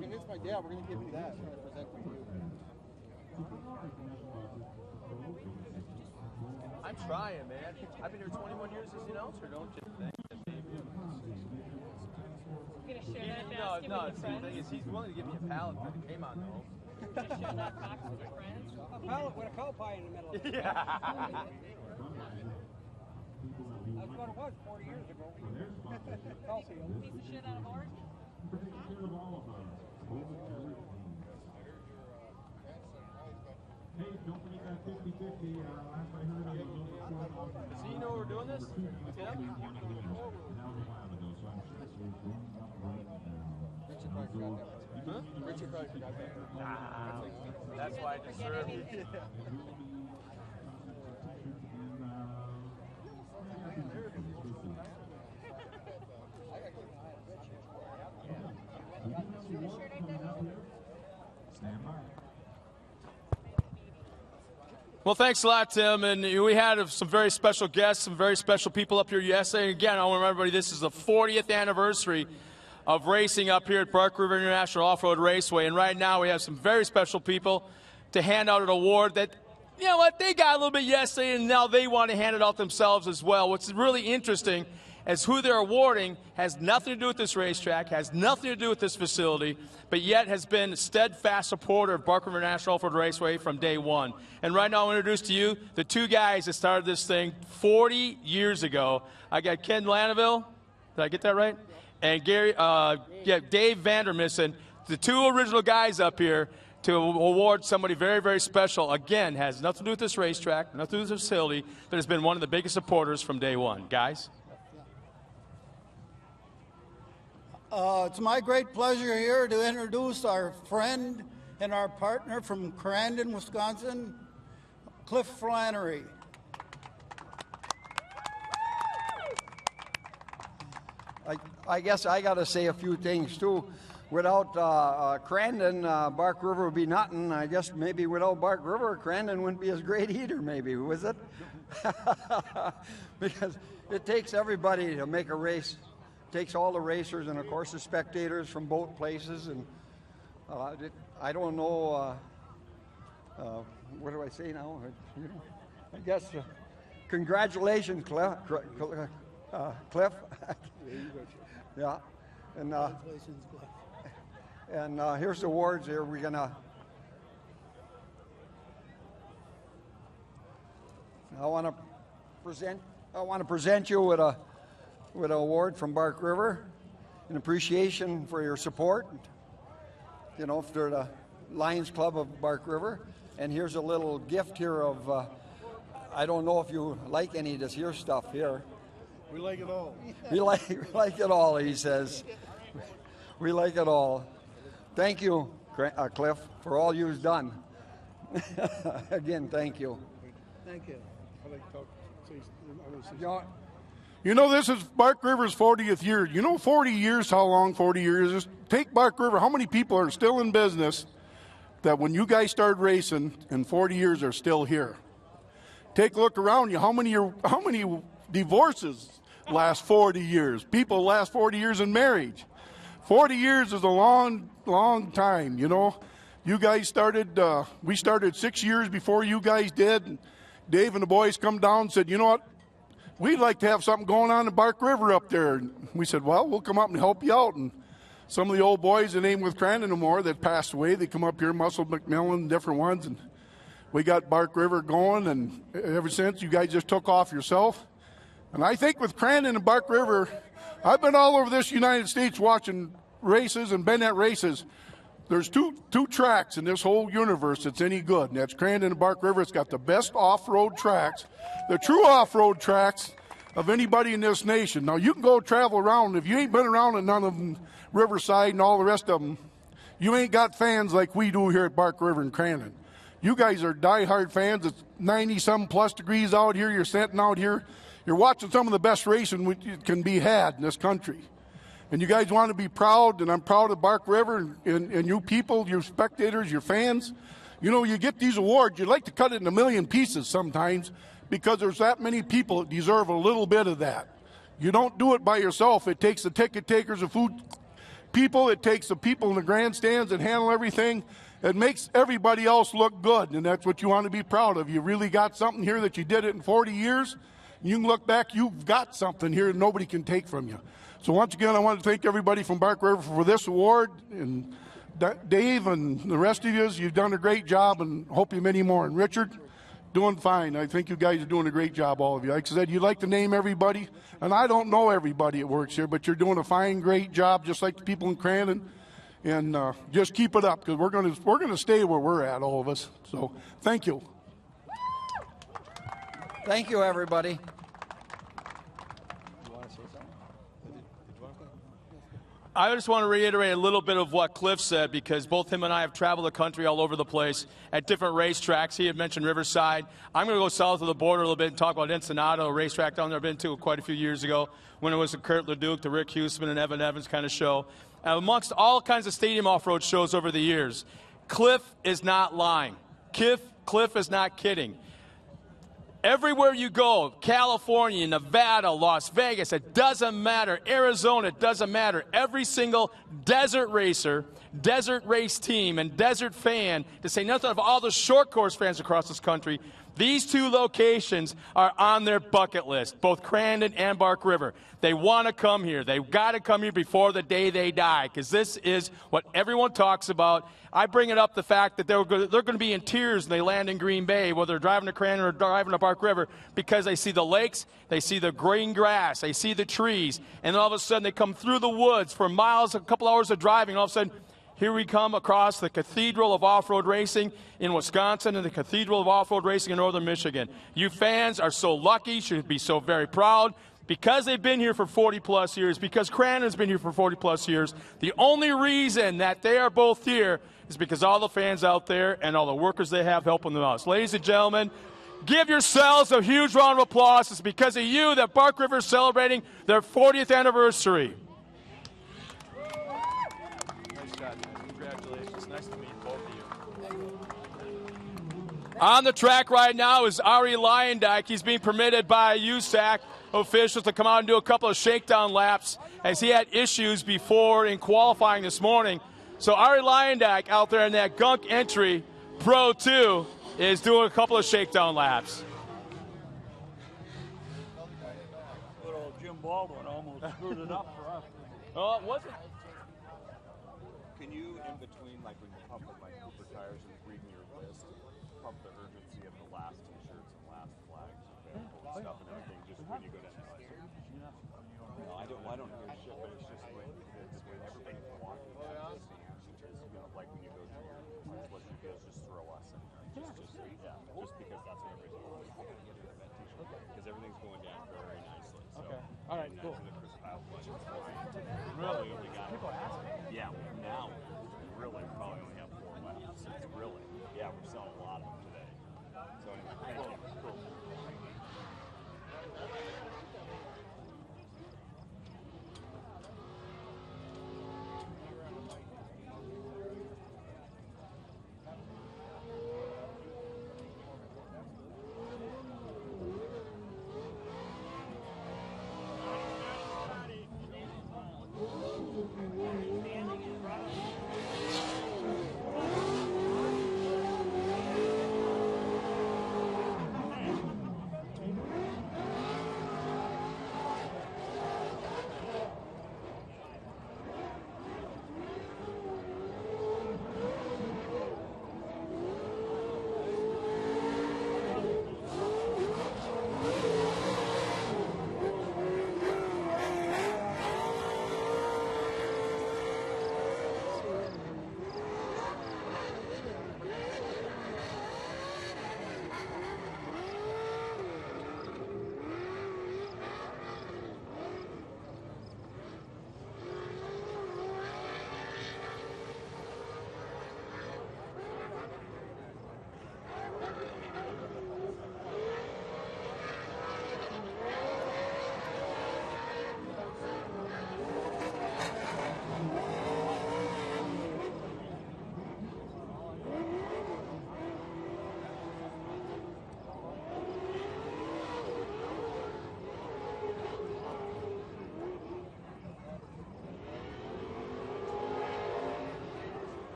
Speaker 12: Convince my dad, we're going to give you that. We're going to present to you.
Speaker 2: I'm trying, man. I've been here 21 years as an announcer, don't you think? No, see, the thing is, he's willing to give me a pallet for the K-Mon, though.
Speaker 21: Just share that box with your friends?
Speaker 12: A pallet with a cow pie in the middle of it.
Speaker 2: Yeah.
Speaker 12: That's what it was 40 years ago. Calcium.
Speaker 21: Piece of shit out of Oregon?
Speaker 2: Does he know we're doing this? Tim? Huh?
Speaker 12: Richard probably forgot that.
Speaker 2: Nah, that's why I deserve it. Well, thanks a lot, Tim. And we had some very special guests, some very special people up here yesterday. And again, I want to remind everybody this is the 40th anniversary of racing up here at Bark River International Off-Road Raceway. And right now we have some very special people to hand out an award that, you know what, they got a little bit yesterday and now they want to hand it out themselves as well. What's really interesting is who they're awarding has nothing to do with this racetrack, has nothing to do with this facility, but yet has been a steadfast supporter of Bark River International Off-Road Raceway from day one. And right now I'll introduce to you the two guys that started this thing 40 years ago. I got Ken Lanaville Did I get that right? And Dave Vandermissen, the two original guys up here to award somebody very, very special. Again, has nothing to do with this racetrack, nothing to do with this facility, but has been one of the biggest supporters from day one. Guys?
Speaker 13: It's my great pleasure here to introduce our friend and our partner from Crandon, Wisconsin, Cliff Flannery.
Speaker 16: I guess I got to say a few things too. Without Crandon, Bark River would be nothing. I guess maybe without Bark River, Crandon wouldn't be as great either, maybe, was it? Because it takes everybody to make a race. It takes all the racers and, of course, the spectators from both places. And I don't know, what do I say now? I guess congratulations, Cliff. Cliff. Yeah. And here's the awards here. We're gonna. I want to present you with an award from Bark River, in appreciation for your support. You know, for the Lions Club of Bark River. And here's a little gift here of. I don't know if you like any of this here stuff here.
Speaker 13: We like it all.
Speaker 16: We like it all, he says. We like it all. Thank you, Cliff, for all you've done. Again, thank you.
Speaker 13: Thank you.
Speaker 23: You know, this is Bark River's 40th year. You know 40 years, how long 40 years is? Take Bark River, how many people are still in business that when you guys started racing in 40 years are still here? Take a look around you. How many divorces last 40 years? People last 40 years in marriage. 40 years is a long, long time, you know. You guys started, we started 6 years before you guys did. Dave and the boys come down and said, you know what, we'd like to have something going on in Bark River up there. And we said, well, we'll come up and help you out. And some of the old boys that ain't with Crandon no more that passed away, they come up here, Muscle McMillan, different ones, and we got Bark River going, and ever since, you guys just took off yourself. And I think with Crandon and Bark River, I've been all over this United States watching races and been at races. There's two tracks in this whole universe that's any good, and that's Crandon and Bark River. It's got the best off-road tracks, the true off-road tracks of anybody in this nation. Now, you can go travel around. If you ain't been around in none of them, Riverside and all the rest of them, you ain't got fans like we do here at Bark River and Crandon. You guys are diehard fans. It's 90-some plus degrees out here. You're sitting out here. You're watching some of the best racing can be had in this country. And you guys want to be proud, and I'm proud of Bark River and you people, your spectators, your fans. You know, you get these awards, you'd like to cut it in a million pieces sometimes because there's that many people that deserve a little bit of that. You don't do it by yourself. It takes the ticket takers, the food people. It takes the people in the grandstands that handle everything. It makes everybody else look good, and that's what you want to be proud of. You really got something here that you did it in 40 years. You can look back, you've got something here that nobody can take from you. So once again, I want to thank everybody from Bark River for this award. And Dave and the rest of you, you've done a great job, and hope you many more. And Richard, doing fine. I think you guys are doing a great job, all of you. Like I said, you'd like to name everybody, and I don't know everybody that works here, but you're doing a fine, great job, just like the people in Crandon. And just keep it up, because we're gonna stay where we're at, all of us. So thank you.
Speaker 16: Thank you, everybody.
Speaker 2: I just want to reiterate a little bit of what Cliff said, because both him and I have traveled the country all over the place at different racetracks. He had mentioned Riverside. I'm going to go south of the border a little bit and talk about Ensenada, a racetrack down there I've been to quite a few years ago when it was the Kurt Leduc, the Rick Huseman, and Evan Evans kind of show. Amongst all kinds of stadium off-road shows over the years, Cliff is not lying. Cliff is not kidding. Everywhere you go, California, Nevada, Las Vegas, it doesn't matter. Arizona, it doesn't matter. Every single desert racer, desert race team, and desert fan, to say nothing of all the short course fans across this country, These two locations are on their bucket list, both Crandon and Bark River. They want to come here. They've got to come here before the day they die, because this is what everyone talks about. I bring it up, the fact that they're going to be in tears when they land in Green Bay, whether they're driving to Crandon or driving to Bark River, because they see the lakes, they see the green grass, they see the trees, and then all of a sudden they come through the woods for miles, a couple hours of driving, and all of a sudden, here we come across the Cathedral of Off-Road Racing in Wisconsin and the Cathedral of Off-Road Racing in Northern Michigan. You fans are so lucky, should be so very proud, because they've been here for 40-plus years, because Crandon's been here for 40-plus years. The only reason that they are both here is because all the fans out there and all the workers they have helping them out. So, ladies and gentlemen, give yourselves a huge round of applause. It's because of you that Bark River is celebrating their 40th anniversary. Congratulations. Nice to meet both of you. On the track right now is Ari Lyondike. He's being permitted by USAC officials to come out and do a couple of shakedown laps, as he had issues before in qualifying this morning. So Ari Lyondike out there in that gunk entry, Pro 2, is doing a couple of shakedown laps.
Speaker 1: Little Jim Baldwin almost screwed it up for us.
Speaker 2: Oh, it wasn't.
Speaker 17: Can you, in between, like when you pump like Cooper tires and reading your list, pump the urgency of the last T-shirts and last flags and stuff and everything, just when you go down? No, I don't hear shit, but it's just when everybody's walking down the stands, because like when you go to your what you do is just throw us in there, just because that's what everybody's doing. Because everything's going down very nicely. So,
Speaker 1: okay. All right. Cool.
Speaker 17: Really only got yeah. Now really probably only have 4 laps. It's really we're selling a lot of them today. So anyway, thank you. Cool.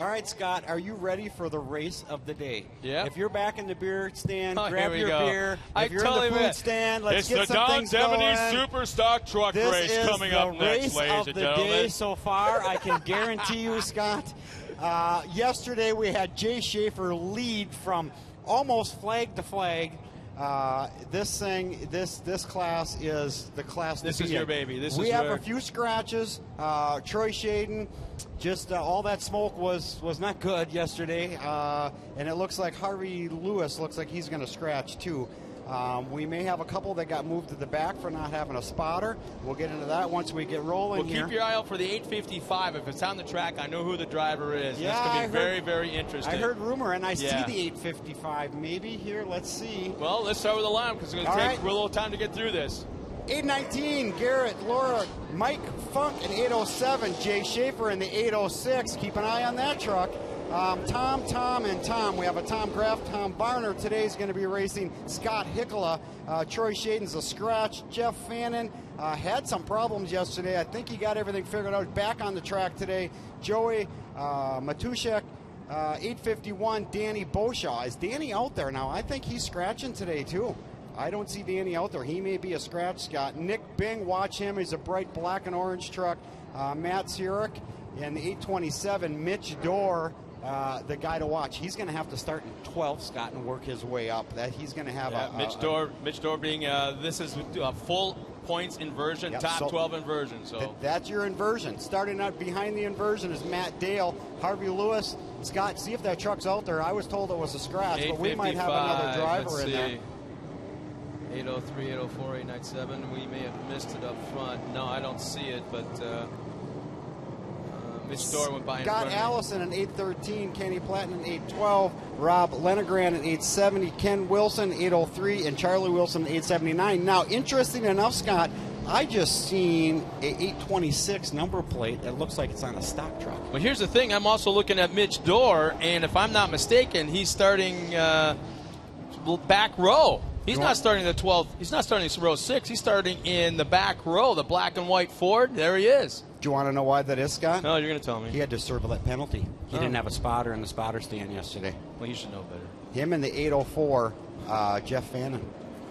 Speaker 11: All right, Scott, are you ready for the race of the day?
Speaker 2: Yeah.
Speaker 11: If you're back in the beer stand,
Speaker 2: Oh,
Speaker 11: grab
Speaker 2: here we
Speaker 11: your
Speaker 2: go.
Speaker 11: beer.
Speaker 2: I
Speaker 11: If you're in the
Speaker 2: totally
Speaker 11: food stand, let's
Speaker 2: it's
Speaker 11: get
Speaker 2: the
Speaker 11: some
Speaker 2: Don
Speaker 11: things
Speaker 2: Devaney
Speaker 11: going.
Speaker 2: Super Stock Truck
Speaker 11: This
Speaker 2: Race
Speaker 11: is
Speaker 2: coming
Speaker 11: the
Speaker 2: up next,
Speaker 11: race
Speaker 2: ladies
Speaker 11: of
Speaker 2: and
Speaker 11: the
Speaker 2: gentlemen.
Speaker 11: day so far. I can guarantee you, Scott. Yesterday we had Jay Schaefer lead from almost flag to flag. This class is the class.
Speaker 2: This
Speaker 11: to
Speaker 2: is
Speaker 11: be
Speaker 2: your
Speaker 11: in.
Speaker 2: baby. This
Speaker 11: we
Speaker 2: is
Speaker 11: have
Speaker 2: where-
Speaker 11: a few scratches. Troy Shaden, just all that smoke was not good yesterday, and it looks like Harvey Lewis looks like he's going to scratch too. We may have a couple that got moved to the back for not having a spotter. We'll get into that once we get rolling
Speaker 2: Well,
Speaker 11: here.
Speaker 2: keep your eye out for the 855. If it's on the track, I know who the driver is.
Speaker 11: Yeah,
Speaker 2: That's going to be
Speaker 11: I
Speaker 2: very,
Speaker 11: heard-
Speaker 2: very interesting.
Speaker 11: I heard rumor, and I
Speaker 2: Yeah.
Speaker 11: see the 855 maybe here. Let's see.
Speaker 2: Well, let's start with the line because it's going
Speaker 11: All
Speaker 2: to take
Speaker 11: right.
Speaker 2: a little time to get through this.
Speaker 11: 819, Garrett, Laura, Mike Funk in 807, Jay Schaefer in the 806. Keep an eye on that truck. Tom, and Tom. We have a Tom Graff, Tom Barner. Today's going to be racing Scott Hickola. Troy Shaden's a scratch. Jeff Fannin had some problems yesterday. I think he got everything figured out. Back on the track today. Joey Matuszek, 851, Danny Boshaw. Is Danny out there now? I think he's scratching today, too. I don't see Danny out there. He may be a scratch, Scott. Nick Bing, watch him. He's a bright black and orange truck. Matt Sierick in the 827, Mitch Dorr, the guy to watch. He's going to have to start in 12th, Scott, and work his way up. That he's going to have
Speaker 2: Mitch Dorr being this is a full points inversion,
Speaker 11: Yep,
Speaker 2: top
Speaker 11: so
Speaker 2: 12 inversion. So
Speaker 11: that's your inversion. Starting out behind the inversion is Matt Dale, Harvey Lewis. Scott, see if that truck's out there. I was told it was a scratch, but we might have another driver in there.
Speaker 2: 803, 804, 897. We may have missed it up front. No, I don't see it, but Mitch Dorr went by in
Speaker 11: Scott
Speaker 2: front of me.
Speaker 11: Allison in 813, Kenny Platten in 812, Rob Lenegran in 870, Ken Wilson 803, and Charlie Wilson 879. Now, interesting enough, Scott, I just seen a 826 number plate that looks like it's on a stock truck.
Speaker 2: Well, here's the thing. I'm also looking at Mitch Dorr, and if I'm not mistaken, he's starting back row. He's not starting the 12th. He's not starting row 6. He's starting in the back row, the black and white Ford. There he is.
Speaker 11: Do you want to know why that is, Scott?
Speaker 2: No, you're going to tell me.
Speaker 11: He had to serve that penalty. He didn't have a spotter in the spotter stand yesterday.
Speaker 2: Well, you should know better.
Speaker 11: Him in the 804, Jeff Fannin,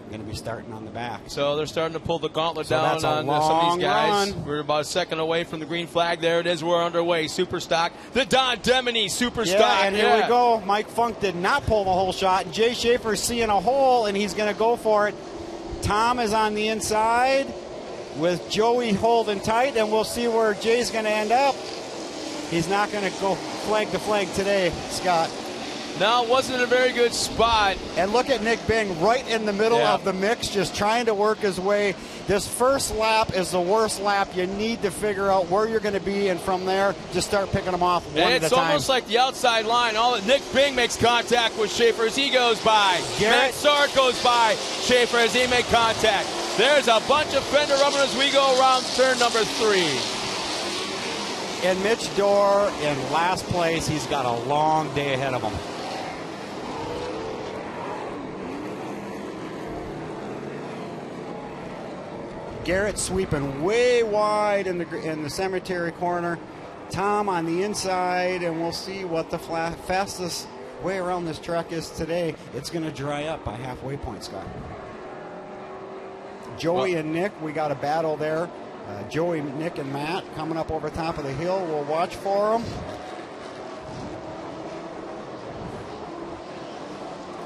Speaker 11: going to be starting on the back.
Speaker 2: So they're starting to pull the gauntlet
Speaker 11: So
Speaker 2: down
Speaker 11: that's a
Speaker 2: on some
Speaker 11: long
Speaker 2: of these guys.
Speaker 11: run.
Speaker 2: We're about a second away from the green flag. There it is. We're underway. Super stock. The Don Devaney Super
Speaker 11: Yeah,
Speaker 2: stock.
Speaker 11: and here we go. Mike Funk did not pull the whole shot. And Jay Schaefer's seeing a hole, and he's going to go for it. Tom is on the inside with Joey holding tight, and we'll see where Jay's going to end up. He's not going to go flag to flag today, Scott.
Speaker 2: No, it wasn't a very good spot.
Speaker 11: And look at Nick Bing right in the middle of the mix, just trying to work his way. This first lap is the worst lap. You need to figure out where you're going to be, and from there, just start picking them off one at a time.
Speaker 2: It's almost like the outside line. Nick Bing makes contact with Schaefer as he goes by. Matt Sark goes by Schaefer as he makes contact. There's a bunch of fender rubber as we go around turn number 3.
Speaker 11: And Mitch Dorr in last place. He's got a long day ahead of him. Garrett sweeping way wide in the cemetery corner. Tom on the inside, and we'll see what the fastest way around this track is today. It's going to dry up by halfway point, Scott. Joey and Nick, we got a battle there. Joey, Nick, and Matt coming up over top of the hill. We'll watch for them.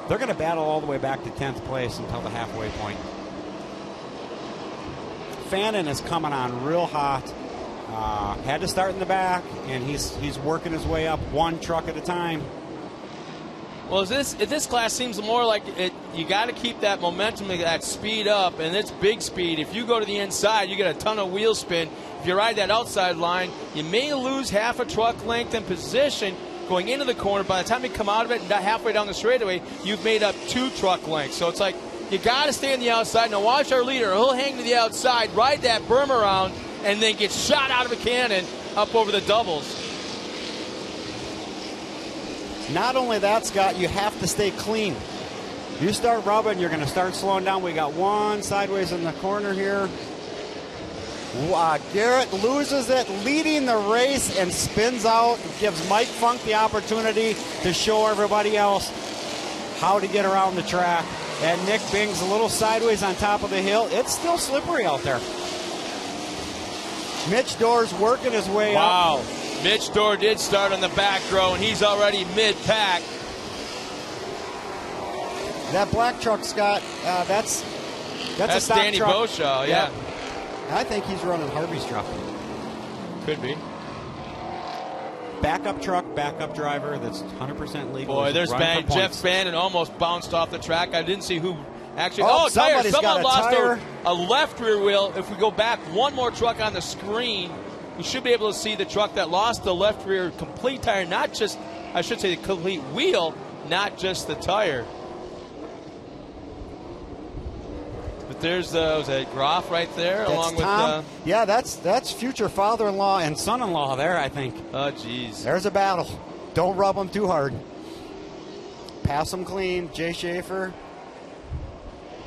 Speaker 11: They're going to battle all the way back to 10th place until the halfway point. Fannin is coming on real hot. Had to start in the back, and he's working his way up one truck at a time.
Speaker 2: Well, this class seems more like you got to keep that momentum, that speed up, and it's big speed. If you go to the inside, you get a ton of wheel spin. If you ride that outside line, you may lose half a truck length in position going into the corner. By the time you come out of it and halfway down the straightaway, you've made up 2 truck lengths. So it's like you got to stay on the outside. Now watch our leader. He'll hang to the outside, ride that berm around, and then get shot out of a cannon up over the doubles.
Speaker 11: Not only that, Scott, you have to stay clean. You start rubbing, you're going to start slowing down. We got one sideways in the corner here. Garrett loses it, leading the race, and spins out. Gives Mike Funk the opportunity to show everybody else how to get around the track. And Nick Bing's a little sideways on top of the hill. It's still slippery out there. Mitch Dorr's working his way up.
Speaker 2: Wow. Mitch Dorr did start on the back row, and he's already mid-pack.
Speaker 11: That black truck, Scott, that's a stock
Speaker 2: Danny
Speaker 11: truck.
Speaker 2: Beauchamp, yeah.
Speaker 11: I think he's running Harvey's truck.
Speaker 2: Could be.
Speaker 11: Backup truck, backup driver that's 100% legal.
Speaker 2: Boy, there's Jeff Bannon almost bounced off the track. I didn't see who actually. Oh, tire. Someone lost a left rear wheel. If we go back one more truck on the screen, we should be able to see the truck that lost the left rear complete tire, not just, I should say, the complete wheel, not just the tire. But there's was that Groff right there,
Speaker 11: that's
Speaker 2: along
Speaker 11: Tom.
Speaker 2: with.
Speaker 11: Yeah, that's future father-in-law and son-in-law there, I think.
Speaker 2: Oh, geez.
Speaker 11: There's a battle. Don't rub them too hard. Pass them clean. Jay Schaefer.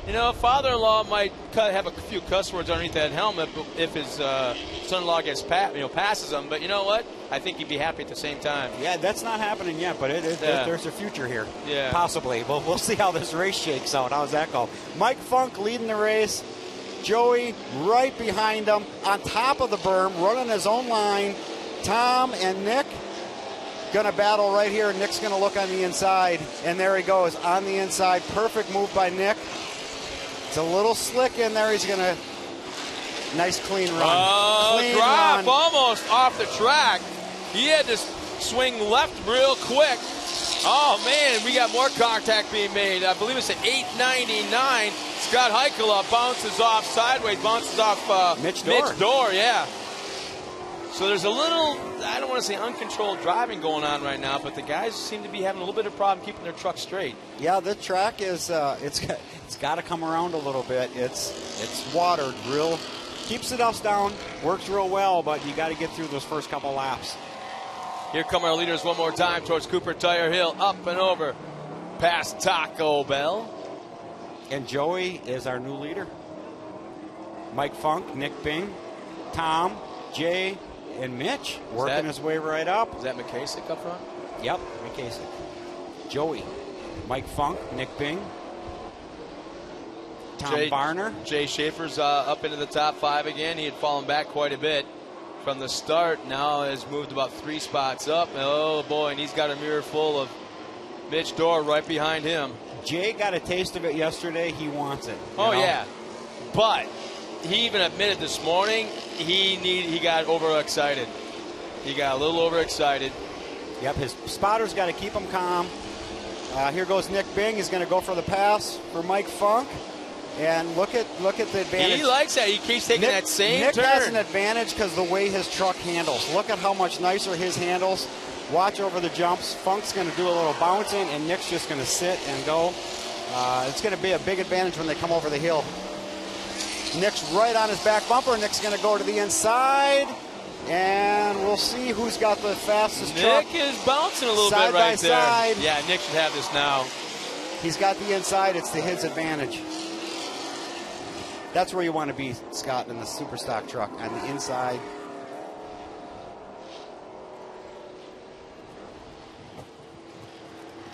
Speaker 2: You know, father-in-law might have a few cuss words underneath that helmet if his son-in-law gets passes him. But you know what? I think he'd be happy at the same time.
Speaker 11: Yeah, that's not happening yet, but there's a future here.
Speaker 2: Yeah.
Speaker 11: Possibly. Well, we'll see how this race shakes out. How's that go? Mike Funk leading the race. Joey right behind him, on top of the berm, running his own line. Tom and Nick going to battle right here. Nick's going to look on the inside, and there he goes on the inside. Perfect move by Nick. It's a little slick in there. He's going to nice clean run.
Speaker 2: Oh, Groff almost off the track. He had to swing left real quick. Oh, man, we got more contact being made. I believe it's at 899. Scott Heikkila bounces off sideways, bounces off
Speaker 11: Mitch Dorr,
Speaker 2: yeah. So there's a little, I don't want to say uncontrolled driving going on right now, but the guys seem to be having a little bit of problem keeping their truck straight.
Speaker 11: Yeah, the track is, it's got to come around a little bit. It's watered real, keeps the dust down, works real well, but you got to get through those first couple laps.
Speaker 2: Here come our leaders one more time towards Cooper Tire Hill, up and over past Taco Bell.
Speaker 11: And Joey is our new leader. Mike Funk, Nick Bing, Tom, Jay, and Mitch working his way right up.
Speaker 2: Is that McKasick up front?
Speaker 11: Yep, McKasick. Joey, Mike Funk, Nick Bing, Tom Varner.
Speaker 2: Jay Schaefer's up into the top 5 again. He had fallen back quite a bit from the start. Now has moved about 3 spots up. Oh, boy, and he's got a mirror full of Mitch Dorr right behind him.
Speaker 11: Jay got a taste of it yesterday. He wants it.
Speaker 2: Oh, yeah. But he even admitted this morning he got overexcited. He got a little overexcited.
Speaker 11: Yep, his spotter's got to keep him calm. Here goes Nick Bing. He's going to go for the pass for Mike Funk. And look at the advantage.
Speaker 2: He likes that. He keeps taking that same
Speaker 11: Nick
Speaker 2: turn.
Speaker 11: Nick has an advantage because the way his truck handles. Look at how much nicer his handles. Watch over the jumps. Funk's going to do a little bouncing, and Nick's just going to sit and go. It's going to be a big advantage when they come over the hill. Nick's right on his back bumper. Nick's going to go to the inside, and we'll see who's got the fastest truck.
Speaker 2: Nick is bouncing a little
Speaker 11: side
Speaker 2: bit right
Speaker 11: by
Speaker 2: there.
Speaker 11: Side.
Speaker 2: Yeah, Nick should have this now.
Speaker 11: He's got the inside. It's to his advantage. That's where you want to be, Scott, in the super stock truck, on the inside.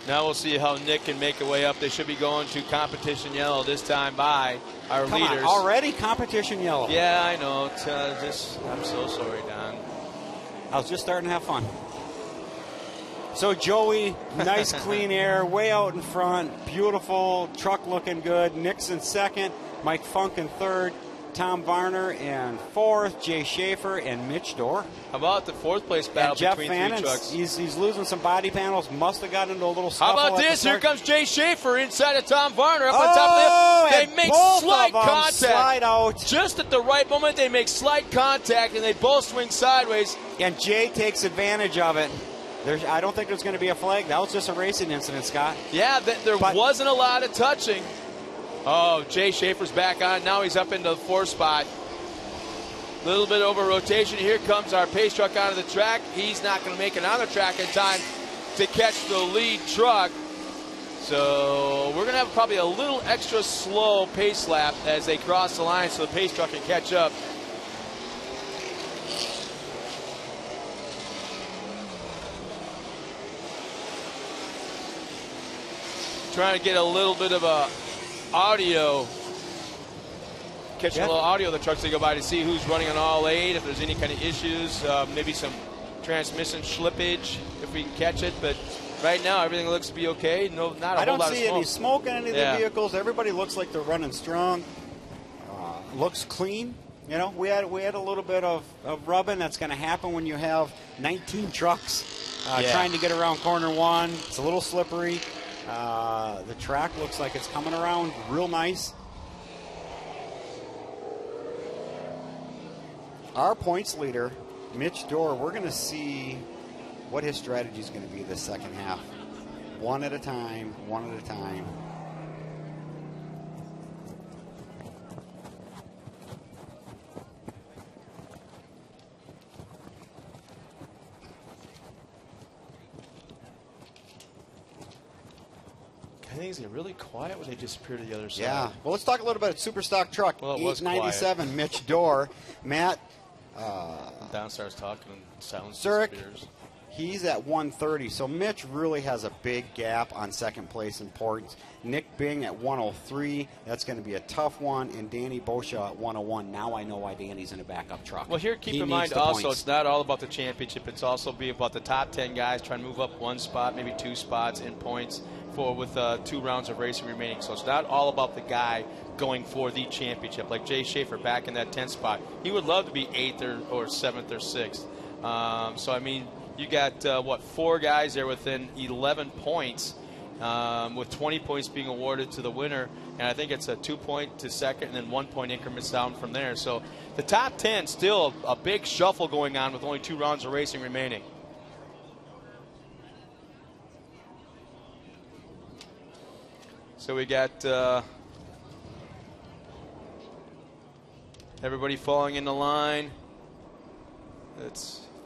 Speaker 2: Now we'll see how Nick can make a way up. They should be going to competition yellow this time by our
Speaker 11: Come
Speaker 2: leaders.
Speaker 11: on, already competition yellow.
Speaker 2: Yeah, I know. I'm so sorry, Don.
Speaker 11: I was just starting to have fun. So Joey, nice clean air, way out in front, beautiful, truck looking good. Nick's in second, Mike Funk in third, Tom Varner in fourth, Jay Schaefer and Mitch Dorr.
Speaker 2: How about the fourth place battle
Speaker 11: Jeff
Speaker 2: between
Speaker 11: Fannin,
Speaker 2: 3 trucks?
Speaker 11: He's losing some body panels, must have gotten into a little scuffle.
Speaker 2: How about this? Here comes Jay Schaefer inside of Tom Varner up on top of the hill. They make slight contact.
Speaker 11: Slide out.
Speaker 2: Just at the right moment, they make slight contact, and they both swing sideways.
Speaker 11: And Jay takes advantage of it. I don't think there's going to be a flag. That was just a racing incident, Scott.
Speaker 2: Yeah, there wasn't a lot of touching. Oh, Jay Schaefer's back on. Now he's up into the 4th spot. Little bit over rotation. Here comes our pace truck onto the track. He's not going to make it on the track in time to catch the lead truck. So we're going to have probably a little extra slow pace lap as they cross the line so the pace truck can catch up. trying to get a little bit of a audio, catching a little audio of the trucks they go by to see who's running on all 8, if there's any kind of issues, maybe some transmission slippage, if we can catch it. But right now, everything looks to be okay. No, not a whole lot of smoke.
Speaker 7: I don't see any smoke in any of the vehicles. Everybody looks like they're running strong. Looks clean. You know, we had a little bit of rubbing. That's going to happen when you have 19 trucks trying to get around corner 1. It's a little slippery. The track looks like it's coming around real nice. Our points leader, Mitch Dorr, we're going to see what his strategy is going to be this second half. One at a time, one at a time.
Speaker 2: Things get really quiet when they disappear to the other side.
Speaker 7: Yeah. Well, let's talk a little bit of super stock truck.
Speaker 2: Well, it was
Speaker 7: 897,
Speaker 2: quiet.
Speaker 7: Mitch Dorr. Matt.
Speaker 2: Down starts talking and silence
Speaker 7: Zurich,
Speaker 2: disappears.
Speaker 7: he's at 130. So Mitch really has a big gap on second place in points. Nick Bing at 103. That's going to be a tough one. And Danny Bosha at 101. Now I know why Danny's in a backup truck.
Speaker 2: Well, here, keep in mind also, it's not all about the championship. It's also be about the top 10 guys trying to move up 1 spot, maybe 2 spots in points with 2 rounds of racing remaining. So it's not all about the guy going for the championship. Like Jay Schaefer back in that 10th spot. He would love to be 8th or 7th or 6th. So, I mean, you got, 4 guys there within 11 points, with 20 points being awarded to the winner. And I think it's a 2-point to second and then 1-point increments down from there. So the top 10, still a big shuffle going on with only 2 rounds of racing remaining. So we got everybody falling in the line.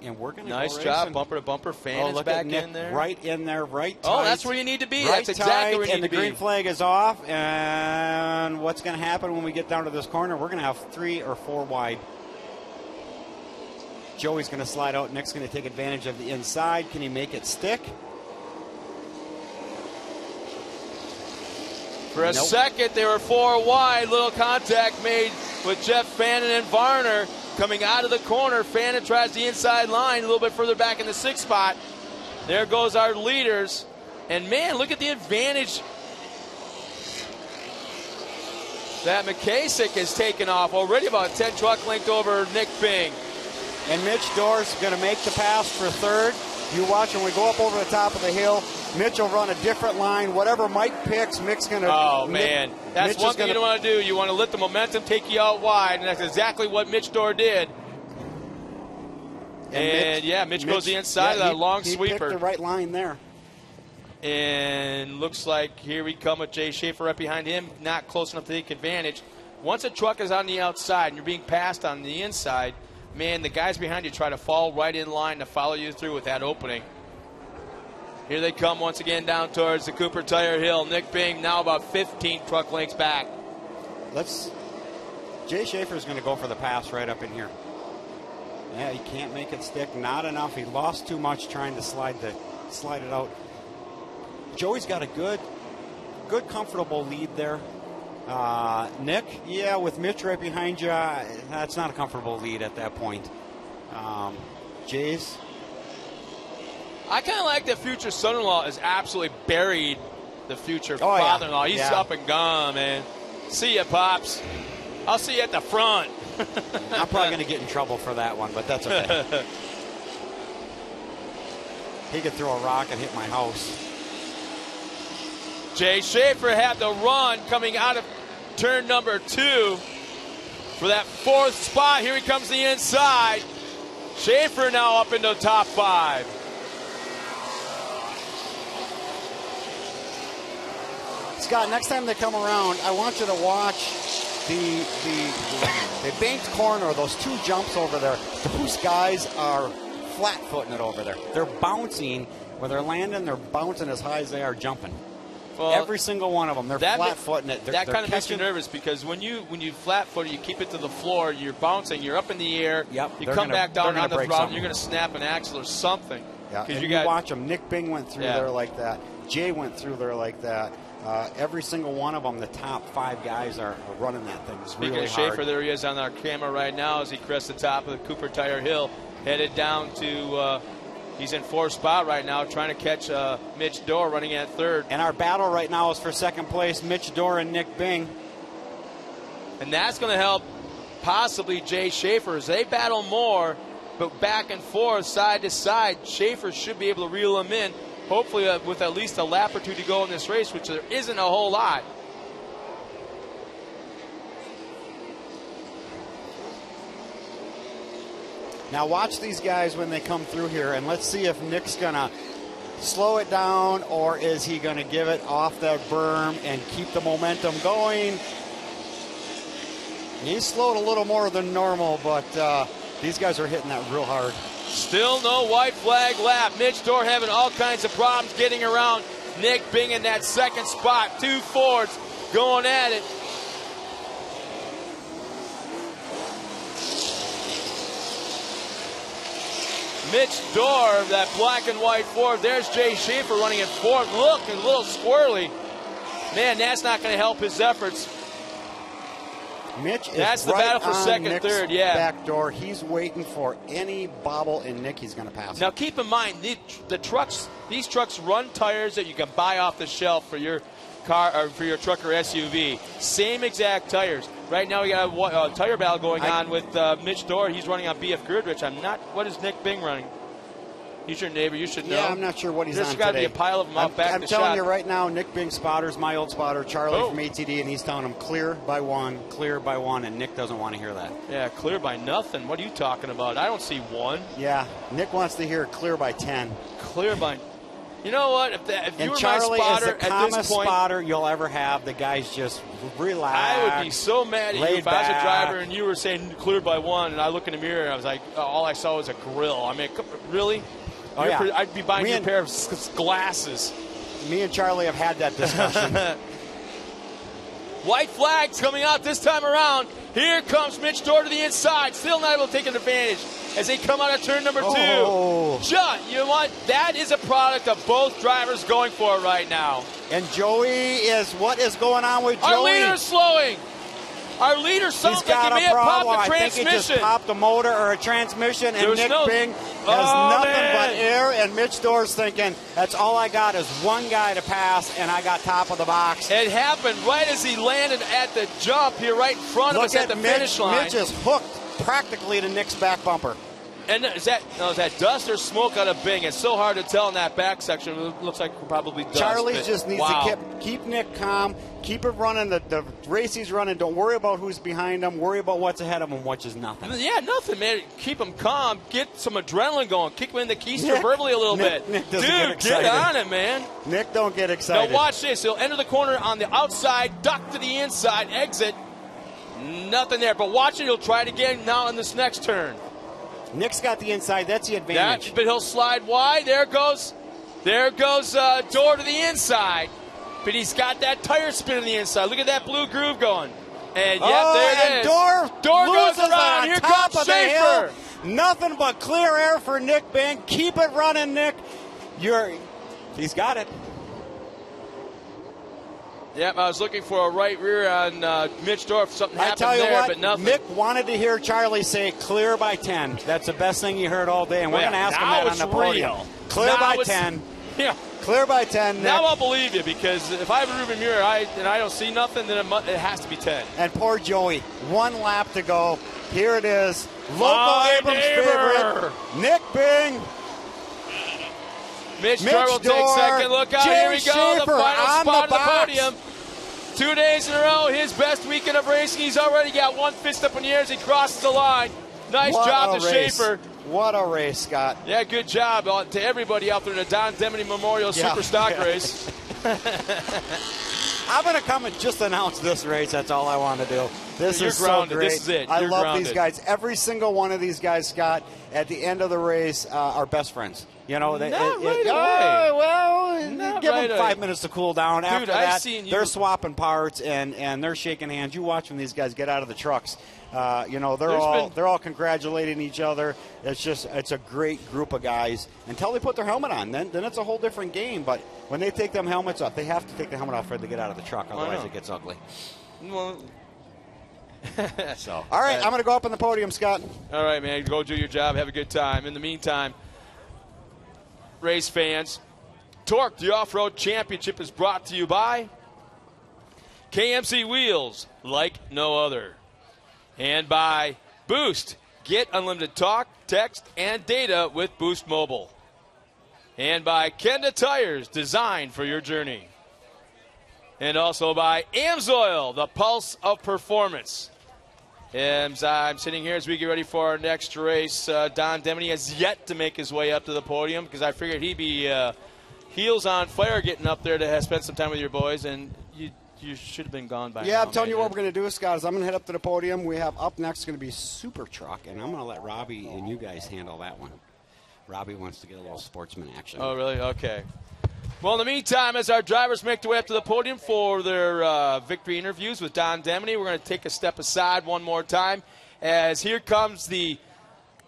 Speaker 7: And we're gonna
Speaker 2: nice
Speaker 7: go
Speaker 2: job,
Speaker 7: racing.
Speaker 2: bumper to bumper. Fan is back in there.
Speaker 7: Right in there, right tight.
Speaker 2: Oh, that's where you need to be.
Speaker 7: Right
Speaker 2: That's exactly where you
Speaker 7: and
Speaker 2: need
Speaker 7: the
Speaker 2: to be.
Speaker 7: green flag is off. And what's going to happen when we get down to this corner? We're going to have 3 or 4 wide. Joey's going to slide out. Nick's going to take advantage of the inside. Can he make it stick?
Speaker 2: For a second, they were 4 wide. Little contact made with Jeff Fannin and Varner coming out of the corner. Fannin tries the inside line a little bit further back in the 6th spot. There goes our leaders. And, man, look at the advantage that McKasick has taken off. Already about 10 truck length over Nick Bing.
Speaker 7: And Mitch Dorr's going to make the pass for 3rd. You watch when we go up over the top of the hill. Mitch will run a different line. Whatever Mike picks, Mick's going to...
Speaker 2: Oh, man. That's one thing you don't want to do. You want to let the momentum take you out wide, and that's exactly what Mitch Dorr did. And Mitch goes the inside of that long sweeper.
Speaker 7: He picked the right line there.
Speaker 2: And looks like here we come with Jay Schaefer right behind him, not close enough to take advantage. Once a truck is on the outside and you're being passed on the inside, man, the guys behind you try to fall right in line to follow you through with that opening. Here they come once again down towards the Cooper Tire Hill. Nick Bing now about 15 truck lengths back.
Speaker 7: Jay Schaefer's going to go for the pass right up in here. Yeah, he can't make it stick. Not enough. He lost too much trying to slide it out. Joey's got a good, comfortable lead there. Nick, with Mitch right behind you, that's not a comfortable lead at that point. Jay's.
Speaker 2: I kind of like that future son-in-law has absolutely buried the future father-in-law. He's up and gone, man. See ya, Pops. I'll see you at the front.
Speaker 7: I'm probably going to get in trouble for that one, but that's okay. He could throw a rock and hit my house.
Speaker 2: Jay Schaefer had the run coming out of turn number 2 for that 4th spot. Here he comes the inside. Schaefer now up into the top 5.
Speaker 7: Scott, next time they come around, I want you to watch the banked corner, those 2 jumps over there. Those guys are flat-footing it over there. They're bouncing. When they're landing, they're bouncing as high as they are jumping.
Speaker 2: Well,
Speaker 7: every single one of them, they're flat-footing it.
Speaker 2: That kind of makes you nervous because when you flat-foot it, you keep it to the floor, you're bouncing, you're up in the air, you come back down on the throttle, and you're going to snap an axle or something.
Speaker 7: Yeah, and you watch them. Nick Bing went through there like that. Jay went through there like that. every single one of them, the top 5 guys are running that thing. It's
Speaker 2: Speaking
Speaker 7: really
Speaker 2: of Schaefer,
Speaker 7: hard.
Speaker 2: there he is on our camera right now as he crests the top of the Cooper Tire Hill, headed down to, he's in 4th spot right now, trying to catch Mitch Dorr running at 3rd.
Speaker 7: And our battle right now is for 2nd place, Mitch Dorr and Nick Bing.
Speaker 2: And that's going to help possibly Jay Schaefer as they battle more, but back and forth, side to side. Schaefer should be able to reel him in, hopefully with at least a lap or 2 to go in this race, which there isn't a whole lot.
Speaker 7: Now watch these guys when they come through here, and let's see if Nick's going to slow it down or is he going to give it off that berm and keep the momentum going. He's slowed a little more than normal, but these guys are hitting that real hard.
Speaker 2: Still no white flag lap. Mitch Dorr having all kinds of problems getting around Nick Bing in that 2nd spot. 2 Fords going at it. Mitch Dorr, that black and white Ford. There's Jay Schaefer running at 4th. Look, a little squirrely. Man, that's not going to help his efforts.
Speaker 7: Mitch is
Speaker 2: That's the
Speaker 7: right
Speaker 2: battle for
Speaker 7: on
Speaker 2: 2nd,
Speaker 7: Nick's
Speaker 2: 3rd, yeah.
Speaker 7: back door. He's waiting for any bobble in Nick. He's going to pass.
Speaker 2: Now keep in mind, the trucks, these trucks run tires that you can buy off the shelf for your car or for your truck or SUV. Same exact tires. Right now we got a tire battle going on with Mitch Dorr. He's running on BF Goodrich. What is Nick Bing running? He's your neighbor. You should know.
Speaker 7: Yeah, I'm not sure what he's on
Speaker 2: There's got to be a pile of them out back.
Speaker 7: I'm telling you right now, Nick Bing spotter's my old spotter, Charlie from ATD, and he's telling him clear by 1, and Nick doesn't want to hear that.
Speaker 2: Yeah, clear by nothing. What are you talking about? I don't see 1.
Speaker 7: Yeah, Nick wants to hear clear by 10.
Speaker 2: Clear by. You know what? If you were
Speaker 7: Charlie
Speaker 2: my spotter
Speaker 7: is the
Speaker 2: at
Speaker 7: calmest
Speaker 2: this point,
Speaker 7: spotter you'll ever have. The guy's just relaxed.
Speaker 2: I would be so mad at you if I was a
Speaker 7: back.
Speaker 2: driver and you were saying clear by 1, and I look in the mirror and I was like, all I saw was a grill. I mean, really?
Speaker 7: Oh, yeah.
Speaker 2: I'd be buying you a pair of glasses.
Speaker 7: Me and Charlie have had that discussion.
Speaker 2: White flags coming out this time around. Here comes Mitch Dorr to the inside. Still not able to take an advantage as they come out of turn number 2. John, you know what? That is a product of both drivers going for it right now.
Speaker 7: And what is going on with Joey?
Speaker 2: Our leader's slowing. Our leader sounds like he may have popped the transmission.
Speaker 7: I think he just popped a motor or a transmission, and Nick Bing has nothing but air, and Mitch Dorr's thinking, that's all I got is 1 guy to pass, and I got top of the box.
Speaker 2: It happened right as he landed at the jump here right in front of us at the finish line.
Speaker 7: Mitch is hooked practically to Nick's back bumper.
Speaker 2: And is that dust or smoke out of Bing? It's so hard to tell in that back section. It looks like probably dust.
Speaker 7: Charlie just needs to keep Nick calm, keep it running, the race he's running. Don't worry about who's behind him. Worry about what's ahead of him, which is nothing.
Speaker 2: Yeah, nothing, man. Keep him calm. Get some adrenaline going. Kick him in the keister verbally a little bit.
Speaker 7: Nick doesn't
Speaker 2: Dude, get on it, man.
Speaker 7: Nick, don't get excited.
Speaker 2: Now watch this. He'll enter the corner on the outside, duck to the inside, exit. Nothing there. But watch it. He'll try it again now in this next turn.
Speaker 7: Nick's got the inside. That's the advantage.
Speaker 2: But he'll slide wide. There goes Dorr to the inside. But he's got that tire spin on the inside. Look at that blue groove going. And there it is.
Speaker 7: Dorr
Speaker 2: goes
Speaker 7: loses
Speaker 2: around.
Speaker 7: on
Speaker 2: Here
Speaker 7: top
Speaker 2: comes
Speaker 7: of the hill.
Speaker 2: Schaefer.
Speaker 7: Nothing but clear air for Nick Bing. Keep it running, Nick. He's got it.
Speaker 2: Yep, I was looking for a right rear on Mitch Dorr. Something happened but nothing.
Speaker 7: Nick wanted to hear Charlie say clear by 10. That's the best thing he heard all day, and we're going to ask him that on the podium. Clear by 10.
Speaker 2: Yeah.
Speaker 7: Clear by 10, Nick.
Speaker 2: Now I'll believe you, because if I have a rearview mirror and I don't see nothing, then it has to be 10.
Speaker 7: And poor Joey, 1 lap to go. Here it is. Local Abrams favorite, Nick Bing.
Speaker 2: Mitch Dorr will take second. Look out, here we go.
Speaker 7: Schaefer
Speaker 2: the final spot of the
Speaker 7: box.
Speaker 2: podium. 2 days in a row, his best weekend of racing. He's already got 1 fist up in the air as he crosses the line. Nice job to Schaefer.
Speaker 7: What a race, Scott.
Speaker 2: Yeah, good job to everybody out there in the Don Demity Memorial Super Stock Race.
Speaker 7: I'm going to come and just announce this race. That's all I want to do. This is
Speaker 2: grounded.
Speaker 7: So great.
Speaker 2: This is it.
Speaker 7: I
Speaker 2: You're
Speaker 7: love
Speaker 2: grounded.
Speaker 7: these guys. Every single one of these guys, Scott, at the end of the race, are best friends. You know,
Speaker 2: Not right away. Not
Speaker 7: give
Speaker 2: right
Speaker 7: them 5
Speaker 2: away.
Speaker 7: minutes to cool down.
Speaker 2: Dude,
Speaker 7: After
Speaker 2: I've
Speaker 7: that,
Speaker 2: seen you-
Speaker 7: they're swapping parts and they're shaking hands. You watch when these guys get out of the trucks. You know, they're all congratulating each other. It's a great group of guys until they put their helmet on. Then it's a whole different game. But when they take them helmets off, they have to take the helmet off for them to get out of the truck. Otherwise, it gets ugly.
Speaker 2: Well,
Speaker 7: so, all right, I'm going to go up on the podium, Scott.
Speaker 2: All right, man. Go do your job. Have a good time. In the meantime, race fans, Torc, the Off-Road Championship is brought to you by KMC Wheels, like no other. And by Boost. Get unlimited talk, text, and data with Boost Mobile. And by Kenda Tires, designed for your journey. And also by AMSOIL, the pulse of performance. And I'm sitting here as we get ready for our next race. Don Demony has yet to make his way up to the podium because I figured he'd be heels on fire getting up there to spend some time with your boys, and you should have been gone by now.
Speaker 7: Yeah, I'm telling you what we're going to do, Scott, is I'm going to head up to the podium. We have up next going to be Super Truck, and I'm going to let Robbie and you guys handle that one. Robbie wants to get a little sportsman action.
Speaker 2: Oh, really? Okay. Well, in the meantime, as our drivers make their way up to the podium for their victory interviews with Don Demony, we're going to take a step aside one more time as here comes the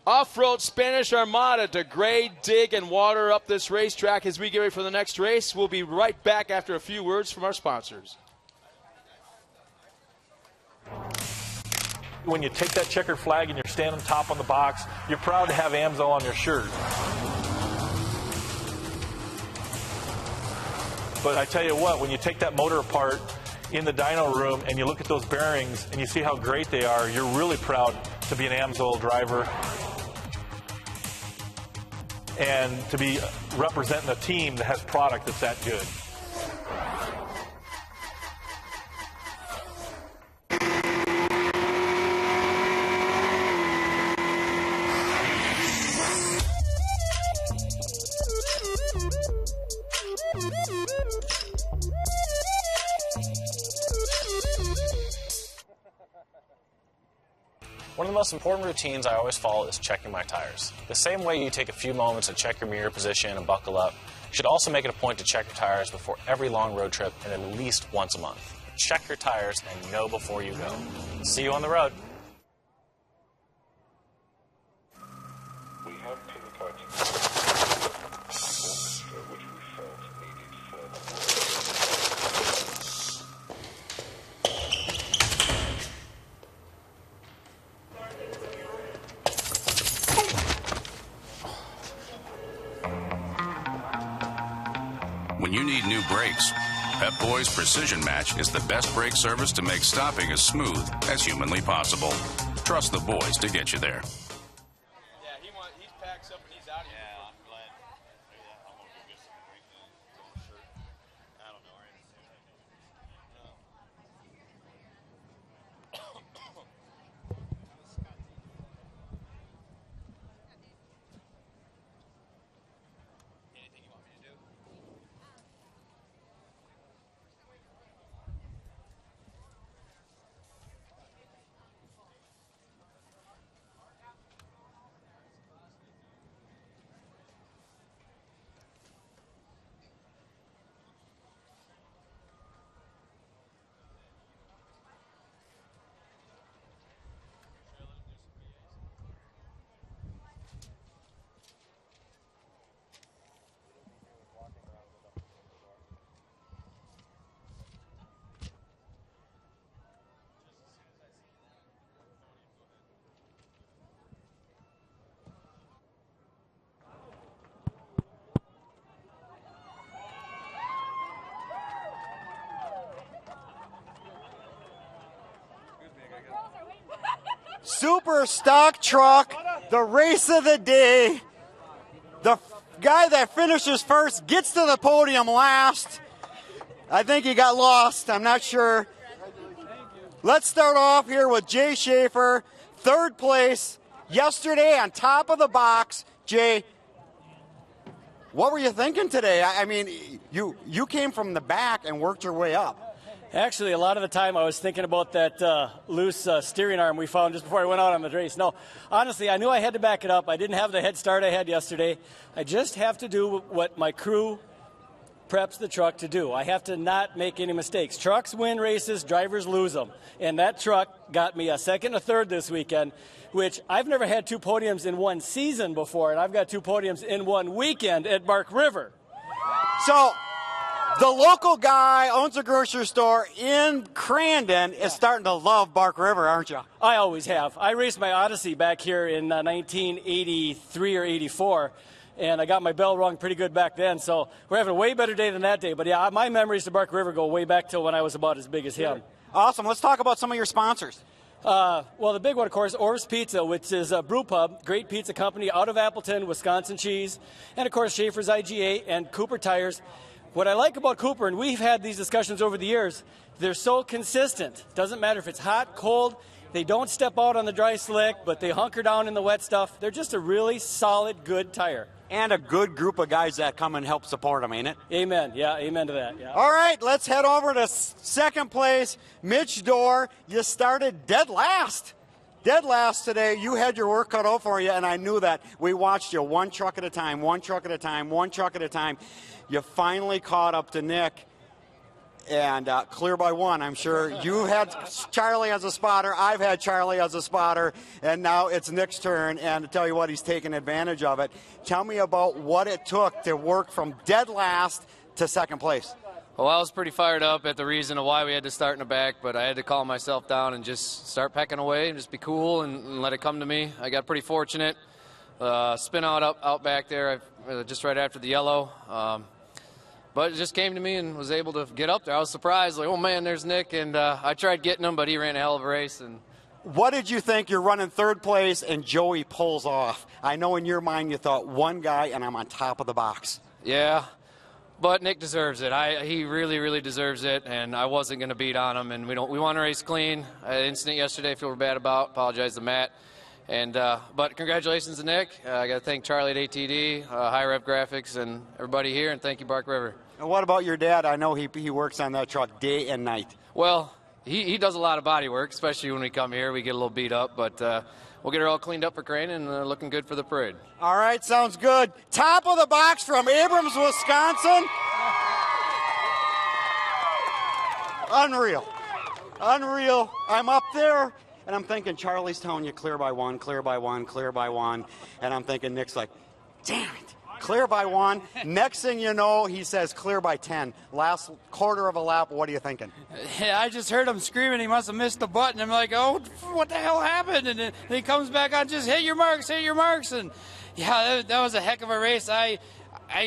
Speaker 2: off-road Spanish Armada to grade, dig, and water up this racetrack as we get ready for the next race. We'll be right back after a few words from our sponsors.
Speaker 4: When you take that checkered flag and you're standing top on the box, you're proud to have AMSO on your shirt. But I tell you what, when you take that motor apart in the dyno room and you look at those bearings and you see how great they are, you're really proud to be an AMSO driver and to be representing a team that has product that's that good.
Speaker 5: One of the most important routines I always follow is checking my tires. The same way you take a few moments to check your mirror position and buckle up, you should also make it a point to check your tires before every long road trip and at least once a month. Check your tires and know before you go. See you on the road.
Speaker 18: We have pinpointed which we felt needed
Speaker 9: When you need new brakes, Pep Boys Precision Match is the best brake service to make stopping as smooth as humanly possible. Trust the boys to get you there.
Speaker 2: He packs up and he's out of here.
Speaker 22: Yeah, I'm glad. I'm going to go get some drink and shirt. I don't know.
Speaker 2: Anything you want me to do?
Speaker 7: Super Stock Truck, the race of the day. The guy that finishes first gets to the podium last. I think he got lost. I'm not sure. Let's start off here with Jay Schaefer, third place yesterday on top of the box. Jay, what were you thinking today? I mean, you came from the back and worked your way up.
Speaker 14: Actually, a lot of the time I was thinking about that loose steering arm we found just before I went out on the race. No, honestly, I knew I had to back it up. I didn't have the head start I had yesterday. I just have to do what my crew preps the truck to do. I have to not make any mistakes. Trucks win races, drivers lose them. And that truck got me a second, a third this weekend, which I've never had 2 podiums in one season before, and I've got 2 podiums in one weekend at Bark River.
Speaker 7: So the local guy owns a grocery store in Crandon is starting to love Bark River, aren't you?
Speaker 14: I always have. I raced my Odyssey back here in 1983 or 84. And I got my bell rung pretty good back then, so we're having a way better day than that day. But yeah, my memories to Bark River go way back to when I was about as big as him.
Speaker 7: Awesome. Let's talk about some of your sponsors.
Speaker 14: Well, the big one, of course, Orv's Pizza, which is a brew pub, great pizza company out of Appleton, Wisconsin cheese, and of course Schaefer's IGA and Cooper Tires. What I like about Cooper, and we've had these discussions over the years, they're so consistent. Doesn't matter if it's hot, cold. They don't step out on the dry slick, but they hunker down in the wet stuff. They're just a really solid, good tire.
Speaker 7: And a good group of guys that come and help support them, ain't it?
Speaker 14: Amen. Yeah, amen to that. Yeah.
Speaker 7: All right, let's head over to second place. Mitch Dorr, you started dead last. Dead last today. You had your work cut out for you, and I knew that. We watched you one truck at a time, one truck at a time, one truck at a time. You finally caught up to Nick. And clear by 1, I'm sure. You had Charlie as a spotter. I've had Charlie as a spotter. And now it's Nick's turn. And to tell you what, he's taking advantage of it. Tell me about what it took to work from dead last to second place.
Speaker 15: Well, I was pretty fired up at the reason of why we had to start in the back, but I had to calm myself down and just start pecking away and just be cool and let it come to me. I got pretty fortunate. Spin out back there just right after the yellow. But it just came to me and was able to get up there. I was surprised, like, oh, man, there's Nick. And I tried getting him, but he ran a hell of a race. And
Speaker 7: what did you think? You're running third place, and Joey pulls off. I know in your mind you thought, one guy, and I'm on top of the box.
Speaker 15: Yeah, but Nick deserves it. He really, really deserves it, and I wasn't going to beat on him. And we want to race clean. I had an incident yesterday I feel bad about. Apologize to Matt. And but congratulations to Nick. I got to thank Charlie at ATD, High Rev Graphics, and everybody here, and thank you, Bark River.
Speaker 7: And what about your dad? I know he works on that truck day and night.
Speaker 15: Well, he does a lot of body work, especially when we come here. We get a little beat up, but we'll get her all cleaned up for Crane and looking good for the parade.
Speaker 7: All right, sounds good. Top of the box from Abrams, Wisconsin. Unreal. I'm up there. And I'm thinking, Charlie's telling you clear by 1, clear by 1, clear by 1. And I'm thinking, Nick's like, damn it, clear by 1. Next thing you know, he says clear by 10. Last quarter of a lap, what are you thinking?
Speaker 14: Yeah, I just heard him screaming. He must have missed the button. I'm like, oh, what the hell happened? And then he comes back on, just hit your marks. And, yeah, that was a heck of a race. I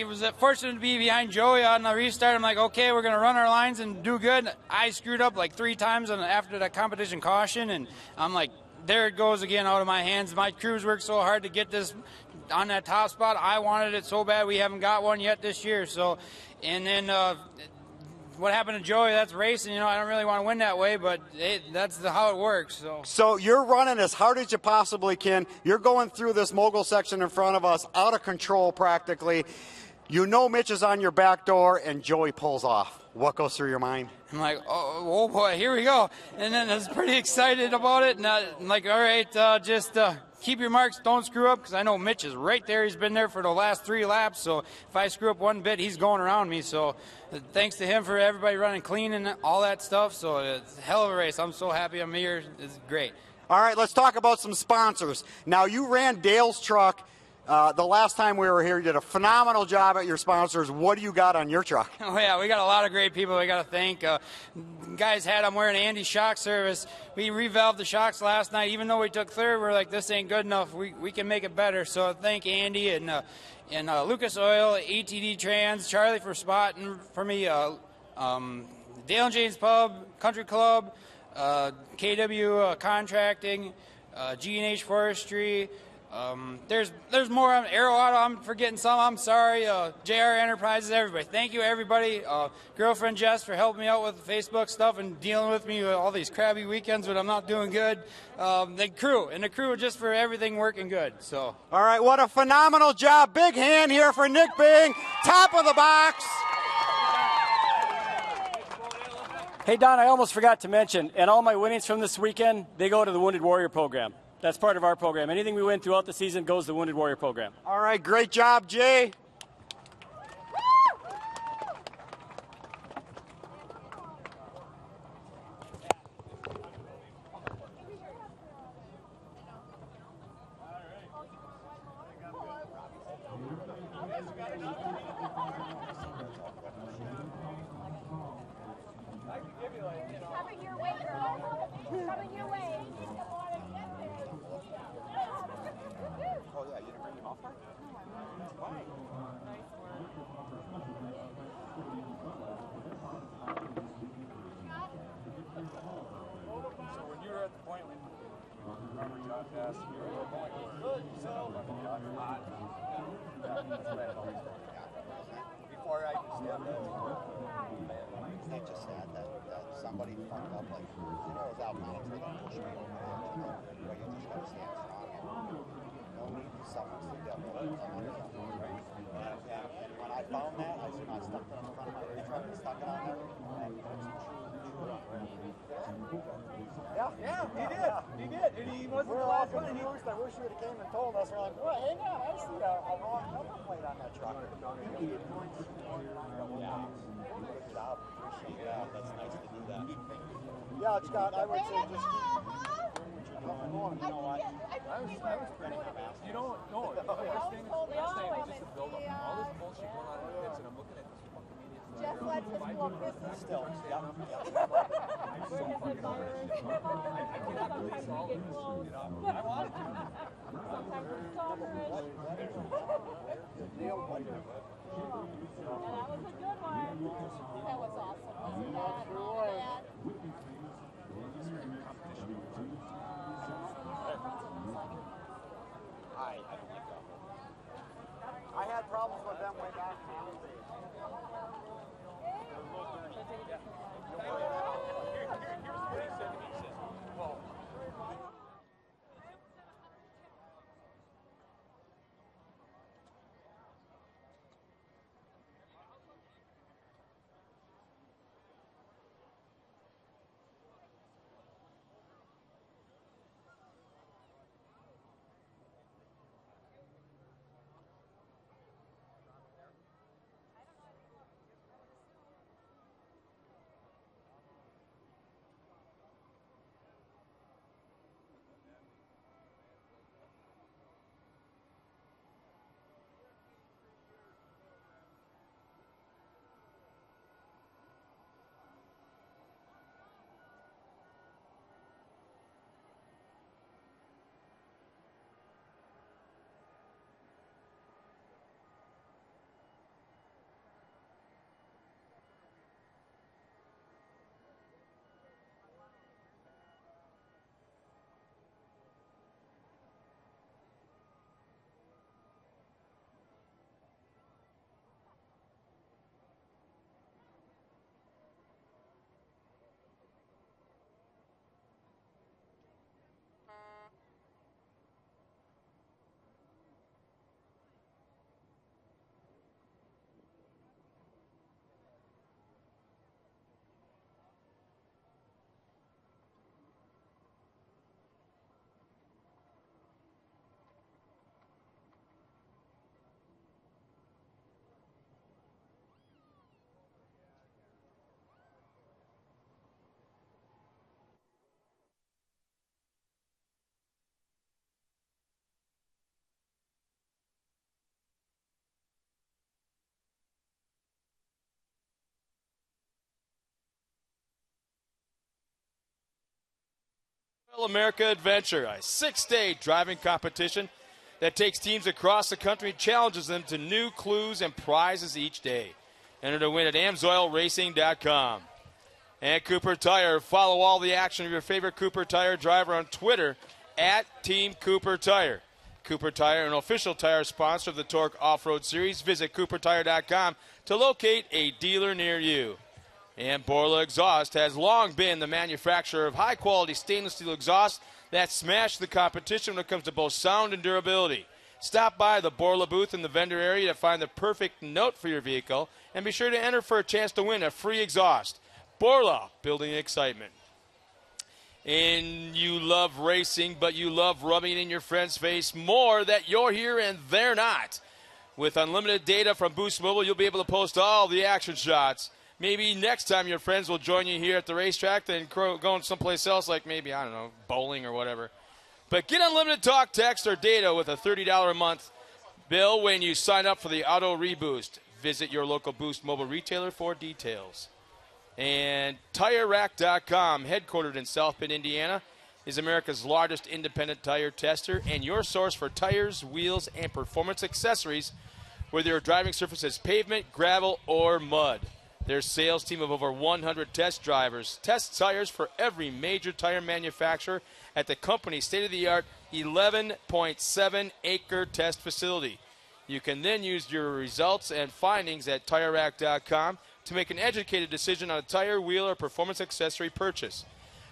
Speaker 14: was fortunate to be behind Joey on the restart. I'm like, okay, we're going to run our lines and do good. I screwed up like 3 times after that competition caution, and I'm like, there it goes again out of my hands. My crews worked so hard to get this on that top spot. I wanted it so bad. We haven't got one yet this year. So, and then what happened to Joey, that's racing. I don't really want to win that way, but that's how it works.
Speaker 7: So you're running as hard as you possibly can. You're going through this mogul section in front of us, out of control practically. You know Mitch is on your back door, and Joey pulls off. What goes through your mind?
Speaker 14: I'm like, oh boy, here we go. And then I was pretty excited about it. And I'm like, all right, just keep your marks, don't screw up, because I know Mitch is right there. He's been there for the last 3 laps. So if I screw up one bit, he's going around me. So thanks to him for everybody running clean and all that stuff. So it's a hell of a race. I'm so happy I'm here. It's great.
Speaker 7: All right, let's talk about some sponsors. Now, you ran Dale's truck. The last time we were here, you did a phenomenal job at your sponsors. What do you got on your truck?
Speaker 14: Oh, yeah, we got a lot of great people we got to thank. Guys had I'm wearing Andy's shock service. We revalved the shocks last night. Even though we took third, we're like, this ain't good enough. We can make it better. So thank Andy and Lucas Oil, ATD Trans, Charlie for spotting for me, Dale and Jane's Pub, Country Club, KW Contracting, G&H Forestry. There's more on Aero Auto. I'm forgetting some. I'm sorry. JR Enterprises, everybody. Thank you, everybody. Girlfriend Jess for helping me out with the Facebook stuff and dealing with me with all these crabby weekends when I'm not doing good. The crew just for everything working good. So.
Speaker 7: All right, what a phenomenal job. Big hand here for Nick Bing. Top of the box.
Speaker 6: Hey, Don, I almost forgot to mention, and all my winnings from this weekend, they go to the Wounded Warrior program. That's part of our program. Anything we win throughout the season goes to the Wounded Warrior program.
Speaker 7: All right, great job, Jay.
Speaker 11: Before I stand there, it's not just sad that somebody fucked up, like, you know, was out monitor that pushed me over the edge, but you just gotta stand strong. No need for someone to get what I'm on. And when I found that, I stuck it on the front of my rear truck and stuck it on there, and it's
Speaker 12: Yeah, he did. And he wasn't the last one. First, I wish you would have came and told us. We're like, well, hang on, I see a wrong number plate on that truck. Yeah. Good job. Appreciate that. That's nice to do that. Yeah, Scott, I would say just keep going. You know what? I was pretty fast. You don't know. The worst thing is just a build-up. All this bullshit going on in the pits, and I'm looking at this fucking media.
Speaker 21: Jeff lets us go business
Speaker 12: still. Yeah. I'm so fucking tired. I cannot believe all of this. You know, I want to.
Speaker 21: Sometimes it's coverage.
Speaker 12: Deal with it.
Speaker 21: Yeah, that was a good one. That was awesome. Wasn't that? All that.
Speaker 11: I don't like that. I had problems with them way back now.
Speaker 2: America Adventure, a 6-day driving competition that takes teams across the country and challenges them to new clues and prizes each day. Enter to win at amsoilracing.com. And Cooper Tire. Follow all the action of your favorite Cooper Tire driver on Twitter at Team Cooper Tire. Cooper Tire, an official tire sponsor of the Torc Off-Road Series. Visit coopertire.com to locate a dealer near you. And Borla Exhaust has long been the manufacturer of high-quality stainless steel exhaust that smash the competition when it comes to both sound and durability. Stop by the Borla booth in the vendor area to find the perfect note for your vehicle, and be sure to enter for a chance to win a free exhaust. Borla, building excitement. And you love racing, but you love rubbing it in your friend's face more that you're here and they're not. With unlimited data from Boost Mobile, you'll be able to post all the action shots. Maybe next time your friends will join you here at the racetrack than going someplace else like maybe, I don't know, bowling or whatever. But get unlimited talk, text, or data with a $30 a month bill when you sign up for the Auto Reboost. Visit your local Boost Mobile retailer for details. And TireRack.com, headquartered in South Bend, Indiana, is America's largest independent tire tester and your source for tires, wheels, and performance accessories, whether your driving surface is pavement, gravel, or mud. Their sales team of over 100 test drivers tests tires for every major tire manufacturer at the company's state-of-the-art 11.7-acre test facility. You can then use your results and findings at TireRack.com to make an educated decision on a tire, wheel, or performance accessory purchase.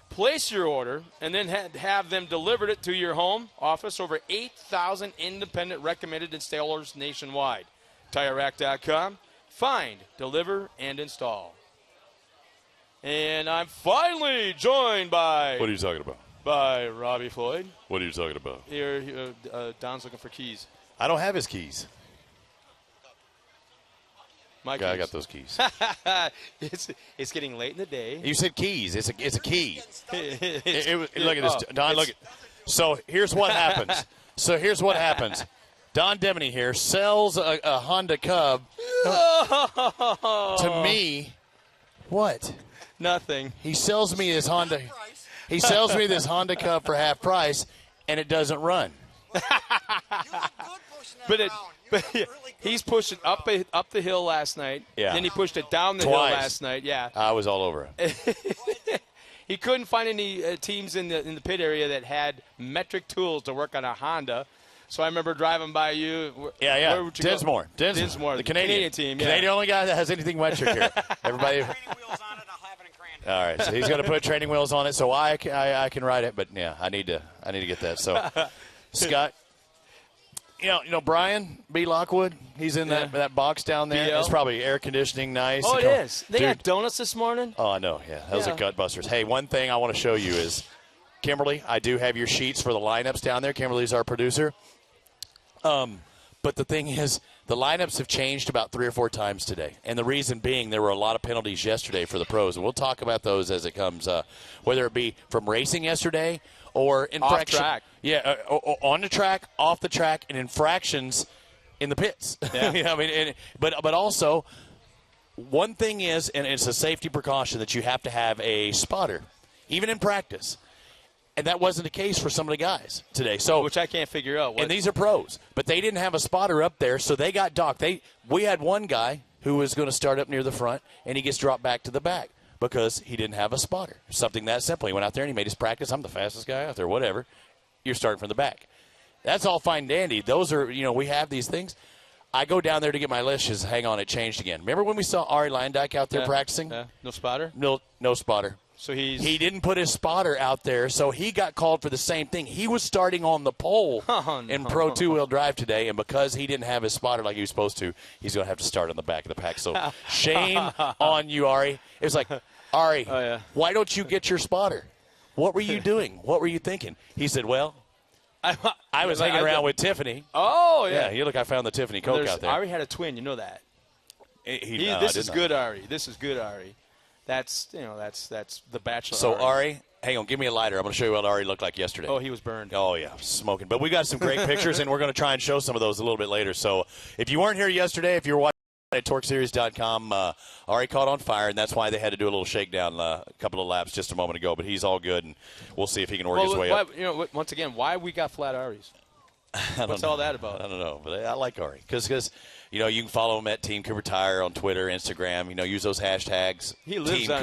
Speaker 2: Place your order and then have them delivered it to your home, office, over 8,000 independent recommended installers nationwide. TireRack.com. Find, deliver, and install. And I'm finally joined by...
Speaker 22: What are you talking about?
Speaker 2: By Robbie Floyd.
Speaker 22: What are you talking about?
Speaker 2: Here, Don's looking for keys.
Speaker 22: I don't have his keys.
Speaker 2: My
Speaker 22: I
Speaker 2: keys.
Speaker 22: got those keys.
Speaker 2: It's getting late in the day.
Speaker 22: You said keys. It's a key. Look at
Speaker 2: Oh,
Speaker 22: this, Don. Look at. So here's what happens. Don Demony here sells a Honda Cub to me. What?
Speaker 2: Nothing.
Speaker 22: He sells me his Honda. He sells me this Honda Cub for half price, and it doesn't run.
Speaker 2: But he's pushing up the hill last night.
Speaker 22: Yeah.
Speaker 2: Then he pushed it down the
Speaker 22: Twice.
Speaker 2: hill last night. Yeah.
Speaker 22: I was all over it.
Speaker 2: He couldn't find any teams in the pit area that had metric tools to work on a Honda. So I remember driving by you.
Speaker 22: Yeah.
Speaker 2: Where would you go?
Speaker 22: Dinsmore.
Speaker 2: The
Speaker 22: Canadian
Speaker 2: team. Yeah.
Speaker 22: Canadian only guy that has anything metric here. Everybody. All right, so he's going to put training wheels on it, so I can ride it. But yeah, I need to get that. So, Scott, you know Brian B. Lockwood, he's in that box down there.
Speaker 2: BL.
Speaker 22: It's probably air conditioning, nice.
Speaker 2: Oh, it is. They got donuts this morning.
Speaker 22: Oh, I know. Yeah, those are gut busters. Hey, one thing I want to show you is, Kimberly, I do have your sheets for the lineups down there. Kimberly's our producer. But the thing is, the lineups have changed about 3 or 4 times today. And the reason being, there were a lot of penalties yesterday for the pros. And we'll talk about those as it comes, whether it be from racing yesterday or infraction.
Speaker 2: Off track.
Speaker 22: Yeah, on the track, off the track, and infractions in the pits.
Speaker 2: Yeah.
Speaker 22: You know, I mean, but also, one thing is, and it's a safety precaution, that you have to have a spotter, even in practice. And that wasn't the case for some of the guys today. So,
Speaker 2: which I can't figure out.
Speaker 22: And these are pros. But they didn't have a spotter up there, so they got docked. We had one guy who was going to start up near the front, and he gets dropped back to the back because he didn't have a spotter. Something that simple. He went out there and he made his practice. I'm the fastest guy out there, whatever. You're starting from the back. That's all fine and dandy. Those are, we have these things. I go down there to get my list. Just hang on, it changed again. Remember when we saw Ari Leindyke out there practicing?
Speaker 2: Yeah. No spotter?
Speaker 22: No spotter.
Speaker 2: So
Speaker 22: he didn't put his spotter out there, so he got called for the same thing. He was starting on the pole in Pro 2-wheel drive today, and because he didn't have his spotter like he was supposed to, he's going to have to start on the back of the pack. So shame on you, Ari. It was like, Ari, why don't you get your spotter? What were you doing? What were you thinking? He said, well, I was hanging around with Tiffany.
Speaker 2: Oh, yeah.
Speaker 22: Yeah, look, I found the Tiffany Coke out there.
Speaker 2: Ari had a twin. You know that. This is good, Ari. This is good, Ari. That's the Bachelor.
Speaker 22: So, Ari, hang on, give me a lighter. I'm going to show you what Ari looked like yesterday.
Speaker 2: Oh, he was burned.
Speaker 22: Oh, yeah, smoking. But we got some great pictures, and we're going to try and show some of those a little bit later. So if you weren't here yesterday, if you're watching at TorcSeries.com, Ari caught on fire, and that's why they had to do a little shakedown a couple of laps just a moment ago. But he's all good, and we'll see if he can work his way up.
Speaker 2: Once again, why we got flat Aris? What's all that about?
Speaker 22: I don't know, but I like Ari because you can follow him at Team Cooper Tire on Twitter, Instagram. Use those hashtags.
Speaker 2: He lives
Speaker 22: Team
Speaker 2: on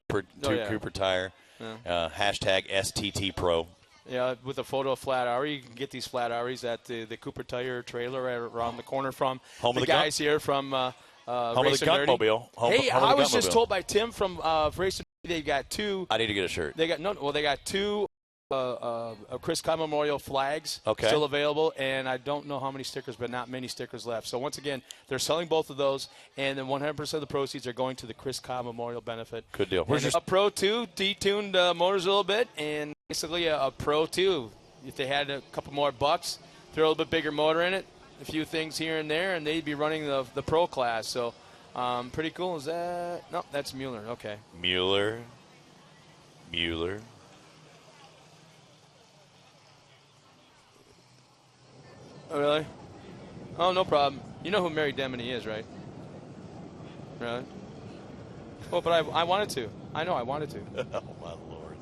Speaker 22: Cooper Tire, hashtag STT Pro.
Speaker 2: Yeah, with a photo of flat Ari, you can get these flat Aris at the Cooper Tire trailer around the corner from
Speaker 22: home
Speaker 2: the
Speaker 22: of
Speaker 2: guys here from
Speaker 22: home of the Gunkmobile.
Speaker 2: I was just told by Tim from Racing they've got 2.
Speaker 22: I need to get a shirt.
Speaker 2: They got 2 Chris Kyle Memorial flags
Speaker 22: Okay.
Speaker 2: still available, and I don't know how many stickers, but not many stickers left. So once again, they're selling both of those, and then 100% of the proceeds are going to the Chris Kyle Memorial benefit.
Speaker 22: Good deal.
Speaker 2: Where's a Pro 2, detuned motors a little bit, and basically a Pro 2. If they had a couple more bucks, throw a little bit bigger motor in it, a few things here and there, and they'd be running the Pro class. So pretty cool. Is that? No, that's Mueller. Okay.
Speaker 22: Mueller.
Speaker 2: Oh, really? Oh, no problem. You know who Mary Demony is, right? Really? Well, but I wanted to. I know I wanted to.
Speaker 22: Oh, my Lord.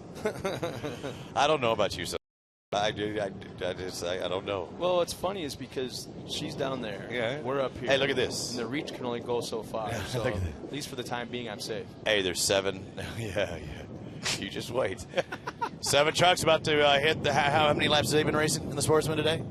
Speaker 22: I don't know about you, so I don't know.
Speaker 2: Well, what's funny is because she's down there.
Speaker 22: Yeah.
Speaker 2: We're up here.
Speaker 22: Hey, look at this.
Speaker 2: And the reach can only go so far. So
Speaker 22: Look at that.
Speaker 2: at least for the time being, I'm safe.
Speaker 22: Hey, there's 7. Yeah. You just wait. 7 trucks about to hit the. How many laps have they been racing in the Sportsman today?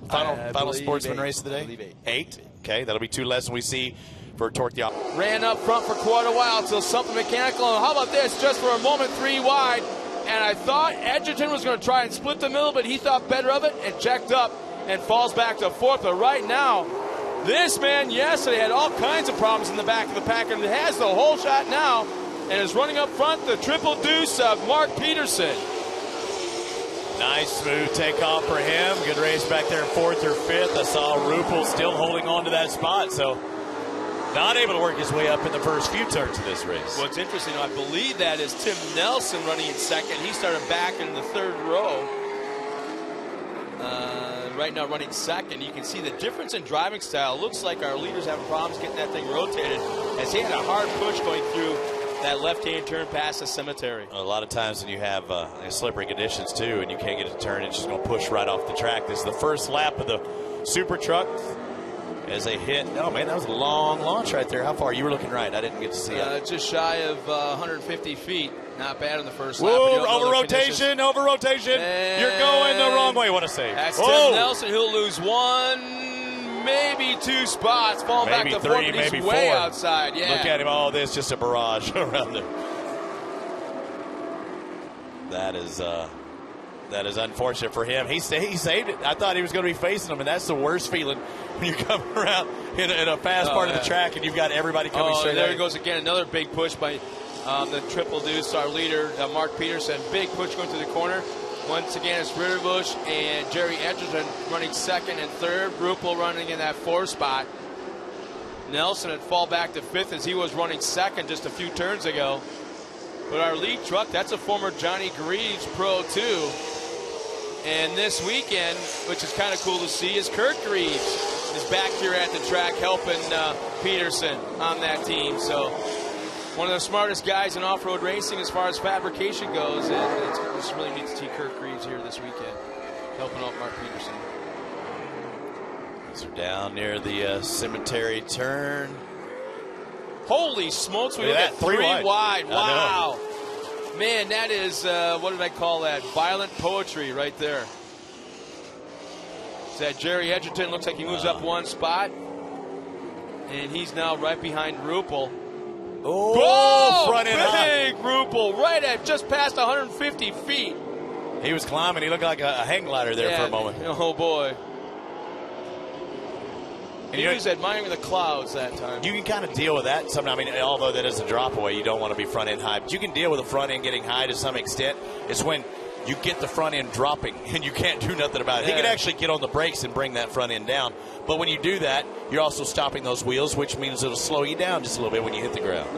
Speaker 22: Final Sportsman race of the day? 8. Okay, that'll be 2 less than we see for Torc the
Speaker 2: Ran up front for quite a while till something mechanical. And how about this? Just for a moment, 3 wide. And I thought Edgerton was going to try and split the middle, but he thought better of it and checked up and falls back to 4th. But right now, this man yesterday had all kinds of problems in the back of the pack, and has the whole shot now and is running up front, the triple deuce of Mark Peterson.
Speaker 22: Nice smooth takeoff for him. Good race back there in 4th or 5th. I saw Ruppel still holding on to that spot, so not able to work his way up in the first few turns of this race.
Speaker 2: What's interesting, I believe that is Tim Nelson running in 2nd. He started back in the 3rd row. Right now running 2nd. You can see the difference in driving style. Looks like our leader's having problems getting that thing rotated, as he had a hard push going through that left-hand turn past the cemetery.
Speaker 22: A lot of times when you have slippery conditions, too, and you can't get it to turn, it's just going to push right off the track. This is the first lap of the Super Truck as they hit. Oh, man, that was a long launch right there. How far? You were looking right. I didn't get to see it.
Speaker 2: Just shy of 150 feet. Not bad on the first lap.
Speaker 22: Whoa, over rotation. And you're going the wrong way. What a save.
Speaker 2: That's Tim Nelson. He'll lose 1, maybe 2 spots. Falling back to 4th, and he's way outside. Yeah.
Speaker 22: Look at him. Oh, this just a barrage around him. That is unfortunate for him. He saved it. I thought he was going to be facing him, and that's the worst feeling when you come around in a fast part of the track and you've got everybody coming straight
Speaker 2: there
Speaker 22: at
Speaker 2: he
Speaker 22: you.
Speaker 2: goes again. Another big push by the triple deuce, our leader, Mark Peterson. Big push going to the corner. Once again, it's Ritterbusch and Jerry Edgerton running 2nd and 3rd. Ruppel running in that 4th spot. Nelson had fall back to 5th as he was running 2nd just a few turns ago. But our lead truck, that's a former Johnny Greaves Pro 2. And this weekend, which is kind of cool to see, is Kurt Greaves is back here at the track helping Peterson on that team. So one of the smartest guys in off-road racing as far as fabrication goes, and it's really neat to see Kurt Greaves here this weekend helping out Mark Peterson.
Speaker 22: So down near the cemetery turn.
Speaker 2: Holy smokes, we
Speaker 22: Look
Speaker 2: look
Speaker 22: at
Speaker 2: at
Speaker 22: that,
Speaker 2: 3
Speaker 22: 3
Speaker 2: wide.
Speaker 22: I
Speaker 2: Wow. Man, that is, what did I call that? Violent poetry right there. It's that Jerry Edgerton. Looks like he moves up 1 spot. And he's now right behind Ruppel.
Speaker 22: Oh, front end
Speaker 2: big Ruppel, right at just past 150 feet.
Speaker 22: He was climbing. He looked like a hang glider there for a moment.
Speaker 2: Oh, boy.
Speaker 22: And
Speaker 2: he was admiring the clouds that time.
Speaker 22: You can kind of deal with that. I mean, although that is a drop away, you don't want to be front end high. But you can deal with the front end getting high to some extent. It's when you get the front end dropping and you can't do nothing about it. He could actually get on the brakes and bring that front end down. But when you do that, you're also stopping those wheels, which means it'll slow you down just a little bit when you hit the ground.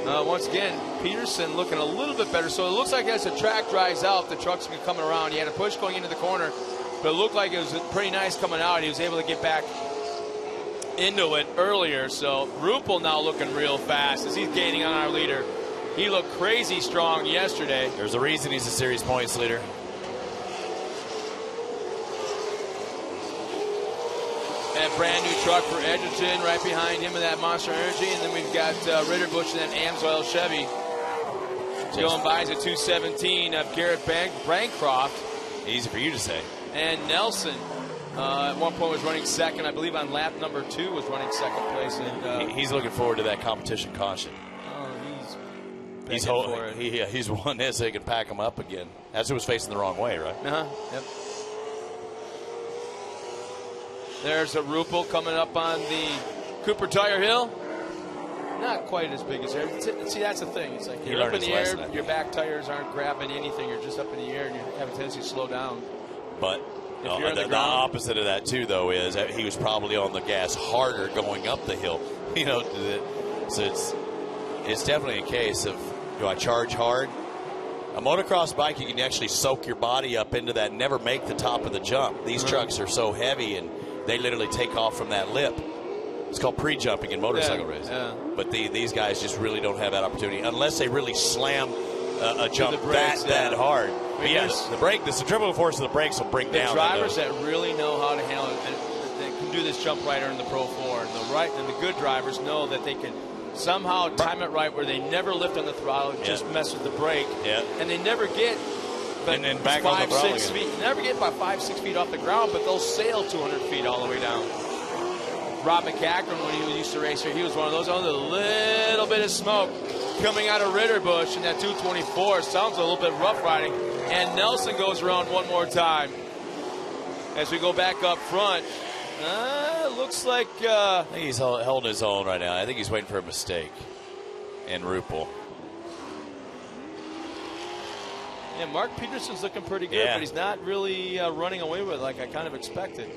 Speaker 2: Once again, Peterson looking a little bit better. So it looks like as the track dries out, the truck's been coming around. He had a push going into the corner, but it looked like it was pretty nice coming out. He was able to get back into it earlier. So Ruppel now looking real fast as he's gaining on our leader. He looked crazy strong yesterday.
Speaker 22: There's a reason he's a series points leader.
Speaker 2: That brand new truck for Edgerton right behind him in that Monster Energy. And then we've got Ritterbusch and then Amsoil Chevy. Going by is a 217 of Garrett Bancroft.
Speaker 22: Easy for you to say.
Speaker 2: And Nelson at one point was running 2nd. I believe on lap number 2 was running 2nd place. And
Speaker 22: he's looking forward to that competition caution.
Speaker 2: He's
Speaker 22: for it. He's won this so he can pack him up again. That's who was facing the wrong way, right?
Speaker 2: Yep. There's a Rupel coming up on the Cooper Tire Hill. Not quite as big as there. See, that's the thing. It's like you're up in the air, your back tires aren't grabbing anything. You're just up in the air, and you have a tendency to slow down.
Speaker 22: But the opposite of that, too, though, is that he was probably on the gas harder going up the hill. So it's definitely a case of, do I charge hard? A motocross bike, you can actually soak your body up into that and never make the top of the jump. These trucks are so heavy, and they literally take off from that lip. It's called pre-jumping in motorcycle racing. Yeah. But these guys just really don't have that opportunity unless they really slam a jump that hard. But yes, the centrifugal force of the brakes will bring down.
Speaker 2: The drivers that really know how to handle it, and they can do this jump right in the Pro 4. And the good drivers know that they can somehow time it right where they never lift on the throttle, just mess with the brake. Yeah. And they never get
Speaker 22: and then back 5, 6
Speaker 2: feet. Never get by 5, 6 feet off the ground, but they'll sail 200 feet all the way down. Rob McCackern, when he used to race here, he was one of those on a little bit of smoke coming out of Ritterbusch in that 224. Sounds a little bit rough riding. And Nelson goes around one more time. As we go back up front, looks like
Speaker 22: I think he's holding his own right now. I think he's waiting for a mistake. And Rupel.
Speaker 2: Yeah, Mark Peterson's looking pretty good, but he's not really running away with it like I kind of expected.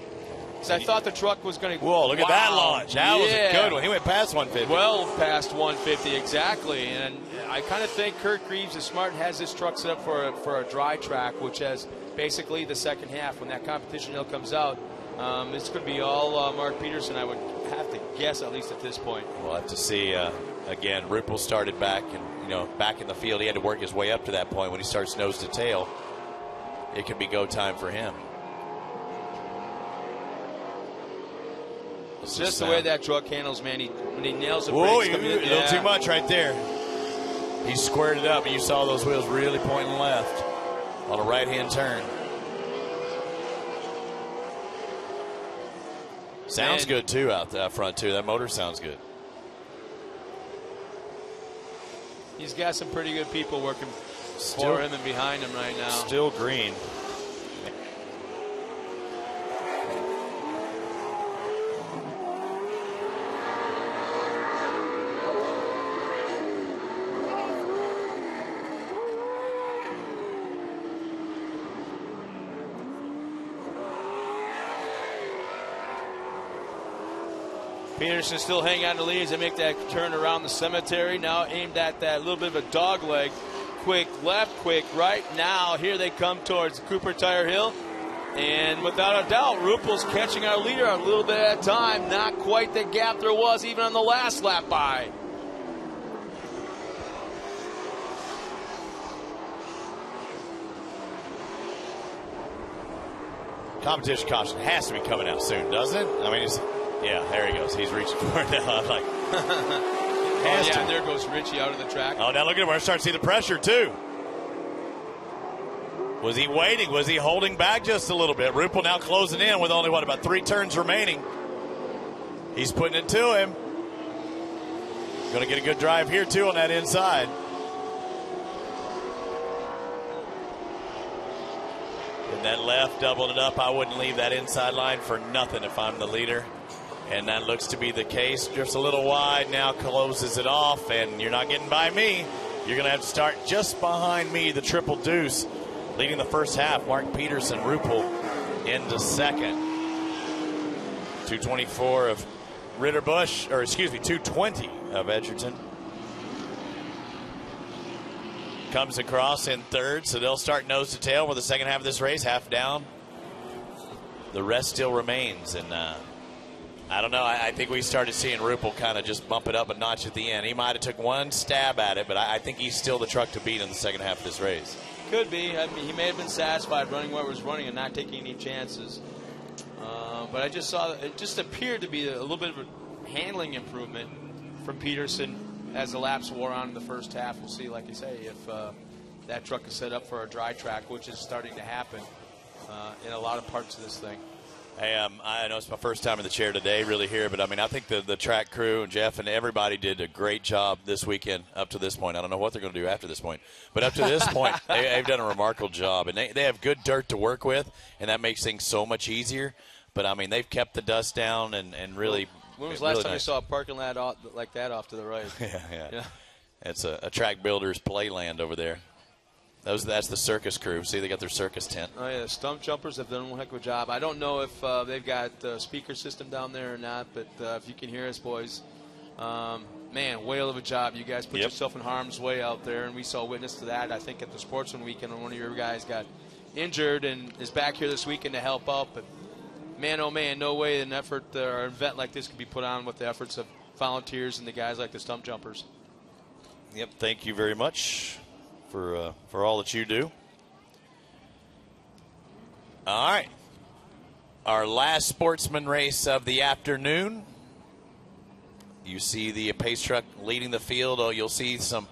Speaker 2: Because I thought the truck was going to...
Speaker 22: Whoa, look at that launch. That was a good one. He went past 150.
Speaker 2: Well past 150, exactly. And I kind of think Kurt Greaves is smart and has this truck set up for a dry track, which has basically the second half. When that competition hill comes out, it's going to be all Mark Peterson, I would have to guess, at least at this point.
Speaker 22: We'll have to see. Again, Rupel started back and back in the field. He had to work his way up to that point. When he starts nose to tail, it could be go time for him.
Speaker 2: It's just the way that truck handles, man. When he nails the
Speaker 22: brakes.
Speaker 2: Whoa,
Speaker 22: a little too much right there. He squared it up, and you saw those wheels really pointing left on a right-hand turn. Sounds good, too, out front, too. That motor sounds good.
Speaker 2: He's got some pretty good people working for him and behind him right now.
Speaker 22: Still green.
Speaker 2: Peterson still hanging on the lead as they make that turn around the cemetery. Now aimed at that little bit of a dog leg. Quick left, quick right. Now here they come towards Cooper Tire Hill. And without a doubt, Rupel's catching our leader a little bit at a time. Not quite the gap there was even on the last lap by.
Speaker 22: Competition caution has to be coming out soon, doesn't it? I mean, yeah, there he goes. He's reaching for it now. I'm like,
Speaker 2: and there goes Richie out of the track.
Speaker 22: Oh, now look at him. We're starting to see the pressure, too. Was he waiting? Was he holding back just a little bit? Rupel now closing in with only, about 3 turns remaining. He's putting it to him. Going to get a good drive here, too, on that inside. And that left, doubling it up. I wouldn't leave that inside line for nothing if I'm the leader. And that looks to be the case. Drifts a little wide, now closes it off, and you're not getting by me. You're going to have to start just behind me, the triple deuce. Leading the first half, Mark Peterson, Rupel into second. 224 of Ritterbusch, or excuse me, 220 of Edgerton. Comes across in third, so they'll start nose to tail for the second half of this race, half down. The rest still remains, and I don't know. I think we started seeing Rupel kind of just bump it up a notch at the end. He might have took one stab at it, but I think he's still the truck to beat in the second half of this race.
Speaker 2: Could be. I mean, he may have been satisfied running where it was running and not taking any chances. But I just saw it just appeared to be a little bit of a handling improvement from Peterson as the laps wore on in the first half. We'll see, like you say, if that truck is set up for a dry track, which is starting to happen in a lot of parts of this thing.
Speaker 22: Hey, I know it's my first time in the chair today, really here, but I mean, I think the track crew and Jeff and everybody did a great job this weekend up to this point. I don't know what they're going to do after this point, but up to this point, they've done a remarkable job, and they have good dirt to work with, and that makes things so much easier. But I mean, they've kept the dust down and really.
Speaker 2: When was the last time you saw a parking lot like that off to the right?
Speaker 22: Yeah. It's a track builder's playland over there. That's the circus crew. See, they got their circus tent.
Speaker 2: Oh, yeah, the stump jumpers have done a heck of a job. I don't know if they've got a speaker system down there or not, but if you can hear us, boys, man, whale of a job. You guys put yourself in harm's way out there, and we saw witness to that, I think, at the Sportsman weekend when one of your guys got injured and is back here this weekend to help out. But, man, oh, man, no way an effort or an event like this could be put on with the efforts of volunteers and the guys like the stump jumpers.
Speaker 22: Yep, thank you very much for all that you do. All right. Our last sportsman race of the afternoon. You see the pace truck leading the field. Oh, you'll see some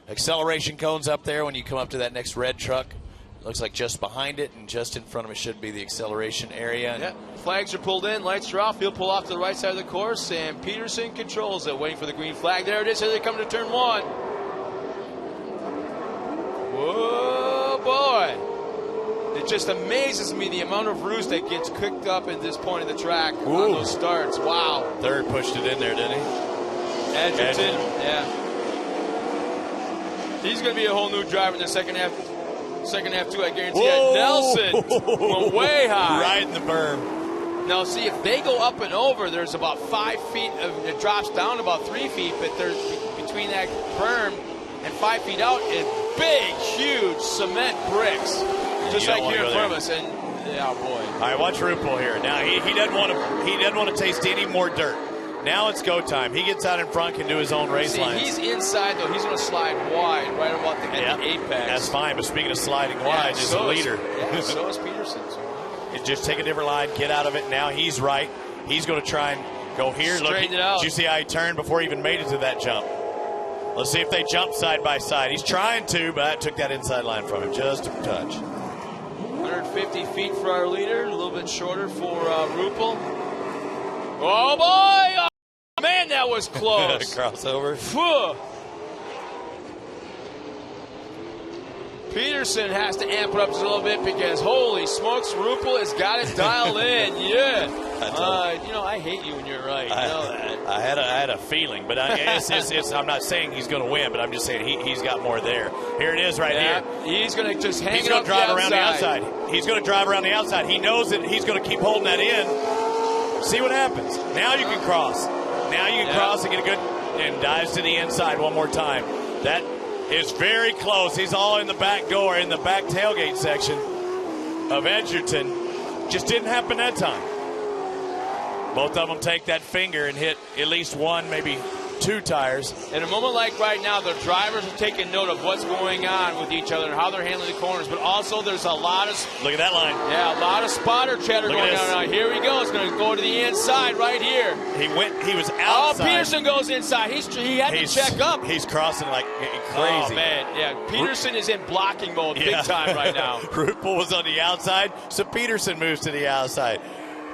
Speaker 22: acceleration cones up there when you come up to that next red truck. Looks like just behind it and just in front of it should be the acceleration area.
Speaker 2: Yeah, flags are pulled in, lights are off. He'll pull off to the right side of the course, and Peterson controls it, waiting for the green flag. There it is. Here they come to turn one. Whoa, boy. It just amazes me the amount of roost that gets cooked up at this point of the track on those starts. Wow.
Speaker 22: Third pushed it in there, didn't he?
Speaker 2: Edgerton, yeah. He's going to be a whole new driver in the second half. Second half, too, I guarantee it. Nelson went way high.
Speaker 22: Right in the berm.
Speaker 2: Now, see, if they go up and over, there's about 5 feet. It drops down about 3 feet, but there's between that berm and 5 feet out is big, huge cement bricks, just like here in front of us. And oh boy!
Speaker 22: All right, watch Rupel here. Now he doesn't want to taste any more dirt. Now it's go time. He gets out in front, can do his own race lines.
Speaker 2: He's inside though. He's going to slide wide right about the apex.
Speaker 22: That's fine. But speaking of sliding wide, is a leader.
Speaker 2: So is Peterson.
Speaker 22: Just take a different line, get out of it. Now he's right. He's going to try and go here.
Speaker 2: Straighten it out.
Speaker 22: Did you see how he turned before he even made it to that jump? Let's see if they jump side by side. He's trying to, but I took that inside line from him just a touch.
Speaker 2: 150 feet for our leader, a little bit shorter for Rupel. Oh, boy! Oh, man, that was close.
Speaker 22: Crossover.
Speaker 2: Phew. Peterson has to amp it up just a little bit because, holy smokes, Rupel has got it dialed in. Yeah. I hate you when you're right. You know that.
Speaker 22: I had a feeling, but I'm not saying he's going to win, but I'm just saying he's got more there. Here it is right here.
Speaker 2: He's going to just hang
Speaker 22: He's
Speaker 2: it
Speaker 22: going
Speaker 2: up
Speaker 22: to drive
Speaker 2: the
Speaker 22: around the outside. He's going to drive around the outside. He knows that he's going to keep holding that in. See what happens. Now you can cross. Now you can cross and get a good, and dives to the inside one more time. That is very close. He's all in the back door, in the back tailgate section of Edgerton. Just didn't happen that time. Both of them take that finger and hit at least one, maybe two tires.
Speaker 2: In a moment like right now, the drivers are taking note of what's going on with each other and how they're handling the corners, but also there's a lot of...
Speaker 22: Look at that line.
Speaker 2: Yeah, a lot of spotter chatter going on now. Here he goes. Going to go to the inside right here.
Speaker 22: He was outside.
Speaker 2: Oh, Peterson goes inside. He had to check up.
Speaker 22: He's crossing like crazy.
Speaker 2: Oh, man. Yeah, Peterson is in blocking mode big time right now.
Speaker 22: Rupel was on the outside, so Peterson moves to the outside.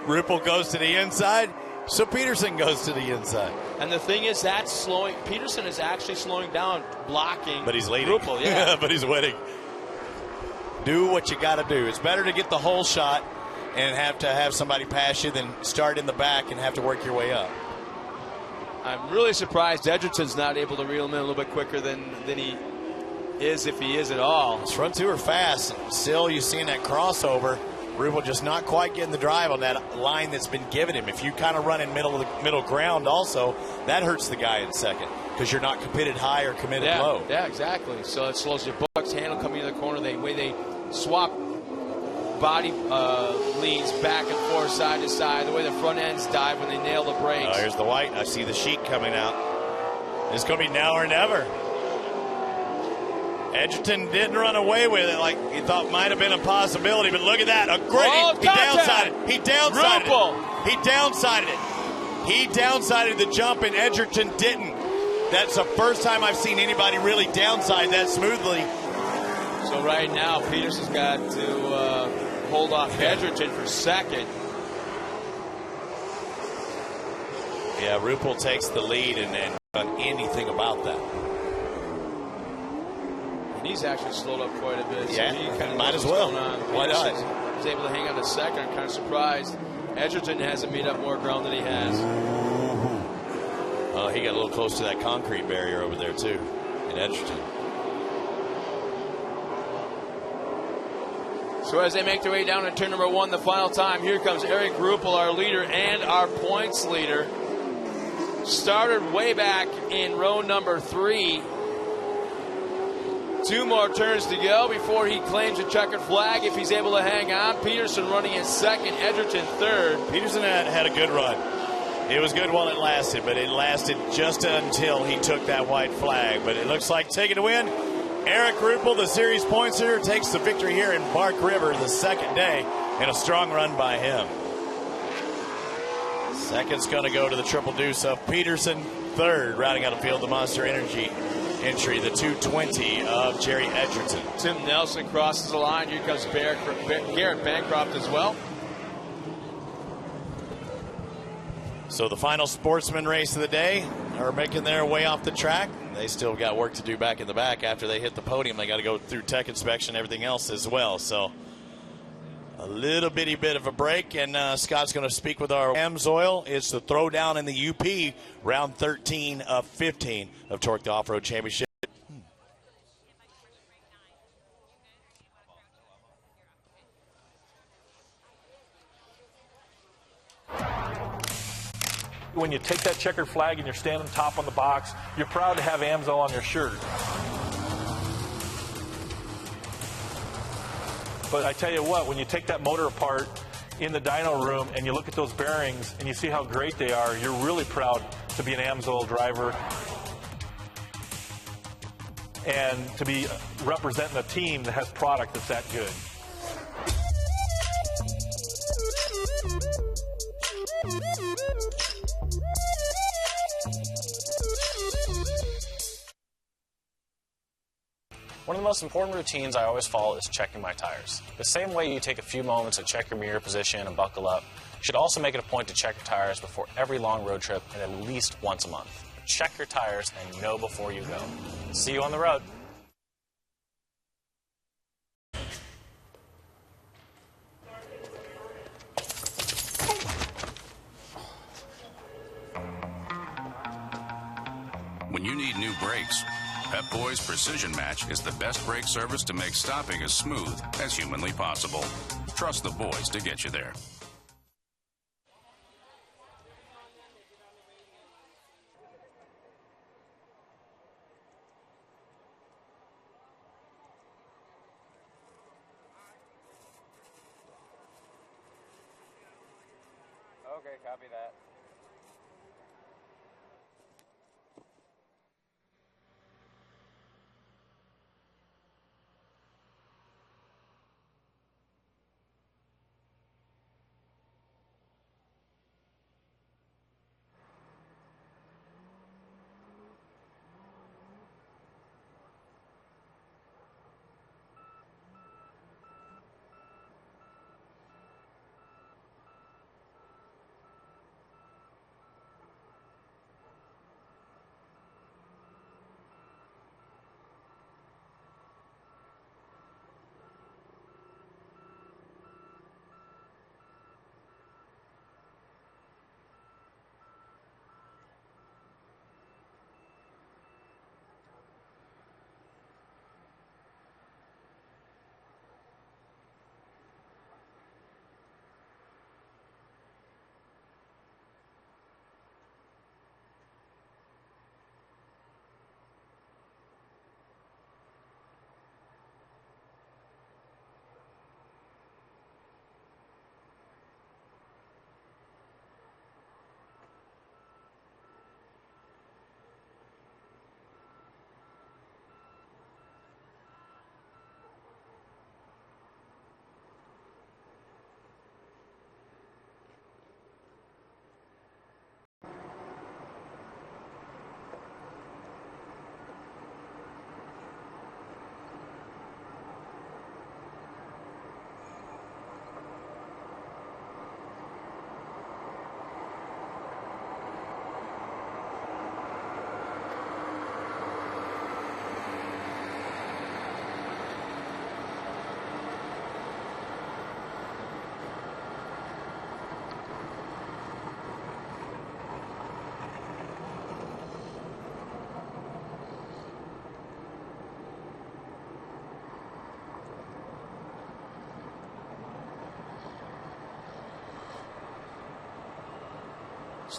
Speaker 22: Rupel goes to the inside, so Peterson goes to the inside.
Speaker 2: And the thing is, that's slowing. Peterson is actually slowing down, blocking.
Speaker 22: But he's leading.
Speaker 2: Rupel, yeah.
Speaker 22: But he's winning. Do what you got to do. It's better to get the whole shot and have to have somebody pass you than start in the back and have to work your way up.
Speaker 2: I'm really surprised Edgerton's not able to reel him in a little bit quicker than he is, if he is at all.
Speaker 22: His front two are fast. Still, you've seen that crossover. Rupel just not quite getting the drive on that line that's been given him. If you kind of run in middle ground also, that hurts the guy in second because you're not committed high or committed low.
Speaker 2: Yeah, exactly. So it slows your Buck's handle coming to the corner. The way they swap body leans back and forth, side to side, the way the front ends dive when they nail the brakes.
Speaker 22: Oh, here's the white. I see the sheet coming out. It's going to be now or never. Edgerton didn't run away with it like he thought might have been a possibility, but look at that. A great, he downsided. He downsided it. He downsided it. He downsided the jump, and Edgerton didn't. That's the first time I've seen anybody really downside that smoothly.
Speaker 2: So right now, Peterson's got to hold off Edgerton for second.
Speaker 22: Yeah, Ruppel takes the lead and done anything about that.
Speaker 2: And he's actually slowed up quite a bit.
Speaker 22: Yeah,
Speaker 2: so he kind of
Speaker 22: might as well. Why not?
Speaker 2: He's able to hang on to second. I'm kind of surprised. Edgerton hasn't made up more ground than he has.
Speaker 22: He got a little close to that concrete barrier over there, too, in Edgerton.
Speaker 2: So as they make their way down to turn number 1 the final time, here comes Eric Ruppel, our leader and our points leader. Started way back in row number 3. 2 more turns to go before he claims a checkered flag if he's able to hang on. Peterson running in second, Edgerton third.
Speaker 22: Peterson had a good run. It was good while it lasted, but it lasted just until he took that white flag. But it looks like taking a win. Eric Ruppel, the series points leader, takes the victory here in Bark River the second day, and a strong run by him. Second's going to go to the triple deuce of Peterson. Third, rounding out the field, the Monster Energy entry, the 220 of Jerry Edgerton.
Speaker 2: Tim Nelson crosses the line. Here comes Garrett Bancroft as well.
Speaker 22: So the final sportsman race of the day are making their way off the track. They still got work to do back in the back. After they hit the podium, they got to go through tech inspection and everything else as well. So a little bitty bit of a break, and Scott's going to speak with our AMSOIL. It's the throwdown in the UP, round 13 of 15 of Torc the Off-Road Championship.
Speaker 4: When you take that checkered flag and you're standing top on the box, you're proud to have AMSOIL on your shirt. But I tell you what, when you take that motor apart in the dyno room and you look at those bearings and you see how great they are, you're really proud to be an AMSOIL driver and to be representing a team that has product that's that good.
Speaker 5: One of the most important routines I always follow is checking my tires. The same way you take a few moments to check your mirror position and buckle up, you should also make it a point to check your tires before every long road trip and at least once a month. Check your tires and know before you go. See you on the road.
Speaker 9: When you need new brakes, Pep Boys Precision Match is the best brake service to make stopping as smooth as humanly possible. Trust the boys to get you there.
Speaker 3: Okay, copy that.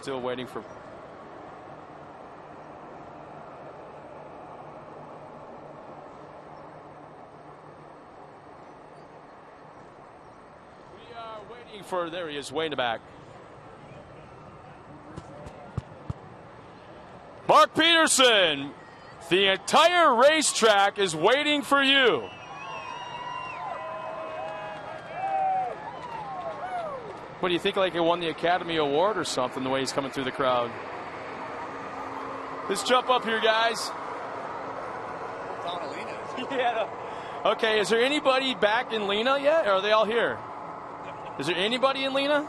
Speaker 2: Still waiting for. We are waiting for. There he is, way in the back. Mark Peterson, the entire racetrack is waiting for you. What do you think, like he won the Academy Award or something, the way he's coming through the crowd? Let's jump up here, guys. Yeah. Okay, is there anybody back in Lena yet, or are they all here? Is there anybody in Lena?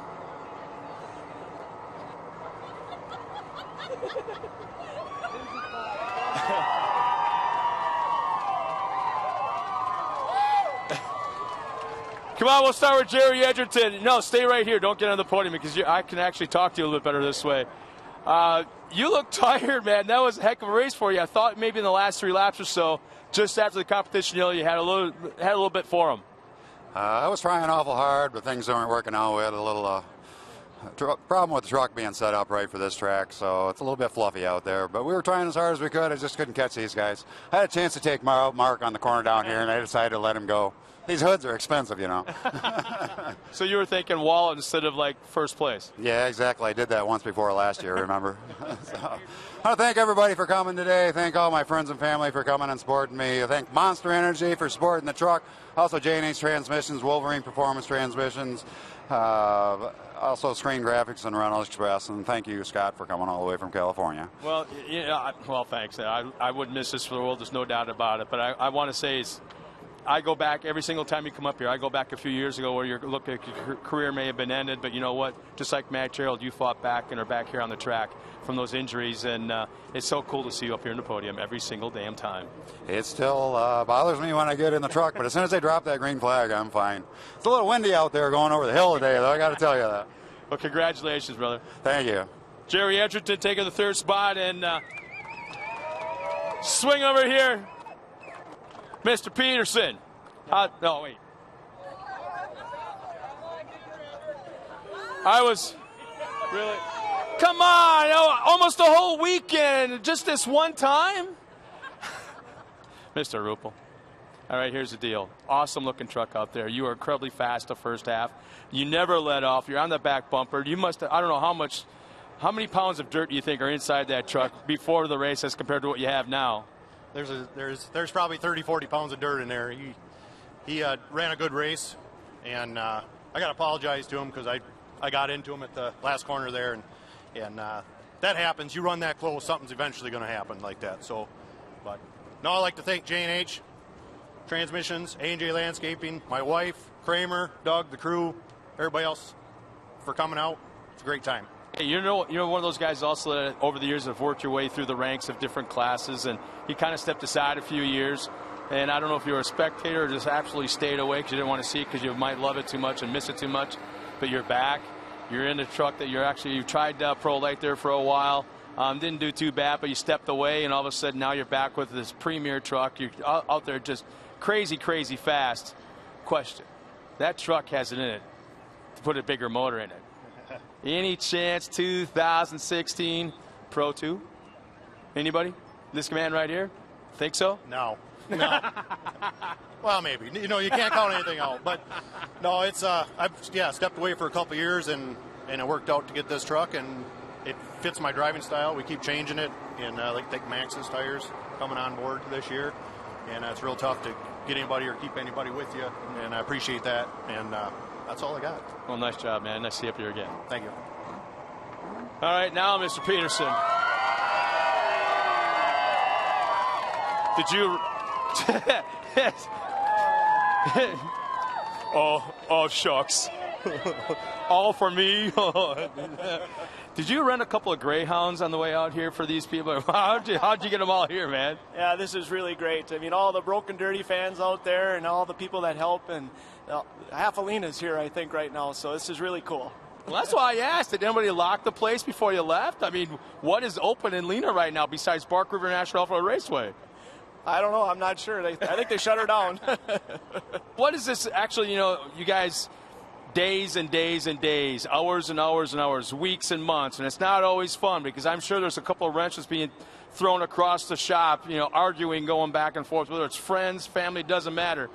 Speaker 2: Come on, we'll start with Jerry Edgerton. No, stay right here. Don't get on the podium because I can actually talk to you a little bit better this way. You look tired, man. That was a heck of a race for you. I thought maybe in the last 3 laps or so, just after the competition, you had a little bit for him.
Speaker 8: I was trying awful hard, but things weren't working out. We had a little problem with the truck being set up right for this track, so it's a little bit fluffy out there. But we were trying as hard as we could. I just couldn't catch these guys. I had a chance to take Mark on the corner down here, and I decided to let him go. These hoods are expensive, you know.
Speaker 2: So you were thinking wallet instead of like first place?
Speaker 8: Yeah, exactly. I did that once before last year, remember? So, I want to thank everybody for coming today. Thank all my friends and family for coming and supporting me. I thank Monster Energy for supporting the truck. Also J&H Transmissions, Wolverine Performance Transmissions, also Screen Graphics and Reynolds Express. And thank you, Scott, for coming all the way from California.
Speaker 2: Well, well, thanks. I wouldn't miss this for the world. There's no doubt about it. But I want to say I go back every single time you come up here. I go back a few years ago where your career may have been ended, but you know what? Just like Matt Gerald, you fought back and are back here on the track from those injuries, and it's so cool to see you up here in the podium every single damn time.
Speaker 8: It still bothers me when I get in the truck, but as soon as they drop that green flag, I'm fine. It's a little windy out there going over the hill today, though. I got to tell you that.
Speaker 2: Well, congratulations, brother.
Speaker 8: Thank you.
Speaker 2: Jerry Edgerton taking the 3rd spot, and swing over here. Mr. Peterson. No, wait. I was really. Come on, almost the whole weekend, just this one time? Mr. Ruppel. All right, here's the deal. Awesome looking truck out there. You were incredibly fast the first half. You never let off. You're on the back bumper. You must have, I don't know how many pounds of dirt do you think are inside that truck before the race as compared to what you have now?
Speaker 19: There's probably 30, 40 pounds of dirt in there. He ran a good race, and I got to apologize to him because I got into him at the last corner there, and that happens. You run that close, something's eventually going to happen like that. So, but no, I'd like to thank J&H Transmissions, A&J Landscaping, my wife, Kramer, Doug, the crew, everybody else for coming out. It's a great time.
Speaker 2: Hey, you're one of those guys also that over the years have worked your way through the ranks of different classes, and you kind of stepped aside a few years. And I don't know if you were a spectator or just absolutely stayed away because you didn't want to see it because you might love it too much and miss it too much. But you're back. You're in a truck that you tried Pro Light there for a while. Didn't do too bad, but you stepped away, and all of a sudden now you're back with this premier truck. You're out there just crazy, crazy fast. Question. That truck has it in it to put a bigger motor in it. Any chance 2016 Pro 2? Anybody? This man right here? Think so?
Speaker 19: No. Well, maybe. You can't count anything out. But no, it's I've stepped away for a couple of years, and it worked out to get this truck, and it fits my driving style. We keep changing it, and I like to take Maxxis tires coming on board this year, and it's real tough to get anybody or keep anybody with you, and I appreciate that, and that's all I got.
Speaker 2: Well, nice job, man. Nice to see you up here again.
Speaker 19: Thank you.
Speaker 2: All right, now, Mr. Peterson. Did you... oh, shucks. All for me. Did you rent a couple of Greyhounds on the way out here for these people? How'd you get them all here, man?
Speaker 20: Yeah, this is really great. I mean, all the Broken Dirty fans out there and all the people that help, and half of Lena's here, I think, right now, so this is really cool.
Speaker 2: Well, that's why I asked. Did anybody lock the place before you left? I mean, what is open in Lena right now besides Bark River National Off-Road Raceway?
Speaker 20: I don't know. I'm not sure. I think they shut her down.
Speaker 2: What is this actually, you guys days and days and days, hours and hours and hours, weeks and months, and it's not always fun because I'm sure there's a couple of wrenches being thrown across the shop, arguing, going back and forth, whether it's friends, family, doesn't matter.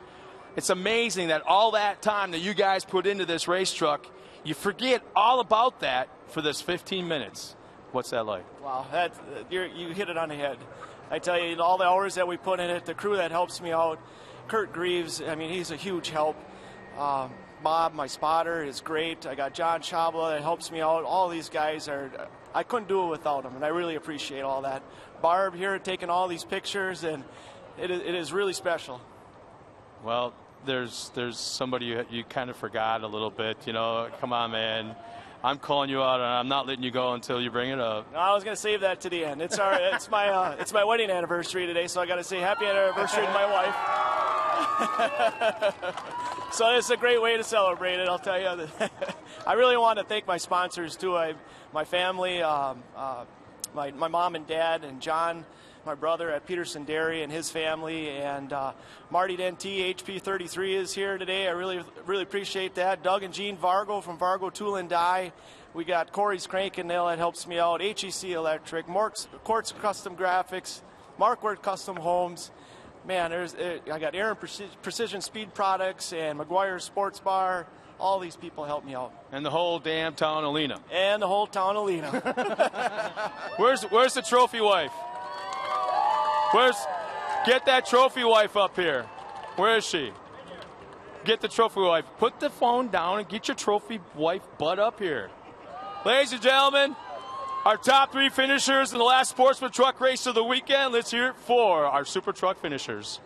Speaker 2: It's amazing that all that time that you guys put into this race truck, you forget all about that for this 15 minutes. What's that like?
Speaker 20: Wow, you hit it on the head. I tell you, all the hours that we put in it, the crew that helps me out, Kurt Greaves, I mean, he's a huge help. Bob, my spotter, is great. I got John Chabla that helps me out. All these guys I couldn't do it without them, and I really appreciate all that. Barb here taking all these pictures, and it is really special.
Speaker 2: Well, there's somebody you kind of forgot a little bit. Come on, man. I'm calling you out, and I'm not letting you go until you bring it up.
Speaker 20: No, I was going to save that to the end. It's my wedding anniversary today, so I got to say happy anniversary to my wife. So it's a great way to celebrate it, I'll tell you. I really want to thank my sponsors too. My family, my mom and dad, and John, my brother at Peterson Dairy, and his family, and Marty Denti, HP33 is here today. I really appreciate that. Doug and Gene Vargo from Vargo Tool and Die. We got Corey's Crank and Nail that helps me out. HEC Electric, Quartz Custom Graphics, Markworth Custom Homes. Man, I got Aaron Precision Speed Products and McGuire Sports Bar. All these people help me out.
Speaker 2: And the whole damn town of Lena.
Speaker 20: And the whole town of Lena.
Speaker 2: Where's the trophy wife? Get that trophy wife up here. Where is she? Get the trophy wife. Put the phone down and get your trophy wife butt up here. Ladies and gentlemen, our top 3 finishers in the last Sportsman Truck race of the weekend. Let's hear it for our Super Truck finishers.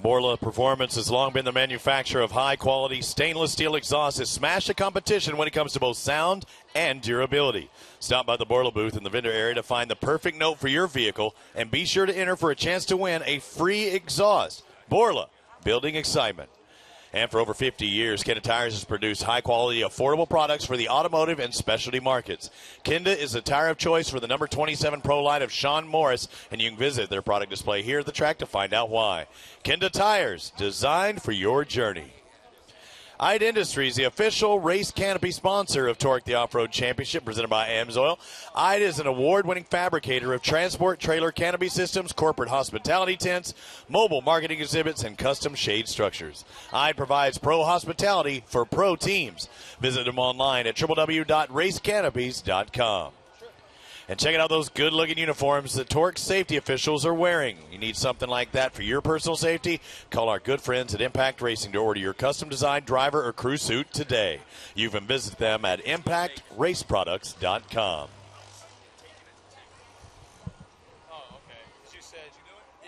Speaker 22: Borla Performance has long been the manufacturer of high-quality stainless steel exhausts that smash the competition when it comes to both sound and durability. Stop by the Borla booth in the vendor area to find the perfect note for your vehicle, and be sure to enter for a chance to win a free exhaust. Borla, building excitement. And for over 50 years, Kenda Tires has produced high-quality, affordable products for the automotive and specialty markets. Kenda is the tire of choice for the number 27 Pro line of Sean Morris, and you can visit their product display here at the track to find out why. Kenda Tires, designed for your journey. Ide Industries, the official race canopy sponsor of Torc, the Off-Road Championship, presented by AMSOIL. Ide is an award-winning fabricator of transport trailer canopy systems, corporate hospitality tents, mobile marketing exhibits, and custom shade structures. Ide provides pro hospitality for pro teams. Visit them online at www.racecanopies.com. And check out those good-looking uniforms that Torc safety officials are wearing. You need something like that for your personal safety? Call our good friends at Impact Racing to order your custom-designed driver or crew suit today. You can visit them at impactraceproducts.com.
Speaker 2: Oh, okay. You said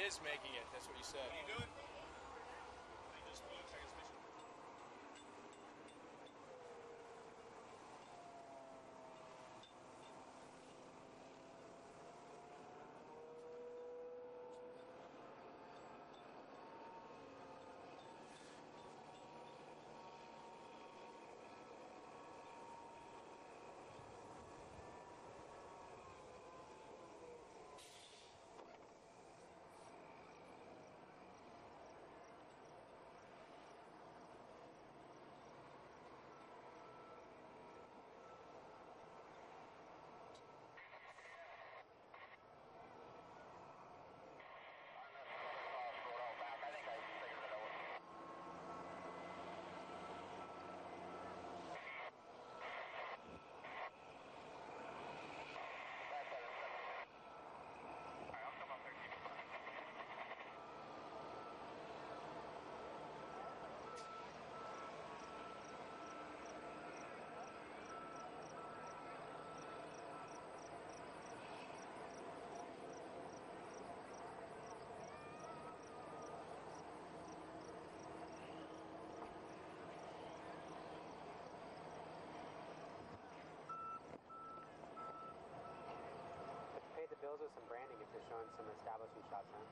Speaker 2: is making it. That's what you said.
Speaker 12: Pay the bills with some branding if you're showing some establishing shots, huh?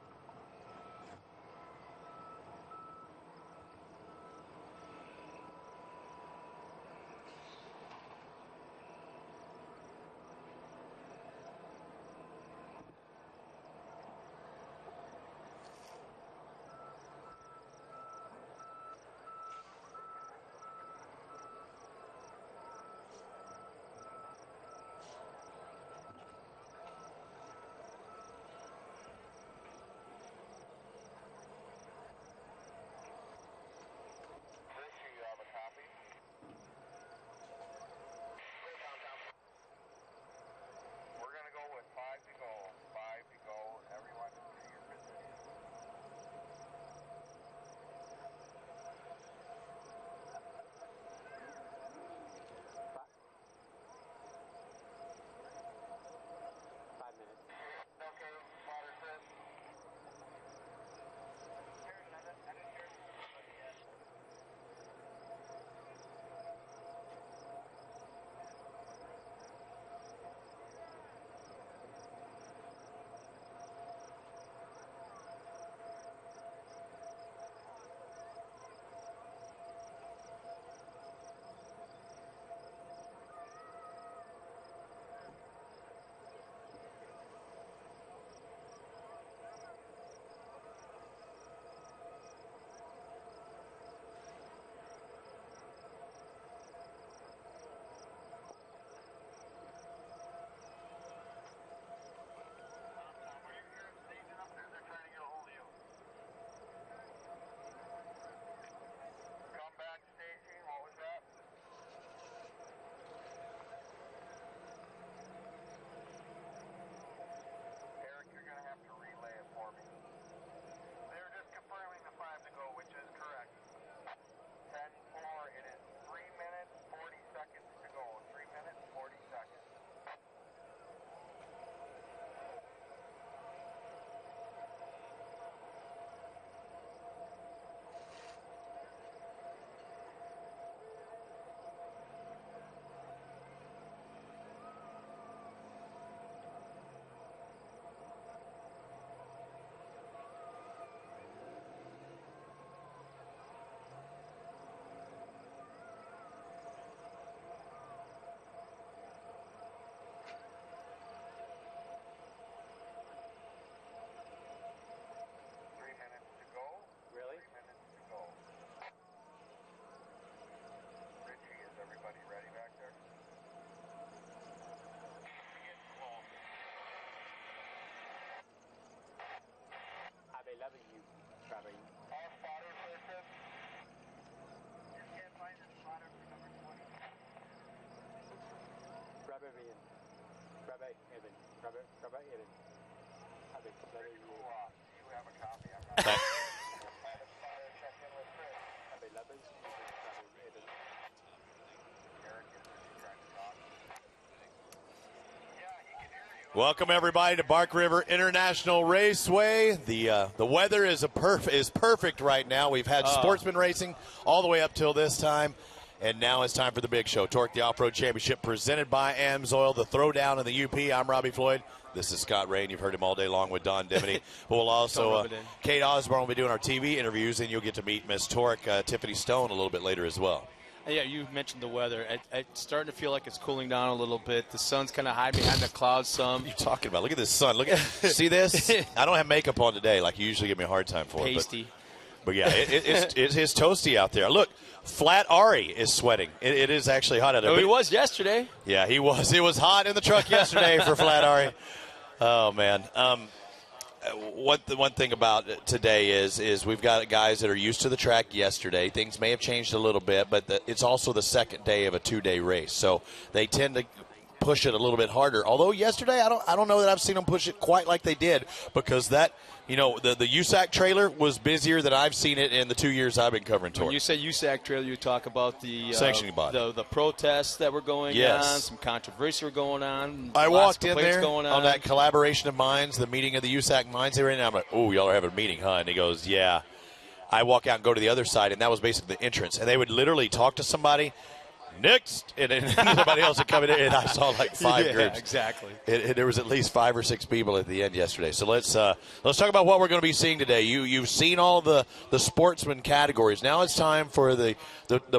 Speaker 22: Welcome everybody to Bark River International Raceway. The weather is perfect right now. We've had sportsman racing all the way up till this time, and now it's time for the big show. Torc, the Off-Road Championship, presented by Amsoil, the Throwdown in the UP. I'm Robbie Floyd. This is Scott Rain. You've heard him all day long with Don Dimity. We'll also, Kate Osborne will be doing our TV interviews, and you'll get to meet Miss Torc, Tiffany Stone, a little bit later as well.
Speaker 2: Yeah, you mentioned the weather. It's starting to feel like it's cooling down a little bit. The sun's kind of hiding behind the clouds some.
Speaker 22: What are you talking about? Look at this sun. See this? I don't have makeup on today like you usually give me a hard time for.
Speaker 2: Pasty.
Speaker 22: But yeah, it's toasty out there. Look, Flat Ari is sweating. It is actually hot out there.
Speaker 2: Oh, he was yesterday.
Speaker 22: Yeah, he was. It was hot in the truck yesterday for Flat Ari. Oh, man. One thing about today is we've got guys that are used to the track yesterday. Things may have changed a little bit, but it's also the second day of a 2-day race. So they tend to push it a little bit harder. Although yesterday, I don't know that I've seen them push it quite like they did, because that, the USAC trailer was busier than I've seen it in the 2 years I've been covering Torc.
Speaker 2: When you say USAC trailer, you talk about the
Speaker 22: sanctioning body,
Speaker 2: the protests that were going on, some controversy were going on.
Speaker 22: I walked in there on that collaboration of minds, the meeting of the USAC minds they were in. I'm like, oh, y'all are having a meeting, huh? And he goes, yeah. I walk out and go to the other side, and that was basically the entrance. And they would literally talk to somebody. Next, and then somebody else would come in, and I saw like 5 groups.
Speaker 2: Exactly.
Speaker 22: There was at least 5 or 6 people at the end yesterday. So let's talk about what we're going to be seeing today. You've seen all the sportsman categories. Now it's time for the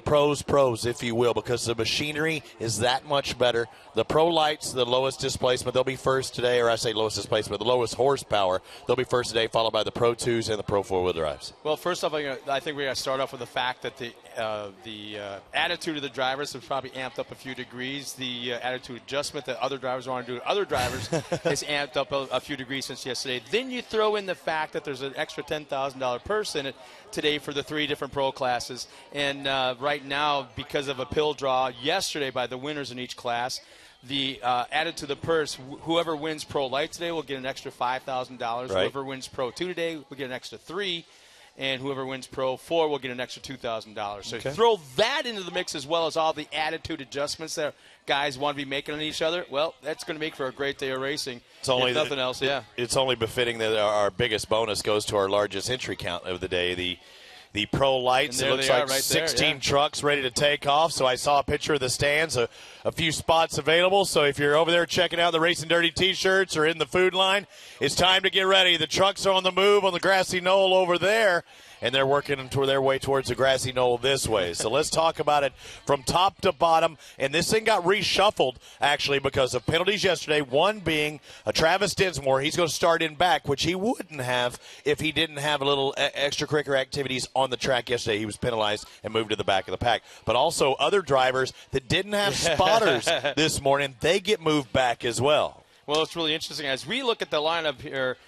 Speaker 22: pros, if you will, because the machinery is that much better. The pro lights, the lowest displacement, they'll be first today, or I say lowest displacement, the lowest horsepower, they'll be first today, followed by the Pro 2s and the Pro 4-wheel drives.
Speaker 2: Well, first off, I think we're going to start off with the fact that the attitude of the drivers have probably amped up a few degrees. The attitude adjustment that other drivers want to do to other drivers has amped up a few degrees since yesterday. Then you throw in the fact that there's an extra $10,000 purse in it today for the 3 different pro classes. And right now, because of a pill draw yesterday by the winners in each class, the added to the purse, whoever wins Pro Light today will get an extra $5,000. Right. Whoever wins Pro 2 today will get an extra $3,000. And whoever wins Pro 4 will get an extra $2,000. So throw that into the mix, as well as all the attitude adjustments that guys want to be making on each other. Well, that's going to make for a great day of racing.
Speaker 22: It's only
Speaker 2: nothing else. Yeah,
Speaker 22: it's only befitting that our biggest bonus goes to our largest entry count of the day. The pro lights, it looks like 16 trucks ready to take off. So I saw a picture of the stands, a few spots available. So if you're over there checking out the Racing Dirty T-shirts or in the food line, it's time to get ready. The trucks are on the move on the grassy knoll over there, and they're working their way towards the grassy knoll this way. So let's talk about it from top to bottom. And this thing got reshuffled, actually, because of penalties yesterday, one being Travis Dinsmore. He's going to start in back, which he wouldn't have if he didn't have a little extracurricular activities on the track yesterday. He was penalized and moved to the back of the pack. But also other drivers that didn't have spotters this morning, they get moved back as well.
Speaker 2: Well, it's really interesting. As we look at the lineup here,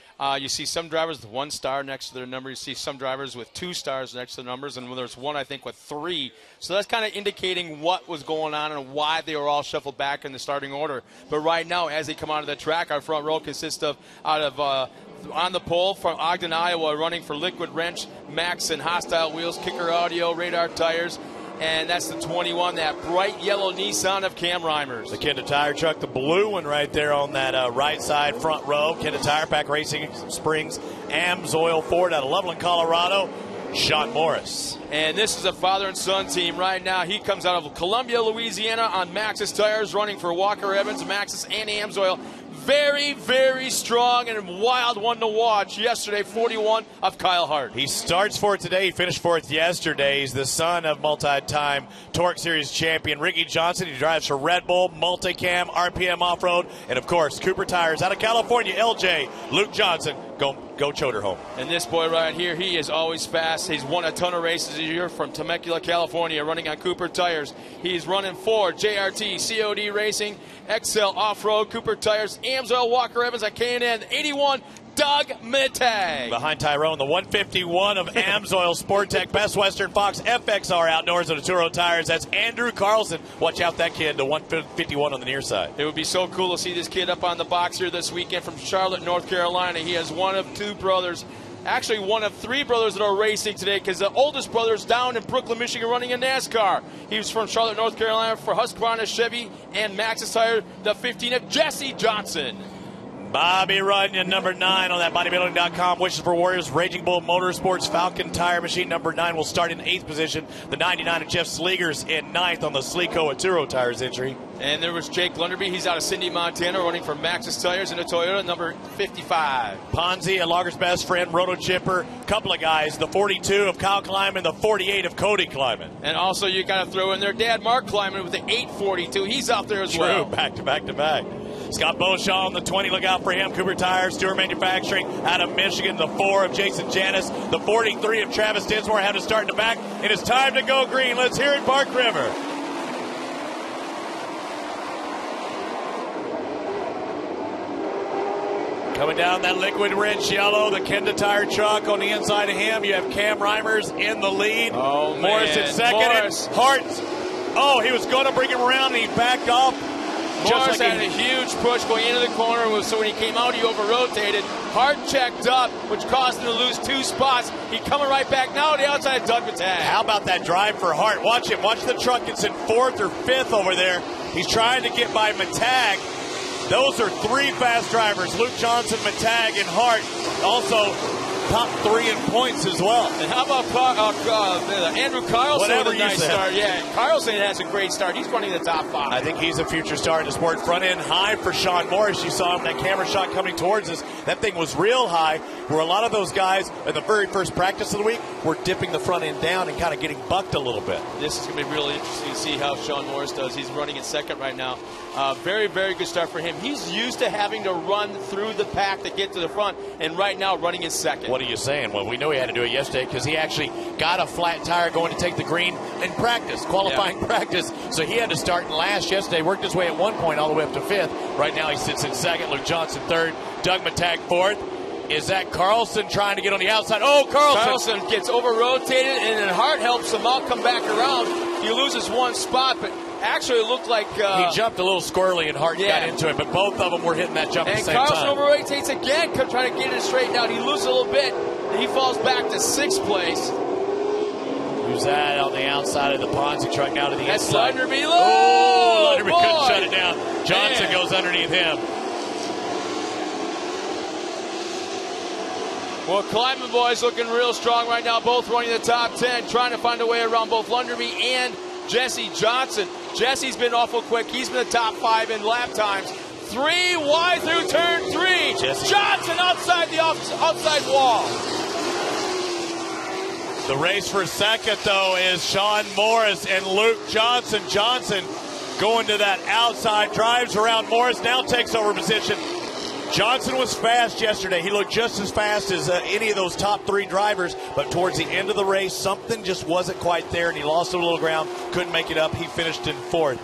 Speaker 2: you see some drivers with 1 star next to their number. You see some drivers with 2 stars next to the numbers, and there's one, I think, with 3. So that's kind of indicating what was going on and why they were all shuffled back in the starting order. But right now, as they come onto the track, our front row consists of on the pole from Ogden, Iowa, running for Liquid Wrench, Max and Hostile Wheels, Kicker Audio, Radar Tires. And that's the 21, that bright yellow Nissan of Cam Reimers.
Speaker 22: The Kenda Tire truck, the blue one right there on that right side front row. Kenda Tire Pack Racing Springs, Amsoil Ford out of Loveland, Colorado. Sean Morris.
Speaker 2: And this is a father and son team right now. He comes out of Columbia, Louisiana on Maxxis Tires, running for Walker Evans, Maxxis, and Amsoil. Very, very strong and wild one to watch. Yesterday, 41 of Kyle Hart.
Speaker 22: He starts for it today. He finished fourth yesterday. He's the son of multi-time Torc Series champion Ricky Johnson. He drives for Red Bull, Multicam, RPM Off-Road, and, of course, Cooper Tires out of California, LJ, Luke Johnson. Go Choder home.
Speaker 2: And this boy right here, he is always fast. He's won a ton of races a year from Temecula, California, running on Cooper Tires. He's running for JRT, COD Racing, XL Off-Road, Cooper Tires, Amsoil, Walker Evans at K&N, 81, Doug Mittag.
Speaker 22: Behind Tyrone, the 151 of Amsoil Sport Tech, Best Western Fox, FXR Outdoors at Arturo Tires. That's Andrew Carlson. Watch out that kid, the 151 on the near side.
Speaker 2: It would be so cool to see this kid up on the box here this weekend from Charlotte, North Carolina. He has one of 2 brothers, actually one of 3 brothers that are racing today, because the oldest brother is down in Brooklyn, Michigan, running in NASCAR. He was from Charlotte, North Carolina for Husqvarna, Chevy, and Maxxis Tire, the 15 of Jesse Johnson.
Speaker 22: Bobby Runyon, number 9 on that bodybuilding.com. Wishes for Warriors, Raging Bull Motorsports, Falcon Tire Machine, number 9 will start in 8th position. The 99 of Jeff Sleegers in 9th on the Sleeko Aturo Tires entry.
Speaker 2: And there was Jake Lunderby. He's out of Cindy, Montana, running for Maxxis Tires in a Toyota, number 55.
Speaker 22: Ponzi, a Logger's best friend, Roto Chipper, couple of guys, the 42 of Kyle Kleiman, the 48 of Cody Kleiman.
Speaker 2: And also you got to throw in their dad, Mark Kleiman, with the 842. He's out there as well.
Speaker 22: True, back to back to back. Scott Beauchamp on the 20, look out for him. Cooper Tires, Stewart Manufacturing out of Michigan. The 4 of Jason Janis. The 43 of Travis Dinsmore had to start in the back. It is time to go green. Let's hear it, Park River. Coming down that liquid rich yellow, the Kenda Tire truck on the inside of him. You have Cam Reimers in the lead.
Speaker 2: Oh,
Speaker 22: Morris
Speaker 2: man.
Speaker 22: in second.
Speaker 2: Morris.
Speaker 22: And Hart. Oh, he was going to bring him around, and he backed off.
Speaker 2: Morris had a huge push going into the corner, so when he came out, he over-rotated. Hart checked up, which caused him to lose 2 spots. He coming right back now to the outside of Doug Matag.
Speaker 22: How about that drive for Hart? Watch him. Watch the truck. It's in 4th or 5th over there. He's trying to get by Matag. Those are 3 fast drivers, Luke Johnson, Matag, and Hart. Also, top 3 in points as well.
Speaker 2: And how about Andrew Carlson
Speaker 22: Whatever
Speaker 2: with a nice
Speaker 22: you said.
Speaker 2: start? Yeah, Carlson has a great start. He's running the top 5.
Speaker 22: I think he's a future star in the sport. Front end high for Sean Morris. You saw him, that camera shot coming towards us. That thing was real high, where a lot of those guys in the very first practice of the week were dipping the front end down and kind of getting bucked a little bit.
Speaker 2: This is going to be really interesting to see how Sean Morris does. He's running in second right now. Very, very good start for him. He's used to having to run through the pack to get to the front, and right now running in second.
Speaker 22: What are you saying? Well, we know he had to do it yesterday because he actually got a flat tire going to take the green in practice, qualifying practice. So he had to start in last yesterday, worked his way at one point all the way up to 5th. Right now he sits in second, Luke Johnson 3rd, Doug Matag 4th. Is that Carlson trying to get on the outside? Oh,
Speaker 2: Carlson gets over-rotated, and then Hart helps him out, come back around. He loses 1 spot, but actually it looked like...
Speaker 22: he jumped a little squirrely, and Hart got into it, but both of them were hitting that jump at the same
Speaker 2: Carlson
Speaker 22: time.
Speaker 2: And Carlson over-rotates again, trying to get it straightened out. He loses a little bit, and he falls back to 6th place.
Speaker 22: Who's that on the outside of the Ponzi truck now to the
Speaker 2: That's
Speaker 22: inside?
Speaker 2: Lunderby.
Speaker 22: Oh, Lunderby
Speaker 2: boy.
Speaker 22: couldn't shut it down. Johnson goes underneath him.
Speaker 2: Well, Kleiman boys looking real strong right now, both running the top 10, trying to find a way around both Lunderby and Jesse Johnson. Jesse's been awful quick. He's been the top 5 in lap times. 3 wide through turn 3.
Speaker 22: Jesse.
Speaker 2: Johnson outside the outside wall.
Speaker 22: The race for second, though, is Sean Morris and Luke Johnson. Johnson going to that outside, drives around Morris, now takes over position. Johnson was fast yesterday. He looked just as fast as any of those top 3 drivers, but towards the end of the race, something just wasn't quite there, and he lost a little ground, couldn't make it up. He finished in 4th.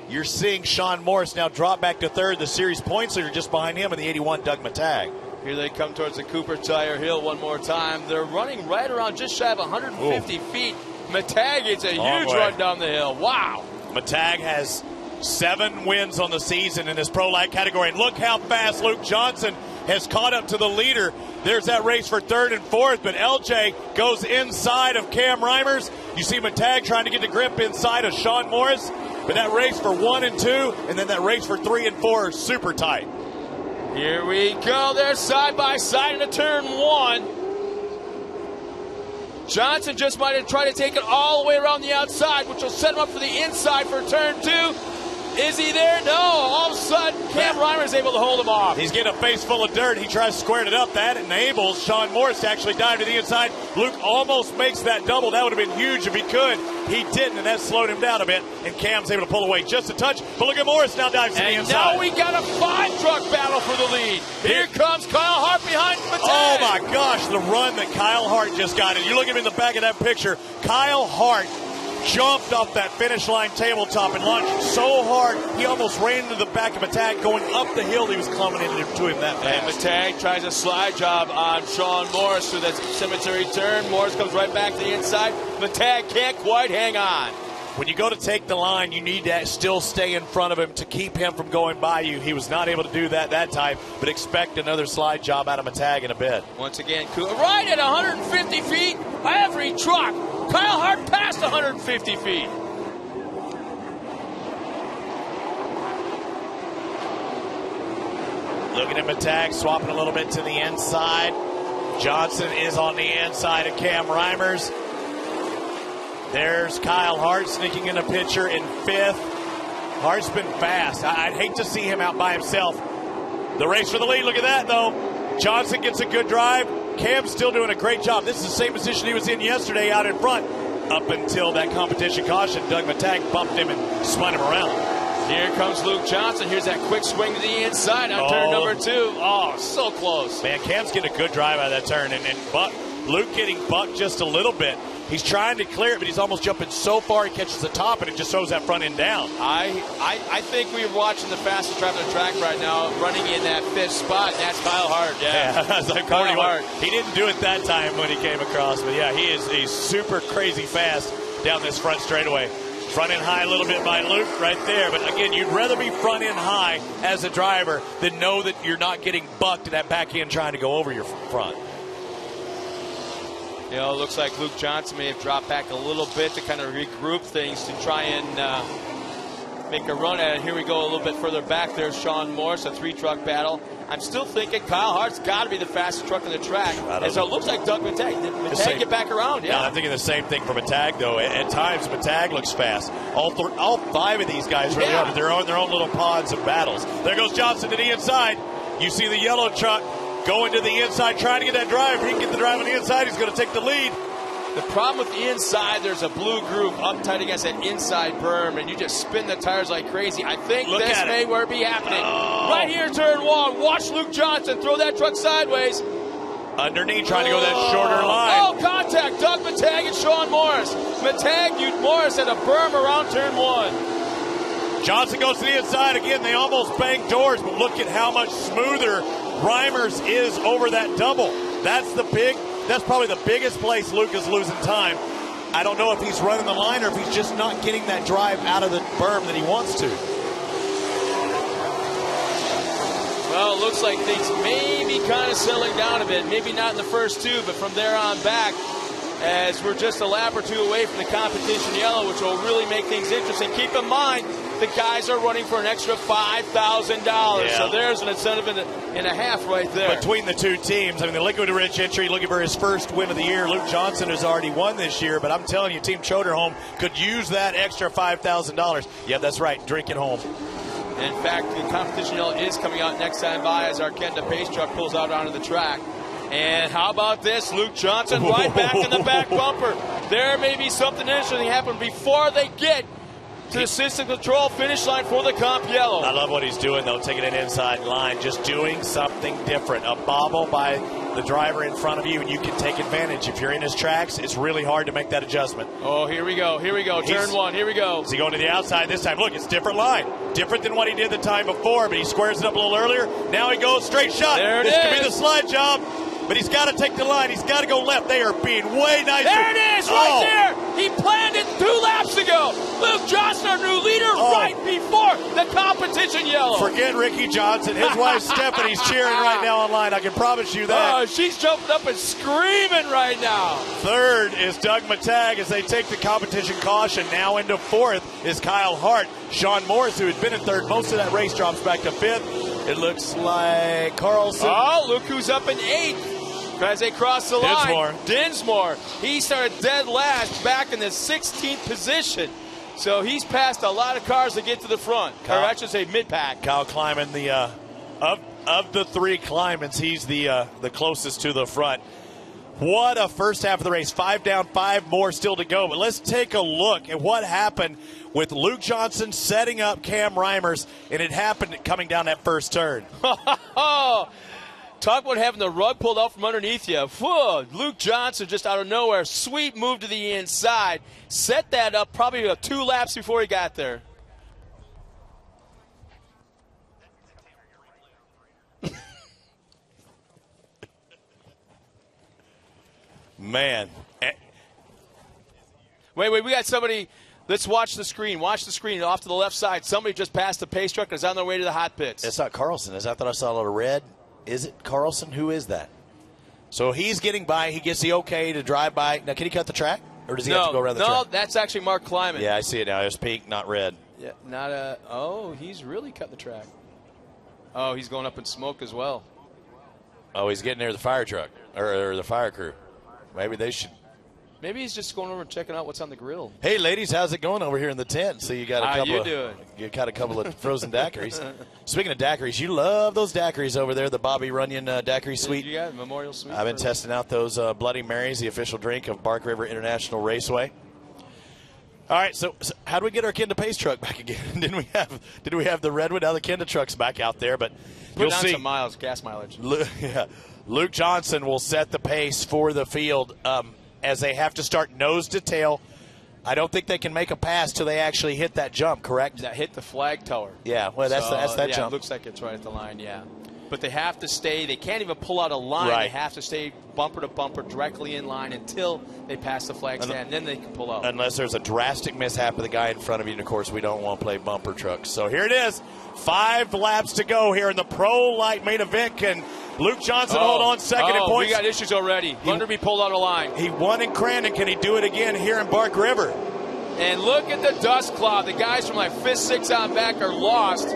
Speaker 22: You're seeing Sean Morris now drop back to 3rd. The series points leader just behind him in the 81, Doug Matag.
Speaker 2: Here they come towards the Cooper Tire Hill one more time. They're running right around just shy of 150 feet. Matag gets a huge run down the hill. Wow.
Speaker 22: Matag has 7 wins on the season in his Pro Light category. And look how fast Luke Johnson has caught up to the leader. There's that race for 3rd and 4th, but LJ goes inside of Cam Reimers. You see Matag trying to get the grip inside of Sean Morris, but that race for 1 and 2, and then that race for 3 and 4 are super tight.
Speaker 2: Here we go. They're side by side into turn 1. Johnson just might have tried to take it all the way around the outside, which will set him up for the inside for turn 2. Is he there? No. All of a sudden, Cam Reimer is able to hold him off.
Speaker 22: He's getting a face full of dirt. He tries to square it up. That enables Sean Morris to actually dive to the inside. Luke almost makes that double. That would have been huge if he could. He didn't, and that slowed him down a bit. And Cam's able to pull away just a touch. But look at Morris now dives to the inside.
Speaker 2: And now we got a 5-truck battle for the lead. Here comes Kyle Hart behind Matag.
Speaker 22: Oh, my gosh, the run that Kyle Hart just got in. You look at him in the back of that picture. Kyle Hart jumped off that finish line tabletop and launched so hard he almost ran into the back of Matag going up the hill. He was climbing into him that fast.
Speaker 2: And Matag tries a slide job on Sean Morris through that cemetery turn. Morris comes right back to the inside. Matag can't quite hang on.
Speaker 22: When you go to take the line, you need to still stay in front of him to keep him from going by you. He was not able to do that time, but expect another slide job out of Matag in a bit.
Speaker 2: Once again, right at 150 feet, every truck. Kyle Hart passed 150 feet.
Speaker 22: Looking at Matag, swapping a little bit to the inside. Johnson is on the inside of Cam Reimers. There's Kyle Hart sneaking in a picture in 5th. Hart's been fast. I'd hate to see him out by himself. The race for the lead. Look at that, though. Johnson gets a good drive. Cam's still doing a great job. This is the same position he was in yesterday out in front. Up until that competition caution, Doug Matag bumped him and spun him around.
Speaker 2: Here comes Luke Johnson. Here's that quick swing to the inside on turn number 2. Oh, so close.
Speaker 22: Man, Cam's getting a good drive out of that turn. And Luke getting bucked just a little bit. He's trying to clear it, but he's almost jumping so far he catches the top, and it just throws that front end down.
Speaker 2: I think we're watching the fastest driver on the track right now, running in that 5th spot, and that's Kyle Hart. Yeah,
Speaker 22: that's like Kyle Hart. He didn't do it that time when he came across, but yeah, he's super crazy fast down this front straightaway. Front end high a little bit by Luke right there, but again, you'd rather be front end high as a driver than know that you're not getting bucked at that back end trying to go over your front.
Speaker 2: You know, it looks like Luke Johnson may have dropped back a little bit to kind of regroup things to try and make a run at it. Here we go a little bit further back. There's Sean Morris, a 3-truck battle. I'm still thinking Kyle Hart's got to be the fastest truck on the track. And so it looks like Doug Matag. Did Matag get back around? Yeah.
Speaker 22: No, I'm thinking the same thing for Matag, though. At times, Matag looks fast. All 5 of these guys really are. They're on their own little pods of battles. There goes Johnson to the inside. You see the yellow truck going to the inside, trying to get that drive. If he can get the drive on the inside, he's going to take the lead.
Speaker 2: The problem with the inside, there's a blue groove up tight against that inside berm, and you just spin the tires like crazy. I think this may be happening. Right here, turn 1. Watch Luke Johnson throw that truck sideways.
Speaker 22: Underneath, trying to go that shorter line.
Speaker 2: Oh, contact. Doug Matag and Sean Morris. Matag, Morris at a berm around turn 1.
Speaker 22: Johnson goes to the inside. Again, they almost banged doors, but look at how much smoother Reimers is over that double. That's probably the biggest place Luke is losing time. I don't know if he's running the line or if he's just not getting that drive out of the berm that he wants to.
Speaker 2: Well, it looks like things may be kind of settling down a bit. Maybe not in the first 2, but from there on back, as we're just a lap or 2 away from the competition yellow, which will really make things interesting. Keep in mind, the guys are running for an extra $5,000.
Speaker 22: Yeah.
Speaker 2: So there's an incentive and a half right there.
Speaker 22: Between the 2 teams, I mean, the Liquid Rich entry looking for his first win of the year. Luke Johnson has already won this year, but I'm telling you, Team Choderholm could use that extra $5,000. Yeah, that's right. Drink it home.
Speaker 2: In fact, the competition yellow is coming out next time by as our Kenda pace truck pulls out onto the track. And how about this? Luke Johnson right back in the back bumper. There may be something interesting happen before they get to the system control finish line for the comp yellow.
Speaker 22: I love what he's doing, though, taking an inside line, just doing something different. A bobble by the driver in front of you, and you can take advantage. If you're in his tracks, it's really hard to make that adjustment.
Speaker 2: Oh, here we go. Turn 1. Here we go.
Speaker 22: Is he going to the outside this time? Look, it's different line. Different than what he did the time before, but he squares it up a little earlier. Now he goes straight shot. This could be the slide job. But he's got to take the line. He's got to go left. They are being way nicer.
Speaker 2: There it is, right there. He planned it 2 laps ago. Luke Johnson, our new leader, right before the competition yellow.
Speaker 22: Forget Ricky Johnson. His wife Stephanie's cheering right now online. I can promise you that.
Speaker 2: Oh, she's jumping up and screaming right now.
Speaker 22: 3rd is Doug Matag as they take the competition caution. Now into 4th is Kyle Hart. Sean Morris, who had been in 3rd most of that race, drops back to 5th. It looks like Carlson.
Speaker 2: Oh, look who's up in 8th. As they cross the line, Dinsmore. He started dead last, back in the 16th position. So he's passed a lot of cars to get to the front. Or I should say mid-pack.
Speaker 22: Kyle Kleiman, of the 3 Kleimans, he's the closest to the front. What a first half of the race. 5 down, 5 more still to go. But let's take a look at what happened with Luke Johnson setting up Cam Reimers, and it happened coming down that first turn.
Speaker 2: Talk about having the rug pulled out from underneath you. Whoa, Luke Johnson just out of nowhere. Sweet move to the inside. Set that up probably 2 laps before he got there.
Speaker 22: Man.
Speaker 2: Wait, we got somebody. Let's watch the screen. Watch the screen off to the left side. Somebody just passed the pace truck and is on their way to the hot pits.
Speaker 22: It's not Carlson. I thought I saw a little red. Is it Carlson? Who is that? So he's getting by. He gets the okay to drive by. Now, can he cut the track? Or does he have to go around the track?
Speaker 2: No, that's actually Mark Kleiman.
Speaker 22: Yeah, I see it now. It's pink, not red.
Speaker 2: Yeah, not a. Oh, he's really cutting the track. Oh, he's going up in smoke as well.
Speaker 22: Oh, he's getting near the fire truck or the fire crew. Maybe they should.
Speaker 2: Maybe he's just going over and checking out what's on the grill.
Speaker 22: Hey, ladies, how's it going over here in the tent? So you got a
Speaker 2: How
Speaker 22: couple.
Speaker 2: you doing?
Speaker 22: You got a couple of frozen daiquiris. Speaking of daiquiris, you love those daiquiris over there, the Bobby Runyon daiquiri suite.
Speaker 2: You got Memorial Suite.
Speaker 22: I've been testing out those Bloody Marys, the official drink of Bark River International Raceway. All right, so how do we get our Kenda Pace truck back again? Did we have the Redwood? Now the Kenda truck's back out there, but
Speaker 2: Put
Speaker 22: you'll
Speaker 2: down
Speaker 22: see.
Speaker 2: some miles, gas mileage.
Speaker 22: Luke Johnson will set the pace for the field as they have to start nose to tail. I don't think they can make a pass till they actually hit that jump, correct?
Speaker 2: That hit the flag tower.
Speaker 22: Yeah, well, that's that
Speaker 2: yeah,
Speaker 22: jump.
Speaker 2: It looks like it's right at the line, yeah. But they have to stay. They can't even pull out a line.
Speaker 22: Right.
Speaker 2: They have to stay bumper to bumper directly in line until they pass the flag stand. Then they can pull out.
Speaker 22: Unless there's a drastic mishap with the guy in front of you. And, of course, we don't want to play bumper trucks. So here it is. 5 laps to go here in the Pro Light main event. Can Luke Johnson hold on second in points?
Speaker 2: We got issues already. Lunderby pulled out a line.
Speaker 22: He won in Crandon. Can he do it again here in Bark River?
Speaker 2: And look at the dust cloud. The guys from like 5th, 6th on back are lost.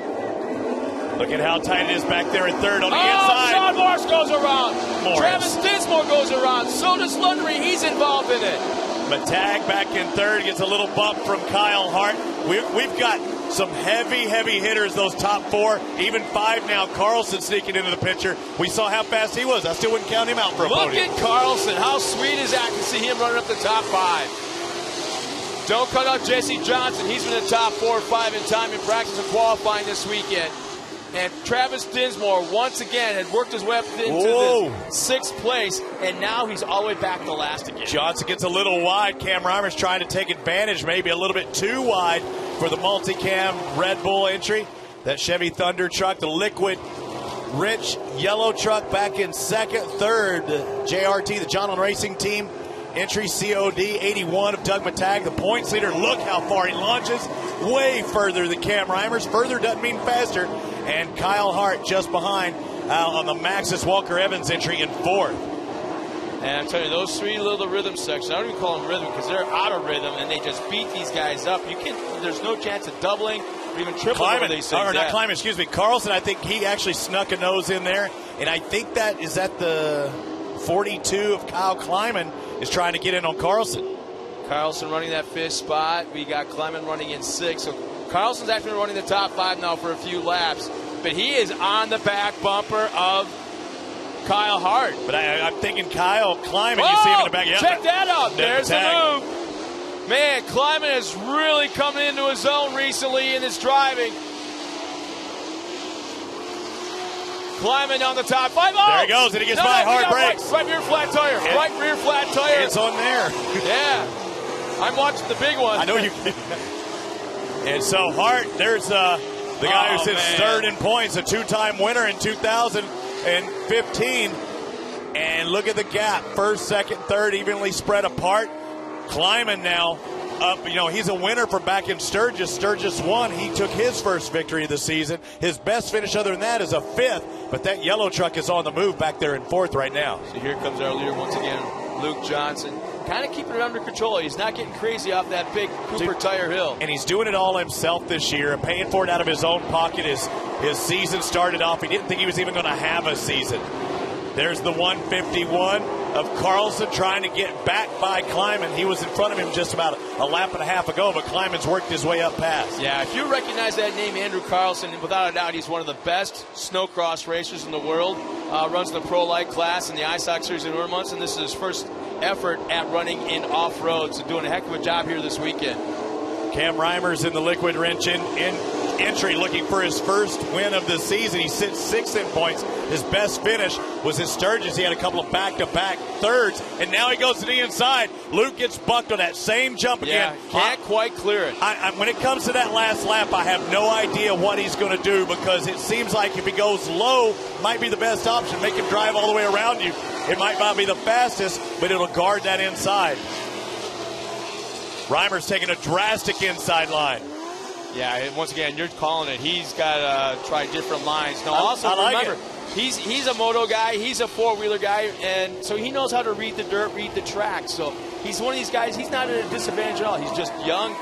Speaker 22: Look at how tight it is back there in third on the inside.
Speaker 2: Sean Morris goes around.
Speaker 22: Morris.
Speaker 2: Travis Dinsmore goes around. So does Lundery. He's involved in it.
Speaker 22: Matag back in third. Gets a little bump from Kyle Hart. We've got some heavy hitters, those top 4, even 5 now. Carlson sneaking into the picture. We saw how fast he was. I still wouldn't count him out for a podium.
Speaker 2: Look at Carlson. How sweet is that to see him running up the top 5? Don't cut out Jesse Johnson. He's been in the top 4 or 5 in time in practice and qualifying this weekend. And Travis Dinsmore, once again, had worked his way up into this 6th place, and now he's all the way back to last again.
Speaker 22: Johnson gets a little wide. Cam Reimer's trying to take advantage, maybe a little bit too wide for the multicam Red Bull entry. That Chevy Thunder truck, the liquid rich yellow truck back in second. Third, JRT, the John Racing Team. Entry COD 81 of Doug Matag, the points leader. Look how far he launches. Way further than Cam Reimers. Further doesn't mean faster. And Kyle Hart just behind on the Maxis Walker Evans entry in 4th.
Speaker 2: And I'm telling you, those 3 little rhythm sections, I don't even call them rhythm because they're out of rhythm and they just beat these guys up. There's no chance of doubling or even tripling over these things.
Speaker 22: Not climbing, excuse me. Carlson, I think he actually snuck a nose in there. And I think that is at the 42 of Kyle Kleiman is trying to get in on Carlson.
Speaker 2: Carlson running that 5th spot. We got Kleiman running in 6th. So Carlson's actually running the top 5 now for a few laps. But he is on the back bumper of Kyle Hart.
Speaker 22: But I'm thinking Kyle Kleiman, you see him in the back. Yeah.
Speaker 2: Check that out. There's the move. Man, Kleiman is really coming into his own recently in his driving. Kleiman on the top 5. Oh!
Speaker 22: There he goes, and he gets by hard brakes.
Speaker 2: Right rear flat tire. Right rear flat tire.
Speaker 22: It's on there.
Speaker 2: Yeah. I'm watching the big one.
Speaker 22: I know you. And so Hart, there's the guy who sits third in points, a 2-time winner in 2015. And look at the gap. First, second, third, evenly spread apart. Kleiman now up. He's a winner from back in Sturgis. Sturgis won. He took his first victory of the season. His best finish other than that is a 5th. But that yellow truck is on the move back there in 4th right now.
Speaker 2: So here comes our leader once again, Luke Johnson. Kind of keeping it under control. He's not getting crazy off that big Cooper Tire hill.
Speaker 22: And he's doing it all himself this year and paying for it out of his own pocket. His season started off. He didn't think he was even going to have a season. There's the 151 of Carlson trying to get back by Kleiman. He was in front of him just about a lap and a half ago, but Kleiman's worked his way up past.
Speaker 2: Yeah, if you recognize that name, Andrew Carlson, without a doubt, he's one of the best snowcross racers in the world. Runs the Pro Light class in the ISOC Series in Urmonts, and this is his first effort at running in off-road. So doing a heck of a job here this weekend.
Speaker 22: Cam Reimers in the liquid wrench in entry looking for his first win of the season. He sits 6th in points. His best finish was in Sturgis. He had a couple of back-to-back thirds, and now he goes to the inside. Luke gets bucked on that same jump again.
Speaker 2: Can't quite clear it.
Speaker 22: When it comes to that last lap, I have no idea what he's going to do because it seems like if he goes low, might be the best option. Make him drive all the way around you. It might not be the fastest, but it'll guard that inside. Reimer's taking a drastic inside line.
Speaker 2: Yeah, once again, you're calling it. He's got to try different lines. Now, also remember, he's a moto guy. He's a four-wheeler guy, and so he knows how to read the dirt, read the track. So he's one of these guys, he's not at a disadvantage at all. He's just young,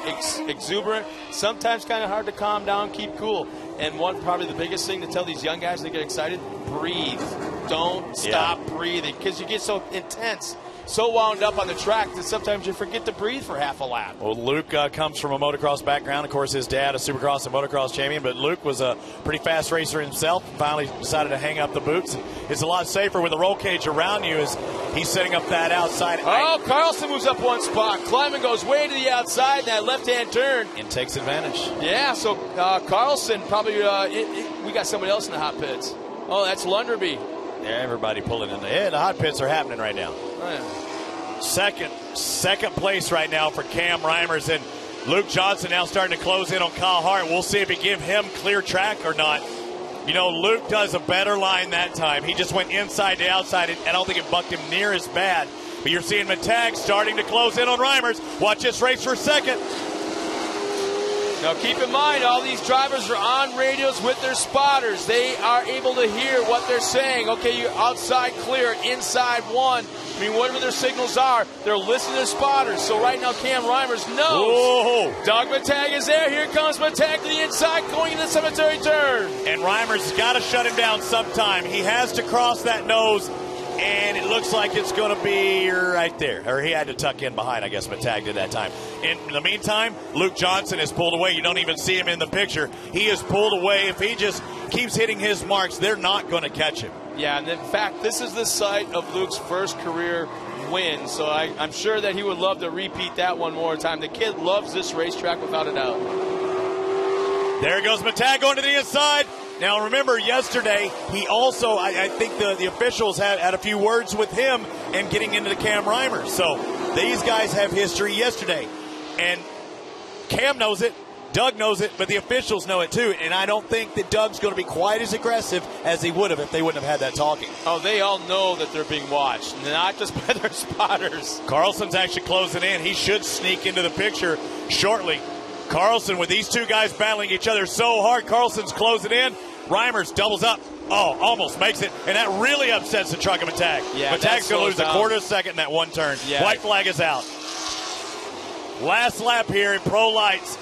Speaker 2: exuberant, sometimes kind of hard to calm down, keep cool. And probably the biggest thing to tell these young guys that get excited, breathe. Don't stop breathing, because you get so intense, so wound up on the track that sometimes you forget to breathe for half a lap.
Speaker 22: Well, Luke comes from a motocross background. Of course, his dad, a supercross and motocross champion, but Luke was a pretty fast racer himself. Finally decided to hang up the boots. It's a lot safer with the roll cage around you as he's setting up that outside.
Speaker 2: Oh, Carlson moves up one spot. Kleiman goes way to the outside in that left-hand turn.
Speaker 22: And takes advantage.
Speaker 2: Yeah, so Carlson probably, we got somebody else in the hot pits. Oh, that's Lunderby.
Speaker 22: Yeah, everybody pulling in there. Yeah, the hot pits are happening right now.
Speaker 2: Oh, yeah.
Speaker 22: Second place right now for Cam Reimers, and Luke Johnson now starting to close in on Kyle Hart. We'll see if he give him clear track or not. You know, Luke does a better line that time. He just went inside to outside, and I don't think it bucked him near as bad. But you're seeing Matag starting to close in on Reimers. Watch this race for second.
Speaker 2: Now keep in mind, all these drivers are on radios with their spotters. They are able to hear what they're saying. Okay, you're outside clear, inside one. I mean, whatever their signals are, they're listening to spotters. So right now, Cam Reimers knows.
Speaker 22: Whoa.
Speaker 2: Doug Matag is there. Here comes Matag to the inside, going into the cemetery turn.
Speaker 22: And Reimers has got to shut him down sometime. He has to cross that nose, and it looks like it's going to be right there. Or he had to tuck in behind, I guess, Matag did that time. In the meantime, Luke Johnson is pulled away. You don't even see him in the picture. He is pulled away. If he just keeps hitting his marks, they're not going to catch him.
Speaker 2: Yeah, and in fact, this is the site of Luke's first career win, so I'm sure that he would love to repeat that one more time. The kid loves this racetrack without a doubt.
Speaker 22: There goes Matag going to the inside. Now, remember, yesterday, he also, I think the officials had a few words with him and getting into the Cam Reimers. So these guys have history yesterday. And Cam knows it. Doug knows it, but the officials know it too, and I don't think that Doug's going to be quite as aggressive as he would have if they wouldn't have had that talking.
Speaker 2: Oh, they all know that they're being watched, not just by their spotters.
Speaker 22: Carlson's actually closing in. He should sneak into the picture shortly. Carlson, with these two guys battling each other so hard, Carlson's closing in. Reimers doubles up. Oh, almost makes it, and that really upsets the truck of Matag.
Speaker 2: Yeah,
Speaker 22: Matag's going to lose a quarter of a second in that one turn.
Speaker 2: Yeah.
Speaker 22: White flag is out. Last lap here in Pro Lights.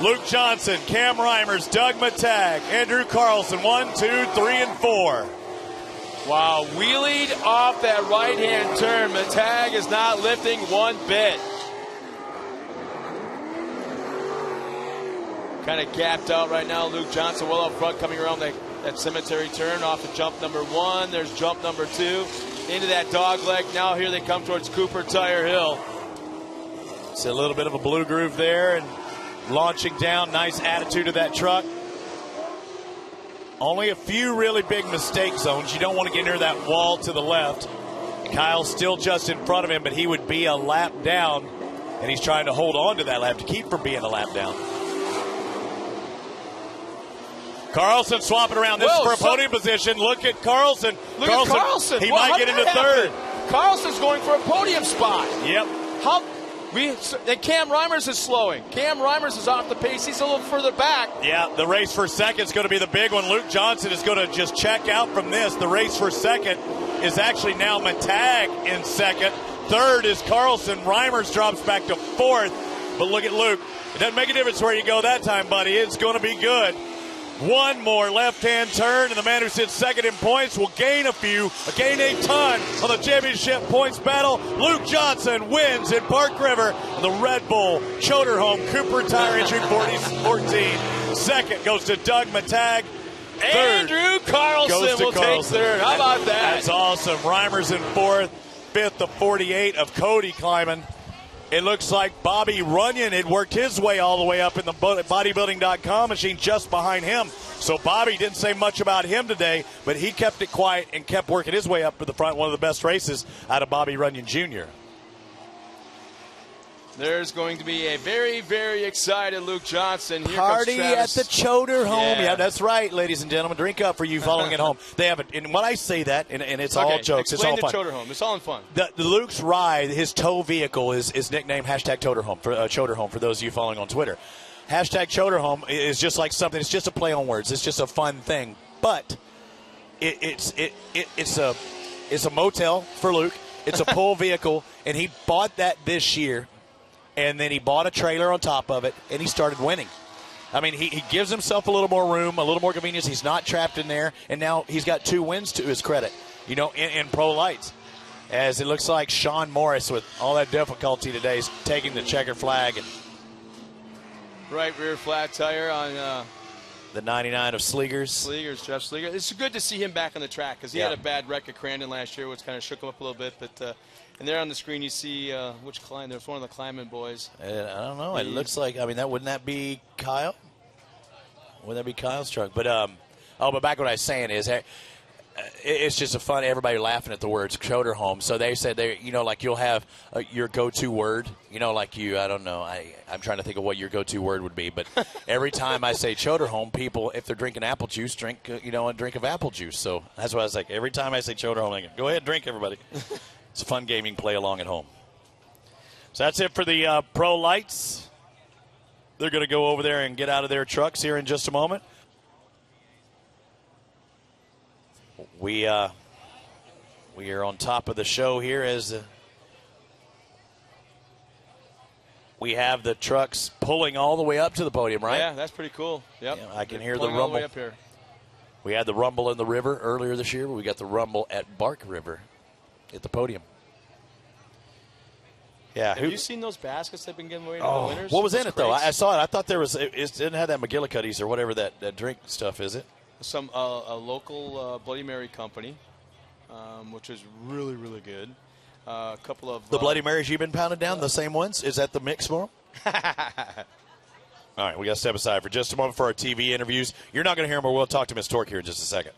Speaker 22: Luke Johnson, Cam Reimers, Doug Matag, Andrew Carlson, 1, 2, 3, and 4.
Speaker 2: Wow, wheelied off that right-hand turn. Matag is not lifting one bit. Kind of gapped out right now. Luke Johnson well up front, coming around that cemetery turn off of jump number 1. There's jump number 2. Into that dog leg. Now here they come towards Cooper Tire Hill.
Speaker 22: It's a little bit of a blue groove there, and launching down, nice attitude of that truck. Only a few really big mistake zones. You don't want to get near that wall to the left. Kyle's still just in front of him, but he would be a lap down, and he's trying to hold on to that lap to keep from being a lap down. Carlson swapping around. This is for a podium position. Look at Carlson.
Speaker 2: Look at Carlson.
Speaker 22: He might get into third.
Speaker 2: Carlson's going for a podium spot.
Speaker 22: Yep.
Speaker 2: And Cam Reimers is slowing. Cam Reimers is off the pace. He's a little further back.
Speaker 22: Yeah, the race for second is going to be the big one. Luke Johnson is going to just check out from this. The race for second is actually now Matag in second. Third is Carlson. Reimers drops back to fourth. But look at Luke. It doesn't make a difference where you go that time, buddy. It's going to be good. One more left-hand turn, and the man who sits second in points will gain a ton on the championship points battle. Luke Johnson wins in Park River. The Red Bull Choderholm Cooper Tire entry 40-14. Second goes to Doug Matag.
Speaker 2: Andrew Carlson will take third. How about that?
Speaker 22: That's awesome. Reimers in fourth. Fifth, the 48 of Cody Kleiman. It looks like Bobby Runyon had worked his way all the way up in the bodybuilding.com machine just behind him. So Bobby didn't say much about him today, but he kept it quiet and kept working his way up to the front. One of the best races out of Bobby Runyon Jr.
Speaker 2: There's going to be a very, very excited Luke Johnson. Here
Speaker 22: Party at the Choderholm.
Speaker 2: Yeah.
Speaker 22: Yeah, that's right, ladies and gentlemen. Drink up for you following at home. They have it. And when I say that, and it's all jokes, it's all fun.
Speaker 2: Explain the Choderholm. It's all in fun.
Speaker 22: The Luke's ride, his tow vehicle is nicknamed #Choderholm for Choderholm for those of you following on Twitter. #Choderholm is just like something. It's just a play on words. It's just a fun thing. But it's a motel for Luke. It's a pull vehicle, and he bought that this year, and then he bought a trailer on top of it, and he started winning. I mean, he gives himself a little more room, a little more convenience. He's not trapped in there, and now he's got 2 wins to his credit, in pro lights. As it looks like Sean Morris, with all that difficulty today, is taking the checkered flag. And
Speaker 2: right rear flat tire on
Speaker 22: the 99 of Sleegers.
Speaker 2: Jeff Sleeger. It's good to see him back on the track because he had a bad wreck at Crandon last year, which kind of shook him up a little bit. But and there on the screen you see which climb. There's one of the climbing boys.
Speaker 22: I don't know. It looks like, wouldn't that be Kyle? Wouldn't that be Kyle's truck? But but back what I was saying is, it's just a fun. Everybody laughing at the words shoulder home. So they said like you'll have your go-to word. Like I don't know. I'm trying to think of what your go-to word would be. But every time I say shoulder home, people, if they're drinking apple juice, drink a drink of apple juice. So that's what I was like. Every time I say shoulder home, I go, go ahead, drink, everybody. It's a fun gaming play along at home. So that's it for the pro lights. They're going to go over there and get out of their trucks here in just a moment. We are on top of the show here as we have the trucks pulling all the way up to the podium, right?
Speaker 2: Yeah, that's pretty cool. Yep.
Speaker 22: Yeah, I can hear the
Speaker 2: Pulling all
Speaker 22: rumble.
Speaker 2: way up here.
Speaker 22: We had the rumble in the river earlier this year, but we got the rumble at Bark River at the podium. Yeah.
Speaker 2: Have you seen those baskets they've been giving away to the winners?
Speaker 22: What was
Speaker 2: Those
Speaker 22: in it, though?
Speaker 2: crates?
Speaker 22: I saw it. I thought there was – it didn't have that McGillicuddy's or whatever that drink stuff, is it?
Speaker 2: Some a local Bloody Mary company, which is really, really good. A couple of
Speaker 22: The Bloody Marys you've been pounding down, the same ones? Is that the mix for them? All right, we got to step aside for just a moment for our TV interviews. You're not going to hear them, but we'll talk to Miss Torc here in just a second.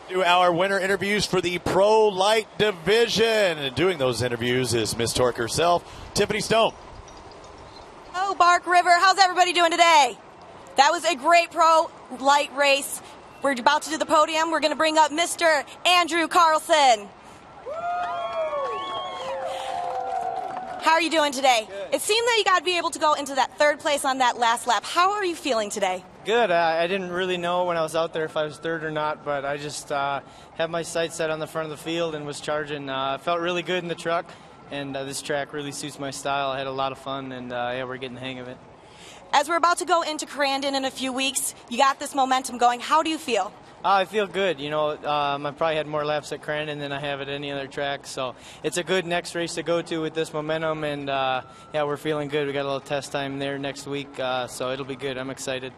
Speaker 22: Do our winner interviews for the Pro Light Division. And doing those interviews is Miss Torc herself, Tiffany Stone.
Speaker 10: Oh, Bark River, how's everybody doing today? That was a great Pro Light race. We're about to do the podium. We're going to bring up Mr. Andrew Carlson. How are you doing today? Good. It seemed that you got to be able to go into that third place on that last lap. How are you feeling today?
Speaker 13: Good. I didn't really know when I was out there if I was third or not, but I just had my sights set on the front of the field and was charging. Felt really good in the truck, and this track really suits my style. I had a lot of fun, and yeah, we're getting the hang of it.
Speaker 10: As we're about to go into Crandon in a few weeks, you got this momentum going. How do you feel?
Speaker 13: I feel good. You know, I probably had more laps at Crandon than I have at any other track, so it's a good next race to go to with this momentum, and yeah, we're feeling good. We got a little test time there next week, so it'll be good. I'm excited.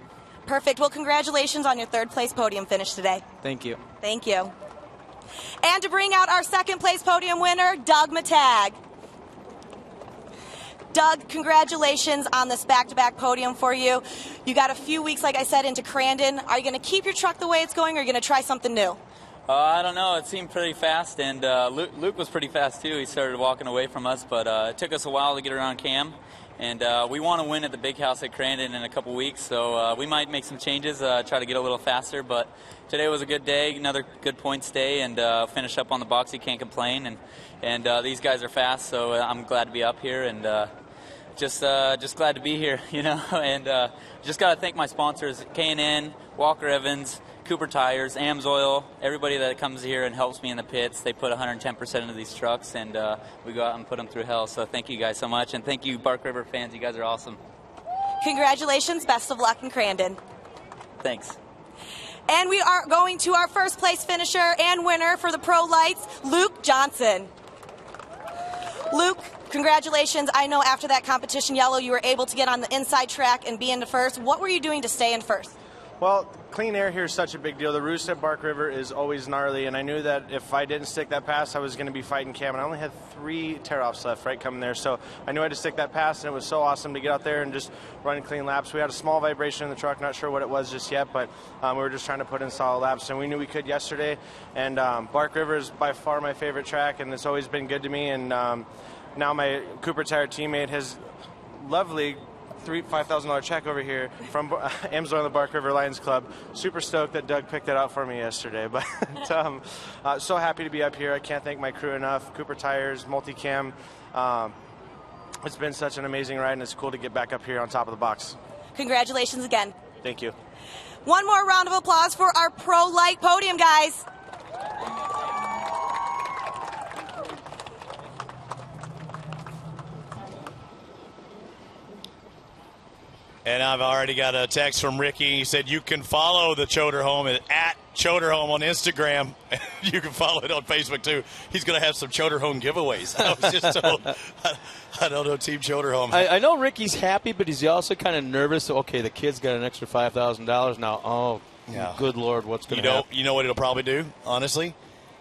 Speaker 10: Perfect. Well, congratulations on your third place podium finish today.
Speaker 13: Thank you.
Speaker 10: Thank you. And to bring out our second place podium winner, Doug Matag. Doug, congratulations on this back-to-back podium for you. You got a few weeks, like I said, into Crandon. Are you going to keep your truck the way it's going, or are you going to try something new?
Speaker 23: I don't know. It seemed pretty fast, and Luke was pretty fast, too. He started walking away from us, but it took us a while to get around Cam. And we want to win at the big house at Crandon in a couple weeks, so we might make some changes, try to get a little faster. But today was a good day, another good points day, and finish up on the box. You can't complain. And these guys are fast, so I'm glad to be up here, and just glad to be here, you know. And just got to thank my sponsors, K&N, Walker Evans, Cooper Tires, AMSOIL, everybody that comes here and helps me in the pits. They put 110% into these trucks, and we go out and put them through hell. So thank you guys so much, and thank you, Bark River fans. You guys are awesome.
Speaker 10: Congratulations. Best of luck in Crandon.
Speaker 23: Thanks.
Speaker 10: And we are going to our first place finisher and winner for the Pro Lights, Luke Johnson. Luke, congratulations. I know after that competition yellow, you were able to get on the inside track and be into first. What were you doing to stay in first?
Speaker 13: Well, clean air here is such a big deal. The roost at Bark River is always gnarly, and I knew that if I didn't stick that pass, I was going to be fighting Cam, and I only had 3 tear-offs left, right, coming there. So I knew I had to stick that pass, and it was so awesome to get out there and just run clean laps. We had a small vibration in the truck, not sure what it was just yet, but we were just trying to put in solid laps, and we knew we could yesterday. And Bark River is by far my favorite track, and it's always been good to me. And now my Cooper Tire teammate has lovely $5,000 check over here from AMSOIL and the Bark River Lions Club. Super stoked that Doug picked that out for me yesterday. But so happy to be up here. I can't thank my crew enough. Cooper Tires, Multicam. It's been such an amazing ride, and it's cool to get back up here on top of the box.
Speaker 10: Congratulations again.
Speaker 13: Thank you.
Speaker 10: One more round of applause for our Pro Light podium, guys.
Speaker 22: And I've already got a text from Ricky. He said you can follow the Choder Home at Choder Home on Instagram. You can follow it on Facebook, too. He's going to have some Choder Home giveaways. I was just told. I don't know, Team Choder Home.
Speaker 2: I know Ricky's happy, but he's also kind of nervous. Okay, the kid's got an extra $5,000 now. Oh, yeah. Good Lord, what's going to happen?
Speaker 22: You know what it'll probably do, honestly?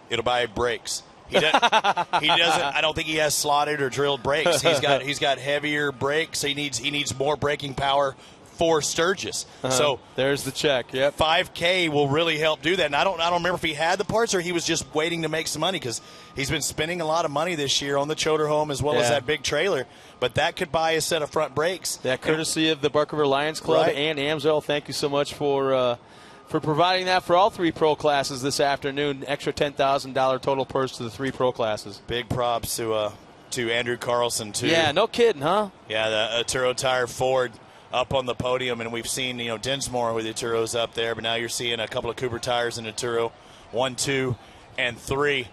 Speaker 22: It'll buy brakes. He doesn't. I don't think he has slotted or drilled brakes. He's got heavier brakes. He needs more braking power for Sturgis. So
Speaker 2: there's the check. Yep.
Speaker 22: $5K will really help do that. And I don't remember if he had the parts or he was just waiting to make some money, because he's been spending a lot of money this year on the Choder Home as well as that big trailer. But that could buy a set of front brakes.
Speaker 2: That courtesy of the Bark River Lions Club and AMSOIL. Thank you so much for providing that for all 3 pro classes this afternoon. Extra $10,000 total purse to the 3 pro classes.
Speaker 22: Big props to Andrew Carlson, too.
Speaker 2: Yeah, no kidding, huh?
Speaker 22: Yeah, the Turo Tire Ford up on the podium, and we've seen, Dinsmore with the Turos up there, but now you're seeing a couple of Cooper Tires in the Turo, 1, 2, and 3.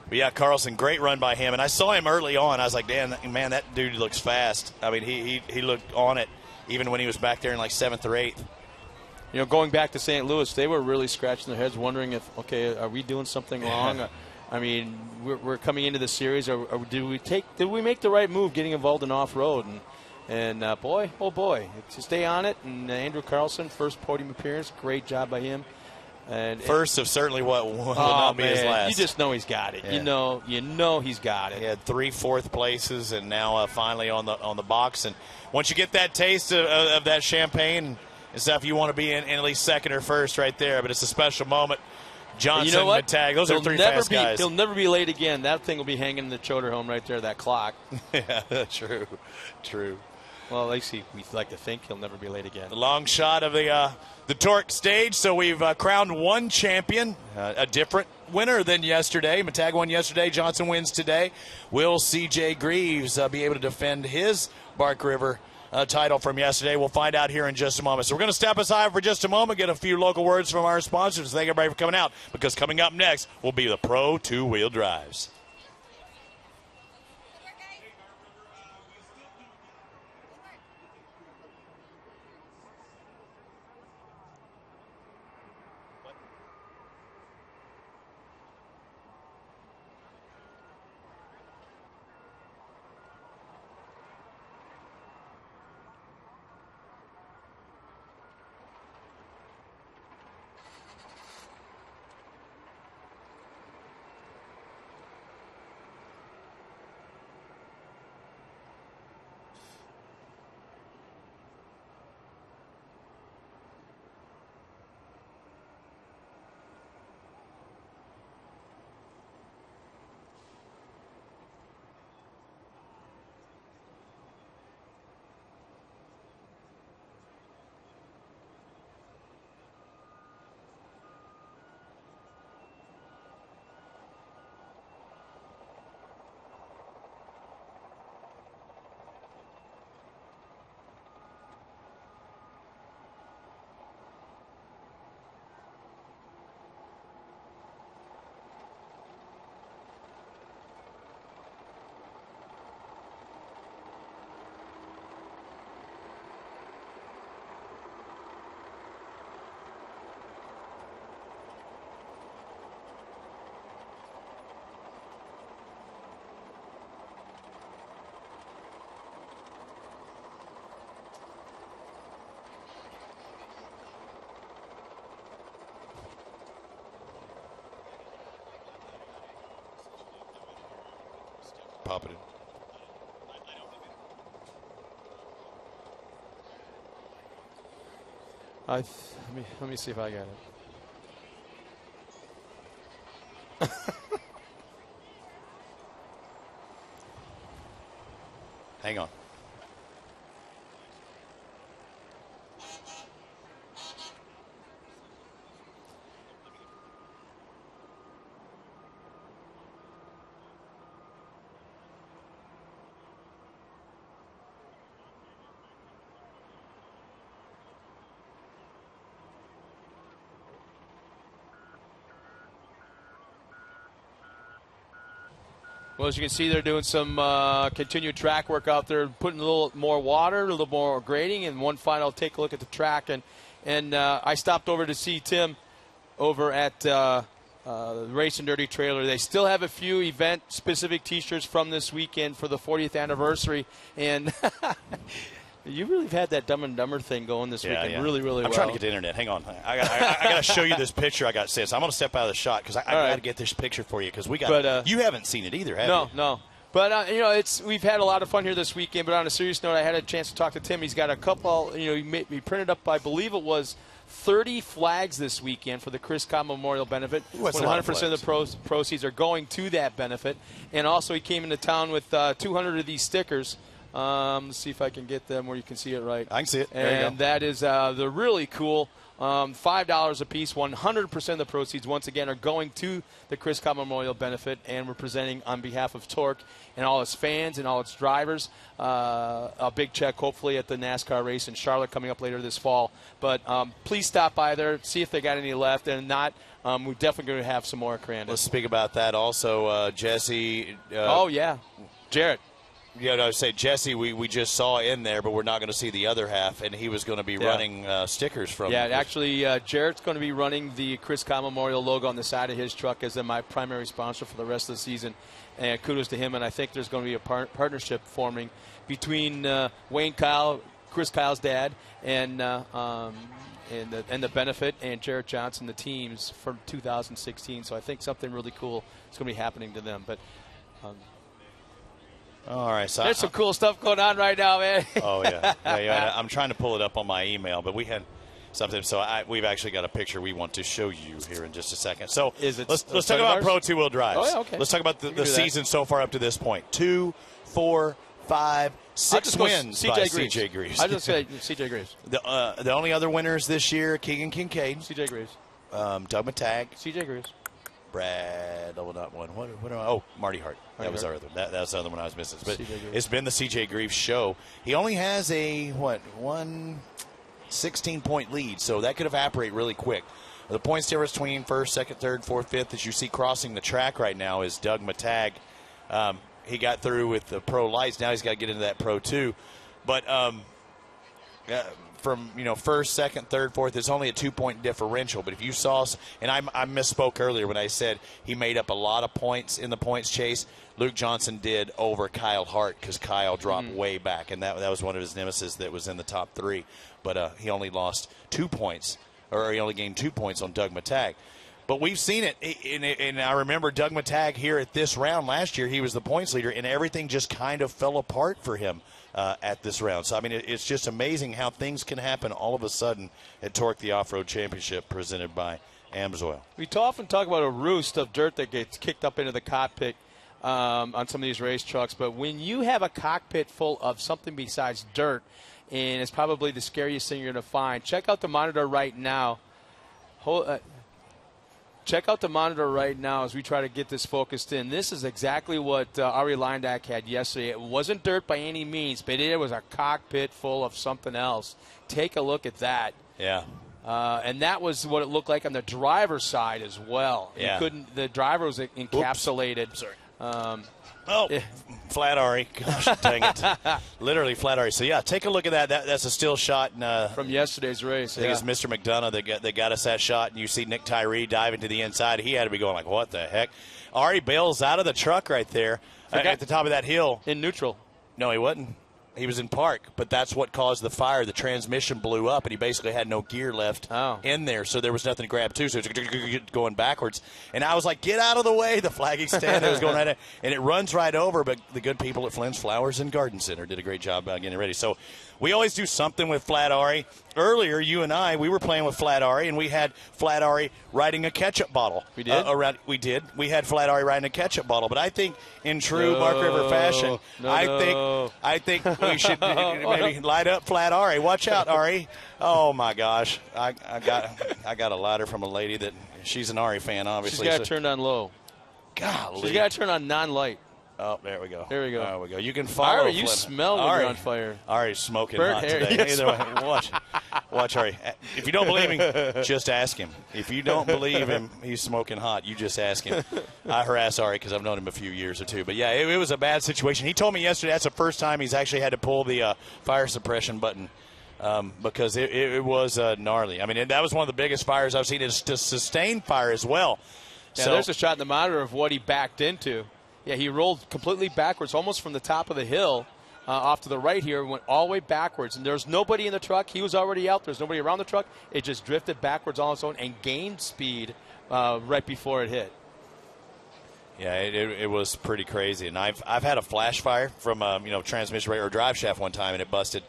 Speaker 22: But yeah, Carlson, great run by him. And I saw him early on. I was like, man, that dude looks fast. I mean, he looked on it even when he was back there in like 7th or 8th.
Speaker 2: Going back to St. Louis, they were really scratching their heads wondering if, okay, are we doing something wrong? I mean, we're coming into the series. Did we make the right move getting involved in off-road? And boy, oh boy, to stay on it. And Andrew Carlson, first podium appearance, great job by him. And
Speaker 22: first of certainly what will not be his last.
Speaker 2: You just know he's got it.
Speaker 22: Yeah.
Speaker 2: You know he's got it.
Speaker 22: He had 3 4th places, and now finally on the box. And once you get that taste of that champagne and stuff, you want to be in at least 2nd or 1st right there. But it's a special moment Johnson,
Speaker 2: you know what?
Speaker 22: Matag, those are three fast guys.
Speaker 2: He'll never be late again. That thing will be hanging in the Choder home right there, that clock.
Speaker 22: Yeah, true.
Speaker 2: Well, at least we like to think he'll never be late again.
Speaker 22: The long shot of the Torc stage. So we've crowned one champion, a different winner than yesterday. Matag won yesterday. Johnson wins today. Will C.J. Greaves be able to defend his Bark River title from yesterday? We'll find out here in just a moment. So we're going to step aside for just a moment, get a few local words from our sponsors. Thank everybody for coming out, because coming up next will be the Pro Two-Wheel Drives. Pop it in.
Speaker 2: Let me see if I got it.
Speaker 22: Hang on.
Speaker 2: Well, as you can see, they're doing some continued track work out there, putting a little more water, a little more grading, and one final take a look at the track. And I stopped over to see Tim over at the Race and Dirty trailer. They still have a few event-specific T-shirts from this weekend for the 40th anniversary, and you really have had that Dumb and Dumber thing going this weekend really, really well.
Speaker 22: I'm trying to get the internet. Hang on. I got to show you this picture I got sent. So I'm going to step out of the shot because I got to get this picture for you because we got. But, you haven't seen it either, have you?
Speaker 2: No. But we've had a lot of fun here this weekend. But on a serious note, I had a chance to talk to Tim. He's got a couple. He printed up, I believe it was 30 flags this weekend for the Chris Cobb Memorial Benefit. 100% of the proceeds are going to that benefit. And also, he came into town with 200 of these stickers. Let's see if I can get them where you can see it right.
Speaker 22: I can see it.
Speaker 2: And that is the really cool $5 a piece. 100% of the proceeds, once again, are going to the Chris Cobb Memorial Benefit, and we're presenting on behalf of Torc and all its fans and all its drivers a big check, hopefully, at the NASCAR race in Charlotte coming up later this fall. But please stop by there, see if they got any left, and not. We're definitely going to have some more at Crandon.
Speaker 22: Let's speak about that also, Jesse.
Speaker 2: Jarrett.
Speaker 22: Yeah, I would say Jesse, we just saw in there, but we're not going to see the other half, and he was going to be running stickers from.
Speaker 2: Yeah, actually, Jarrett's going to be running the Chris Cobb Memorial logo on the side of his truck as my primary sponsor for the rest of the season. And kudos to him, and I think there's going to be a partnership forming between Wayne Kyle, Chris Kyle's dad, and the benefit, and Jarrett Johnson, the teams for 2016. So I think something really cool is going to be happening to them. But.
Speaker 22: All right, so
Speaker 2: there's some cool stuff going on right now, man.
Speaker 22: Oh yeah. I'm trying to pull it up on my email, but we had something. So we've actually got a picture we want to show you here in just a second. So let's talk
Speaker 2: Tony
Speaker 22: about
Speaker 2: Bars?
Speaker 22: Pro two-wheel drives.
Speaker 2: Oh, yeah, okay.
Speaker 22: Let's talk about the season so far up to this point. 2, 4, 5, 6 wins by C.J. Greaves.
Speaker 2: I just say C.J. Greaves.
Speaker 22: The only other winners this year, Keegan Kincaid.
Speaker 2: C.J. Greaves.
Speaker 22: Doug Matag.
Speaker 2: C.J. Greaves.
Speaker 22: Brad, not one. Marty Hart. That was our other. That was the other one I was missing. But it's been the C.J. Greaves show. He only has a 16-point lead, so that could evaporate really quick. The points difference between first, second, third, fourth, fifth, as you see crossing the track right now, is Doug Matag. He got through with the Pro Lights. Now he's got to get into that Pro 2. But from first, second, third, fourth, it's only a 2-point differential. But if you saw, and I misspoke earlier when I said he made up a lot of points in the points chase, Luke Johnson did over Kyle Hart because Kyle dropped way back, and that was one of his nemesis that was in the top 3. But he only lost 2 points, or he only gained 2 points on Doug Matag. But we've seen it, and I remember Doug Matag here at this round last year. He was the points leader, and everything just kind of fell apart for him at this round. So, I mean, it's just amazing how things can happen all of a sudden at Torc, the Off-Road Championship presented by AMSOIL.
Speaker 2: We often talk about a roost of dirt that gets kicked up into the cockpit on some of these race trucks, but when you have a cockpit full of something besides dirt, and it's probably the scariest thing you're going to find, check out the monitor right now. Check out the monitor right now as we try to get this focused in. This is exactly what Ari Lindak had yesterday. It wasn't dirt by any means, but it was a cockpit full of something else. Take a look at that.
Speaker 22: Yeah.
Speaker 2: And that was what it looked like on the driver's side as well.
Speaker 22: Yeah.
Speaker 2: The driver was encapsulated.
Speaker 22: Sorry. Flat Ari. Gosh, dang it. Literally flat Ari. So, yeah, take a look at that. That's a still shot.
Speaker 2: From yesterday's race.
Speaker 22: I think it's Mr. McDonough that got us that shot. And you see Nick Tyree dive into the inside. He had to be going like, what the heck? Ari bails out of the truck right there at the top of that hill.
Speaker 2: In neutral.
Speaker 22: No, he wasn't. He was in park, but that's what caused the fire. The transmission blew up, and he basically had no gear left in there, so there was nothing to grab to, so it was going backwards. And I was like, get out of the way. The flagging stand was going right at, and it runs right over, but the good people at Flynn's Flowers and Garden Center did a great job getting it ready. So we always do something with Flat Ari. Earlier, you and I, we were playing with Flat Ari, and we had Flat Ari riding a ketchup bottle.
Speaker 2: We did?
Speaker 22: We did. We had Flat Ari riding a ketchup bottle. But I think in true Bark River fashion, I think we should maybe light up Flat Ari. Watch out, Ari. Oh, my gosh. I got a lighter from a lady that she's an Ari fan, obviously.
Speaker 2: She's got it turned on low.
Speaker 22: Golly.
Speaker 2: She's got it turned on non-light.
Speaker 22: Oh, there we go.
Speaker 2: There we go.
Speaker 22: There we go. You can follow.
Speaker 2: Ari, you smell when you're on fire.
Speaker 22: Ari's smoking
Speaker 2: Burnt
Speaker 22: hot
Speaker 2: hair.
Speaker 22: today. Either way, watch Ari. If you don't believe him, just ask him. If you don't believe him, he's smoking hot. You just ask him. I harass Ari because I've known him a few years or two. But, yeah, it was a bad situation. He told me yesterday that's the first time he's actually had to pull the fire suppression button because it was gnarly. I mean, that was one of the biggest fires I've seen. It's to sustain fire as well.
Speaker 2: Yeah, so there's a shot in the monitor of what he backed into. Yeah, he rolled completely backwards, almost from the top of the hill off to the right here, went all the way backwards. And there's nobody in the truck. He was already out. There's nobody around the truck. It just drifted backwards on its own and gained speed right before it hit.
Speaker 22: Yeah, it was pretty crazy. And I've had a flash fire from transmission or drive shaft one time, and it busted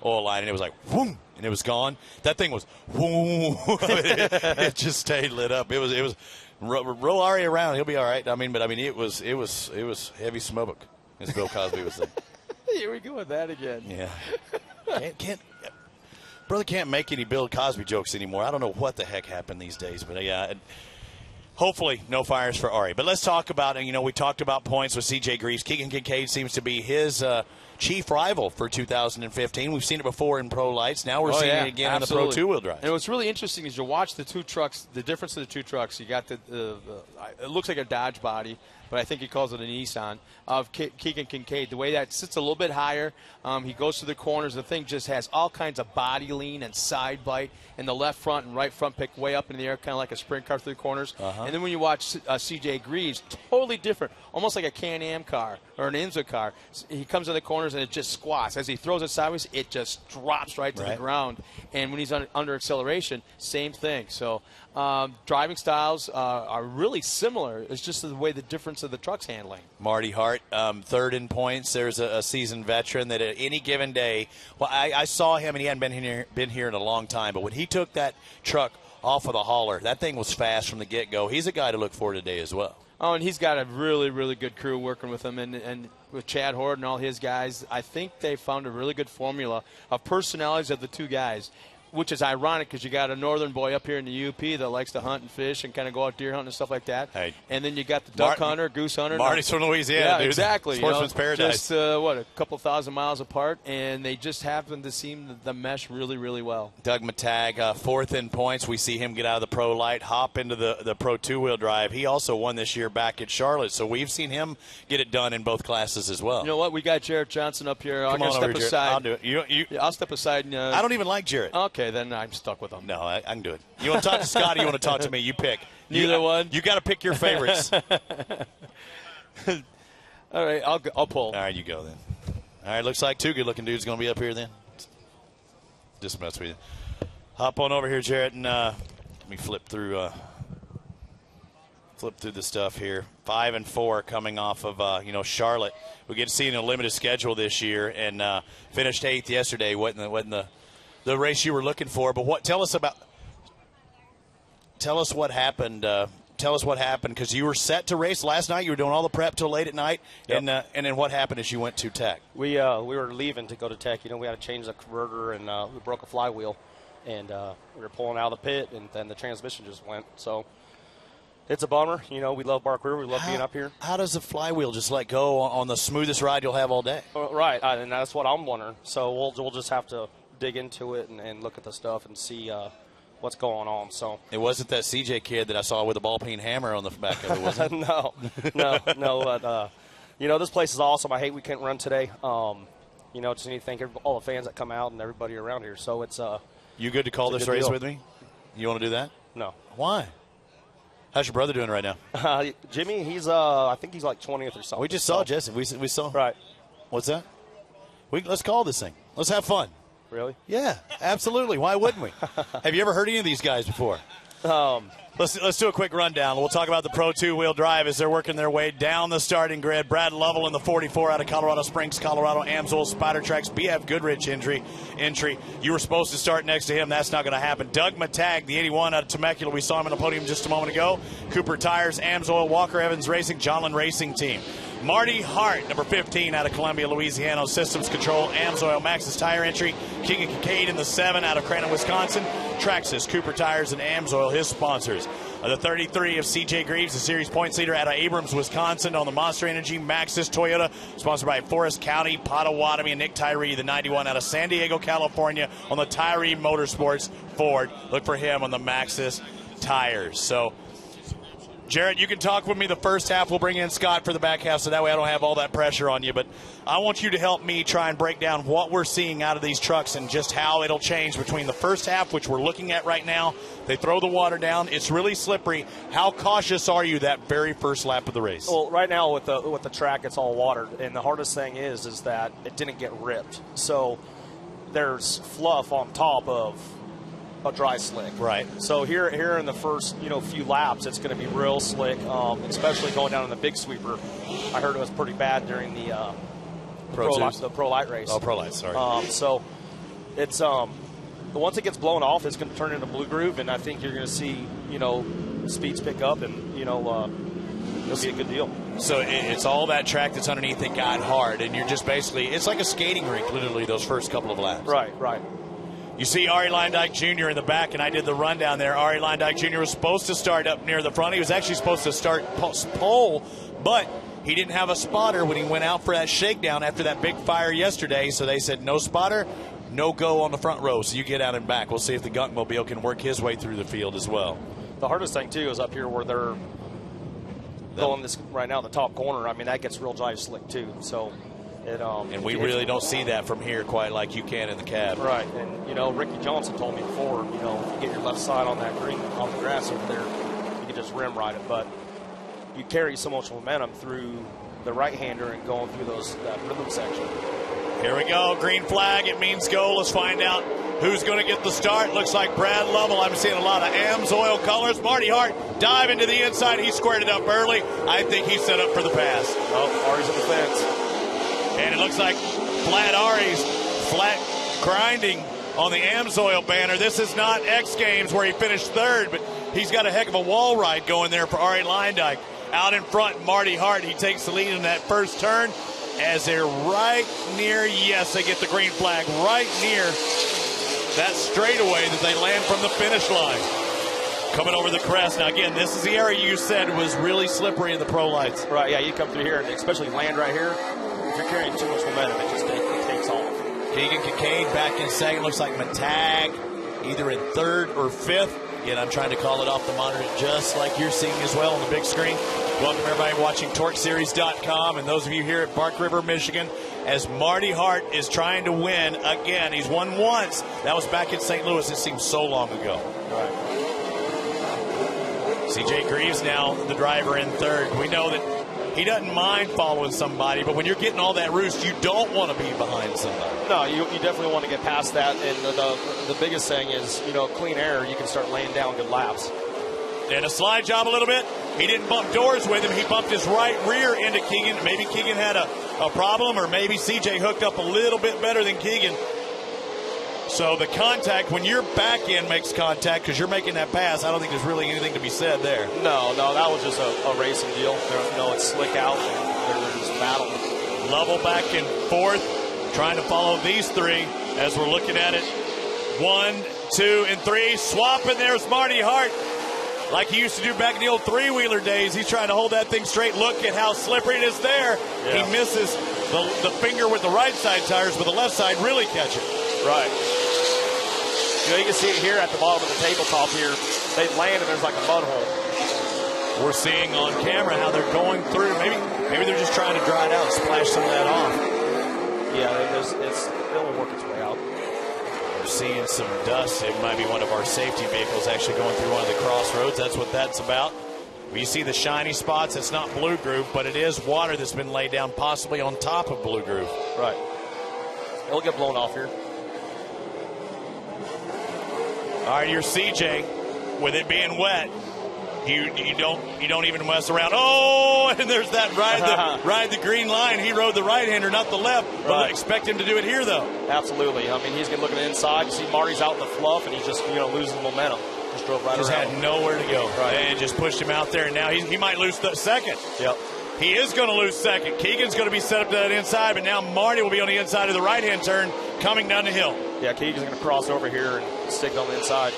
Speaker 22: oil line, and it was like, whoom, and it was gone. That thing was, whoom. it just stayed lit up. It was roll Ari around, he'll be all right. It was heavy smoke, as Bill Cosby was saying.
Speaker 2: Here we go with that again.
Speaker 22: Yeah, brother can't make any Bill Cosby jokes anymore. I don't know what the heck happened these days, but yeah. Hopefully, no fires for Ari. But let's talk about it. We talked about points with C.J. Greaves. Keegan Kincaid seems to be his chief rival for 2015. We've seen it before in Pro Lights. Now we're seeing it again on the Pro two-wheel drive.
Speaker 2: And what's really interesting is you watch the two trucks, the difference of the two trucks. You got it looks like a Dodge body, but I think he calls it a Nissan, of Keegan Kincaid. The way that sits a little bit higher, he goes to the corners. The thing just has all kinds of body lean and side bite, and the left front and right front pick way up in the air, kind of like a sprint car through the corners. And then when you watch C.J. Greaves, totally different, almost like a Can-Am car or an IMSA car. He comes in the corners corners, and it just squats. As he throws it sideways, it just drops right to the ground. And when he's under acceleration, same thing. So driving styles are really similar. It's just the way the difference of the truck's handling.
Speaker 22: Marty Hart, third in points. There's a seasoned veteran that at any given day, well, I saw him, and he hadn't been here in a long time, but when he took that truck off of the hauler, that thing was fast from the get-go. He's a guy to look for today as well.
Speaker 2: Oh, and he's got a really, really good crew working with him. And with Chad Horde and all his guys, I think they found a really good formula of personalities of the two guys, which is ironic because you got a northern boy up here in the UP that likes to hunt and fish and kind of go out deer hunting and stuff like that.
Speaker 22: Hey.
Speaker 2: And then you got the duck hunter, goose hunter.
Speaker 22: Marty's from Louisiana,
Speaker 2: yeah,
Speaker 22: dude.
Speaker 2: Exactly.
Speaker 22: Sportsman's paradise.
Speaker 2: Just, a couple thousand miles apart, and they just happen to seem to mesh really, really well.
Speaker 22: Doug Matag, fourth in points. We see him get out of the Pro Light, hop into the Pro two-wheel drive. He also won this year back at Charlotte, so we've seen him get it done in both classes as well.
Speaker 2: You know what? We got Jarrett Johnson up here.
Speaker 22: Come on over, Jarrett. I'll do it.
Speaker 2: I'll step aside. And,
Speaker 22: I don't even like Jarrett.
Speaker 2: Okay, then I'm stuck with him.
Speaker 22: No, I can do it. You want to talk to Scott or you want to talk to me? You pick.
Speaker 2: Neither one.
Speaker 22: You got to pick your favorites.
Speaker 2: All right, I'll pull.
Speaker 22: All right, you go then. All right, looks like two good-looking dudes going to be up here then. Just mess with you. Hop on over here, Jarrett, and let me flip through the stuff here. 5 and 4 coming off of Charlotte. We get to see in a limited schedule this year, and finished 8th yesterday. Wasn't the race you were looking for, but tell us what happened. Tell us what happened, because you were set to race last night. You were doing all the prep till late at night, and then what happened as you went to Tech?
Speaker 1: We were leaving to go to Tech. We had to change the converter, and we broke a flywheel, and we were pulling out of the pit, and then the transmission just went. So it's a bummer. We love Bark River. We love being up here.
Speaker 22: How does the flywheel just let go on the smoothest ride you'll have all day?
Speaker 1: Right, and that's what I'm wondering. So we'll just have to dig into it and look at the stuff and see what's going on. So
Speaker 22: it wasn't that CJ kid that I saw with a ball-peen hammer on the back of it, was it?
Speaker 1: No. But, this place is awesome. I hate we couldn't run today. Just need to thank all the fans that come out and everybody around here. So it's
Speaker 22: you good to call this race with me? You want to do that?
Speaker 1: No.
Speaker 22: Why? How's your brother doing right now?
Speaker 1: Jimmy, he's I think he's like 20th or something.
Speaker 22: We just saw Jesse. We saw.
Speaker 1: Right.
Speaker 22: What's that? Let's call this thing. Let's have fun.
Speaker 1: Really?
Speaker 22: Yeah, absolutely. Why wouldn't we? Have you ever heard any of these guys before? Let's do a quick rundown. We'll talk about the Pro two-wheel drive as they're working their way down the starting grid. Brad Lovell in the 44 out of Colorado Springs, Colorado. Amsoil Spider Tracks, BF Goodrich entry. You were supposed to start next to him. That's not going to happen. Doug Matag, the 81 out of Temecula. We saw him in the podium just a moment ago. Cooper Tires, Amsoil, Walker Evans Racing, Johnland Racing Team. Marty Hart, number 15 out of Columbia, Louisiana, Systems Control, Amsoil, Maxxis Tire Entry, King of Kincaid in the 7 out of Crandon, Wisconsin, Traxxas, Cooper Tires, and Amsoil, his sponsors. The 33 of CJ Greaves, the series points leader out of Abrams, Wisconsin, on the Monster Energy, Maxxis Toyota, sponsored by Forest County, Potawatomi, and Nick Tyree, the 91 out of San Diego, California, on the Tyree Motorsports Ford. Look for him on the Maxxis Tires. So, Jarrett, you can talk with me the first half. We'll bring in Scott for the back half, so that way I don't have all that pressure on you. But I want you to help me try and break down what we're seeing out of these trucks and just how it'll change between the first half, which we're looking at right now. They throw the water down. It's really slippery. How cautious are you that very first lap of the race?
Speaker 1: Well, right now with the track, it's all water. And the hardest thing is that it didn't get ripped. So there's fluff on top of a dry slick.
Speaker 22: Right.
Speaker 1: So here in the first few laps, it's going to be real slick, especially going down in the big sweeper. I heard it was pretty bad during the Pro Light race.
Speaker 22: Oh, Pro Light, sorry.
Speaker 1: So it's once it gets blown off, it's going to turn into Blue Groove, and I think you're going to see speeds pick up, and it'll be a good deal.
Speaker 22: So it's all that track that's underneath that got hard, and you're just basically, it's like a skating rink, literally, those first couple of laps.
Speaker 1: Right.
Speaker 22: You see Ari Leindyke Jr. in the back, and I did the rundown there. Ari Leindyke Jr. was supposed to start up near the front. He was actually supposed to start pole, but he didn't have a spotter when he went out for that shakedown after that big fire yesterday. So they said no spotter, no go on the front row. So you get out and back. We'll see if the Gunkmobile can work his way through the field as well.
Speaker 1: The hardest thing, too, is up here where they're going this right now, the top corner. I mean, that gets real drive slick, too. So
Speaker 22: and we really don't see that from here quite like you can in the cab.
Speaker 1: Right. And, Ricky Johnson told me before, if you get your left side on that green, on the grass over there, you can just rim ride it. But you carry so much momentum through the right-hander and going through that rhythm section.
Speaker 22: Here we go. Green flag. It means go. Let's find out who's going to get the start. Looks like Brad Lovell. I'm seeing a lot of AMSOIL colors. Marty Hart dive into the inside. He squared it up early. I think he's set up for the pass.
Speaker 16: Oh, Ari's on the fence.
Speaker 22: And it looks like Flat Ari's flat grinding on the AMSOIL banner. This is not X Games where he finished third, but he's got a heck of a wall ride going there for Ari Leindyke. Out in front, Marty Hart. He takes the lead in that first turn as they're right near, yes, they get the green flag, right near that straightaway that they land from the finish line. Coming over the crest. Now, again, this is the area you said was really slippery in the pro lights.
Speaker 16: Right, yeah, you come through here, and especially land right here. If you're carrying too much momentum, it takes off.
Speaker 22: Keegan Kincaid back in second. Looks like Matag either in third or fifth. Again, I'm trying to call it off the monitor just like you're seeing as well on the big screen. Welcome everybody watching TorcSeries.com and those of you here at Bark River, Michigan, as Marty Hart is trying to win again. He's won once. That was back in St. Louis. It seems so long ago.
Speaker 16: Right.
Speaker 22: CJ Greaves now the driver in third. We know that he doesn't mind following somebody, but when you're getting all that roost, you don't want to be behind somebody.
Speaker 16: No, you definitely want to get past that. And the biggest thing is, clean air, you can start laying down good laps.
Speaker 22: And a slide job a little bit. He didn't bump doors with him. He bumped his right rear into Keegan. Maybe Keegan had a problem, or maybe CJ hooked up a little bit better than Keegan. So the contact, when your back end makes contact because you're making that pass, I don't think there's really anything to be said there.
Speaker 16: No, that was just a racing deal. It's slick out, and they're just battling.
Speaker 22: Level back and forth, trying to follow these three as we're looking at it. 1, 2, and 3. Swapping there's Marty Hart. Like he used to do back in the old three-wheeler days. He's trying to hold that thing straight. Look at how slippery it is there. Yeah. He misses the finger with the right side tires, but the left side really catch it.
Speaker 16: Right. You can see it here at the bottom of the tabletop here. They land and there's like a mud hole.
Speaker 22: We're seeing on camera how they're going through. Maybe they're just trying to dry it out and splash some of that off.
Speaker 16: Yeah, it'll work its way out.
Speaker 22: We're seeing some dust. It might be one of our safety vehicles actually going through one of the crossroads. That's what that's about. You see the shiny spots. It's not blue groove, but it is water that's been laid down possibly on top of blue groove.
Speaker 16: Right. It'll get blown off here.
Speaker 22: All right, your CJ, with it being wet, you don't even mess around. Oh, and there's that ride the green line. He rode the right-hander, not the left. Right. But expect him to do it here, though.
Speaker 16: Absolutely. I mean, he's going to look at the inside. You see Marty's out in the fluff, and he just loses momentum. Just drove right around.
Speaker 22: Just had nowhere to go. Right. And just pushed him out there, and now he might lose the second.
Speaker 16: Yep.
Speaker 22: He is going to lose second. Keegan's going to be set up to that inside, but now Marty will be on the inside of the right-hand turn coming down the hill.
Speaker 16: Yeah, Keegan's going to cross over here and stick on the inside.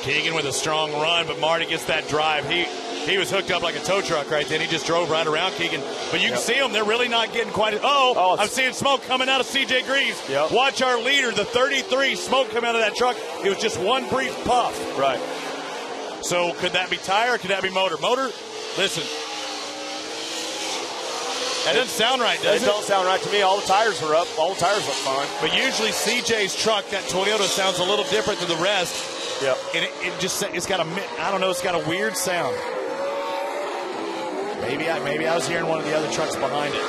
Speaker 22: Keegan with a strong run, but Marty gets that drive. He was hooked up like a tow truck right then. He just drove right around Keegan. But you can see them. They're really not getting quite – I'm seeing smoke coming out of C.J. Greaves.
Speaker 16: Yep.
Speaker 22: Watch our leader, the 33, smoke come out of that truck. It was just one brief puff.
Speaker 16: Right.
Speaker 22: So could that be tire or could that be motor? Motor, listen. That doesn't sound right, does it?
Speaker 16: It don't sound right to me. All the tires are up. All the tires look fine.
Speaker 22: But usually CJ's truck, that Toyota, sounds a little different than the rest.
Speaker 16: Yep.
Speaker 22: And it's got a weird sound. Maybe I was hearing one of the other trucks behind it.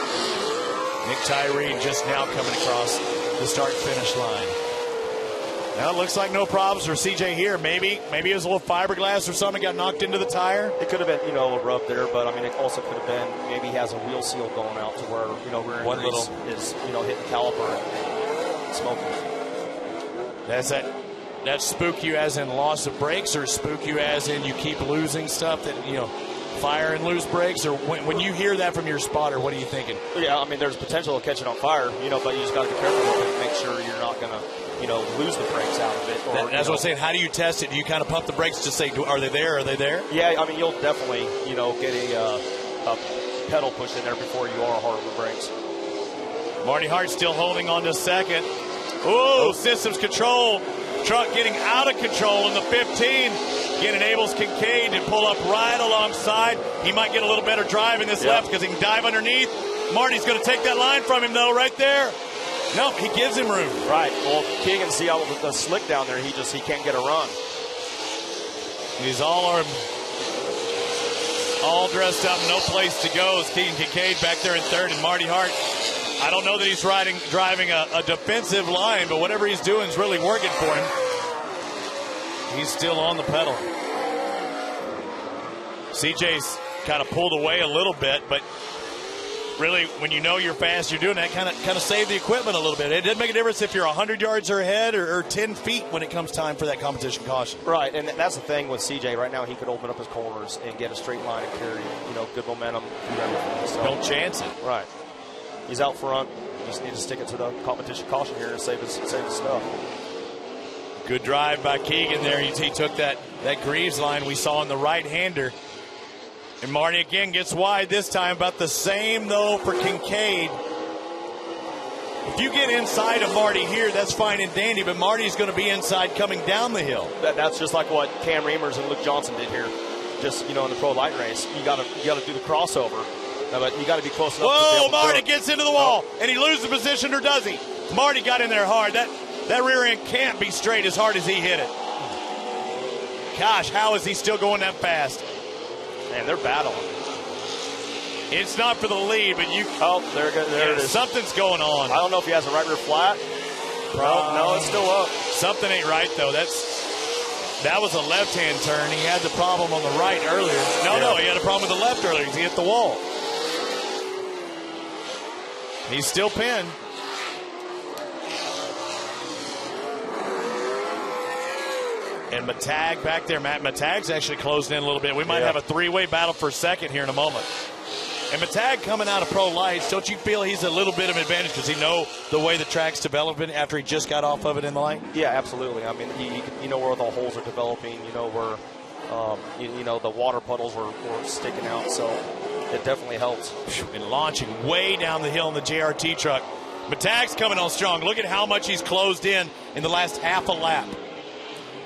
Speaker 22: Nick Tyree just now coming across the start-finish line. Now it looks like no problems for CJ here. Maybe it was a little fiberglass or something got knocked into the tire.
Speaker 16: It could have been, a rub there, but I mean, it also could have been maybe he has a wheel seal going out to where, rear
Speaker 22: one little
Speaker 16: is, hitting the caliper and smoking.
Speaker 22: That spook you as in loss of brakes, or spook you as in you keep losing stuff that, fire and lose brakes? Or when you hear that from your spotter, what are you thinking?
Speaker 16: Yeah, I mean, there's potential of catching on fire, but you just got to be careful with it and make sure you're not going to, lose the brakes out of it.
Speaker 22: That's what I'm saying. How do you test it? Do you kind of pump the brakes to say, are they there? Are they there?
Speaker 16: Yeah, I mean, you'll definitely, get a pedal push in there before you are hard with brakes.
Speaker 22: Marty Hart still holding on to second. Ooh, systems control. Truck getting out of control in the 15. Again, enables Kincaid to pull up right alongside. He might get a little better drive in this left because he can dive underneath. Marty's going to take that line from him, though, right there. Nope, he gives him room.
Speaker 16: Right. Well, Keegan, see how the slick down there, he can't get a run.
Speaker 22: He's all dressed up, no place to go. As Keegan Kincaid back there in third, and Marty Hart I don't know that he's driving a defensive line, but whatever he's doing is really working for him. He's still on the pedal. CJ's kind of pulled away a little bit, but really, when you know you're fast, you're doing that, kind of save the equipment a little bit. It doesn't make a difference if you're 100 yards ahead or 10 feet when it comes time for that competition caution.
Speaker 16: Right, and that's the thing with CJ. Right now, he could open up his corners and get a straight line and carry, good momentum through everything. So,
Speaker 22: don't chance it.
Speaker 16: Right. He's out front. Just need to stick it to the competition caution here and save his stuff.
Speaker 22: Good drive by Keegan there. He took that Greaves line we saw on the right-hander. And Marty again gets wide this time. About the same, though, for Kincaid. If you get inside of Marty here, that's fine and dandy, but Marty's going to be inside coming down the hill.
Speaker 16: That's just like what Cam Reamers and Luke Johnson did here. Just, in the pro light race, you got to do the crossover. But you got to be close enough.
Speaker 22: Whoa, Marty gets into the wall, and he loses the position, or does he? Marty got in there hard. That rear end can't be straight as hard as he hit it. Gosh, how is he still going that fast?
Speaker 16: Man, they're battling.
Speaker 22: It's not for the lead, but you...
Speaker 16: Oh, there it is.
Speaker 22: Something's going on.
Speaker 16: I don't know if he has a right rear flat. No, it's still up.
Speaker 22: Something ain't right, though. That was a left-hand turn. He had the problem on the right earlier. No, he had a problem with the left earlier because he hit the wall. He's still pinned. And Matag back there. Matag's actually closed in a little bit. We might have a three-way battle for second here in a moment. And Matag coming out of pro lights, don't you feel he's a little bit of an advantage because he know the way the track's developing after he just got off of it in the light?
Speaker 16: Yeah, absolutely. I mean, you know where the holes are developing. You know where the water puddles were sticking out. So it definitely helps.
Speaker 22: And launching way down the hill in the JRT truck. Matag's coming on strong. Look at how much he's closed in the last half a lap.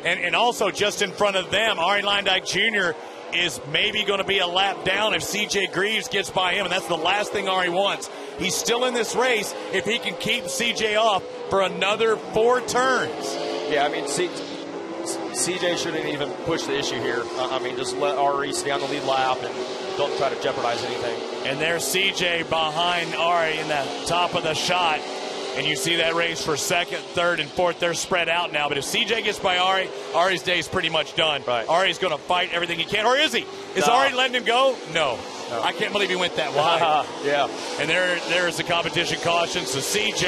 Speaker 22: And also just in front of them, Ari Leindyke Jr. is maybe going to be a lap down if CJ Greaves gets by him, and that's the last thing Ari wants. He's still in this race if he can keep CJ off for another 4 turns.
Speaker 16: Yeah, I mean, CJ shouldn't even push the issue here. Just let Ari stay on the lead lap and don't try to jeopardize anything.
Speaker 22: And there's CJ behind Ari in the top of the shot. And you see that race for second, third, and fourth. They're spread out now. But if CJ gets by Ari, Ari's day's pretty much done.
Speaker 16: Right.
Speaker 22: Ari's going to fight everything he can. Or is he? Is Ari letting him go? No. I can't believe he went that wide.
Speaker 16: Yeah.
Speaker 22: And there's the competition caution. So CJ,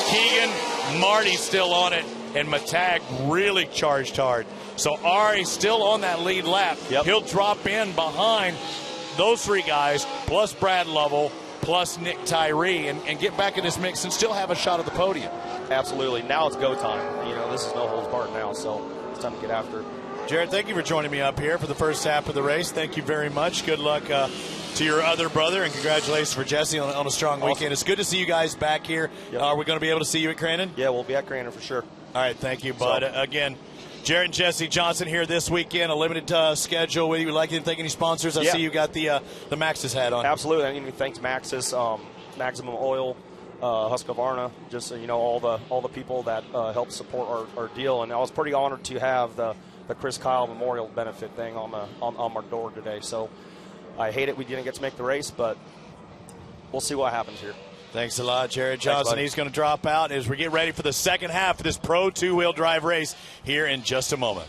Speaker 22: Keegan, Marty's still on it, and Matag really charged hard. So Ari's still on that lead lap.
Speaker 16: Yep.
Speaker 22: He'll drop in behind those 3 guys, plus Brad Lovell, plus Nick Tyree, and get back in this mix and still have a shot at the podium.
Speaker 16: Absolutely. Now it's go time. This is no holds barred now, so it's time to get after it.
Speaker 22: Jared, thank you for joining me up here for the first half of the race. Thank you very much. Good luck to your other brother, and congratulations for Jesse on a strong weekend. It's good to see you guys back here.
Speaker 16: Yep.
Speaker 22: Are we going to be able to see you at Crandon?
Speaker 16: Yeah, we'll be at Crandon for sure.
Speaker 22: All right, thank you, bud. Again, Jared and Jesse Johnson here this weekend, a limited schedule. Would you like to thank any sponsors? I see you got the Maxxis hat on.
Speaker 16: Absolutely. Thanks Maxxis, Maximum Oil, Husqvarna, just all the people that help support our deal. And I was pretty honored to have the Chris Kyle Memorial benefit thing on my door today. So I hate it we didn't get to make the race, but we'll see what happens here.
Speaker 22: Thanks a lot, Jared Johnson.
Speaker 16: Thanks,
Speaker 22: he's going to drop out as we get ready for the second half of this Pro 2-wheel drive race here in just a moment.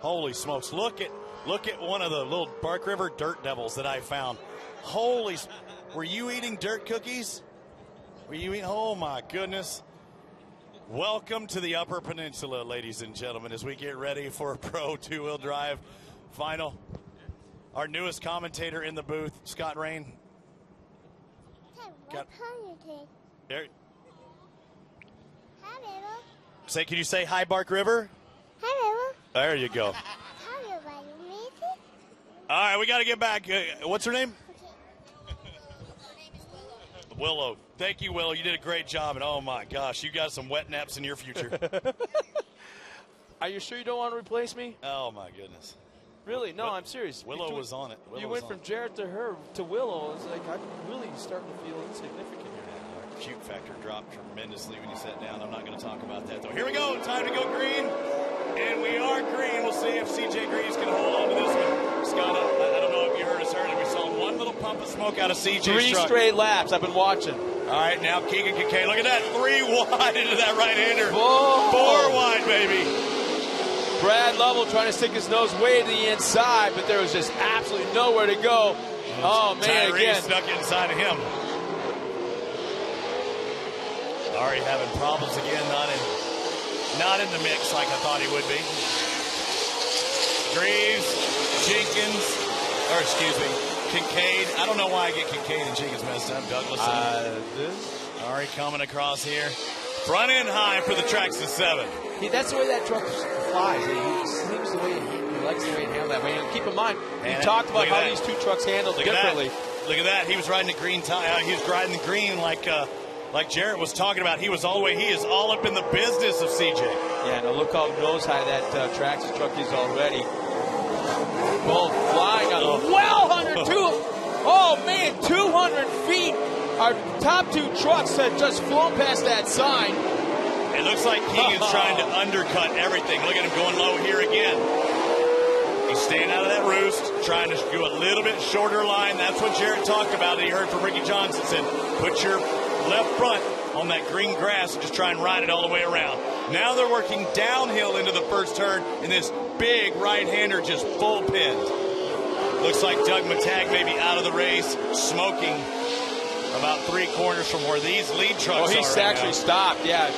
Speaker 22: Holy smokes, look at one of the little Bark River Dirt Devils that I found. Were you eating dirt cookies? Oh my goodness. Welcome to the Upper Peninsula, ladies and gentlemen, as we get ready for a Pro 2-wheel drive final. Our newest commentator in the booth, Scott Rain. Can you say hi, Bark River?
Speaker 15: Hi,
Speaker 22: There you go. All right, we got to get back. What's her name? Willow. Thank you, Willow. You did a great job, and oh my gosh, you got some wet naps in your future.
Speaker 2: Are you sure you don't want to replace me?
Speaker 22: Oh my goodness.
Speaker 2: Really? No, I'm serious.
Speaker 22: Willow was on it.
Speaker 2: You went from Jared to her to Willow. It's like I'm really starting to feel insignificant here.
Speaker 22: Our cute factor dropped tremendously when you sat down. I'm not going to talk about that, though. Here we go. Time to go green. And we are green. We'll see if C.J. Greaves can hold on to this one. Scott, I don't know if you heard us earlier. We saw one little pump of smoke out of C.J.'s
Speaker 2: Three
Speaker 22: truck.
Speaker 2: straight laps. I've been watching.
Speaker 22: All right, now Keegan Kincaid. Look at that. 3 wide into that right-hander.
Speaker 2: Whoa.
Speaker 22: 4 wide, baby.
Speaker 2: Brad Lovell trying to stick his nose way to the inside, but there was just absolutely nowhere to go. Oh, man,
Speaker 22: Tyree
Speaker 2: again.
Speaker 22: stuck inside of him. Already having problems again, not in the mix like I thought he would be. Greaves, Jenkins, or excuse me, Kincaid. I don't know why I get Kincaid and Jenkins messed up. Douglas. Already coming across here. Front end high for the Traxxas 7.
Speaker 2: That's the way that truck flies. He seems the way he likes the way it handles that way. And keep in mind, he talked about how these two trucks handled differently.
Speaker 22: Look at that. He was riding the green tie. He was riding the green like Jarrett was talking about. He was all the way. He is all up in the business of CJ.
Speaker 2: Yeah, now look how nose high that Traxxas truck is already. Both flying on the well under 200. Oh man, 200 feet. Our top 2 trucks had just flown past that sign.
Speaker 22: It looks like Keegan's trying to undercut everything. Look at him going low here again. He's staying out of that roost, trying to do a little bit shorter line. That's what Jarrett talked about. He heard from Ricky Johnson. Said, put your left front on that green grass and just try and ride it all the way around. Now they're working downhill into the first turn, and this big right-hander just full pinned. Looks like Doug Matag may be out of the race, smoking about 3 corners from where these lead trucks are.
Speaker 2: He's actually stopped, yeah.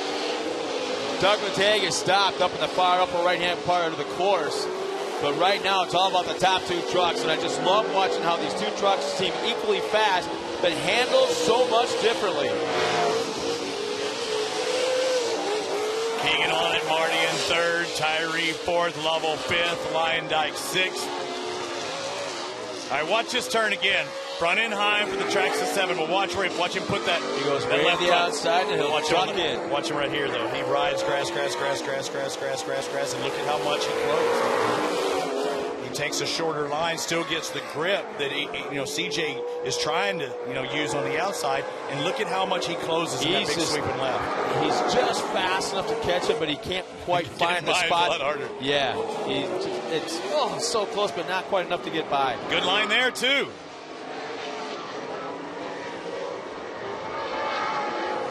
Speaker 2: Doug Matag is stopped up in the far upper right-hand part of the course. But right now, it's all about the top 2 trucks, and I just love watching how these 2 trucks seem equally fast, but handle so much differently.
Speaker 22: Keegan on it, Marty in 3rd, Tyree 4th, Lovell 5th, Lyondike 6th. All right, watch this turn again. Front end high for the Traxxas 7, but watch him put that.
Speaker 2: He goes way
Speaker 22: left
Speaker 2: to the
Speaker 22: front.
Speaker 2: outside, and he'll
Speaker 22: watch
Speaker 2: him.
Speaker 22: Watch him right here, though. He rides grass, and look at how much he closes. He takes a shorter line, still gets the grip that CJ is trying to use on the outside, and look at how much he closes in that big sweeping left.
Speaker 2: He's just fast enough to catch him, but he can't quite find the spot.
Speaker 22: A lot harder.
Speaker 2: Yeah, it's so close, but not quite enough to get by.
Speaker 22: Good line there too.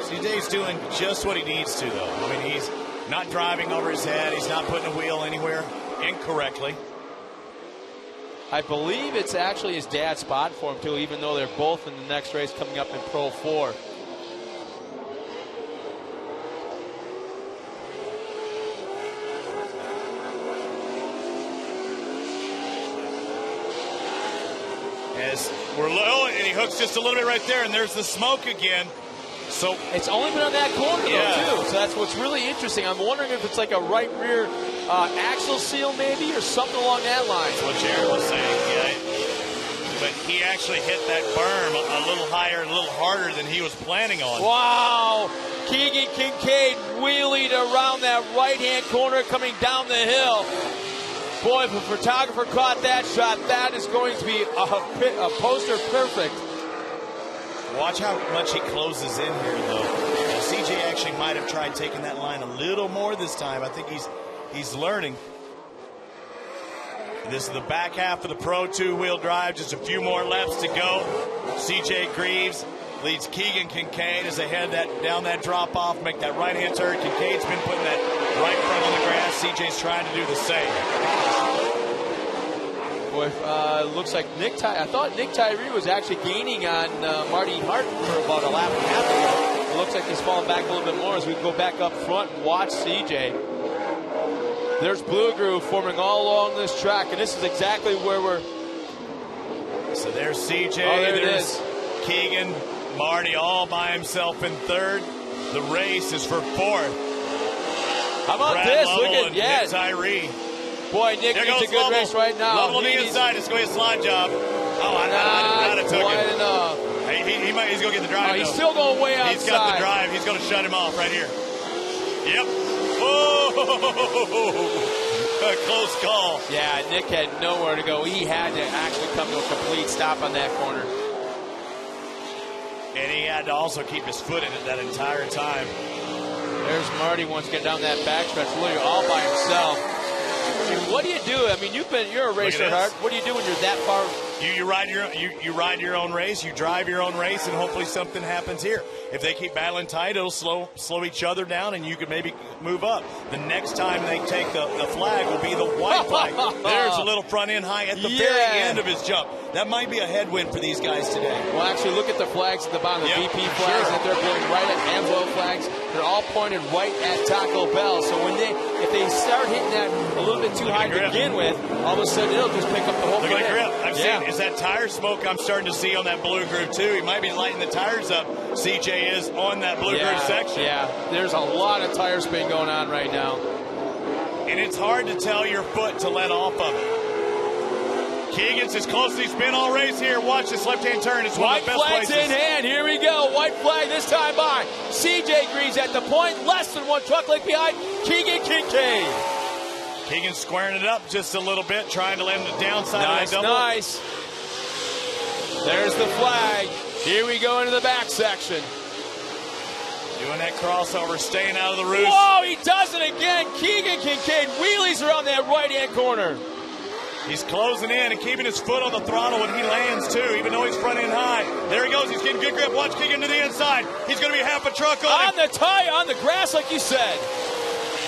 Speaker 22: CJ's doing just what he needs to, though. I mean, he's not driving over his head. He's not putting a wheel anywhere incorrectly.
Speaker 2: I believe it's actually his dad's spot for him, too, even though they're both in the next race coming up in Pro 4.
Speaker 22: As we're low, and he hooks just a little bit right there, and there's the smoke again. So
Speaker 2: it's only been on that corner, though, too. So that's what's really interesting. I'm wondering if it's like a right rear axle seal, maybe, or something along that line.
Speaker 22: That's what Jared was saying, yeah. But he actually hit that berm a little higher and a little harder than he was planning on.
Speaker 2: Wow! Keegan Kincaid wheelied around that right-hand corner coming down the hill. Boy, if a photographer caught that shot, that is going to be a poster perfect.
Speaker 22: Watch how much he closes in here, though. CJ actually might have tried taking that line a little more this time. I think he's learning. This is the back half of the Pro 2-wheel drive. Just a few more laps to go. CJ Greaves leads Keegan Kincaid as they head down that drop-off, make that right-hand turn. Kincaid's been putting that right front on the grass. CJ's trying to do the same.
Speaker 2: Boy, looks like I thought Nick Tyree was actually gaining on Marty Hart for about a lap and a half ago. It looks like he's falling back a little bit more as we go back up front and watch CJ. There's Blue Groove forming all along this track, and this is exactly where we're.
Speaker 22: So there's CJ.
Speaker 2: Oh, there it
Speaker 22: there's
Speaker 2: is.
Speaker 22: Keegan, Marty all by himself in 3rd. The race is for 4th.
Speaker 2: How about
Speaker 22: Brad
Speaker 2: this?
Speaker 22: Lovell
Speaker 2: Look at
Speaker 22: and Nick Tyree.
Speaker 2: Boy, Nick needs a good race right now.
Speaker 22: Lovell on the inside. It's going to be a slide job. Oh, I took
Speaker 2: quite enough.
Speaker 22: He's going to get the drive.
Speaker 2: He's still going way outside.
Speaker 22: He's got the drive. He's going to shut him off right here. Yep. Oh, a close call.
Speaker 2: Yeah, Nick had nowhere to go. He had to actually come to a complete stop on that corner.
Speaker 22: And he had to also keep his foot in it that entire time.
Speaker 2: There's Marty once getting down that backstretch, really all by himself. I mean, what do you do? I mean, you're a racer, Hart. What do you do when you're that far?
Speaker 22: You ride your own race. You drive your own race, and hopefully something happens here. If they keep battling tight, it'll slow each other down, and you can maybe move up. The next time they take the flag will be the white flag. There's a little front end high at the very end of his jump. That might be a headwind for these guys today.
Speaker 2: Well, actually, look at the flags at the bottom, the VP flags that they're pointing right at, AMSOIL flags. They're all pointed right at Taco Bell. So if they start hitting that a little bit too high to begin with, all of a sudden it'll just pick up the whole
Speaker 22: Look at the grip. I'm
Speaker 2: seeing,
Speaker 22: is that tire smoke I'm starting to see on that blue groove too. He might be lighting the tires up. CJ is on that blue groove section.
Speaker 2: Yeah, there's a lot of tire spin going on right now.
Speaker 22: And it's hard to tell your foot to let off of it. Keegan's as close as he's been all race here. Watch this left-hand turn. It's one of the best places.
Speaker 2: White flag's in hand. Here we go. White flag this time by CJ Greaves at the point. Less than one truck length behind Keegan Kincaid.
Speaker 22: Keegan squaring it up just a little bit, trying to land the downside of that double.
Speaker 2: Nice. There's the flag. Here we go into the back section.
Speaker 22: Doing that crossover, staying out of the roost.
Speaker 2: Whoa, he does it again. Keegan Kincaid wheelies around that right-hand corner.
Speaker 22: He's closing in and keeping his foot on the throttle when he lands, too, even though he's front end high. There he goes. He's getting good grip. Watch Keegan to the inside. He's going to be half a truck on him.
Speaker 2: On the tire, on the grass, like you said.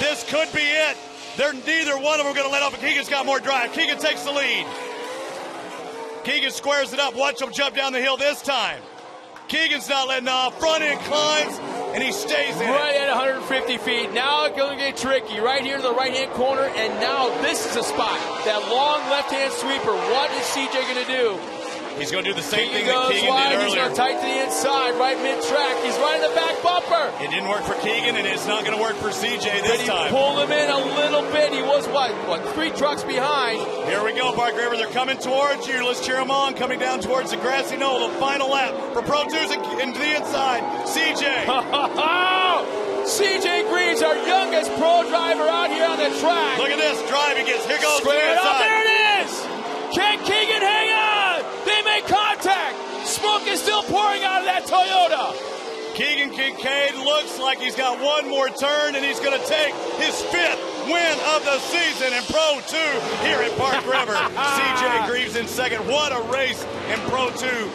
Speaker 22: This could be it. Neither one of them are going to let off, but Keegan's got more drive. Keegan takes the lead. Keegan squares it up. Watch him jump down the hill this time. Keegan's not letting off. Front end climbs, and he stays in
Speaker 2: right at 150 feet. Now it's going to get tricky. Right here to the right-hand corner, and now this is a spot. That long left-hand sweeper. What is CJ going to do?
Speaker 22: He's going to do the same thing that Keegan did earlier.
Speaker 2: He's going to tight to the inside, right mid-track. He's right in the back bumper.
Speaker 22: It didn't work for Keegan, and it's not going to work for CJ this time.
Speaker 2: He pulled him in a little bit. He was, what, 3 trucks behind.
Speaker 22: Here we go, Park River. They're coming towards you. Let's cheer them on. Coming down towards the grassy knoll. The final lap for Pro 2s into the inside. CJ.
Speaker 2: CJ Greaves, our youngest pro driver out here on the track.
Speaker 22: Look at this drive he gets. Here goes to the
Speaker 2: inside.
Speaker 22: inside.
Speaker 2: There it is. Can Keegan hang on? They make contact. Smoke is still pouring out of that Toyota.
Speaker 22: Keegan Kincaid looks like he's got one more turn, and he's going to take his 5th win of the season in Pro 2 here at Park River. CJ Greaves in second. What a race in Pro 2.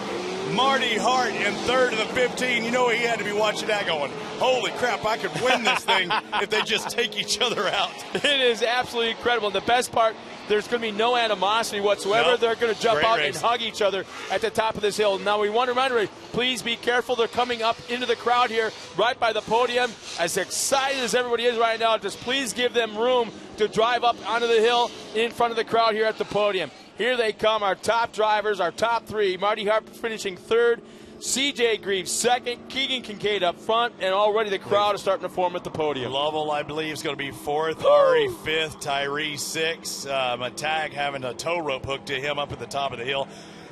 Speaker 22: Marty Hart in third of the 15. You know he had to be watching that going, holy crap, I could win this thing if they just take each other out.
Speaker 2: It is absolutely incredible. And the best part, there's going to be no animosity whatsoever.
Speaker 22: Nope.
Speaker 2: They're going to jump
Speaker 22: Great
Speaker 2: out
Speaker 22: race.
Speaker 2: and hug each other at the top of this hill. Now, we want to remind everybody, please be careful. They're coming up into the crowd here right by the podium. As excited as everybody is right now, just please give them room to drive up onto the hill in front of the crowd here at the podium. Here they come, our top drivers, our top 3. Marty Hart finishing 3rd. CJ Greaves 2nd, Keegan Kincaid up front, and already the crowd is starting to form at the podium.
Speaker 22: Lovell, I believe, is going to be 4th, Ari 5th, Tyree 6th. Matag having a tow rope hooked to him up at the top of the hill.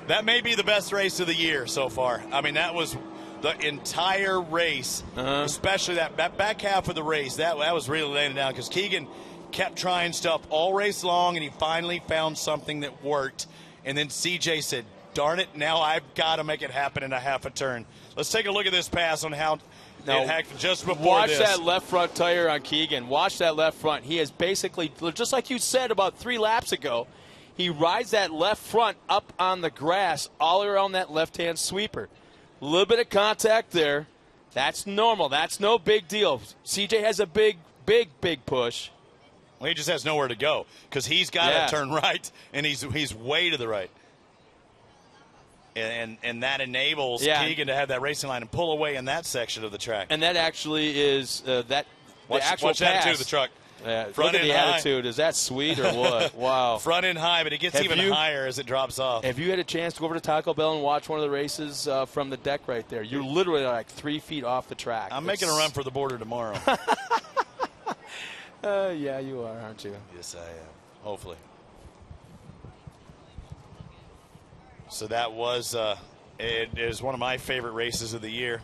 Speaker 22: That may be the best race of the year so far. I mean, that was the entire race, especially that back half of the race. That was really laying it down because Keegan kept trying stuff all race long, and he finally found something that worked. And then CJ said, darn it, now I've got to make it happen in a half a turn. Let's take a look at this pass on how it happened just before
Speaker 2: watch
Speaker 22: this.
Speaker 2: That left front tire on Keegan. Watch that left front. He is basically, just like you said about 3 laps ago, he rides that left front up on the grass all around that left-hand sweeper. A little bit of contact there. That's normal. That's no big deal. CJ has a big push.
Speaker 22: Well, he just has nowhere to go because he's got to turn right, and he's way to the right. And that enables Keegan to have that racing line and pull away in that section of the track.
Speaker 2: And that actually is
Speaker 22: watch
Speaker 2: pass.
Speaker 22: the attitude of the truck.
Speaker 2: Look at the attitude. Is that sweet or what? Wow.
Speaker 22: Front end high, but it gets even higher as it drops off.
Speaker 2: Have you had a chance to go over to Taco Bell and watch one of the races from the deck right there? You're literally like 3 feet off the track.
Speaker 22: I'm making a run for the border tomorrow.
Speaker 2: Yeah, you are, aren't you?
Speaker 22: Yes, I am. Hopefully. So that was it is one of my favorite races of the year,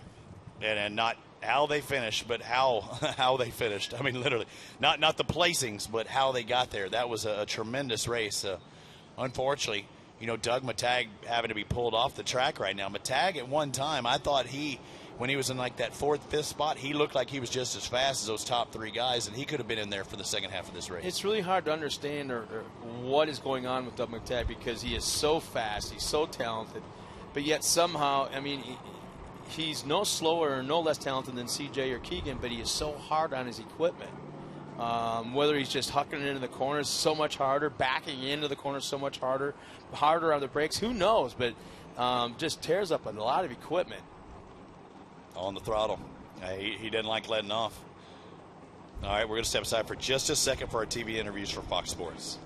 Speaker 22: and not how they finished, but how they finished. I mean, literally, not the placings, but how they got there. That was a tremendous race. Unfortunately, Doug Matag having to be pulled off the track right now. Matag at one time, I thought when he was in like that 4th, 5th spot, he looked like he was just as fast as those top 3 guys, and he could have been in there for the second half of this race.
Speaker 2: It's really hard to understand or what is going on with Doug McTagg, because he is so fast, he's so talented, but yet somehow, I mean, he's no slower or no less talented than CJ or Keegan, but he is so hard on his equipment. Whether he's just hucking it into the corners so much harder, backing into the corners so much harder on the brakes, who knows, but just tears up a lot of equipment.
Speaker 22: On the throttle. He didn't like letting off. All right, we're going to step aside for just a second for our TV interviews for Fox Sports.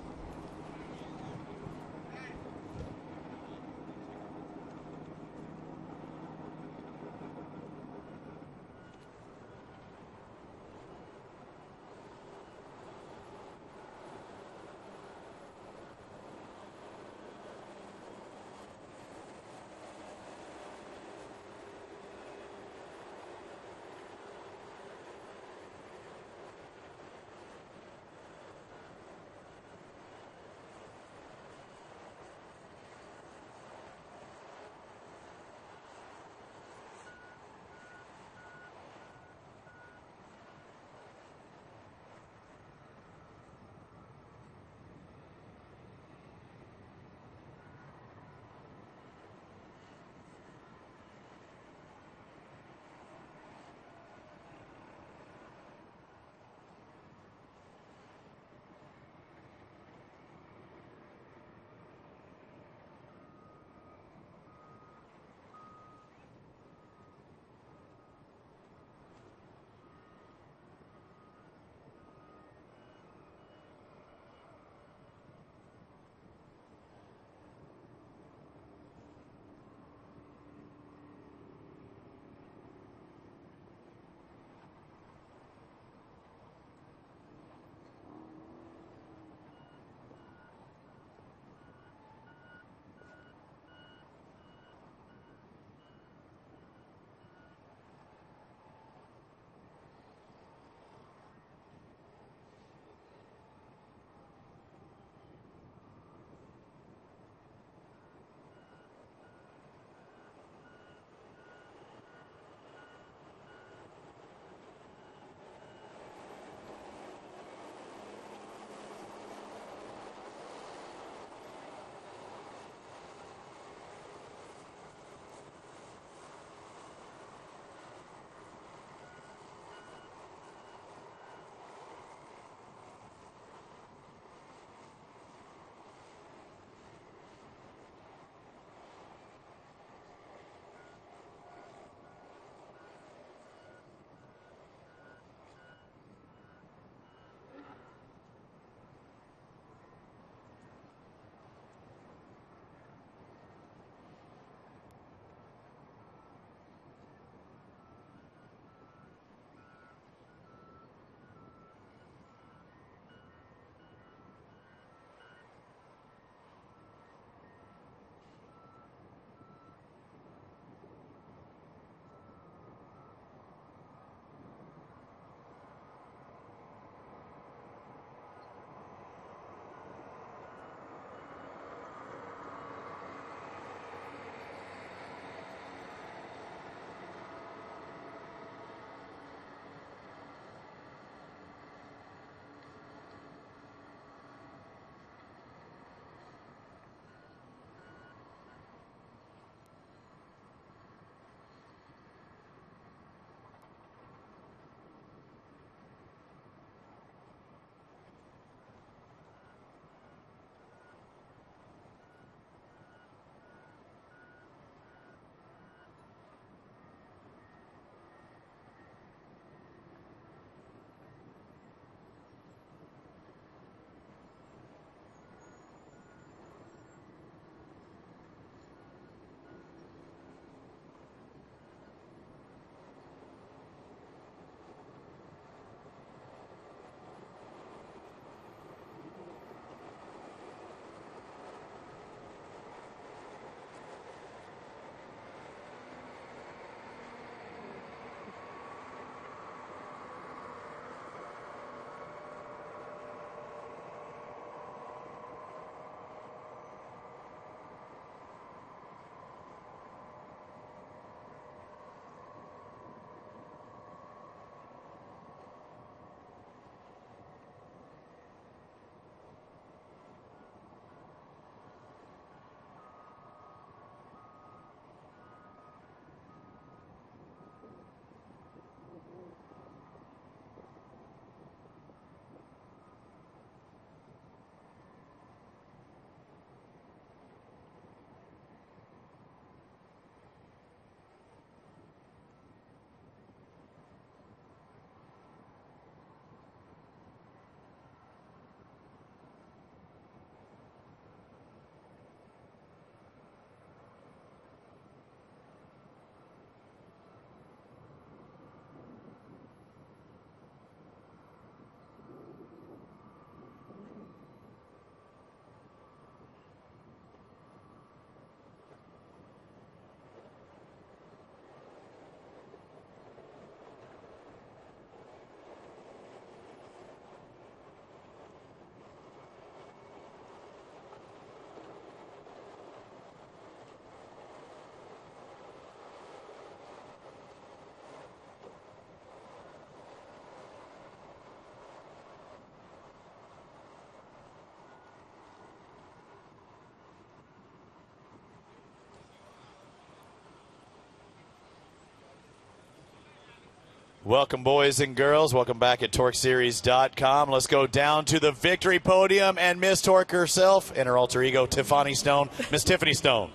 Speaker 22: Welcome, boys and girls. Welcome back at TorcSeries.com. Let's go down to the victory podium and Miss Torc herself and her alter ego, Tiffany Stone. Miss Tiffany Stone.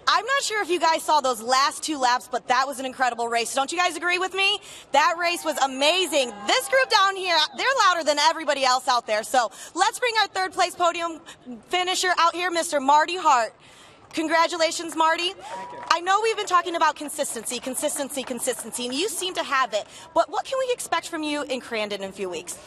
Speaker 10: I'm not sure if you guys saw those last 2 laps, but that was an incredible race. Don't you guys agree with me? That race was amazing. This group down here, they're louder than everybody else out there. So let's bring our 3rd place podium finisher out here, Mr. Marty Hart. Congratulations, Marty. I know we've been talking about consistency, and you seem to have it. But what can we expect from you in Crandon in a few weeks?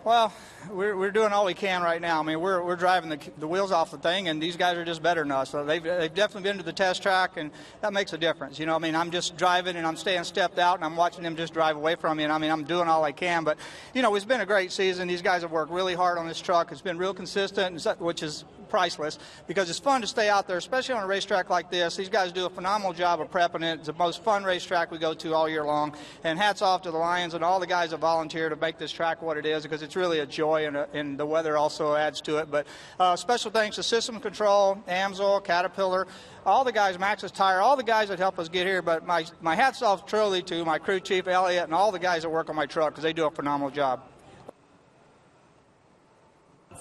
Speaker 15: Well, we're doing all we can right now. I mean, we're driving the wheels off the thing, and these guys are just better than us. So they've definitely been to the test track, and that makes a difference. You know, I mean, I'm just driving, and I'm staying stepped out, and I'm watching them just drive away from me. And I mean, I'm doing all I can. But you know, it's been a great season. These guys have worked really hard on this truck. It's been real consistent, which is priceless, because it's fun to stay out there, especially on a racetrack like this. These guys do a phenomenal job of prepping it. It's the most fun racetrack we go to all year long. And hats off to the Lions and all the guys that volunteer to make this track what it is, because it's really a joy, and the weather also adds to it. But special thanks to System Control, Amsoil, Caterpillar, all the guys, Maxxis Tire, all the guys that help us get here. But my hats off truly to my crew chief, Elliot, and all the guys that work on my truck, because they do a phenomenal job.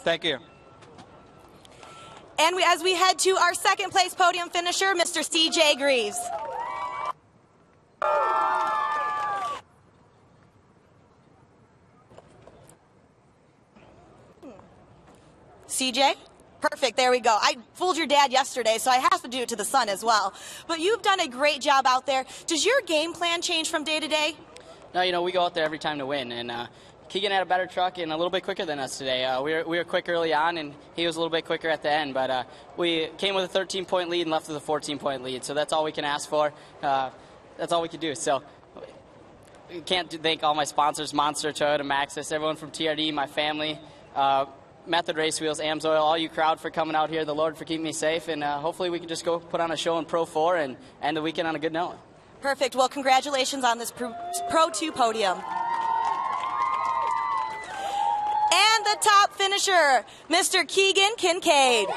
Speaker 15: Thank you.
Speaker 10: And as we head to our 2nd place podium finisher, Mr. C.J. Greaves. CJ? Perfect, there we go. I fooled your dad yesterday, so I have to do it to the son as well. But you've done a great job out there. Does your game plan change from day to day?
Speaker 17: No, you know, we go out there every time to win, and Keegan had a better truck and a little bit quicker than us today. We were quick early on, and he was a little bit quicker at the end. But we came with a 13-point lead and left with a 14-point lead. So that's all we can ask for. That's all we can do. So I can't thank all my sponsors, Monster, Toyota, Maxxis, everyone from TRD, my family, Method Race Wheels, Amsoil, all you crowd for coming out here, the Lord for keeping me safe. And hopefully we can just go put on a show in Pro 4 and end the weekend on a good note.
Speaker 10: Perfect. Well, congratulations on this Pro 2 podium. And the top finisher, Mr. Keegan Kincaid.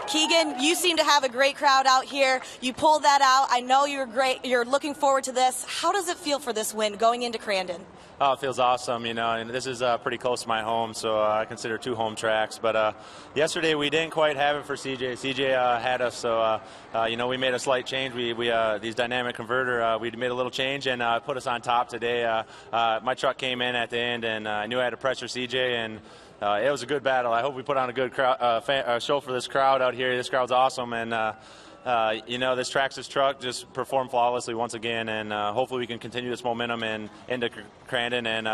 Speaker 10: Keegan, you seem to have a great crowd out here. You pulled that out. I know you're great. You're looking forward to this. How does it feel for this win going into Crandon?
Speaker 18: Oh, it feels awesome, you know, and this is pretty close to my home, so I consider 2 home tracks. But yesterday we didn't quite have it for CJ. CJ had us, so, you know, we made a slight change. We these dynamic converter, we made a little change and put us on top today. My truck came in at the end, and I knew I had to pressure CJ, and it was a good battle. I hope we put on a good show for this crowd out here. This crowd's awesome, and you know, this Traxxas truck just performed flawlessly once again, and hopefully we can continue this momentum into Crandon. And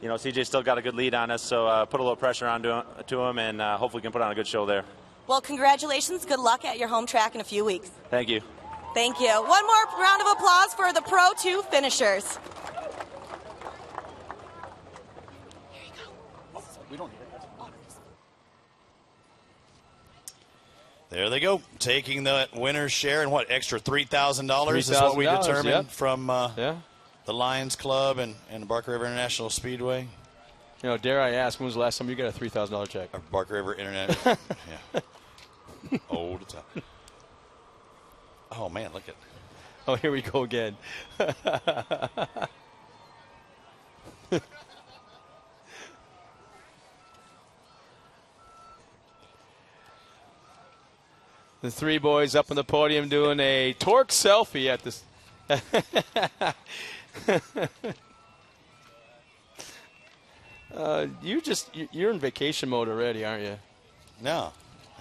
Speaker 18: you know, CJ still got a good lead on us, so put a little pressure on to him, and hopefully we can put on a good show there.
Speaker 10: Well, congratulations. Good luck at your home track in a few weeks.
Speaker 18: Thank you.
Speaker 10: Thank you. One more round of applause for the Pro 2 finishers. Here you go.
Speaker 22: We don't need it. There they go, taking the winner's share and what, extra $3,000 is what we determined from the Lions Club and Barker River International Speedway.
Speaker 2: You know, dare I ask, when was the last time you got a $3,000 check?
Speaker 22: Barker River International. Yeah. Old time. Oh, man, look at.
Speaker 2: Oh, here we go again. The 3 boys up on the podium doing a Torc selfie at this. You're in vacation mode already, aren't you?
Speaker 22: No.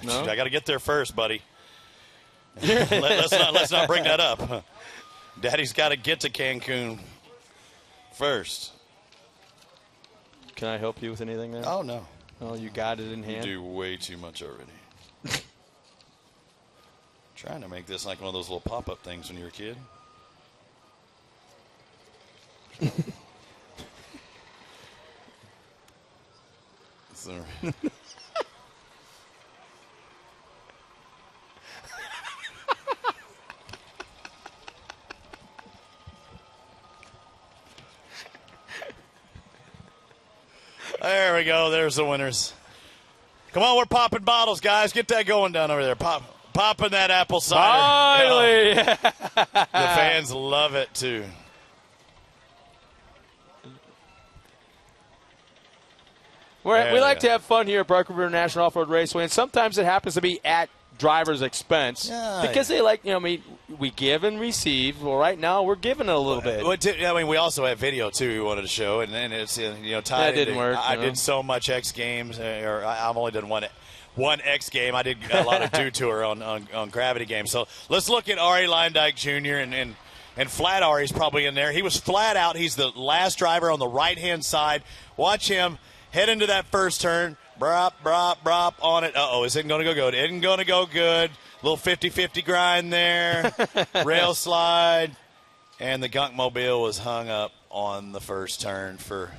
Speaker 2: No?
Speaker 22: I got to get there first, buddy. let's not bring that up. Daddy's got to get to Cancun first.
Speaker 2: Can I help you with anything there?
Speaker 22: Oh, no.
Speaker 2: Oh, you got it in hand?
Speaker 22: You do way too much already. Trying to make this like one of those little pop-up things when you were a kid. Sorry. There we go. There's the winners. Come on, we're popping bottles, guys. Get that going down over there. Pop popping that apple cider.
Speaker 2: Finally!
Speaker 22: The fans love it, too.
Speaker 2: We like to have fun here at Barker River National Off-Road Raceway, and sometimes it happens to be at drivers' expense because they like, we give and receive. Well, right now we're giving it a little bit.
Speaker 22: We also have video too. We wanted to show, and it's
Speaker 2: that didn't work.
Speaker 22: I did so much X Games, or I've only done one X game. I did a lot of do tour on gravity games. So let's look at Ari Leindijk Jr. and Flat Ari's probably in there. He was flat out. He's the last driver on the right hand side. Watch him head into that first turn. Brop on it. Is it going to go good? Isn't going to go good. Little 50-50 grind there. Rail slide. And the gunk mobile was hung up on the first turn for,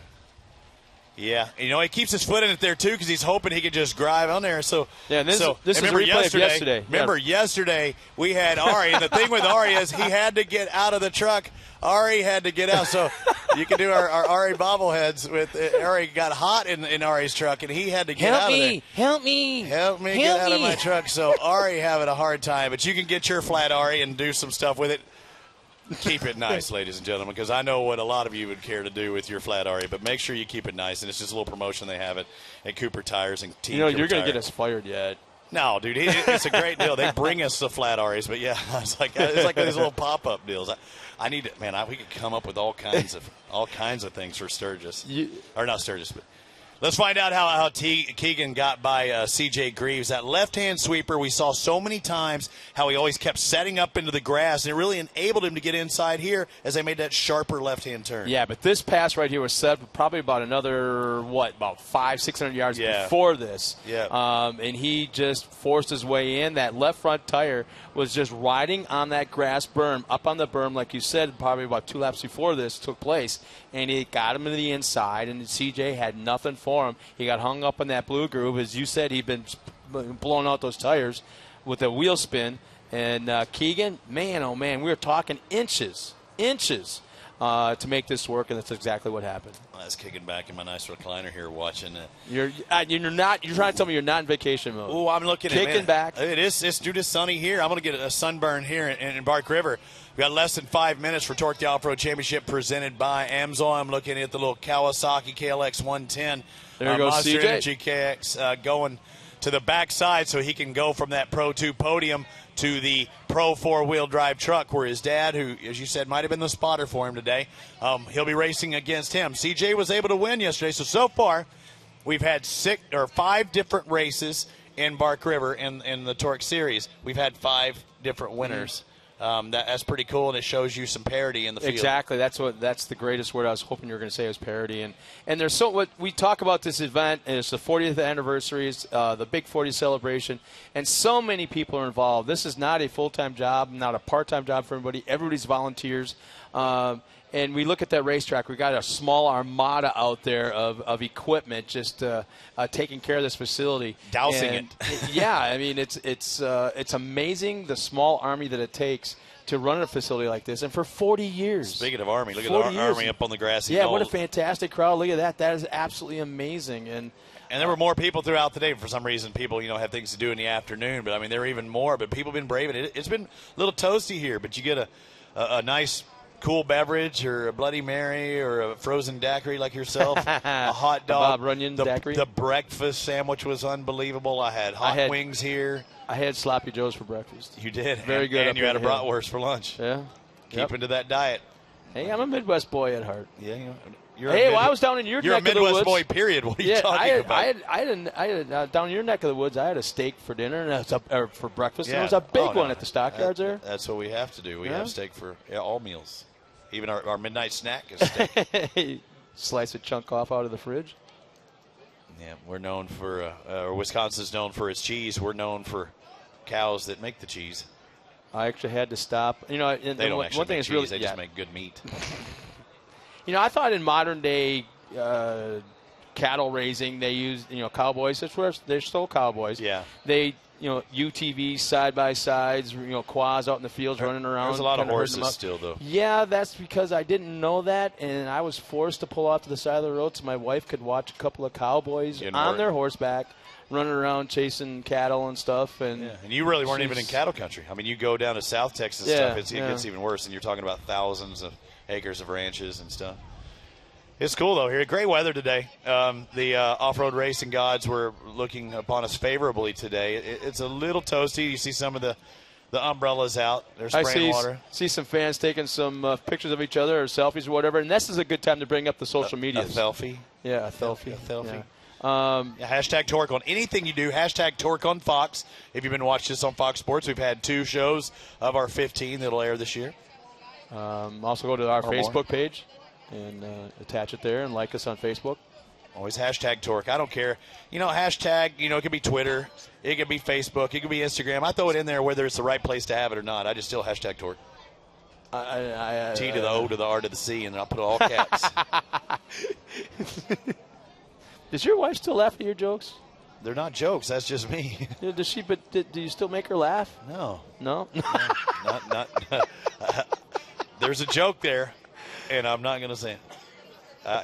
Speaker 22: he keeps his foot in it there, too, because he's hoping he can just drive on there. So,
Speaker 2: this is a replay of yesterday.
Speaker 22: Remember, yesterday we had Ari, and the thing with Ari is he had to get out of the truck. Ari had to get out. So you can do our Ari bobbleheads with Ari got hot in Ari's truck, and he had to get out of there.
Speaker 2: Help me
Speaker 22: Get out of my truck. So Ari having a hard time, but you can get your flat Ari and do some stuff with it. Keep it nice, ladies and gentlemen, because I know what a lot of you would care to do with your flat Ari, but make sure you keep it nice, and it's just a little promotion they have at Cooper Tires and Team Cooper
Speaker 2: you're going to
Speaker 22: Tire.
Speaker 2: get us fired yet.
Speaker 22: No, dude, it's a great deal. They bring us the flat Aries, but it's like these little pop-up deals. I need it, man. We could come up with all kinds of things for Sturgis, or not Sturgis, but let's find out how Keegan got by C.J. Greaves. That left-hand sweeper we saw so many times, how he always kept setting up into the grass, and it really enabled him to get inside here as they made that sharper left-hand turn.
Speaker 2: Yeah, but this pass right here was set for probably about another, about 500-600 yards before this.
Speaker 22: Yeah.
Speaker 2: And he just forced his way in. That left front tire was just riding on that grass berm, up on the berm, like you said, probably about 2 laps before this took place. And it got him to the inside, and CJ had nothing for him. He got hung up in that blue groove. As you said, he'd been blowing out those tires with a wheel spin. And Keegan, man, oh, man, we were talking inches to make this work, and that's exactly what happened.
Speaker 22: I was kicking back in my nice recliner here watching it.
Speaker 2: You're trying to tell me you're not in vacation mode.
Speaker 22: Oh, I'm looking at
Speaker 2: kicking back.
Speaker 22: It's due to sunny here. I'm going to get a sunburn here in Bark River. We got less than 5 minutes for Torc the Off-Road Championship presented by AMSOIL. I'm looking at the little Kawasaki KLX 110.
Speaker 2: There goes
Speaker 22: Monster
Speaker 2: CJ.
Speaker 22: Energy KX going to the backside so he can go from that Pro 2 Podium to the Pro 4-wheel drive truck where his dad, who, as you said, might have been the spotter for him today, he'll be racing against him. CJ was able to win yesterday. So far, we've had 5 different races in Bark River in the Torc Series. We've had 5 different winners. That's pretty cool, and it shows you some parity in the field.
Speaker 2: Exactly. That's the greatest word I was hoping you were going to say was parity. And there's what we talk about this event, and it's the 40th anniversary, it's the Big 40 celebration, and so many people are involved. This is not a full-time job, not a part-time job for everybody. Everybody's volunteers. And we look at that racetrack. We got a small armada out there of equipment just taking care of this facility,
Speaker 22: dousing it.
Speaker 2: Yeah, I mean it's amazing the small army that it takes to run a facility like this, and for 40 years.
Speaker 22: Speaking of army, look at the army up on the grassy knoll.
Speaker 2: What a fantastic crowd! Look at that. That is absolutely amazing. And
Speaker 22: there were more people throughout the day. For some reason, people have things to do in the afternoon. But I mean, there were even more. But people have been braving it. It's been a little toasty here, but you get a nice cool beverage or a Bloody Mary or a frozen daiquiri like yourself, a hot dog.
Speaker 2: Bob Runyon daiquiri.
Speaker 22: The breakfast sandwich was unbelievable. I had hot wings here.
Speaker 2: I had Sloppy Joe's for breakfast.
Speaker 22: You did.
Speaker 2: Very good.
Speaker 22: And you had a bratwurst for lunch.
Speaker 2: Yeah.
Speaker 22: Keeping to that diet.
Speaker 2: Hey, I'm a Midwest boy at heart.
Speaker 22: Yeah.
Speaker 2: I was down in your neck of the woods.
Speaker 22: You're a Midwest boy, period. What are you talking about?
Speaker 2: I had down in your neck of the woods, I had a steak for dinner or for breakfast. Yeah. There was a big one at the stockyards there.
Speaker 22: That's what we have to do. We have steak for all meals. Even our midnight snack is steak.
Speaker 2: Slice a chunk off out of the fridge.
Speaker 22: Yeah, we're known for, Wisconsin's known for its cheese. We're known for cows that make the cheese.
Speaker 2: I actually had to stop. They don't
Speaker 22: actually
Speaker 2: one thing
Speaker 22: make
Speaker 2: is
Speaker 22: cheese.
Speaker 2: really,
Speaker 22: they just make good meat.
Speaker 2: I thought in modern day cattle raising they use cowboys. That's where they're still cowboys.
Speaker 22: Yeah.
Speaker 2: They UTVs, side by sides, quads out in the fields running around.
Speaker 22: There's a lot of horses still though.
Speaker 2: Yeah, that's because I didn't know that, and I was forced to pull off to the side of the road so my wife could watch a couple of cowboys on their horseback running around chasing cattle and stuff. And
Speaker 22: you really weren't even in cattle country. I mean, you go down to South Texas stuff, it gets even worse, and you're talking about thousands of acres of ranches and stuff. It's cool, though, here. Great weather today. The off-road racing gods were looking upon us favorably today. It's a little toasty. You see some of the umbrellas out. They're spraying water.
Speaker 2: I see some fans taking some pictures of each other or selfies or whatever, and this is a good time to bring up the social media.
Speaker 22: A selfie?
Speaker 2: Yeah, a selfie.
Speaker 22: A selfie.
Speaker 2: Yeah.
Speaker 22: Hashtag Torc on anything you do. Hashtag Torc on Fox. If you've been watching this on Fox Sports, we've had 2 shows of our 15 that'll air this year.
Speaker 2: Also go to our Facebook page and attach it there and like us on Facebook.
Speaker 22: Always hashtag Torc. I don't care. Hashtag, it could be Twitter. It could be Facebook. It could be Instagram. I throw it in there whether it's the right place to have it or not. I just still hashtag Torc. T to the O to the R to the C, and then I'll put it all caps.
Speaker 2: Does your wife still laugh at your jokes?
Speaker 22: They're not jokes. That's just me.
Speaker 2: Does she? But do you still make her laugh?
Speaker 22: No.
Speaker 2: No?
Speaker 22: Not. There's a joke there, and I'm not going to say it.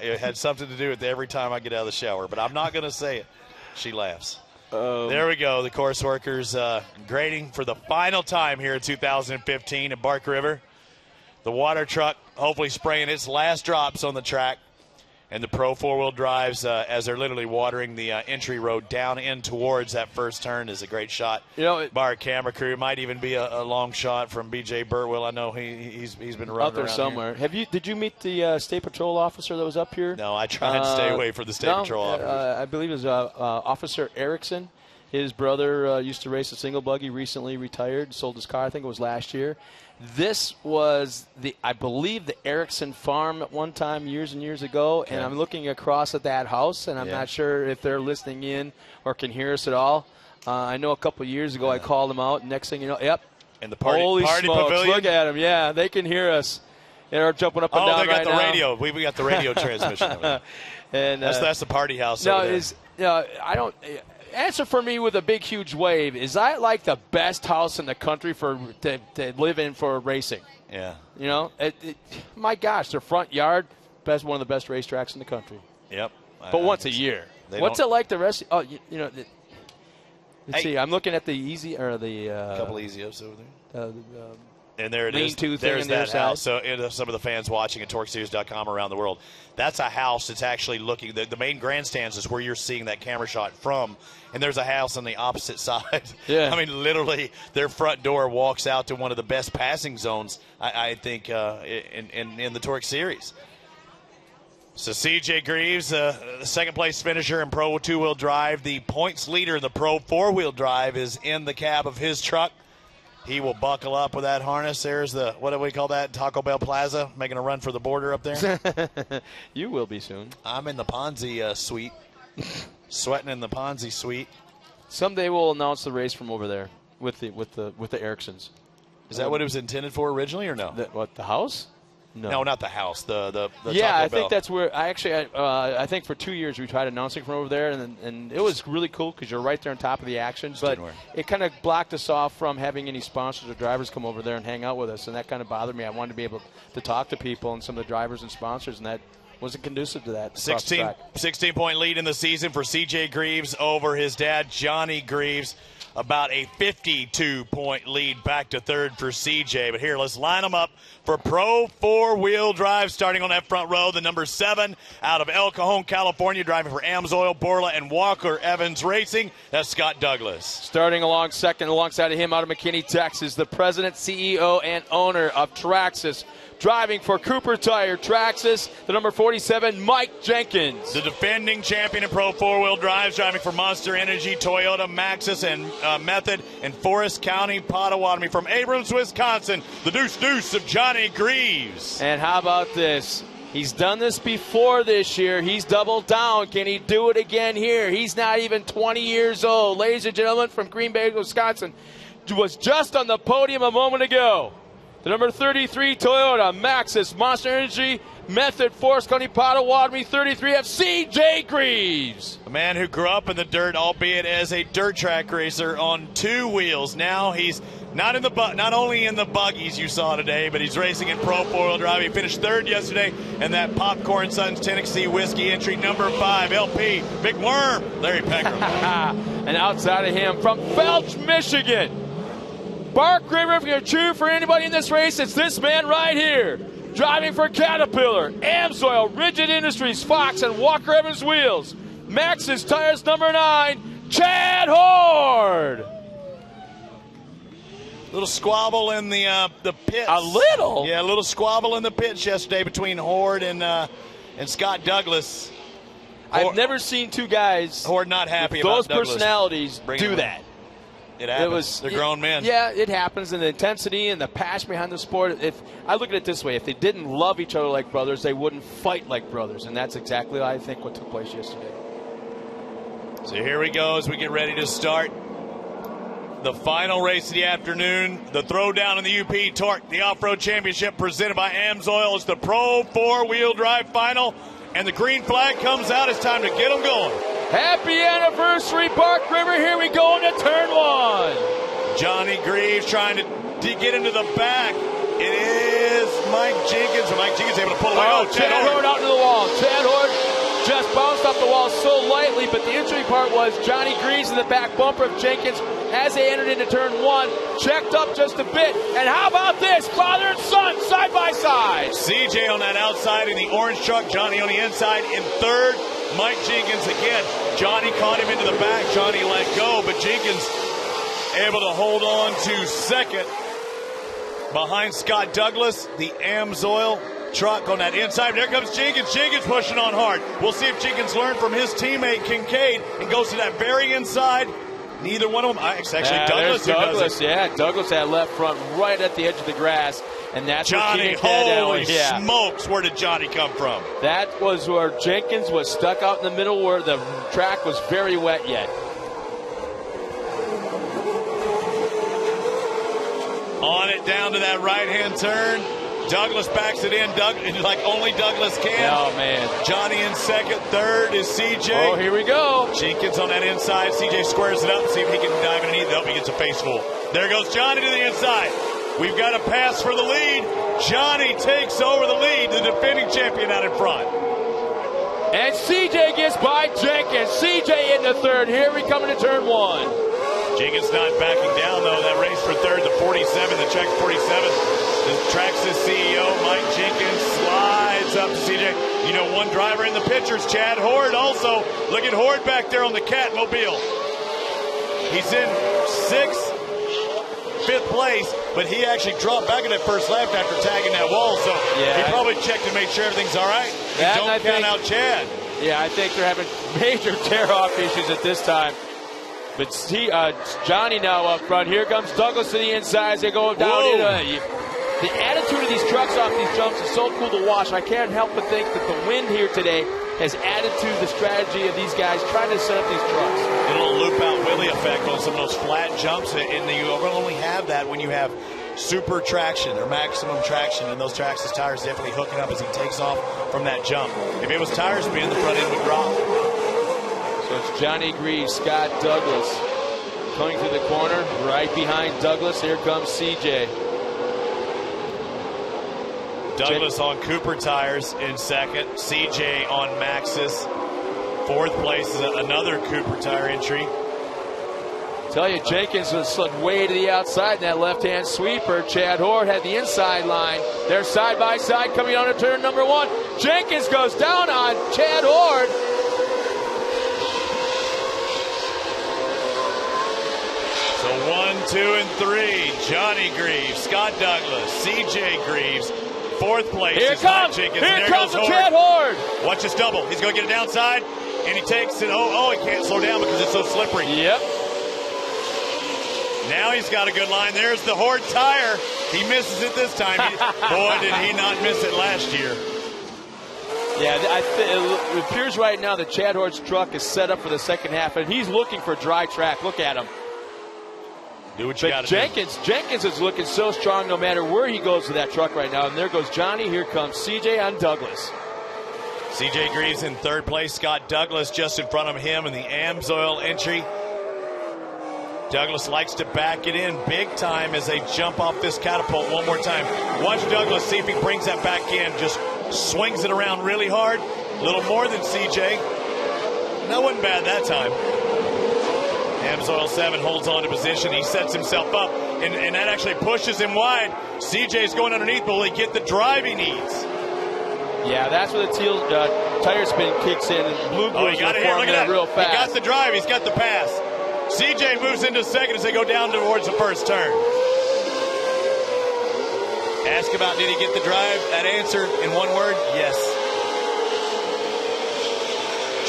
Speaker 22: It had something to do with every time I get out of the shower, but I'm not going to say it. She laughs. There we go. The course workers grading for the final time here in 2015 at Bark River. The water truck hopefully spraying its last drops on the track. And the Pro 4-wheel drives, as they're literally watering the entry road down in towards that first turn, is a great shot by our camera crew. It might even be a long shot from B.J. Burtwell. I know he's been running
Speaker 2: out there somewhere.
Speaker 22: Here.
Speaker 2: Did you meet the State Patrol officer that was up here?
Speaker 22: No, I tried to stay away from the State Patrol officers.
Speaker 2: I believe it was Officer Erickson. His brother used to race a single buggy, recently retired, sold his car, I think it was last year. This was, I believe, the Erickson farm at one time years and years ago, and I'm looking across at that house, and I'm not sure if they're listening in or can hear us at all. I know a couple of years ago I called them out, and next thing you know,
Speaker 22: and the party
Speaker 2: smokes,
Speaker 22: pavilion?
Speaker 2: Look at them, they can hear us. They're jumping up and down
Speaker 22: they got
Speaker 2: right
Speaker 22: the
Speaker 2: now.
Speaker 22: radio. We got the radio transmission.
Speaker 2: And
Speaker 22: that's the party house over there.
Speaker 2: I don't... Answer for me with a big, huge wave. Is that like the best house in the country to live in for racing?
Speaker 22: Yeah.
Speaker 2: My gosh, their front yard, one of the best racetracks in the country.
Speaker 22: Yep.
Speaker 2: But once a year. What's it like the rest? Let's see. I'm looking at the easy or the
Speaker 22: couple easy ups over there. And there it
Speaker 2: is.
Speaker 22: There's that house. So some of the fans watching at TorcSeries.com around the world, that's a house that's actually looking. The main grandstands is where you're seeing that camera shot from, and there's a house on the opposite side.
Speaker 2: Yeah.
Speaker 22: I mean, literally, their front door walks out to one of the best passing zones, I think, in the Torc Series. So C.J. Greaves, the second-place finisher in Pro 2-wheel drive. The points leader in the Pro 4-wheel drive is in the cab of his truck. He will buckle up with that harness. There's what do we call that? Taco Bell Plaza, making a run for the border up there.
Speaker 2: You will be soon.
Speaker 22: I'm in the Ponzi suite, sweating in the Ponzi suite.
Speaker 2: Someday we'll announce the race from over there with the Ericksons.
Speaker 22: Is that what it was intended for originally, or no?
Speaker 2: The house?
Speaker 22: No, not the house. The Taco
Speaker 2: I
Speaker 22: Bell.
Speaker 2: think that's where I think for 2 years we tried announcing from over there, and it was really cool because you're right there on top of the action. But it kind of blocked us off from having any sponsors or drivers come over there and hang out with us, and that kind of bothered me. I wanted to be able to talk to people and some of the drivers and sponsors, and that wasn't conducive to that.
Speaker 22: 16-point lead in the season for C.J. Greaves over his dad, Johnny Greaves. About a 52-point lead back to third for CJ. But here, let's line them up for Pro 4-wheel drive, starting on that front row. The number 7 out of El Cajon, California, driving for Amsoil, Borla, and Walker Evans Racing. That's Scott Douglas.
Speaker 2: Starting alongside of him out of McKinney, Texas, the president, CEO, and owner of Traxxas. Driving for Cooper Tire, Traxxas, the number 47, Mike Jenkins.
Speaker 22: The defending champion in Pro 4-wheel drives, driving for Monster Energy, Toyota, Maxxis, and Method in Forest County, Potawatomi. From Abrams, Wisconsin, the deuce of Johnny Greaves.
Speaker 2: And how about this? He's done this before this year. He's doubled down. Can he do it again here? He's not even 20 years old. Ladies and gentlemen, from Green Bay, Wisconsin, was just on the podium a moment ago. The number 33 Toyota, Maxxis, Monster Energy, Method, Forest County, Potawatomi, 33 of C.J. Greaves.
Speaker 22: A man who grew up in the dirt, albeit as a dirt track racer on 2 wheels. Now he's Not only in the buggies you saw today, but he's racing in Pro 4-wheel drive. He finished third yesterday in that Popcorn Sons Tennessee Whiskey entry, number 5, LP, Big Worm, Larry Pecker.
Speaker 2: And outside of him, from Felch, Michigan, Bark River, if you're true for anybody in this race, it's this man right here. Driving for Caterpillar, Amsoil, Rigid Industries, Fox, and Walker Evans Wheels. Max's Tires, number 9, Chad Horde.
Speaker 22: Little squabble in the pits.
Speaker 2: A little?
Speaker 22: Yeah, a little squabble in the pits yesterday between Horde and Scott Douglas.
Speaker 2: I've never seen two guys
Speaker 22: Horde not happy
Speaker 2: with
Speaker 22: about
Speaker 2: those
Speaker 22: Douglas
Speaker 2: personalities do that.
Speaker 22: It happens. They're grown men.
Speaker 2: Yeah, it happens, and the intensity and the passion behind the sport. If I look at it this way, if they didn't love each other like brothers, they wouldn't fight like brothers, and that's exactly, I think, what took place yesterday.
Speaker 22: So here we go as we get ready to start the final race of the afternoon, the Throwdown in the UP Torc, the Off-Road Championship presented by Amsoil. It's the Pro 4-wheel drive final, and the green flag comes out. It's time to get them going.
Speaker 2: Happy anniversary, Bark River. Here we go into turn 1.
Speaker 22: Johnny Greaves trying to get into the back. It is Mike Jenkins. Mike Jenkins able to pull away.
Speaker 2: Oh, Chad Horde out into the wall. Chad Horde just bounced off the wall so lightly, but the injury part was Johnny Greaves in the back bumper of Jenkins as they entered into turn 1, checked up just a bit. And how about this? Father and son, side by side.
Speaker 22: CJ on that outside in the orange truck, Johnny on the inside in third. Mike Jenkins again. Johnny caught him into the back. Johnny let go, but Jenkins able to hold on to second. Behind Scott Douglas, the Amsoil truck on that inside. There comes Jenkins. Jenkins pushing on hard. We'll see if Jenkins learned from his teammate Kincaid and goes to that very inside. Neither one of them. It's actually Douglas who does it.
Speaker 2: Yeah, Douglas had left front right at the edge of the grass. And that's
Speaker 22: Johnny, holy smokes, where did Johnny come from?
Speaker 2: That was where Jenkins was stuck out in the middle where the track was very wet yet.
Speaker 22: On it down to that right-hand turn. Douglas backs it in, like only Douglas can.
Speaker 2: Oh, man.
Speaker 22: Johnny in second. Third is CJ.
Speaker 2: Oh, here we go.
Speaker 22: Jenkins on that inside. CJ squares it up. See if he can dive underneath. Nope, he gets a face full. There goes Johnny to the inside. We've got a pass for the lead. Johnny takes over the lead, the defending champion out in front.
Speaker 2: And CJ gets by Jenkins. CJ in the third. Here we come into turn 1.
Speaker 22: Jenkins not backing down, though. That race for third, the 47, the check 47. The Traxxas CEO, Mike Jenkins, slides up to CJ. You know, one driver in the pictures, Chad Horde also. Look at Horde back there on the Catmobile. He's in 5th place, but he actually dropped back in that first lap after tagging that wall, so he probably checked to make sure everything's all right. Don't count out Chad.
Speaker 2: Yeah, I think they're having major tear-off issues at this time. But Johnny now up front. Here comes Douglas to the inside as they go down. The attitude of these trucks off these jumps is so cool to watch. I can't help but think that the wind here today has added to the strategy of these guys trying to set up these trucks.
Speaker 22: A little loop-out wheelie effect on some of those flat jumps, and you only have that when you have super traction or maximum traction, and those Traxxas tires definitely hooking up as he takes off from that jump. If it was tire spin, the front end would drop.
Speaker 2: So it's Johnny Greaves, Scott Douglas coming through the corner, right behind Douglas. Here comes CJ.
Speaker 22: Douglas on Cooper tires in second. CJ on Maxxis. 4th place is another Cooper tire entry.
Speaker 2: Tell you, Jenkins was slid way to the outside in that left-hand sweeper. Chad Horde had the inside line. They're side by side coming on to turn number 1. Jenkins goes down on Chad Horde.
Speaker 22: So 1, 2, and 3. Johnny Greaves, Scott Douglas, CJ Greaves. 4th place
Speaker 2: Here
Speaker 22: is
Speaker 2: comes,
Speaker 22: Mike Jenkins.
Speaker 2: here comes Chad Horde.
Speaker 22: Watch this double. He's going to get it downside, and he takes it. He can't slow down because it's so slippery.
Speaker 2: Yep.
Speaker 22: Now he's got a good line. There's the Horde tire. He misses it this time. Boy, did he not miss it last year.
Speaker 2: Yeah, it appears right now that Chad Horde's truck is set up for the second half, and he's looking for dry track. Look at him.
Speaker 22: Do what you got to do.
Speaker 2: Jenkins is looking so strong no matter where he goes with that truck right now. And there goes Johnny. Here comes CJ on Douglas.
Speaker 22: CJ Greaves in 3rd place. Scott Douglas just in front of him in the Amsoil entry. Douglas likes to back it in big time as they jump off this catapult one more time. Watch Douglas see if he brings that back in. Just swings it around really hard. A little more than CJ. That wasn't bad that time. Amsoil 7 holds on to position. He sets himself up, and that actually pushes him wide. CJ's going underneath, but will he get the drive he needs?
Speaker 2: Yeah, that's where the teal tire spin kicks in. And Blue
Speaker 22: he got it here. Look at that.
Speaker 2: Real fast.
Speaker 22: He got the drive. He's got the pass. CJ moves into second as they go down towards the first turn. Ask about did he get the drive? That answer in one word, yes.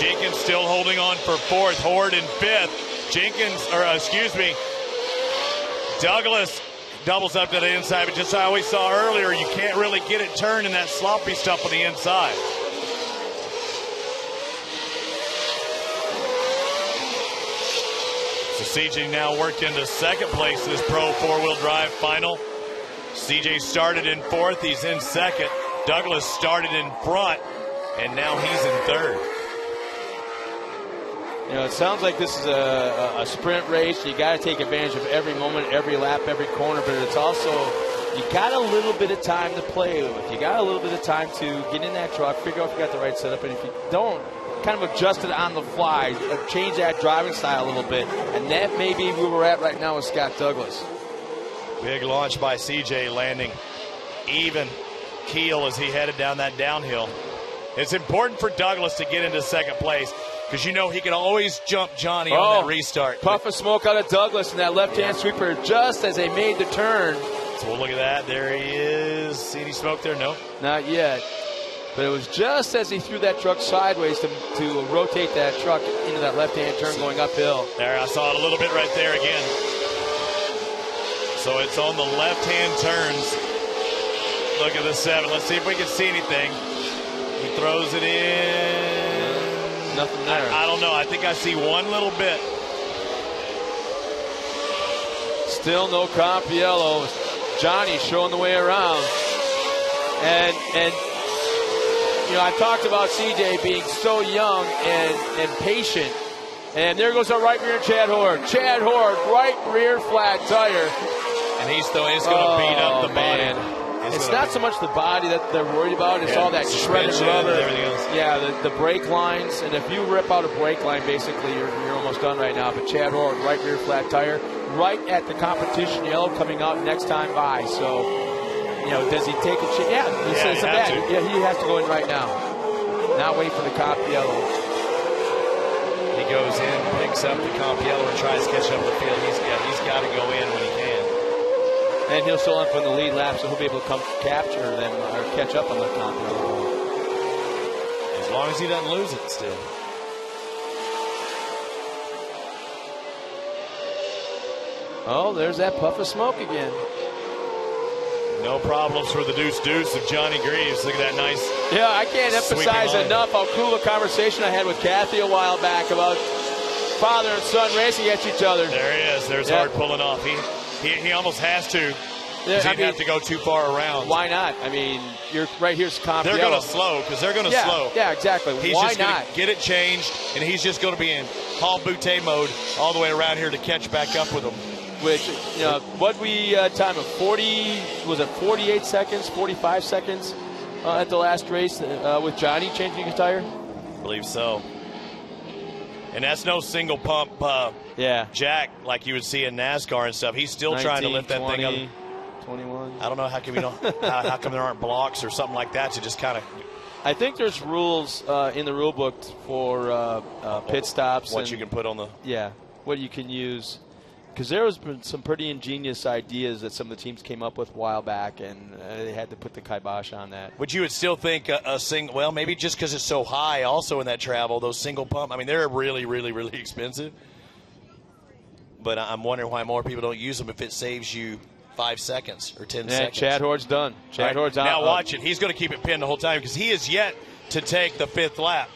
Speaker 22: Jenkins still holding on for fourth. Horde in fifth. Douglas doubles up to the inside, but just as I always saw earlier, you can't really get it turned in that sloppy stuff on the inside. So CJ now worked into second place in this Pro 4-wheel drive final. CJ started in fourth, he's in second. Douglas started in front, and now he's in third.
Speaker 2: You know, it sounds like this is a sprint race. You got to take advantage of every moment, every lap, every corner, but it's also, you got a little bit of time to play with. You got a little bit of time to get in that truck, figure out if you got the right setup, and if you don't, kind of adjust it on the fly, change that driving style a little bit, and that may be where we're at right now with Scott Douglas.
Speaker 22: Big launch by CJ, landing even keel as he headed down that downhill. It's important for Douglas to get into second place, because you know he can always jump Johnny on that restart.
Speaker 2: Puff of smoke out of Douglas in that left-hand sweeper just as they made the turn.
Speaker 22: So we'll look at that. There he is. See any smoke there? No.
Speaker 2: Not yet. But it was just as he threw that truck sideways to rotate that truck into that left-hand turn going uphill.
Speaker 22: There, I saw it a little bit right there again. So it's on the left-hand turns. Look at the 7. Let's see if we can see anything. He throws it in.
Speaker 2: Nothing there.
Speaker 22: I don't know. I think I see one little bit.
Speaker 2: Still no comp yellow. Johnny showing the way around. And you know, I talked about CJ being so young and patient. And there goes our right rear Chad Horde. Chad Horde, right rear flat tire.
Speaker 22: And he's going to beat up the body.
Speaker 2: It's not so much the body that they're worried about. It's all that shredded rubber.
Speaker 22: Everything else.
Speaker 2: Yeah, the brake lines. And if you rip out a brake line, basically you're almost done right now. But Chad Horde, right rear flat tire, right at the competition yellow coming out next time by. So, you know, does he take a chance? Yeah, he has to go in right now. Not wait for the comp yellow.
Speaker 22: He goes in, picks up the comp yellow, and tries to catch up the field. He's got to go in when he can.
Speaker 2: And he'll still end up in the lead lap, so he'll be able to come capture them or catch up on the comp yellow.
Speaker 22: As long as he doesn't lose it still.
Speaker 2: Oh, there's that puff of smoke again.
Speaker 22: No problems for the deuce of Johnny Greaves. Look at that nice.
Speaker 2: Yeah, I can't emphasize enough how cool a conversation I had with Kathy a while back about father and son racing at each other.
Speaker 22: There he is. There's Hart pulling off. He almost has to.
Speaker 2: Yeah,
Speaker 22: he didn't have to go too far around.
Speaker 2: Why not? I mean, you're right here's comp
Speaker 22: They're
Speaker 2: yellow.
Speaker 22: going to slow because they're going to slow.
Speaker 2: Yeah, exactly.
Speaker 22: He's
Speaker 2: Why
Speaker 22: just
Speaker 2: not?
Speaker 22: Get it changed, and he's just going to be in Hall Boutte mode all the way around here to catch back up with him.
Speaker 2: Which, you know, what we time of 48 seconds, 45 seconds at the last race with Johnny changing his tire?
Speaker 22: I believe so. And that's no single pump jack like you would see in NASCAR and stuff. He's still
Speaker 2: 19,
Speaker 22: trying to lift that
Speaker 2: 20,
Speaker 22: thing up.
Speaker 2: 21.
Speaker 22: I don't know how come how come there aren't blocks or something like that to just kind of.
Speaker 2: I think there's rules in the rule book for pit stops.
Speaker 22: What you can put on the.
Speaker 2: Yeah, what you can use. Because there was some pretty ingenious ideas that some of the teams came up with a while back, and they had to put the kibosh on that.
Speaker 22: But you would still think a single, well, maybe just because it's so high also in that travel, those single pump, I mean, they're really, really, really expensive. But I'm wondering why more people don't use them if it saves you 5 seconds or 10 seconds.
Speaker 2: Chad Horde's done. Chad Horde's out.
Speaker 22: Now watch it. He's going to keep it pinned the whole time because he is yet to take the 5th lap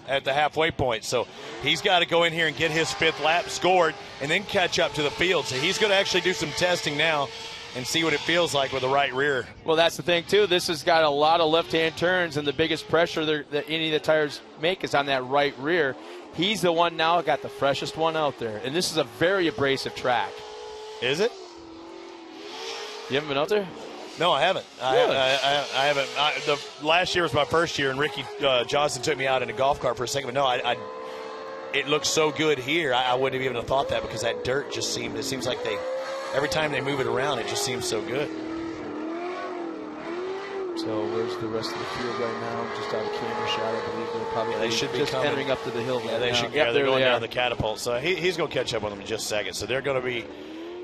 Speaker 22: at the halfway point. So he's got to go in here and get his 5th lap scored and then catch up to the field. So he's going to actually do some testing now and see what it feels like with the right rear.
Speaker 2: Well, that's the thing, too. This has got a lot of left-hand turns, and the biggest pressure that any of the tires make is on that right rear. He's the one now got the freshest one out there, and this is a very abrasive track.
Speaker 22: Is it?
Speaker 2: You haven't been out there?
Speaker 22: No, I haven't.
Speaker 2: Really?
Speaker 22: I haven't. The last year was my first year, and Ricky Johnson took me out in a golf cart for a second. But no, it looks so good here. I wouldn't have even thought that because that dirt just it seems like every time they move it around, it just seems so good.
Speaker 2: So where's the rest of the field right now? Just out of camera shot, I believe they're probably
Speaker 22: they should be
Speaker 2: just
Speaker 22: coming.
Speaker 2: entering up to the hill.
Speaker 22: Yeah, they should. Yeah, they're going down the catapult. So he's going to catch up with them in just a second. So they're going to be.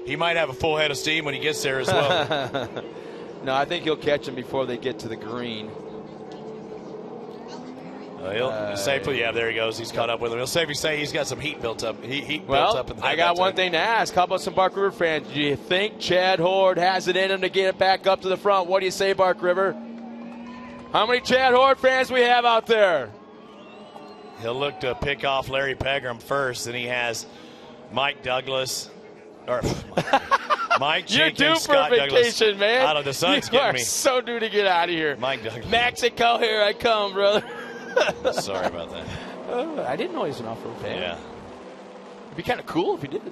Speaker 22: He might have a full head of steam when he gets there as well.
Speaker 2: No, I think he'll catch them before they get to the green.
Speaker 22: He'll safely, there he goes. He's caught up with him. He'll safely say he's got some heat built up. Built up.
Speaker 2: I got one thing to ask. How about some Bark River fans? Do you think Chad Horde has it in him to get it back up to the front? What do you say, Bark River? How many Chad Horde fans we have out there?
Speaker 22: He'll look to pick off Larry Pegram first, and he has Mike Douglas. Or Mike Jenkins,
Speaker 2: You're due
Speaker 22: Scott
Speaker 2: for vacation,
Speaker 22: Douglas.
Speaker 2: man.
Speaker 22: Out of the sun's
Speaker 2: you
Speaker 22: getting
Speaker 2: are
Speaker 22: me.
Speaker 2: So due to get out of here.
Speaker 22: Mike Douglas.
Speaker 2: Mexico, here I come, brother.
Speaker 22: Sorry about that.
Speaker 2: I didn't know he was an off-road fan.
Speaker 22: Yeah.
Speaker 2: It'd be kind of cool if he did.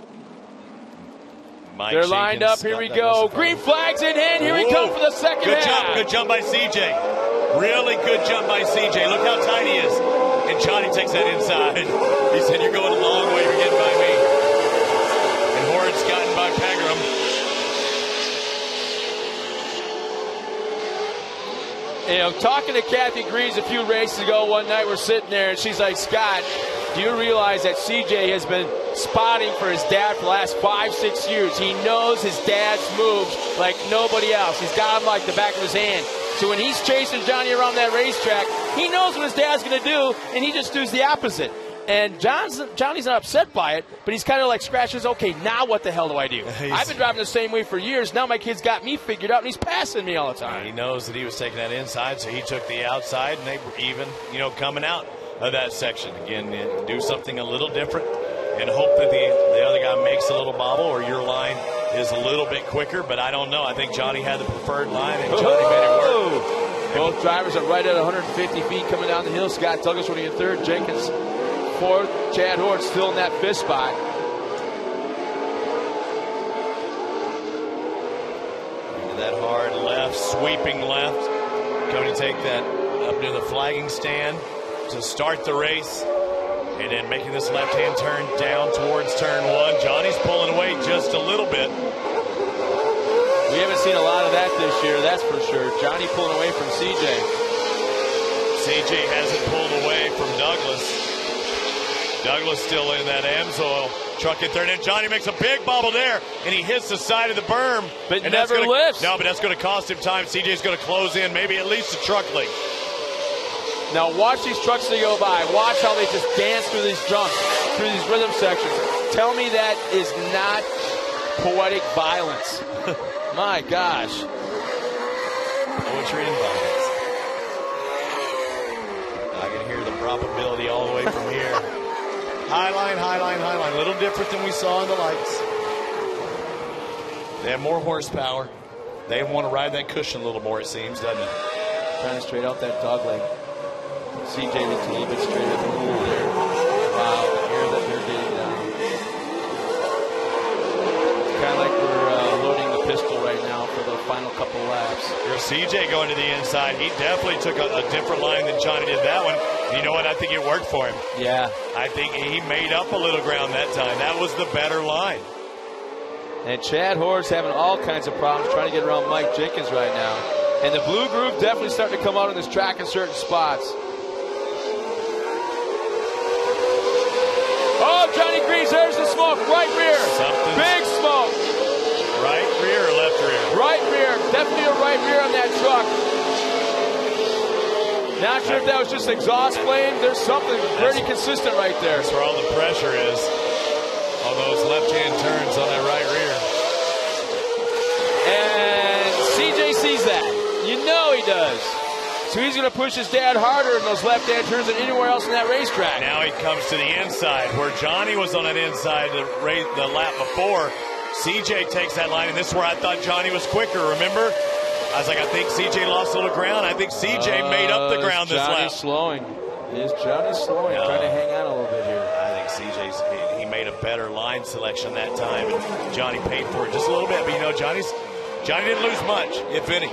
Speaker 22: Mike
Speaker 2: They're
Speaker 22: Jenkins,
Speaker 2: lined up. Here
Speaker 22: Scott
Speaker 2: we
Speaker 22: Douglas.
Speaker 2: go. Green flags in hand. Here we come for the second
Speaker 22: Good
Speaker 2: half.
Speaker 22: jump. Good jump by CJ. Really good jump by CJ. Look how tight he is. And Johnny takes that inside. He said, "You're going a long way. You're getting by me." And Horde's gotten by Pegram.
Speaker 2: You know, talking to Kathy Greaves a few races ago one night, we're sitting there, and she's like, "Scott, do you realize that CJ has been spotting for his dad for the last 5-6 years? He knows his dad's moves like nobody else. He's got them like the back of his hand. So when he's chasing Johnny around that racetrack, he knows what his dad's going to do, and he just does the opposite." And Johnny's not upset by it, but he's kind of like scratches, okay, now what the hell do I do? I've been driving the same way for years. Now my kid's got me figured out, and he's passing me all the time.
Speaker 22: He knows that he was taking that inside, so he took the outside, and they were even, coming out of that section. Again, do something a little different and hope that the other guy makes a little bobble or your line is a little bit quicker, but I don't know. I think Johnny had the preferred line, and Johnny made it work.
Speaker 2: Both drivers are right at 150 feet coming down the hill. Scott Douglas running in third, Jenkins fourth, Chad Horde still in that fifth spot.
Speaker 22: Into that hard left, sweeping left. Coming to take that up near the flagging stand to start the race. And then making this left-hand turn down towards turn one. Johnny's pulling away just a little bit.
Speaker 2: We haven't seen a lot of that this year, that's for sure. Johnny pulling away from CJ.
Speaker 22: CJ hasn't pulled away from Douglas. Douglas still in that AMSOIL truck in third, and Johnny makes a big bobble there, and he hits the side of the berm.
Speaker 2: But
Speaker 22: and
Speaker 2: never lifts.
Speaker 22: No, but that's going to cost him time. CJ's going to close in, maybe at least a truck length.
Speaker 2: Now watch these trucks that go by. Watch how they just dance through these jumps, through these rhythm sections. Tell me that is not poetic violence. My gosh.
Speaker 22: Poetry and violence. I can hear the probability all the way from here. High line, high line, high line. A little different than we saw in the lights. They have more horsepower. They want to ride that cushion a little more, it seems, doesn't it?
Speaker 2: Trying to straight out that dog leg. CJ gets a little bit straight at the pool there. Wow, the air that they're getting down. It's kind of like we're loading the pistol right now for the final couple laps.
Speaker 22: Here's CJ going to the inside. He definitely took a different line than Johnny did that one. And you know what? I think it worked for him.
Speaker 2: Yeah.
Speaker 22: I think he made up a little ground that time. That was the better line.
Speaker 2: And Chad Horde's having all kinds of problems trying to get around Mike Jenkins right now. And the blue group definitely starting to come out on this track in certain spots. Oh, Johnny Greaves, there's the smoke, right rear. Big smoke.
Speaker 22: Right rear or left rear?
Speaker 2: Right rear, definitely a right rear on that truck. Not sure if that was just exhaust flame. There's something pretty consistent right there.
Speaker 22: That's where all the pressure is on those left-hand turns on that right rear.
Speaker 2: And CJ sees that. You know he does. So he's going to push his dad harder in those left-hand turns than anywhere else in that racetrack.
Speaker 22: Now he comes to the inside, where Johnny was on that inside the lap before. CJ takes that line, and this is where I thought Johnny was quicker, remember? I was like, I think CJ lost a little ground. I think CJ made up the ground this lap.
Speaker 2: Is Johnny slowing?
Speaker 22: No.
Speaker 2: Trying to hang on a little bit here.
Speaker 22: I think CJ's he made a better line selection that time, and Johnny paid for it just a little bit. But, you know, Johnny didn't lose much, if any.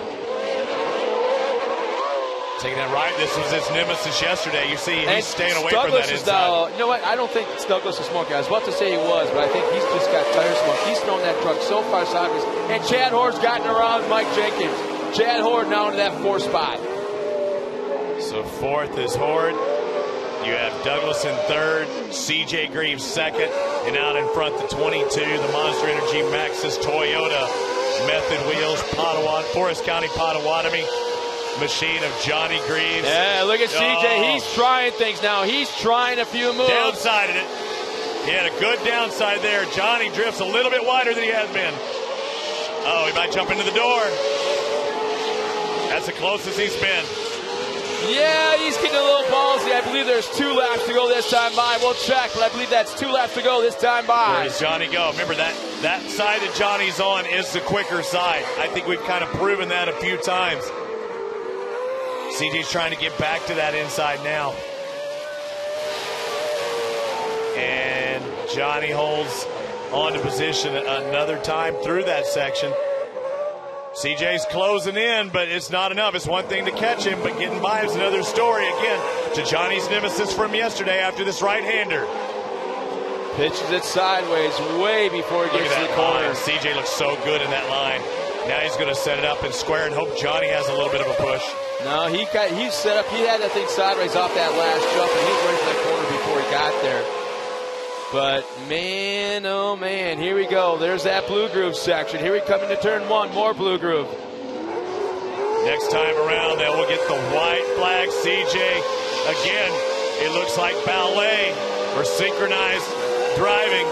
Speaker 22: Taking that right. This was his nemesis yesterday. You see he's staying away from that inside.
Speaker 2: You know what? I don't think Douglas is smoking. I was about to say he was, but I think he's just got tire smoke. He's thrown that truck so far sideways. And Chad Hoard's gotten around Mike Jenkins. Chad Hoard now into that 4th spot.
Speaker 22: So 4th is Hoard. You have Douglas in 3rd, CJ Greaves 2nd, and out in front the 22, the Monster Energy Maxxis Toyota Method Wheels, Forest County Potawatomi machine of Johnny Greaves.
Speaker 2: Yeah, look at CJ. He's trying things now. He's trying a few moves.
Speaker 22: Downsided it. He had a good downside there. Johnny drifts a little bit wider than he has been. Oh, he might jump into the door. That's the closest he's been.
Speaker 2: Yeah, he's getting a little ballsy. I believe there's 2 laps to go this time by. We'll check, but I believe that's 2 laps to go this time by.
Speaker 22: Where does Johnny go? Remember, that side that Johnny's on is the quicker side. I think we've kind of proven that a few times. CJ's trying to get back to that inside now. And Johnny holds on to position another time through that section. CJ's closing in, but it's not enough. It's one thing to catch him, but getting by is another story. Again, to Johnny's nemesis from yesterday after this right-hander.
Speaker 2: Pitches it sideways way before he gets to the corner.
Speaker 22: CJ looks so good in that line. Now he's going to set it up and square and hope Johnny has a little bit of a push.
Speaker 2: No, he's set up. He had that thing sideways off that last jump, and he was ready for that corner before he got there. But, man, oh, man, here we go. There's that blue groove section. Here we come into turn 1, more blue groove.
Speaker 22: Next time around, then we'll get the white flag. CJ, again, it looks like ballet or synchronized driving.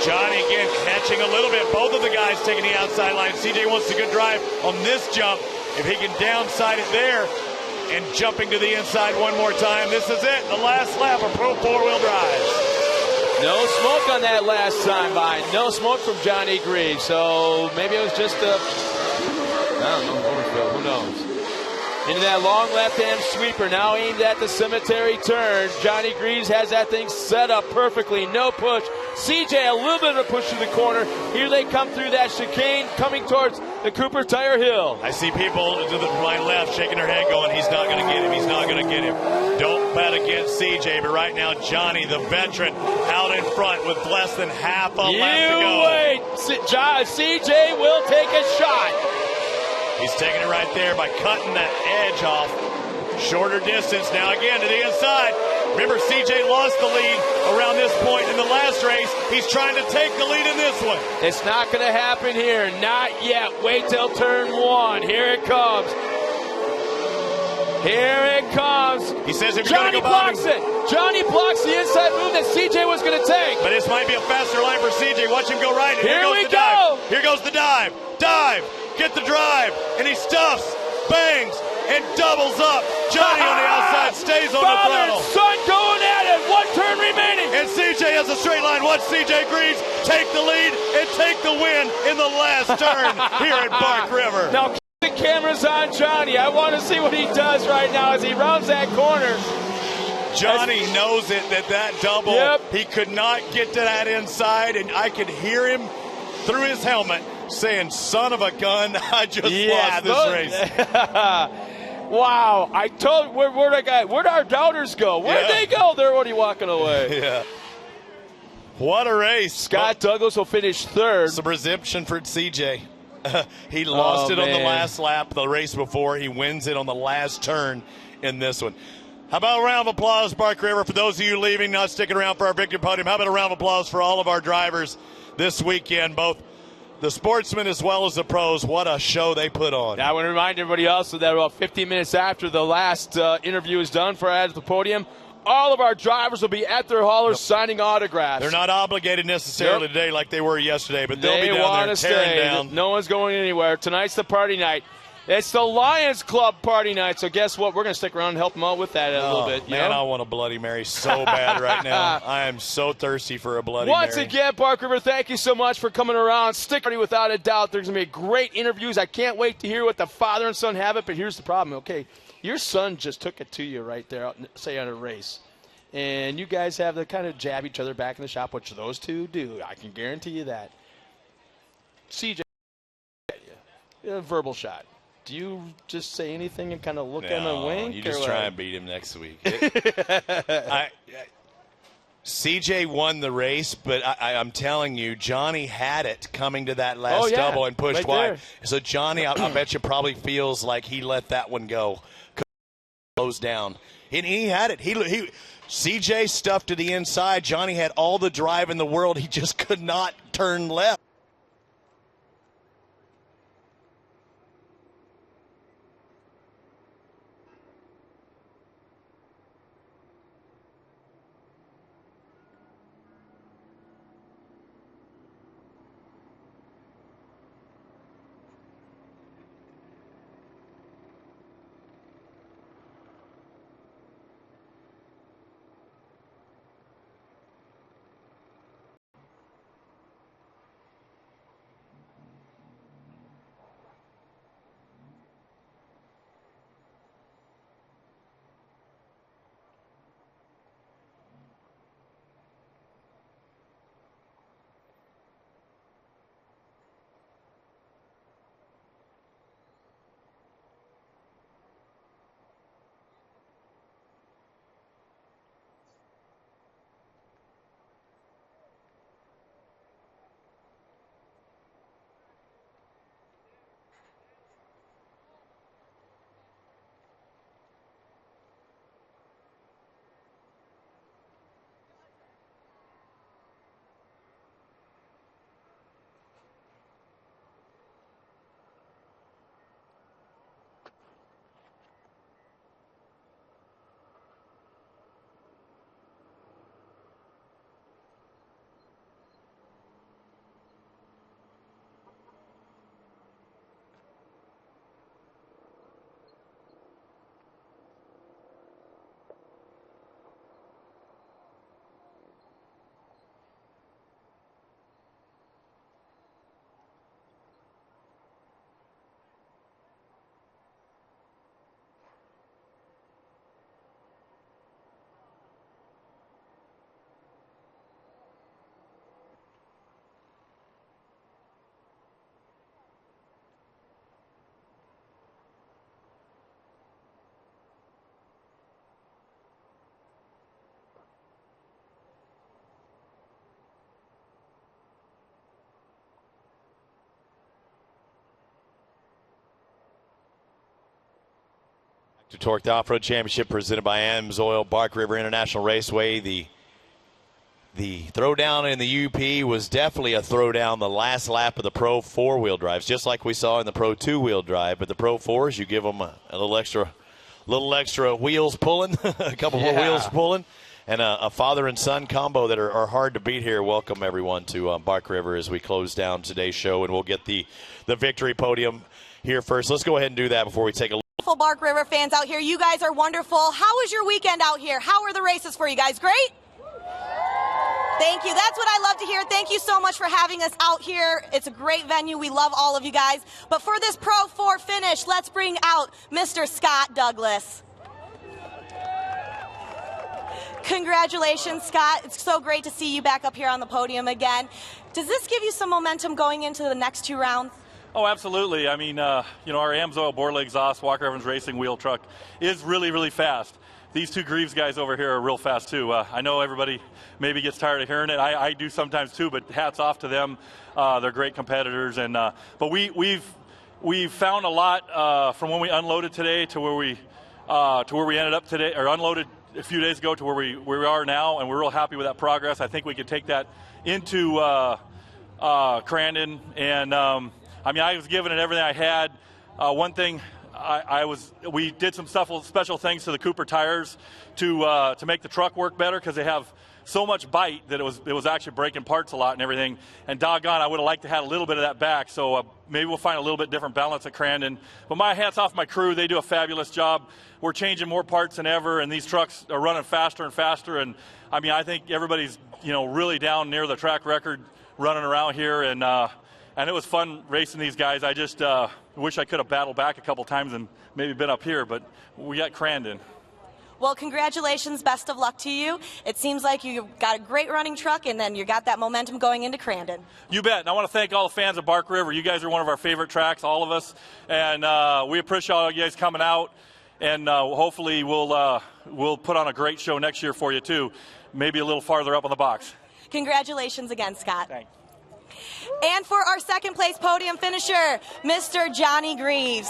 Speaker 22: Johnny, again, catching a little bit. Both of the guys taking the outside line. CJ wants a good drive on this jump. If he can downside it there and jumping to the inside one more time, this is it. The last lap of Pro 4-wheel drives.
Speaker 2: No smoke on that last time by. No smoke from Johnny Greaves. So maybe it was just a, I don't know, who knows. Into that long left-hand sweeper, now aimed at the cemetery turn. Johnny Greaves has that thing set up perfectly, no push. CJ, a little bit of a push to the corner. Here they come through that chicane, coming towards the Cooper Tire Hill.
Speaker 22: I see people to my left shaking their head going, he's not going to get him, he's not going to get him. Don't bet against CJ, but right now Johnny, the veteran, out in front with less than half a lap to go.
Speaker 2: Wait, CJ will take a shot.
Speaker 22: He's taking it right there by cutting that edge off. Shorter distance now again to the inside. Remember, CJ lost the lead around this point in the last race. He's trying to take the lead in this one.
Speaker 2: It's not going to happen here. Not yet. Wait till turn 1. Here it comes. Here it comes.
Speaker 22: He says if
Speaker 2: Johnny blocks it. Johnny blocks the inside move that CJ was going to take.
Speaker 22: But this might be a faster line for CJ. Watch him go right.
Speaker 2: Here we go.
Speaker 22: Dive. Here goes the dive. Dive. Get the drive. And he stuffs, bangs, and doubles up. Johnny on the outside stays on the throttle.
Speaker 2: Son going at it. 1 turn remaining.
Speaker 22: And CJ has a straight line. Watch CJ Greaves take the lead and take the win in the last turn here at Bark River.
Speaker 2: Now keep the cameras on Johnny. I want to see what he does right now as he rounds that corner.
Speaker 22: Johnny knows it, that double. Yep. He could not get to that inside, and I could hear him through his helmet saying, son of a gun, I just lost this race.
Speaker 2: Wow. I told where'd our doubters go? Where'd they go? They're already walking away.
Speaker 22: Yeah. What a race.
Speaker 2: Scott Douglas will finish 3rd.
Speaker 22: Some redemption for CJ. He lost it on the last lap the race before. He wins it on the last turn in this one. How about a round of applause, Bark River, for those of you leaving, not sticking around for our victory podium? How about a round of applause for all of our drivers this weekend, both the sportsmen as well as the pros? What a show they put on.
Speaker 2: I want to remind everybody also that about 15 minutes after the last interview is done for at the podium, all of our drivers will be at their haulers signing autographs.
Speaker 22: They're not obligated necessarily today like they were yesterday, but they'll be down there tearing down.
Speaker 2: No one's going anywhere. Tonight's the party night. It's the Lions Club party night, so guess what? We're going to stick around and help them out with that a little bit.
Speaker 22: Man, I want a Bloody Mary so bad right now. I am so thirsty for a Bloody Mary.
Speaker 2: Once again, Park River, thank you so much for coming around. Stick ready without a doubt. There's going to be great interviews. I can't wait to hear what the father and son have it, but here's the problem, okay? Your son just took it to you right there, say on a race. And you guys have to kind of jab each other back in the shop, which those two do. I can guarantee you that. CJ, a verbal shot. Do you just say anything and kind of look at him and wink?
Speaker 22: You just try and beat him next week. CJ won the race, but I'm telling you, Johnny had it coming to that last double and pushed wide. There. So Johnny, I bet you probably feels like he let that one go. Close down. And he had it. He CJ stuffed to the inside. Johnny had all the drive in the world. He just could not turn left. To Torc, the Off-Road Championship presented by AMSOIL, Bark River International Raceway. The throwdown in the UP was definitely a throwdown the last lap of the Pro 4-wheel drives, just like we saw in the Pro 2-wheel drive. But the Pro 4s, you give them a little extra wheels pulling, a couple more wheels pulling, and a father and son combo that are hard to beat here. Welcome, everyone, to Bark River as we close down today's show, and we'll get the victory podium here first. Let's go ahead and do that before we take a look.
Speaker 10: Bark River fans out here, you guys are wonderful. How was your weekend out here? How were the races for you guys? Great? Thank you. That's what I love to hear. Thank you so much for having us out here. It's a great venue. We love all of you guys. But for this Pro 4 finish, let's bring out Mr. Scott Douglas. Congratulations, Scott. It's so great to see you back up here on the podium again. Does this give you some momentum going into the next two rounds?
Speaker 4: Oh, absolutely. I mean, our AMSOIL Borla exhaust Walker Evans Racing wheel truck is really, really fast. These two Greaves guys over here are real fast, too. I know everybody maybe gets tired of hearing it. I do sometimes, too, but hats off to them. They're great competitors. But we've found a lot from when we unloaded today to where we ended up today, or unloaded a few days ago to where we are now, and we're real happy with that progress. I think we could take that into Crandon, and I was giving it everything I had. One thing, we did some special things to the Cooper tires to make the truck work better, because they have
Speaker 6: so much bite that it was actually breaking parts a lot and everything. And doggone, I would have liked to have a little bit of that back. So maybe we'll find a little bit different balance at Crandon. But my hats off my crew. They do a fabulous job. We're changing more parts than ever, and these trucks are running faster and faster. And I mean, I think everybody's, you know, really down near the track record running around here. And it was fun racing these guys. I just wish I could have battled back a couple times and maybe been up here, but we got Crandon.
Speaker 10: Well, congratulations. Best of luck to you. It seems like you got a great running truck, and then you got that momentum going into Crandon.
Speaker 6: You bet. And I want to thank all the fans of Bark River. You guys are one of our favorite tracks, all of us. And we appreciate all you guys coming out. And hopefully we'll put on a great show next year for you, too. Maybe a little farther up on the box.
Speaker 10: Congratulations again, Scott.
Speaker 6: Thanks.
Speaker 10: And for our second place podium finisher, Mr. Johnny Greaves.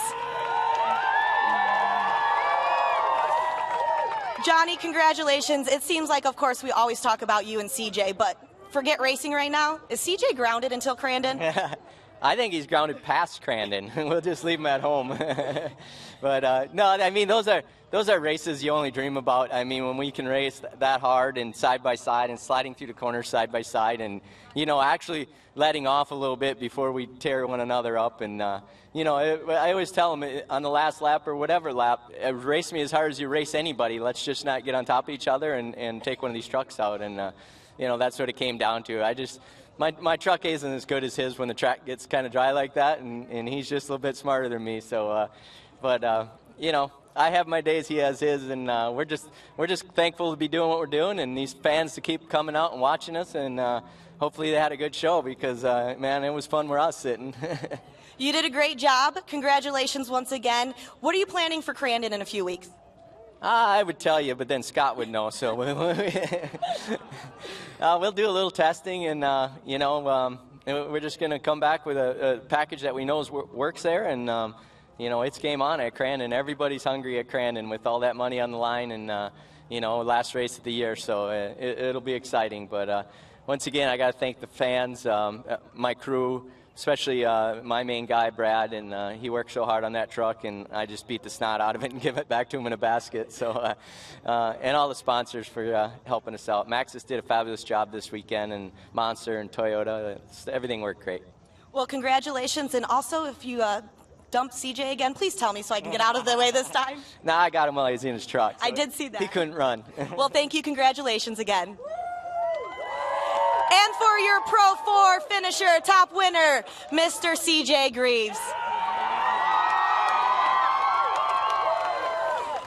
Speaker 10: Johnny, congratulations. It seems like, of course, we always talk about you and CJ, but forget racing right now. Is CJ grounded until Crandon?
Speaker 7: I think he's grounded past Crandon. We'll just leave him at home. But no, I mean, those are races you only dream about. I mean, when we can race that hard and side by side and sliding through the corners side by side and, you know, actually letting off a little bit before we tear one another up. And, you know, I always tell them on the last lap or whatever lap, race me as hard as you race anybody. Let's just not get on top of each other and take one of these trucks out. And, you know, that's what it came down to. My truck isn't as good as his when the track gets kind of dry like that, and he's just a little bit smarter than me. So, you know, I have my days, he has his, and we're just thankful to be doing what we're doing, and these fans to keep coming out and watching us, and hopefully they had a good show because, man, it was fun where I was sitting.
Speaker 10: You did a great job. Congratulations once again. What are you planning for Crandon in a few weeks?
Speaker 7: I would tell you, but then Scott would know. So we'll do a little testing, and you know, we're just going to come back with a package that we know works there, and you know, it's game on at Crandon. Everybody's hungry at Crandon with all that money on the line, and you know, last race of the year, so it'll be exciting. But once again, I got to thank the fans, my crew. Especially my main guy, Brad, and he worked so hard on that truck, and I just beat the snot out of it and give it back to him in a basket. So, and all the sponsors for helping us out. Maxis did a fabulous job this weekend, and Monster and Toyota. Everything worked great.
Speaker 10: Well, congratulations, and also if you dump CJ again, please tell me so I can get out of the way this time.
Speaker 7: Nah, I got him while he was in his truck. So
Speaker 10: I did see that.
Speaker 7: He couldn't run.
Speaker 10: Well, thank you. Congratulations again. And for your Pro 4 finisher, top winner, Mr. CJ Greaves.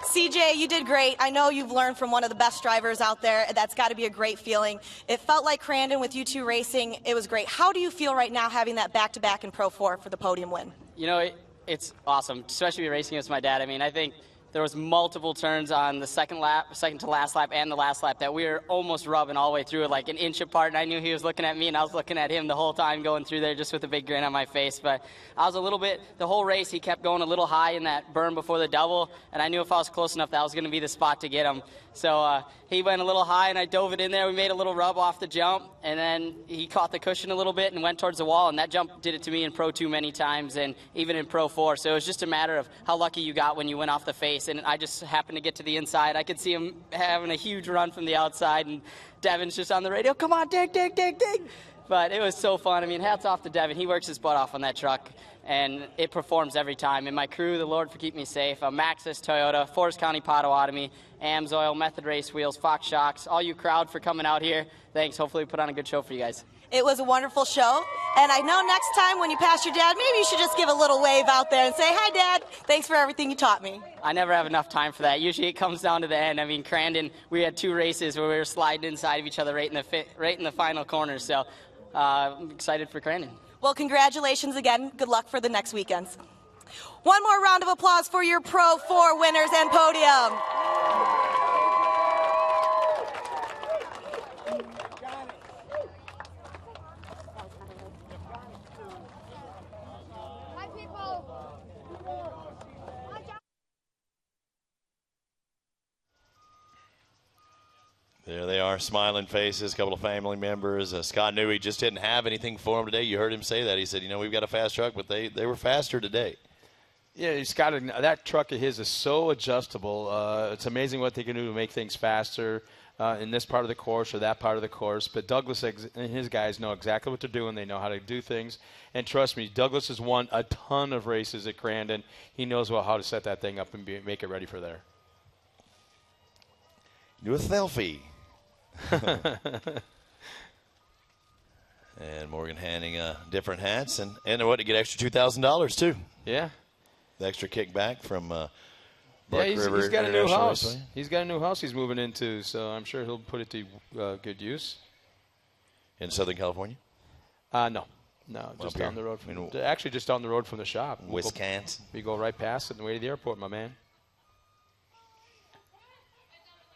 Speaker 10: CJ, you did great. I know you've learned from one of the best drivers out there. That's got to be a great feeling. It felt like Crandon with you two racing. It was great. How do you feel right now having that back-to-back in Pro 4 for the podium win?
Speaker 17: You know, it's awesome, especially racing against my dad. I mean, I think there was multiple turns on the second to last lap, and the last lap that we were almost rubbing all the way through it, like an inch apart, and I knew he was looking at me, and I was looking at him the whole time going through there just with a big grin on my face. But I was a little bit, the whole race, he kept going a little high in that berm before the double, and I knew if I was close enough, that was going to be the spot to get him. So he went a little high, and I dove it in there. We made a little rub off the jump, and then he caught the cushion a little bit and went towards the wall, and that jump did it to me in Pro 2 many times, and even in Pro 4. So it was just a matter of how lucky you got when you went off the face, and I just happened to get to the inside. I could see him having a huge run from the outside, and Devin's just on the radio, come on, dig, dig, dig, dig. But it was so fun. I mean, hats off to Devin. He works his butt off on that truck, and it performs every time. And my crew, the Lord for keeping me safe, Maxis Toyota, Forest County Potawatomi, Amsoil, Method Race Wheels, Fox Shocks, all you crowd for coming out here. Thanks. Hopefully we put on a good show for you guys.
Speaker 10: It was a wonderful show, and I know next time when you pass your dad, maybe you should just give a little wave out there and say, hi, Dad, thanks for everything you taught me.
Speaker 17: I never have enough time for that. Usually it comes down to the end. I mean, Crandon, we had 2 races where we were sliding inside of each other right in the final corner, so I'm excited for Crandon.
Speaker 10: Well, congratulations again. Good luck for the next weekends. One more round of applause for your Pro 4 winners and podium.
Speaker 22: There they are, smiling faces, a couple of family members. Scott knew he just didn't have anything for him today. You heard him say that. He said, you know, we've got a fast truck, but they were faster today.
Speaker 2: Yeah, Scott, that truck of his is so adjustable. It's amazing what they can do to make things faster. in this part of the course or that part of the course. But Douglas and his guys know exactly what they're doing. They know how to do things. And trust me, Douglas has won a ton of races at Crandon. He knows how to set that thing up and make it ready for there.
Speaker 22: Do a selfie. And Morgan handing different hats and what to get extra $2,000 too.
Speaker 2: Yeah,
Speaker 22: the extra kickback from.
Speaker 2: He's got a new house. Raceway. He's got a new house he's moving into, so I'm sure he'll put it to good use.
Speaker 22: In Southern California?
Speaker 2: No, just down the road. Actually, just down the road from the shop.
Speaker 22: Wisconsin.
Speaker 2: We go right past it on the way to the airport, my man.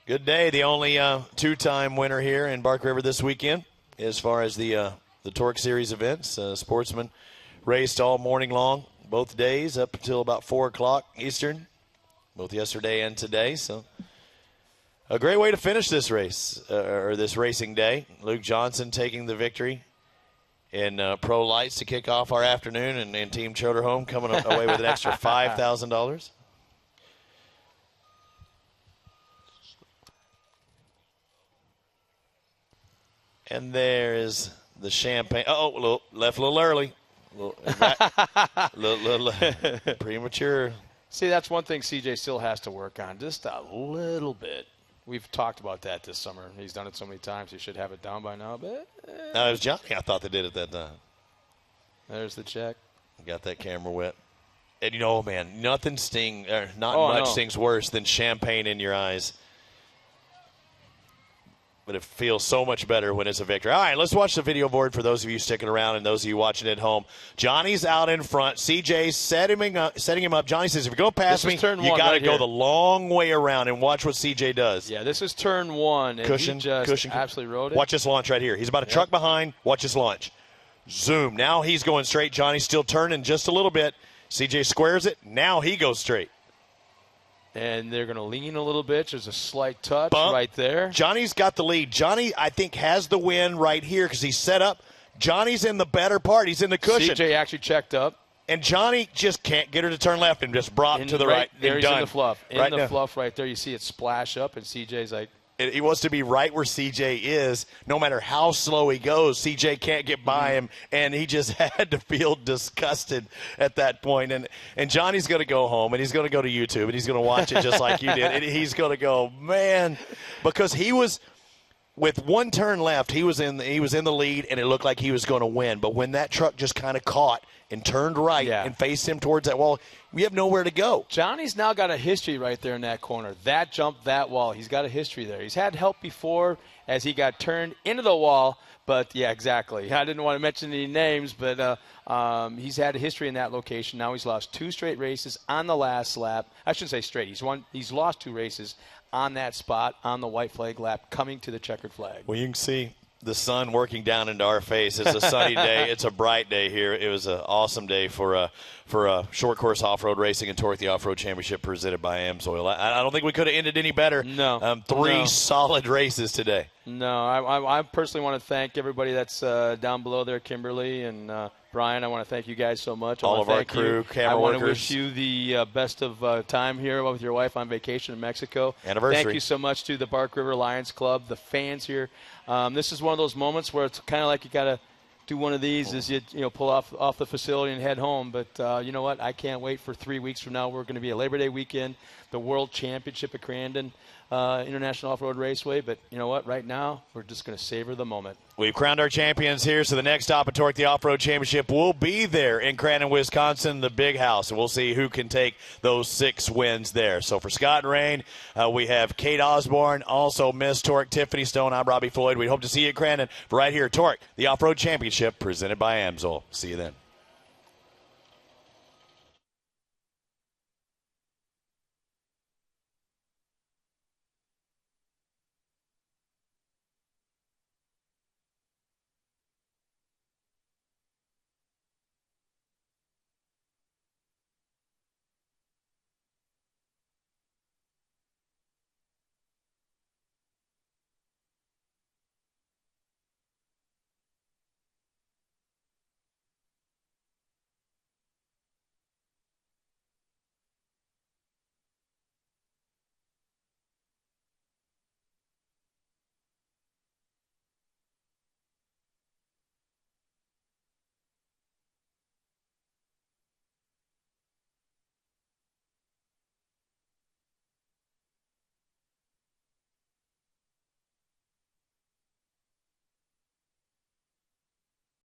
Speaker 22: Good day. The only two-time winner here in Bark River this weekend as far as the Torc Series events. Sportsman raced all morning long, both days, up until about 4 o'clock Eastern, both yesterday and today. So a great way to finish this race, or this racing day. Luke Johnson taking the victory in Pro Lights to kick off our afternoon, and Team Choderholm coming away with an extra $5,000. And there is the champagne. Oh, left a little early. Little premature.
Speaker 2: See, that's one thing CJ still has to work on, just a little bit. We've talked about that this summer. He's done it so many times. He should have it down by now. But
Speaker 22: no, it was Johnny. I thought they did it that time.
Speaker 2: There's the check.
Speaker 22: Got that camera wet. And, man, nothing much stings worse than champagne in your eyes. But it feels so much better when it's a victory. All right, let's watch the video board for those of you sticking around and those of you watching at home. Johnny's out in front. CJ's setting him up. Johnny says, if you go past me, you got to go the long way around and watch what CJ does.
Speaker 2: Yeah, this is turn one. And
Speaker 22: cushion,
Speaker 2: he just
Speaker 22: cushion.
Speaker 2: Absolutely rode it.
Speaker 22: Watch this launch right here. He's about a truck behind. Watch this launch. Zoom. Now he's going straight. Johnny's still turning just a little bit. CJ squares it. Now he goes straight.
Speaker 2: And they're going to lean a little bit. There's a slight touch right there.
Speaker 22: Johnny's got the lead. Johnny, I think, has the win right here because he's set up. Johnny's in the better part. He's in the cushion.
Speaker 2: CJ actually checked up.
Speaker 22: And Johnny just can't get her to turn left and just brought to the right.
Speaker 2: There he's
Speaker 22: done.
Speaker 2: In the fluff.
Speaker 22: In
Speaker 2: the fluff right there. You see it splash up, and CJ's like.
Speaker 22: He wants to be right where CJ is. No matter how slow he goes, CJ can't get by him, and he just had to feel disgusted at that point. And Johnny's going to go home, and he's going to go to YouTube, and he's going to watch it just like you did. And he's going to go, man, because he was with one turn left, he was in the lead, and it looked like he was going to win. But when that truck just kind of caught and turned right and faced him towards that wall, we have nowhere to go.
Speaker 2: Johnny's now got a history right there in that corner. That jump, that wall. He's got a history there. He's had help before as he got turned into the wall. But, yeah, exactly. I didn't want to mention any names, but he's had a history in that location. Now he's lost 2 straight races on the last lap. I shouldn't say straight. He's lost 2 races on that spot on the white flag lap coming to the checkered flag.
Speaker 22: Well, you can see the sun working down into our face. It's a sunny day. It's a bright day here. It was an awesome day for short course off-road racing and Torc, the Off-Road Championship presented by AMSOIL. I don't think we could have ended any better.
Speaker 2: No.
Speaker 22: 3 solid races today.
Speaker 2: No, I personally want to thank everybody that's down below there, Kimberly and Brian. I want to thank you guys so much.
Speaker 22: All of our crew, camera workers.
Speaker 2: I want to wish you the best of time here with your wife on vacation in Mexico.
Speaker 22: Anniversary.
Speaker 2: Thank you so much to the Bark River Lions Club, the fans here. This is one of those moments where it's kind of like you got to do one of these as you pull off the facility and head home. But you know what? I can't wait for 3 weeks from now. We're going to be a Labor Day weekend, the World Championship at Crandon International Off-Road Raceway. But you know what? Right now, we're just going to savor the moment.
Speaker 22: We've crowned our champions here, so the next stop at Torc, the Off-Road Championship, will be there in Crandon, Wisconsin, the big house, and we'll see who can take those 6 wins there. So for Scott and Rain, we have Kate Osborne, also Miss Torc, Tiffany Stone. I'm Robbie Floyd. We hope to see you at Crandon. But right here, Torc, the Off-Road Championship, presented by AMSOIL. See you then.